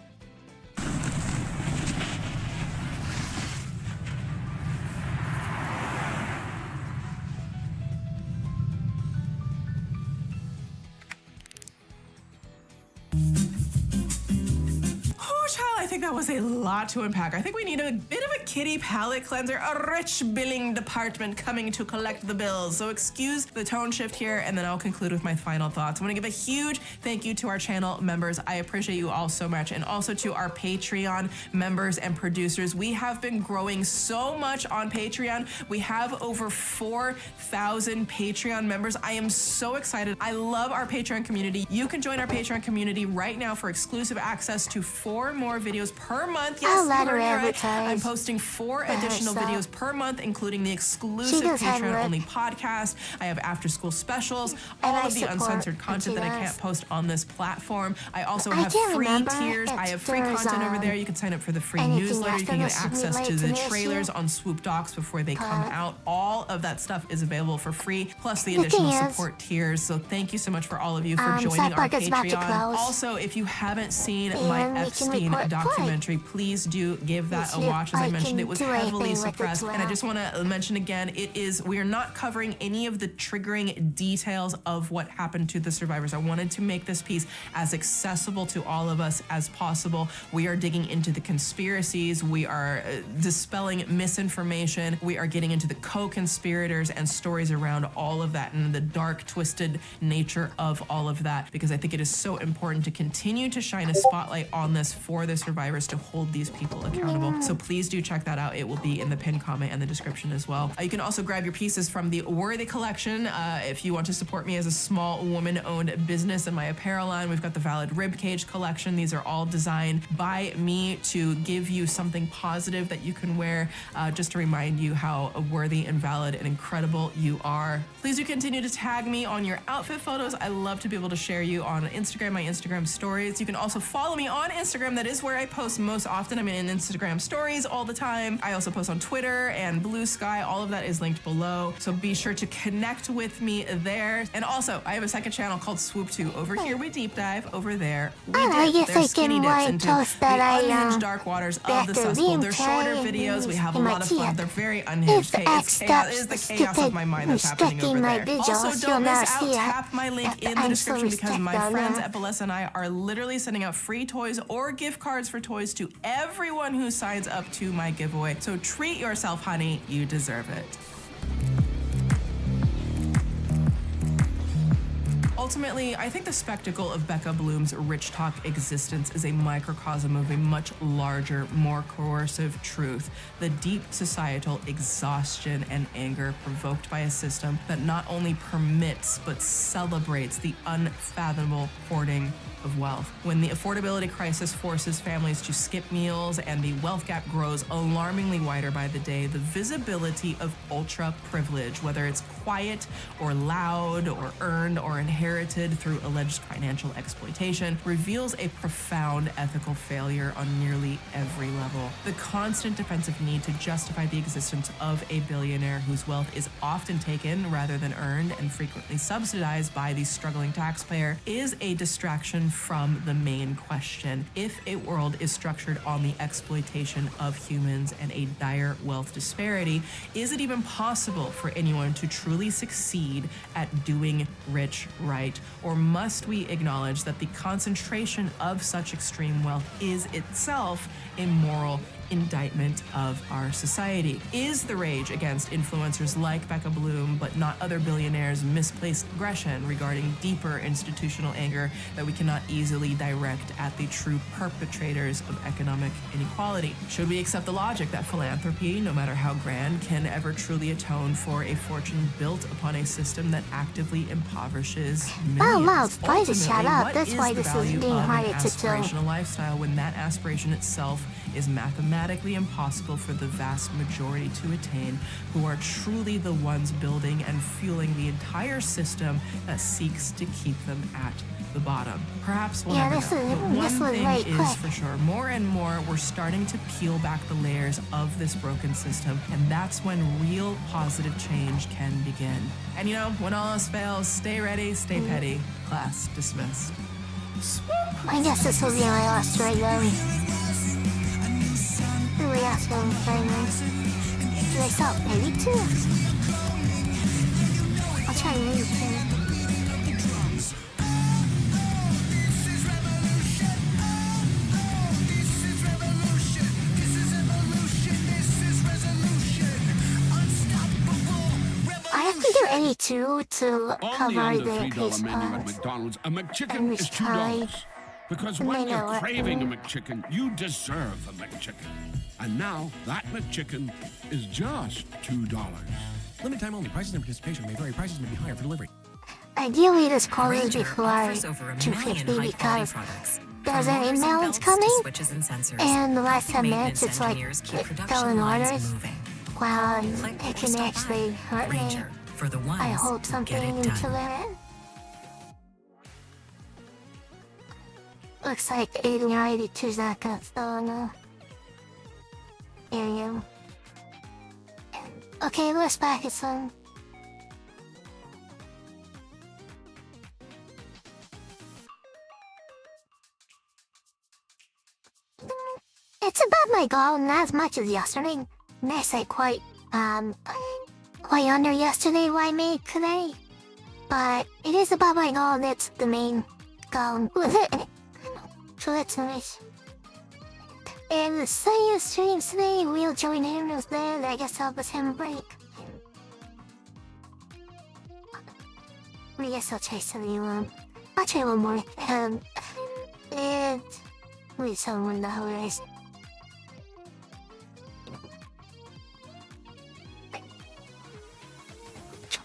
I think that was a lot to unpack. I think we need a bit of a kitty palate cleanser, a rich billing department coming to collect the bills. So excuse the tone shift here, and then I'll conclude with my final thoughts. I want to give a huge thank you to our channel members. I appreciate you all so much, and also to our Patreon members and producers. We have been growing so much on Patreon. We have over 4,000 Patreon members. I am so excited. I love our Patreon community. You can join our Patreon community right now for exclusive access to 4 more videos per month. Yes, you heard me right. I'm posting 4 additional videos per month, including the exclusive Patreon-only podcast. I have after-school specials, all of the uncensored content that I can't post on this platform. I also have free tiers. I have free content over there. You can sign up for the free newsletter. You can get access to the trailers on Swoop Docs before they come out. All of that stuff is available for free, plus the additional support tiers. So thank you so much for all of you for joining our Patreon. Also, if you haven't seen my Epstein documentary, please do give that a watch. As I mentioned, it was heavily suppressed. And I just want to mention again, we are not covering any of the triggering details of what happened to the survivors. I wanted to make this piece as accessible to all of us as possible. We are digging into the conspiracies. We are dispelling misinformation. We are getting into the co-conspirators and stories around all of that and the dark, twisted nature of all of that, because I think it is so important to continue to shine a spotlight on this for the survivors to hold these people accountable. So please do check that out. It will be in the pinned comment and the description as well. You can also grab your pieces from the Worthy collection if you want to support me as a small woman-owned business in my apparel line. We've got the Valid Ribcage collection. These are all designed by me to give you something positive that you can wear, just to remind you how worthy and valid and incredible you are. Please do continue to tag me on your outfit photos. I love to be able to share you on Instagram, my Instagram stories. You can also follow me on Instagram. That is where I post most often. I'm in Instagram stories all the time. I also post on Twitter and Blue Sky. All of that is linked below. So be sure to connect with me there. And also, I have a second channel called Swoop 2. Over here, we deep dive. Over there, we I guess They're I skinny can dips into toast the that unhinged dark waters of the cesspool. They're shorter videos. We have a lot of fun. They're very unhinged. It's chaos. It is the chaos of my mind that's happening over there. Also, don't miss out. Tap my link in the description because my friends at Valessa and I are literally sending out free toys or gift cards for toys to everyone who signs up to my giveaway. So treat yourself, honey. You deserve it. Ultimately, I think the spectacle of Becca Bloom's rich talk existence is a microcosm of a much larger, more coercive truth, the deep societal exhaustion and anger provoked by a system that not only permits but celebrates the unfathomable hoarding of wealth. When the affordability crisis forces families to skip meals and the wealth gap grows alarmingly wider by the day, the visibility of ultra privilege, whether it's quiet or loud or earned or inherited through alleged financial exploitation, reveals a profound ethical failure on nearly every level. The constant defensive need to justify the existence of a billionaire whose wealth is often taken rather than earned and frequently subsidized by the struggling taxpayer is a distraction from the main question. If a world is structured on the exploitation of humans and a dire wealth disparity, is it even possible for anyone to truly succeed at doing rich right? Or must we acknowledge that the concentration of such extreme wealth is itself a moral indictment of our society? Is the rage against influencers like Becca Bloom, but not other billionaires, misplaced aggression regarding deeper institutional anger that we cannot easily direct at the true perpetrators of economic inequality? Should we accept the logic that philanthropy, no matter how grand, can ever truly atone for a fortune built upon a system that actively impoverishes millions? Miles, why is it shut Ultimately, up? what That's is why the this is value being of an harder to do. aspirational lifestyle when that aspiration itself is mathematically impossible for the vast majority to attain, who are truly the ones building and fueling the entire system that seeks to keep them at the bottom? Perhaps we'll never know. But one thing is for sure, more and more we're starting to peel back the layers of this broken system, and that's when real positive change can begin. And you know, when all else fails, stay ready, stay petty. Class dismissed. I guess this will be my last radio. Really asking famous. Do I stop maybe too? I'll try and read too. I have to get ready too to cover the case menu at McDonald's, a McChicken is $2. Because when you're craving a McChicken, you deserve a McChicken. And now, that McChicken is just $2. Limited time only. Prices and participation may vary. Prices may be higher for delivery. Ideally, this call is before 250 because there's an email that's coming, and the last 10 minutes it's like filling orders. Wow, it can actually hurt me. I hope something until then. Looks like 80 or 82 seconds still in the area. Okay, let's back it some. It's about my goal, not as much as yesterday. Nice, I quite under yesterday what I made today. But it is about my goal, that's the main goal. So that's nice. And the Saya streams today, we'll join him as there, I guess help us him break. I guess I'll try something, I'll try one more. And we someone the horizon.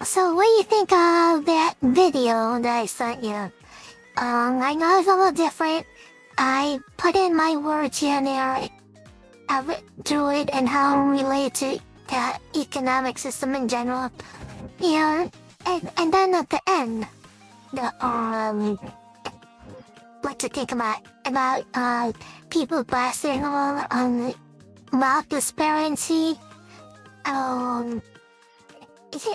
So what do you think of that video that I sent you? I know it's a little different. I put in my words here and there, drew it and how it related to the economic system in general. Yeah, and then at the end, the what to think about people blasting on wealth disparity.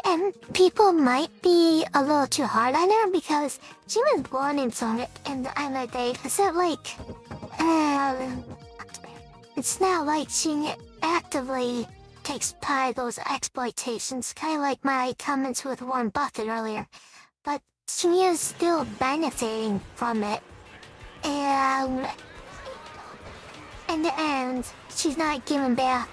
And people might be a little too hard on her because she was born in Sonic and the day. So like, it's not like she actively takes part of those exploitations, kind of like my comments with Warren Buffett earlier. But she is still benefiting from it. And in the end, she's not giving back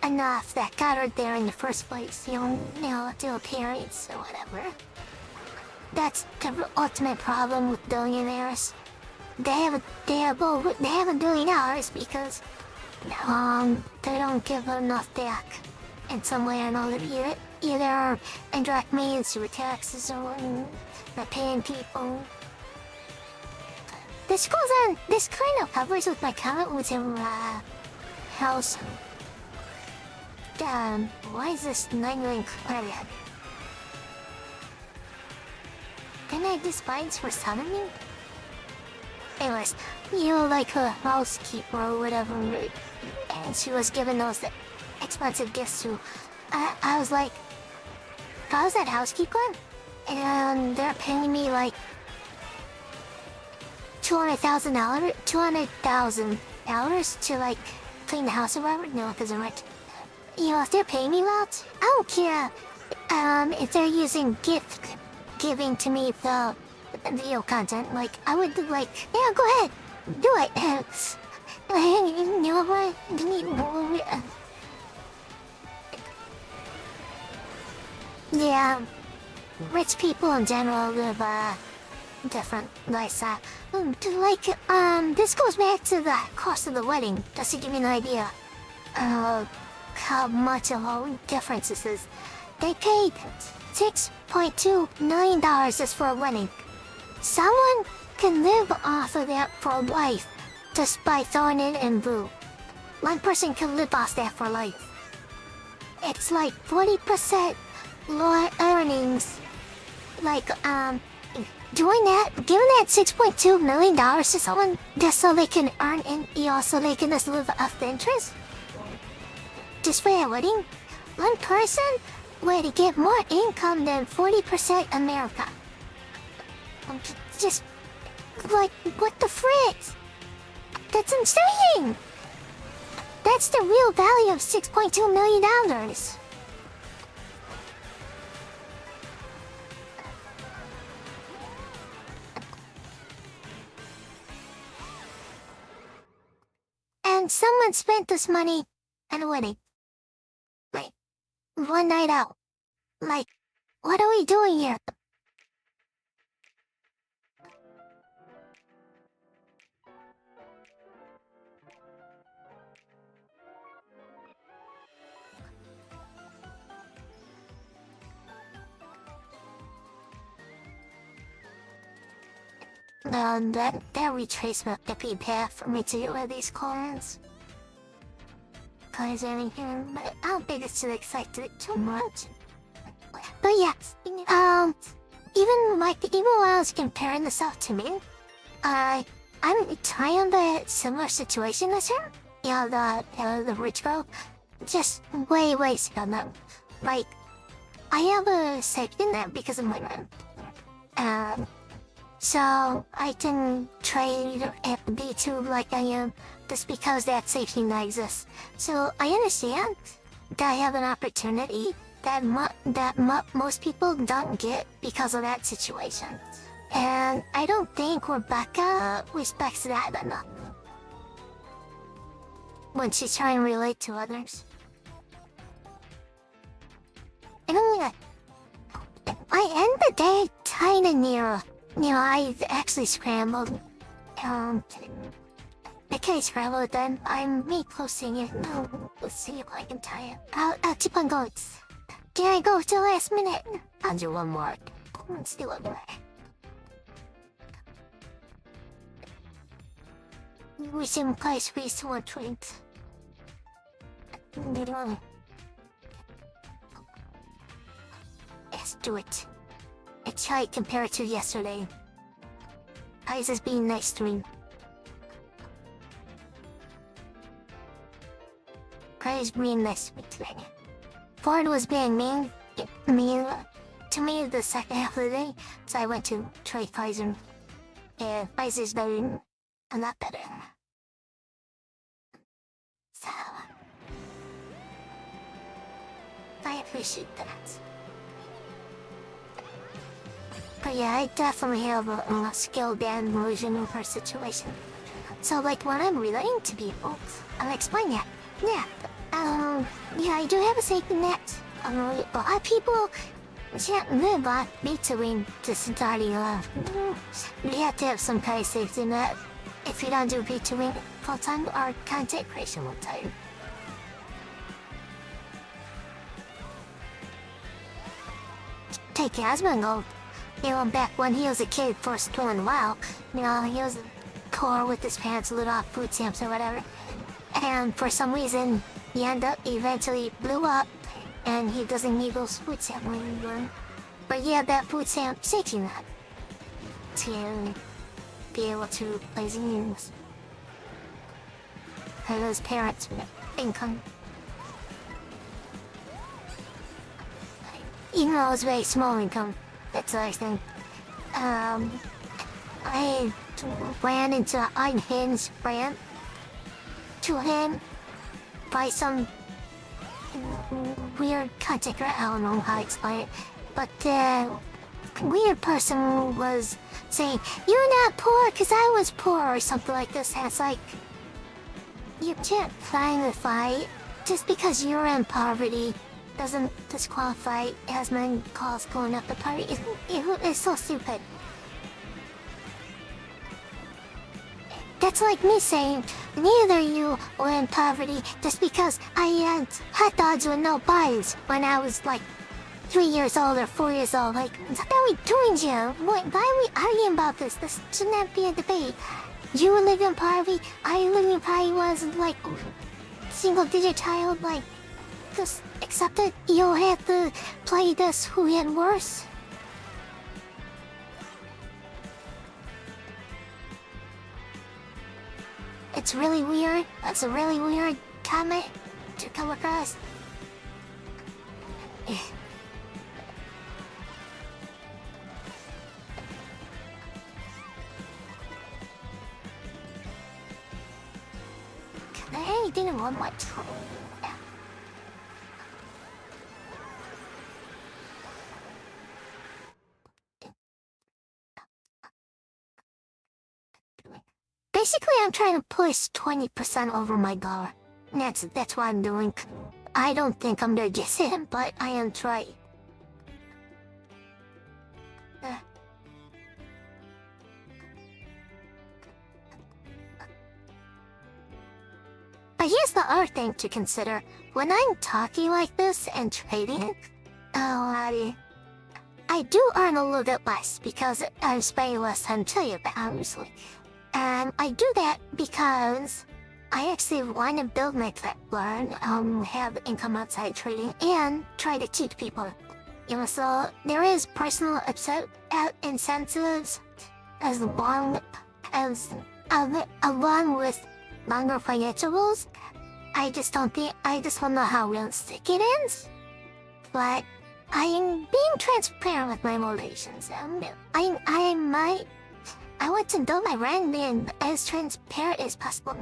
enough that got her there in the first place, to her parents or whatever. That's the ultimate problem with billionaires. They have $1 billion because they don't give enough back in some way or another, either indirect means through taxes or not paying people. This kind of covers with my comment with her house. Why is this 9 credit? Can I despise for selling me? Anyways, like her housekeeper or whatever, and she was giving those expensive gifts to. I was like, how's that housekeeper? And they're paying me like $200,000 to like clean the house or whatever. No, it doesn't right. If they're paying me lots, I don't care. If they're using giving to me the video content, like I would like, yeah, go ahead, do it. You know what? You need more. Yeah, rich people in general live different lifestyle. This goes back to the cost of the wedding, just to give you an idea. How much of a difference this is. They paid $6.2 million just for a wedding. Someone can live off of that for life just by throwing it in blue. One person can live off that for life. It's like 40% lower earnings. Like, doing that, giving that $6.2 million to someone just so they can earn and so they can just live off the interest? Just for a wedding, one person would get more income than 40% America. Just like, what the frick? That's insane! That's the real value of $6.2 million. And someone spent this money on a wedding. Like, one night out. Like, what are we doing here? That retracement could be bad for me to get rid of these coins. Cause in here, but I don't think it's too excited too much. But yes, even when I was comparing this out to me, I'm trying the similar situation as her. The rich girl, just way on them. Like, I have a safety net because of my rent. So I can trade B2 like I am just because that safety net exists. So I understand that I have an opportunity that most people don't get because of that situation. And I don't think Rebecca respects that enough when she's trying to relate to others. And I end the day kinda near. I actually scrambled. I can't scramble it then. I'm me posting it. Let's see if I can tie it. I'll keep on going. Can I go till last minute? I'll do one more. Let's do one more. We seem quite squeezed to one drink. Let's do it. I tried compared to yesterday. I just being nice to me. I was being nice to me today. Ford was being mean to me the second half of the day, so I went to try Pfizer. And Pfizer's better, a lot better. So, I appreciate that. But yeah, I definitely have a skilled band version of her situation. So like when I'm relating to people, I'll explain that. Yeah, yeah, I do have a safety net. A lot of people can't live off between disability. You have to have some kind of safety net. If you don't do between full-time or content creation full-time. Take Asmongold. You know, back when he was a kid first doing WoW, you know, he was poor with his parents, lit off food stamps or whatever. And for some reason, he eventually blew up, and he doesn't need those food stamps anymore. But he had that food stamp safety net to be able to play games. And his parents' income. Even though it was very small income, that's what I think. I ran into an unhinged brand to him by some weird content creator. I don't know how to explain it, but the weird person was saying, "You're not poor because I was poor," or something like this. And it's like, you can't qualify just because you're in poverty. Doesn't disqualify as many calls going up the party. It's so stupid. That's like me saying, neither you were in poverty just because I had hot dogs with no buns when I was like 3 years old or 4 years old. Like, what are we doing here? Why are we arguing about this? This shouldn't be a debate. You live in poverty, I live in poverty was like single-digit child, like, just accept it. You have to play this who had worse. It's really weird. That's a really weird comment to come across. I didn't want much. Basically, I'm trying to push 20% over my dollar. That's what I'm doing. I don't think I'm gonna get it, but I am trying. But here's the other thing to consider. When I'm talking like this and trading, I do earn a little bit less because I'm spending less time to you, obviously. And I do that because I actually want to build my platform, have income outside trading, and try to teach people. You know, so there is personal incentives along with longer financial goals. I just don't know how realistic it is. But I am being transparent with my motivations. I want to build my brand being as transparent as possible.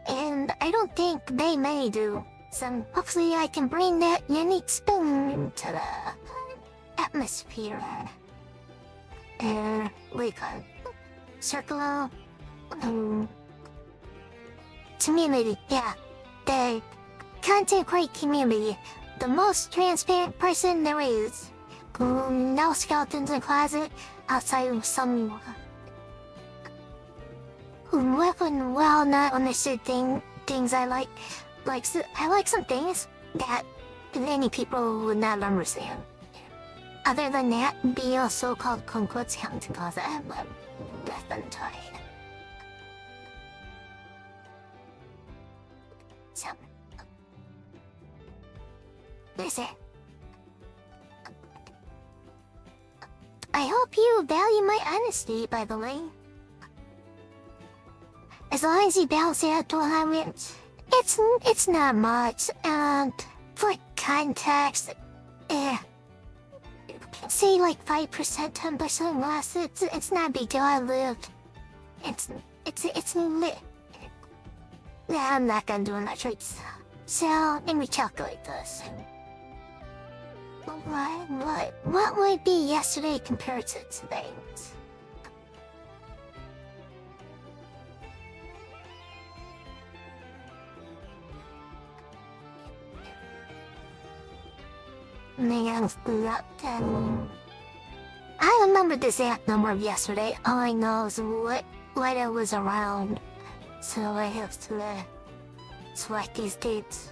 And I don't think they may do. So hopefully I can bring that unique spin to the atmosphere. Like a circle community, yeah. The content creator community. The most transparent person there is. No skeletons in the closet outside of some well not understood things I like. I like some things that many people would not understand. Other than that, be a so-called quote-unquote skeleton closet, I'm left untied. So, listen. I hope you value my honesty, by the way. as long as you balance it out to 100, it's not much. And for context, say like 5%, 10% less. It's not a big deal. I lived. It's lit. Yeah, I'm not gonna do metrics. So let me calculate this. What would be yesterday compared to today? I remember the exact number of yesterday. All I know is what it was around. So I have to select these dates.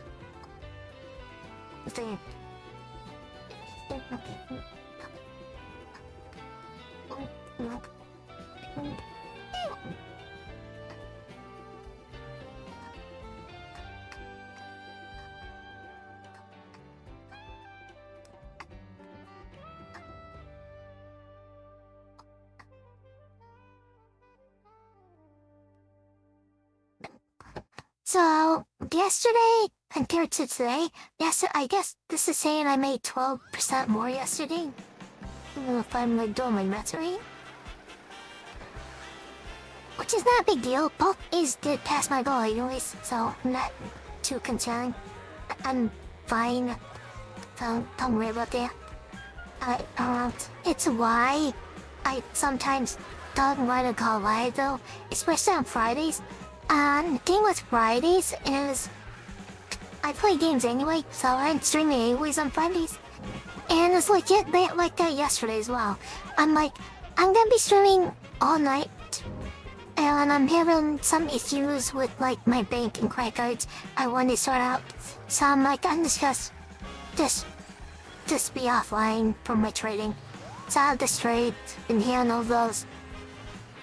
So, yesterday compared to today, I guess this is saying I made 12% more yesterday. If I'm like doing my math right. Which is not a big deal. Both A's did pass my goal anyways, so I'm not too concerned. I'm fine. Don't worry about that. It's why I sometimes don't want to go live though, especially on Fridays. The thing with Fridays is I play games anyway, so I'm streaming anyways on Fridays. And it's legit like that yesterday as well. I'm gonna be streaming all night. And I'm having some issues with like my bank and credit cards I want to sort out. So I'm just be offline from my trading. So I'll just trade and handle those.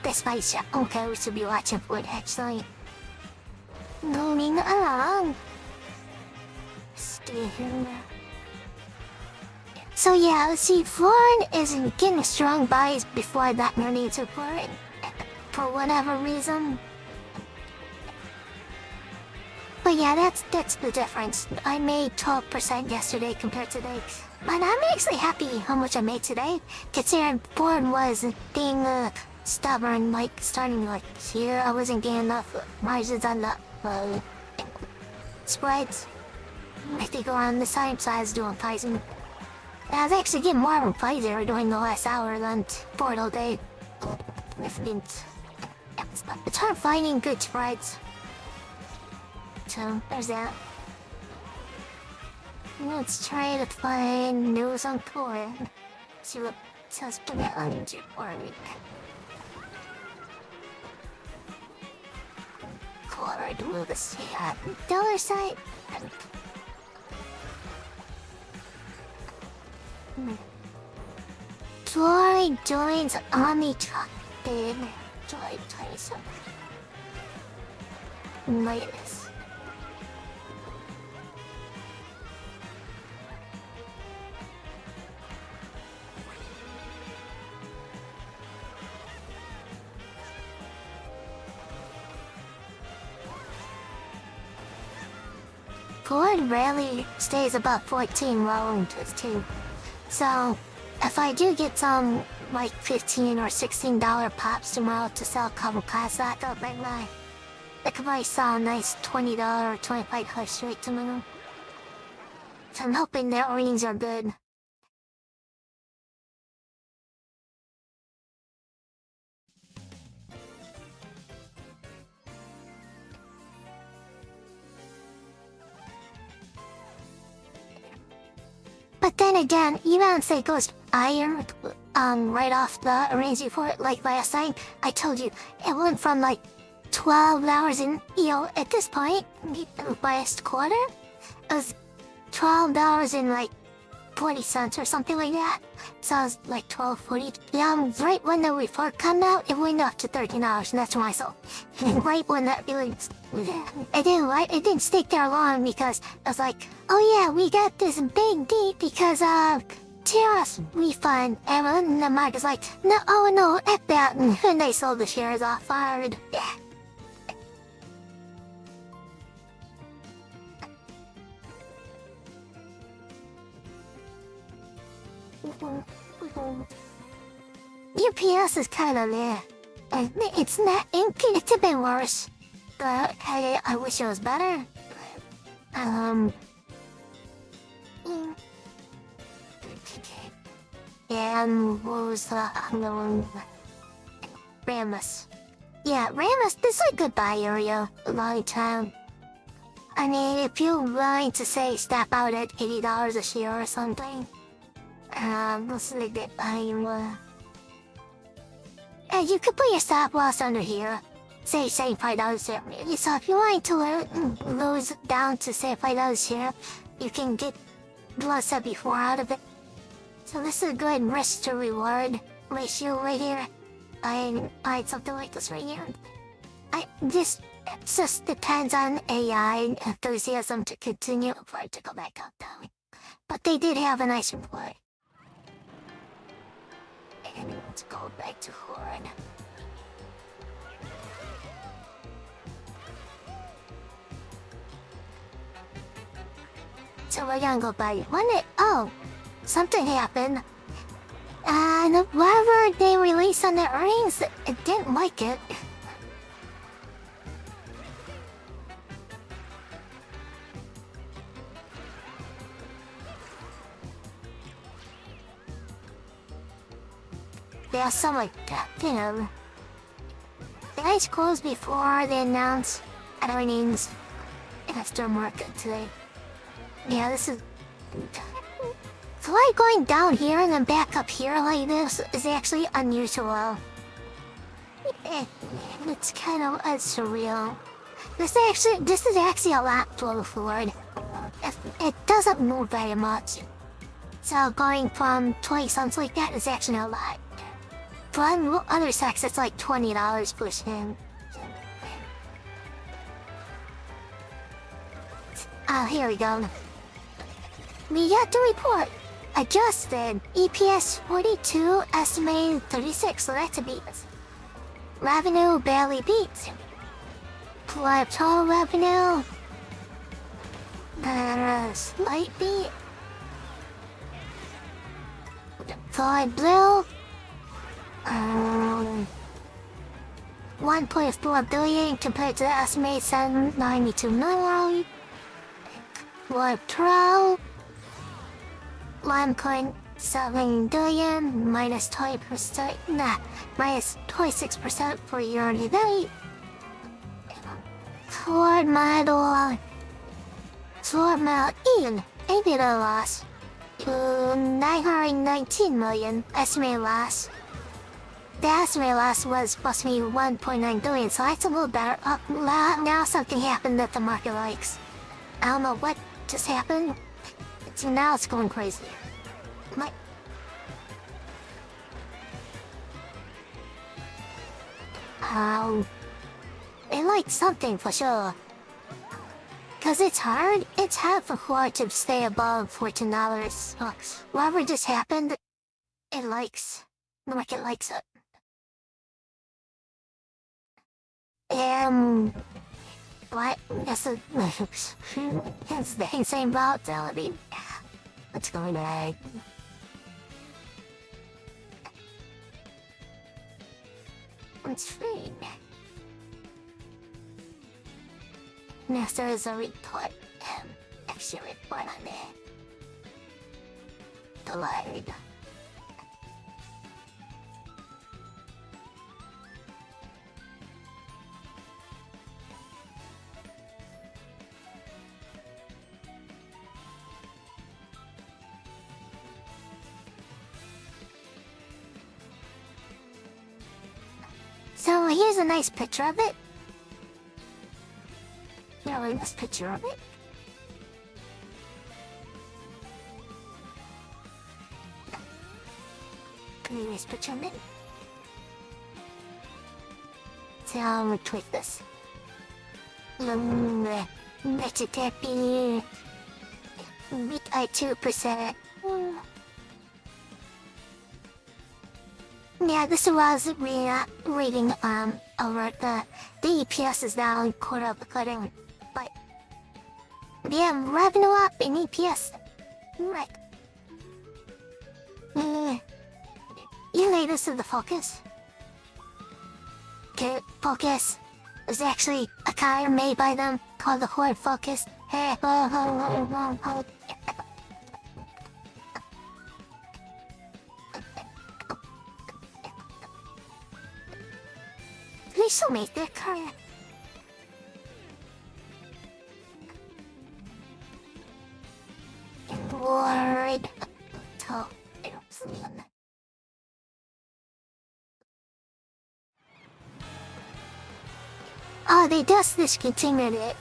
Despite okay, we should be watching for it actually. Moving along. Stay here. So yeah, let's see. Florin isn't getting strong buys before that money to pour it. For whatever reason. But yeah, that's the difference. I made 12% yesterday compared to today. But I'm actually happy how much I made today. Considering Florin was being stubborn, starting here. I wasn't getting enough margins on the spreads. I think around the same size doing pricing. I was actually getting more of a Pfizer during the last hour than Portal Day. It's hard finding good spreads. So, there's that. Let's try to find news on Core. See what says for the under for a week. Core, do the see at dollar site. Joy joins Omni Truck Bid. Joy 27. Minus. Ford rarely stays above 14 low into its team. So, if I do get some like $15 or $16 pops tomorrow to sell a couple cars that up like that, I could probably sell a nice $20 or $25 straight to minimum. So I'm hoping their earnings are good. But then again, even if it goes iron, right off the range before, like last time, I told you, it went from like $12 in, at this point, last quarter, it was $12 in like 40 cents or something like that. So it was like $12.40. Yeah, right when the report came out, it went up to $13, and that's when I sold. Right when that really, it didn't stick there long because I was like, oh yeah, we got this big deep because of tariffs refund. And then the market's like, no, oh no, F that, and they sold the shares off hard. EPS is kind of there. And it's not. It could have been worse. But I wish it was better. Mm. And what was the other one? Ramos. Yeah, Ramos. This is a good buy area. Long time. I mean, if you're willing to say step out at $80 a share or something, this is a good buy area. And you could put your stop loss under here. Say $5 share. So if you're willing to lose down to say $5 share, you can get below 74 out of it. So this is a good risk to reward ratio right here. I buy something like this right here. It just depends on AI enthusiasm to continue for it to go back up down. But they did have a nice report. And let's go back to Horde. So we're gonna go buy one. Oh, something happened. And whatever they released on the earnings, it didn't like it. There's some like that, you know. The eyes closed before they announced earnings after market today. Yeah, this is... So like going down here and then back up here like this is actually unusual. It's kind of surreal. This is actually a lot flow forward. It doesn't move very much. So going from 20 cents like that is actually a lot. For other sects, it's like $20 per share. Here we go. We got the report. Adjusted. EPS 42, estimated 36, so that's a beat. Revenue barely beats. Total revenue. Slight beat. Fluid blue. 1.4 billion compared to the estimated 792 million. Fluid Pro. 1.7 billion, minus 20%, minus 26% for year-to-date. Ford Model E, EBITDA loss, 919 million, estimated loss. The estimated loss was supposed to be 1.9 billion, so that's a little better. Now something happened that the market likes. I don't know what just happened. So now it's going crazy. It likes something for sure. Cause it's hard for Horde to stay above $14. Whatever just happened, the market likes it. What? It's the same volatility. Let's go back. It's free. Next there is a report. Extra report on there. Delayed. So here's a nice picture of it. Really nice picture of it. Pretty nice picture of it. So I'm gonna tweak this. Let's happy. Beat I 2%. Yeah, this is what I was reading over the EPS is down quarter-over-quarter, but yeah, revenue up in EPS, right? Yeah, latest of the Focus? Okay, Focus was actually a car made by them called the Ford Focus. Hey, they still make that car. Ford. Oh, oh, they just discontinued it.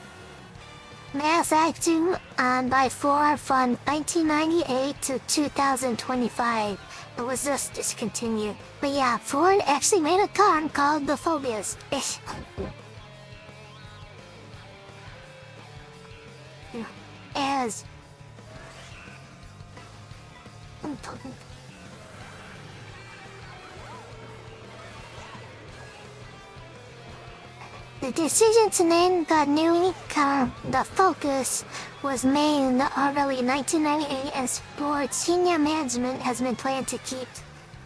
Mass action on by Ford from 1998 to 2025. It was just discontinued. But yeah, Ford actually made a car called the Phobias. As the decision to name the new car the Focus was made in the early 1998, and Ford senior management has been planning to keep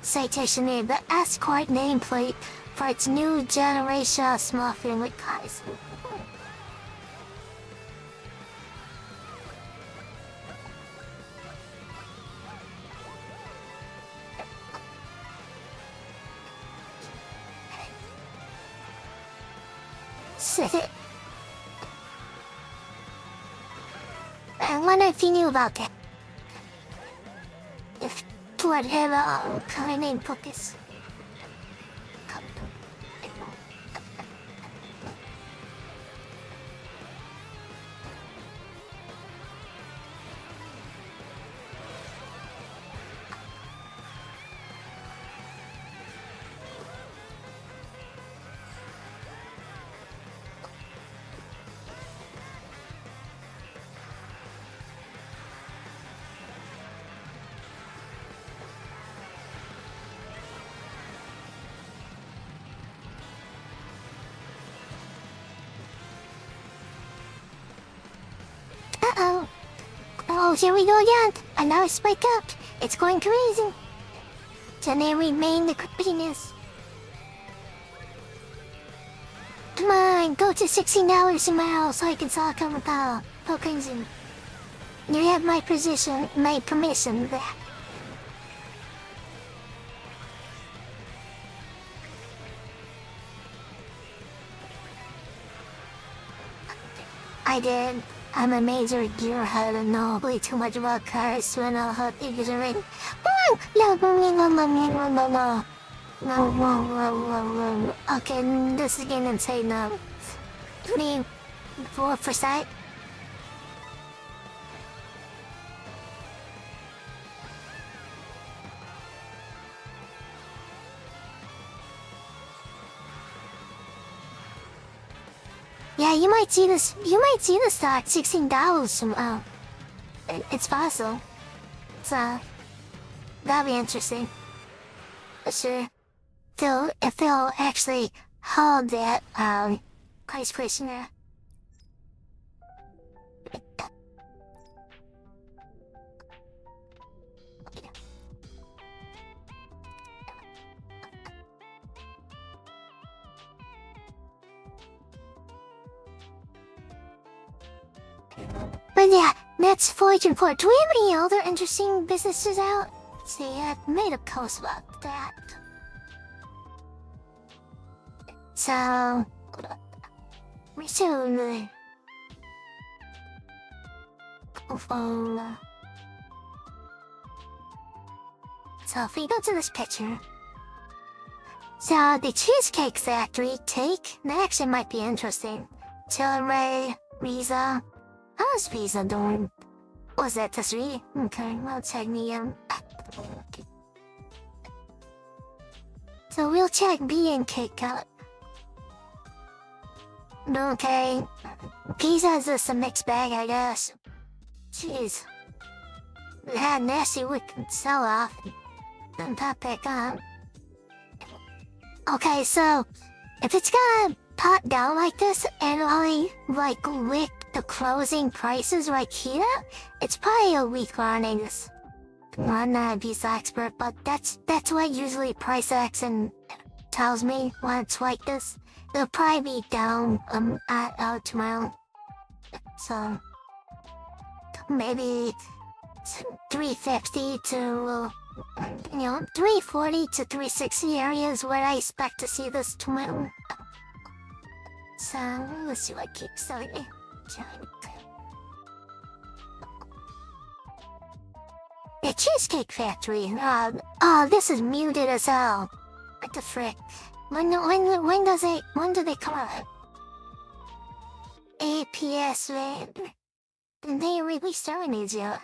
citation in the Escort nameplate for its new generation of small family cars. I wonder if you knew about that. If Ford had a car named Focus. Uh-oh. Oh, here we go again. Another spike up. It's going crazy. Can they remain the craziness? Come on, go to $16 a mile so I can talk about how crazy. You have my permission there. I did. I'm a major gearhead and know way too much about cars when I'll have ignorant. Okay, this is getting insane now. 24%. Yeah, you might see this. You might see the stock $16 from. It's possible. So that'll be interesting. Sure. If they'll actually hold that price prisoner. But yeah, that's Fortune 4. Do we have any other interesting businesses out? Let's see, I made a post about that. So, resume. So if we go to this picture. So the Cheesecake Factory take, that actually might be interesting. Tilray, Visa. How's Visa doing? Was that the 3? Okay, well check me So we'll check B and Cake out. Okay. Pizza is just a mixed bag, I guess. Jeez. We had nasty wicked sell off and pop back up. Okay, so if it's gonna pop down like this and only like lick the closing prices right here, it's probably a weak earnings. I'm not a pizza expert, but that's what usually price action tells me when it's like this. They'll probably be down out tomorrow. So maybe 350 to 340 to 360 areas where I expect to see this tomorrow. So let's see what keeps selling. The Cheesecake Factory. Oh, this is muted as hell. What the frick? When do they come out? APS man. Did they release their needs yet?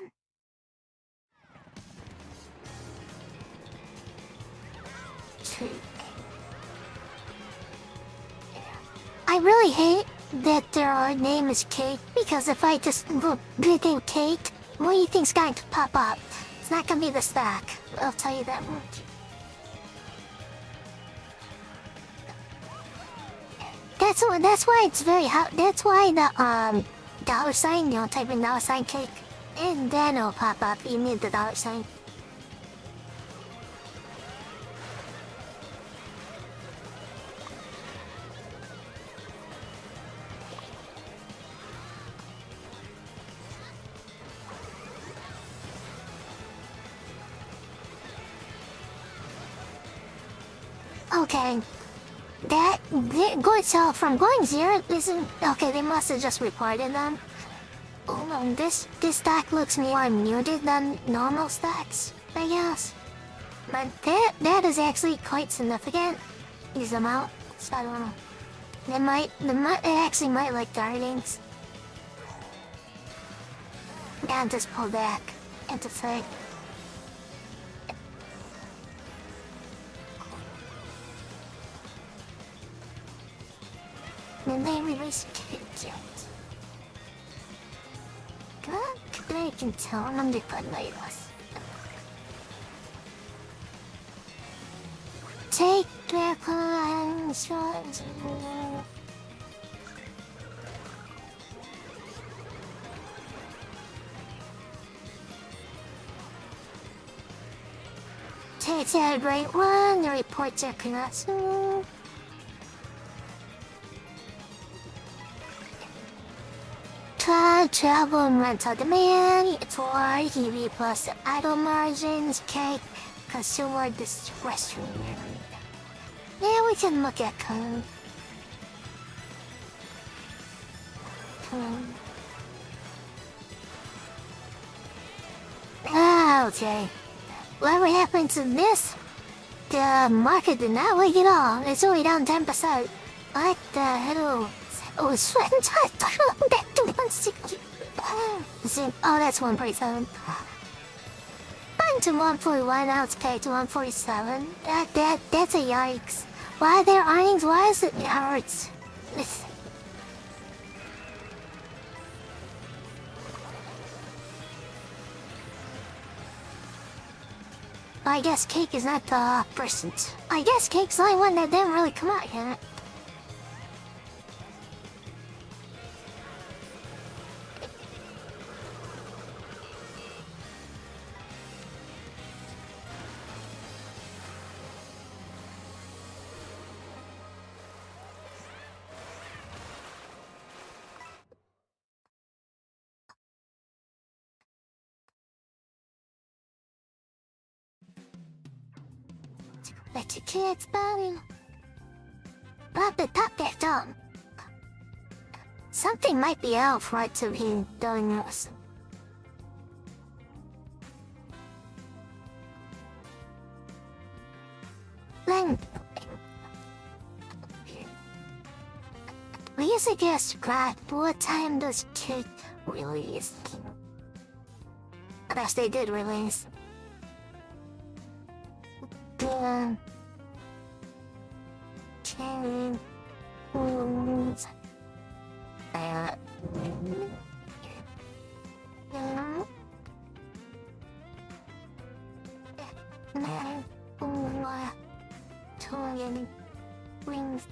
I really hate that their name is Kate, because if I just look big in Kate, what do you think's going to pop up? It's not gonna be the stack. I'll tell you that much. That's why it's very hot. That's why the dollar sign, type in $ cake, and then it'll pop up. You need the $sign. Okay. That good, so from going 0 isn't okay. They must have just reported them. Hold on, this stack looks more muted than normal stacks, I guess. But that is actually quite significant. These amount, so I don't know. They actually might like dartings. And just pull back into thing. Then they release kids. Good, I can tell them to put labels. Take their plans. Take that right one, the reports are correct. Travel and rental demand for EV plus idle margins, cake, consumer discretionary. Yeah, we can look at code. Okay. Whatever happened to this? The market did not like it all. It's only down 10%. What the hell? Oh, it's sweating tight. Back to 160. Oh, that's 147. Back to 141. Now it's paid to 147. That's a yikes. Why are there earnings? Why is it hurts? I guess Cake is not the person. I guess Cake's the only one that didn't really come out yet. Let your kids body. Pop the top that down. Something might be out for it to be doing this. Then please guess right, what time does Cake release? I guess they did release. Cherry foods. Rings.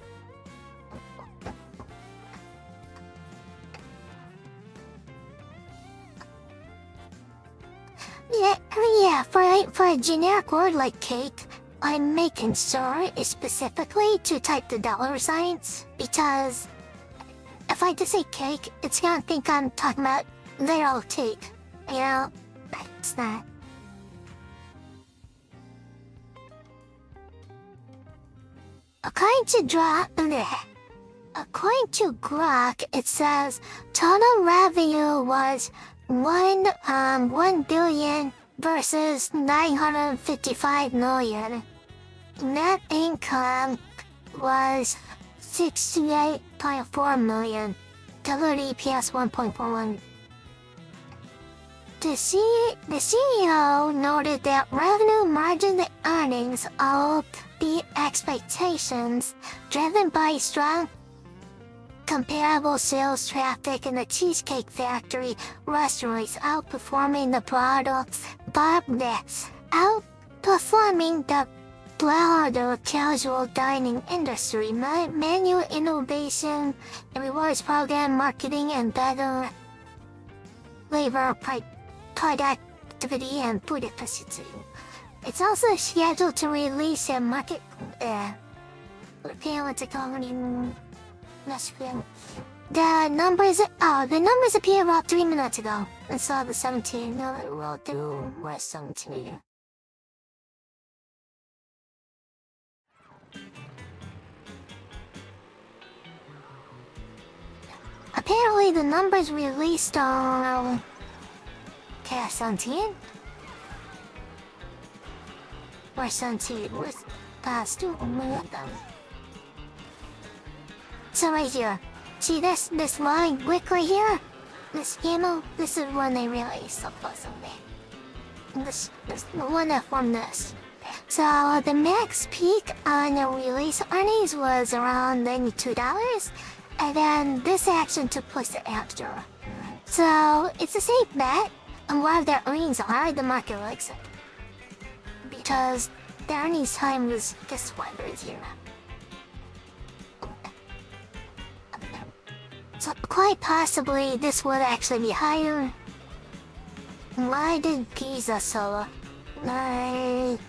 Yeah, for a generic word like cake, I'm making sure it's specifically to type the dollar signs, because if I just say cake, it's gonna think I'm talking about literal cake. You know, it's not. According to Grok, it says total revenue was 1 billion versus 955 million. Net income was 68.4 million. Diluted EPS 1.41. The CEO noted that revenue margin and earnings all beat expectations, driven by strong comparable sales traffic in the Cheesecake Factory restaurants, outperforming the broader casual dining industry. Menu innovation and rewards program marketing and better labor productivity and food efficiency. It's also scheduled to release a market the numbers appeared about 3 minutes ago. I saw the 17. Now that roll through West 17. Apparently the numbers released on Cast 17 or 17 was past 2 minutes. So right here, see this line quickly here? This yellow, this is when they released supposedly. This the one that formed this. So the max peak on the release earnings was around $92, and then this action took place after. So it's a safe bet, and while their earnings are, the market likes it. Because the earnings time was this one right here. So quite possibly this would actually be higher. Why did Pizza so like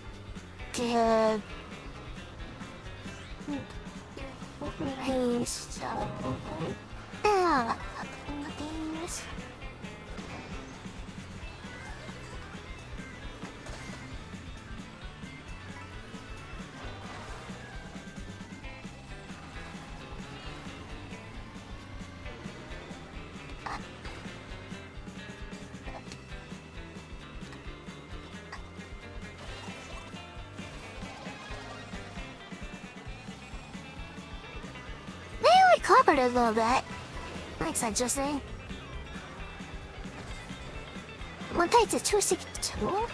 covered it a little bit. Thanks, I just say. One page to 262.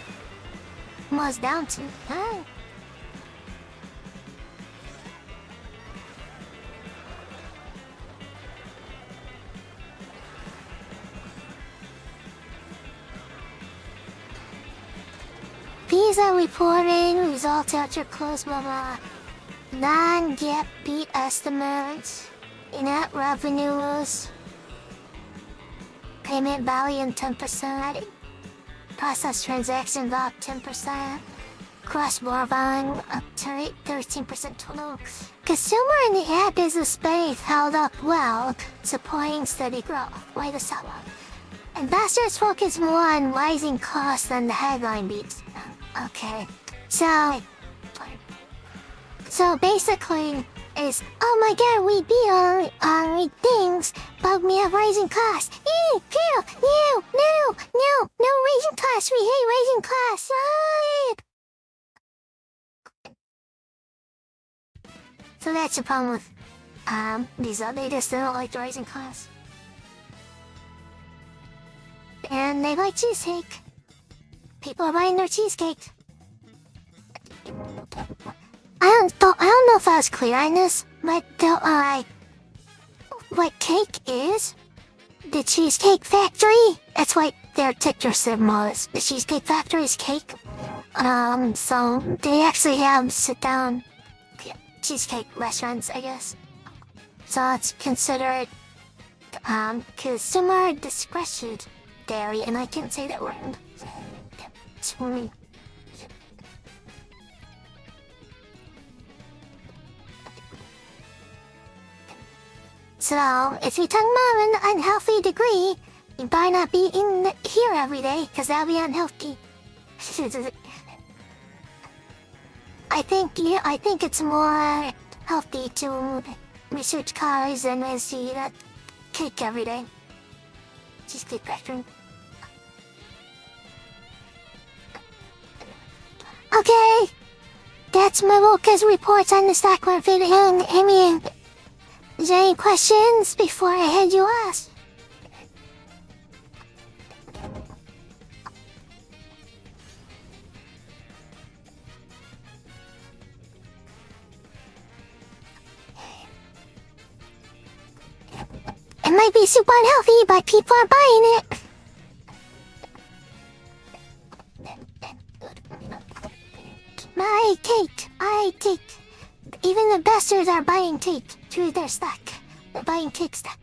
Was down to 9. Visa reporting results after close blah blah. Non-GAAP beat estimates. Net revenues, payment volume 10%, processed transactions up 10%, cross-border volume up to 13% total. Consumer and the ad business space held up well, supporting steady growth. Why the sell? Investors focus more on rising costs than the headline beats. Okay, so basically. Is, oh my god, we beat on things, but we have rising costs. No raising costs. We hate raising costs. So that's the problem with these. They just don't like the rising costs, and they like cheesecake. People are buying their cheesecake. I don't know if I was clear on this, but what cake is? The Cheesecake Factory? That's what their ticker symbol is. The Cheesecake Factory is cake. So they actually have sit-down cheesecake restaurants, I guess. So it's considered consumer discretionary, and I can't say that word. It's for me. So, if you talk about an unhealthy degree, you better not be in here every day, because that'll be unhealthy. I think it's more healthy to research cars than see that cake every day. Just get better. Okay, that's my Wolka's reports on the stock market. And Amy, is there any questions before I head you off? It might be super unhealthy, but people are buying it. I take. Even the bastards are buying cake through their stock. They're buying cake stock.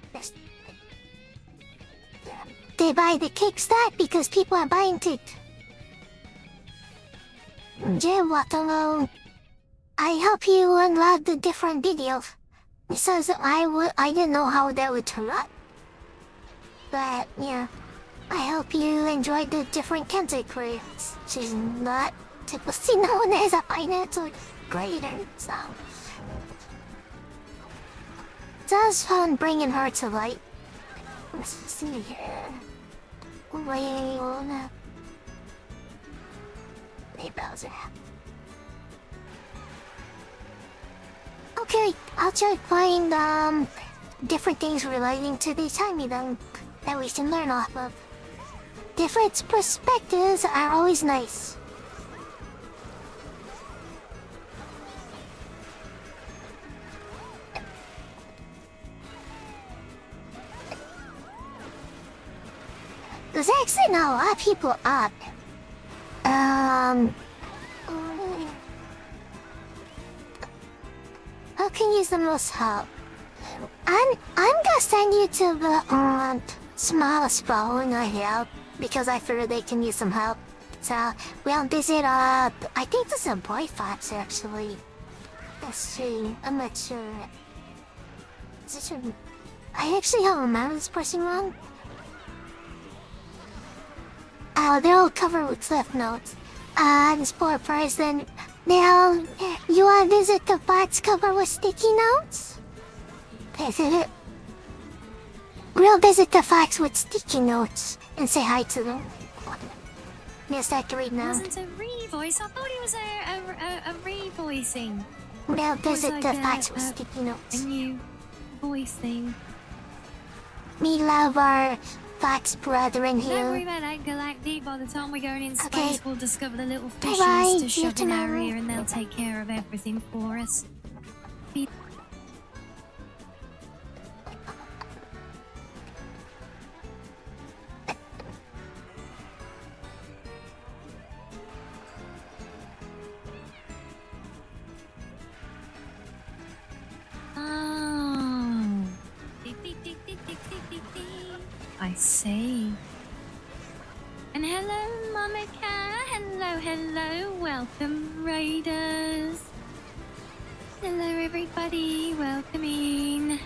They buy the cake stock because people are buying cake. Jay Watalo, I help you unlock the different videos. It says I didn't know how that would turn out. But yeah, I hope you enjoyed the different content creators. She's not typically known as a financial creator, so it was fun bringing her to light. Let's see here. Hey, Bowser. Okay, I'll try to find different things relating to the tiny then that we can learn off of. Different perspectives are always nice. There's actually not a lot of people up. How can you use the most help? I'm gonna send you to the smallest phone I have because I figure they can use some help. So we'll visit I think this is a boy fox actually. Let's see. I'm not sure. I actually don't remember this person wrong. Oh, they're all covered with cliff notes. This poor person. Now, you wanna visit the box covered with sticky notes? Visit it. We'll visit the fox with sticky notes and say hi to them. Yes, I have to read now. It wasn't a revoice. I thought it was a revoicing. We'll visit like the fox with sticky notes. A new voice thing. We love our fox brethren here. Don't worry about that, Galactic. By the time we're going in space, Okay. we'll discover the little Bye-bye. fishes to See you shove in our tomorrow. ear, and they'll take care of everything for us. Oh. I see. And hello, Monica. Hello. Welcome, Raiders. Hello, everybody. Welcome in.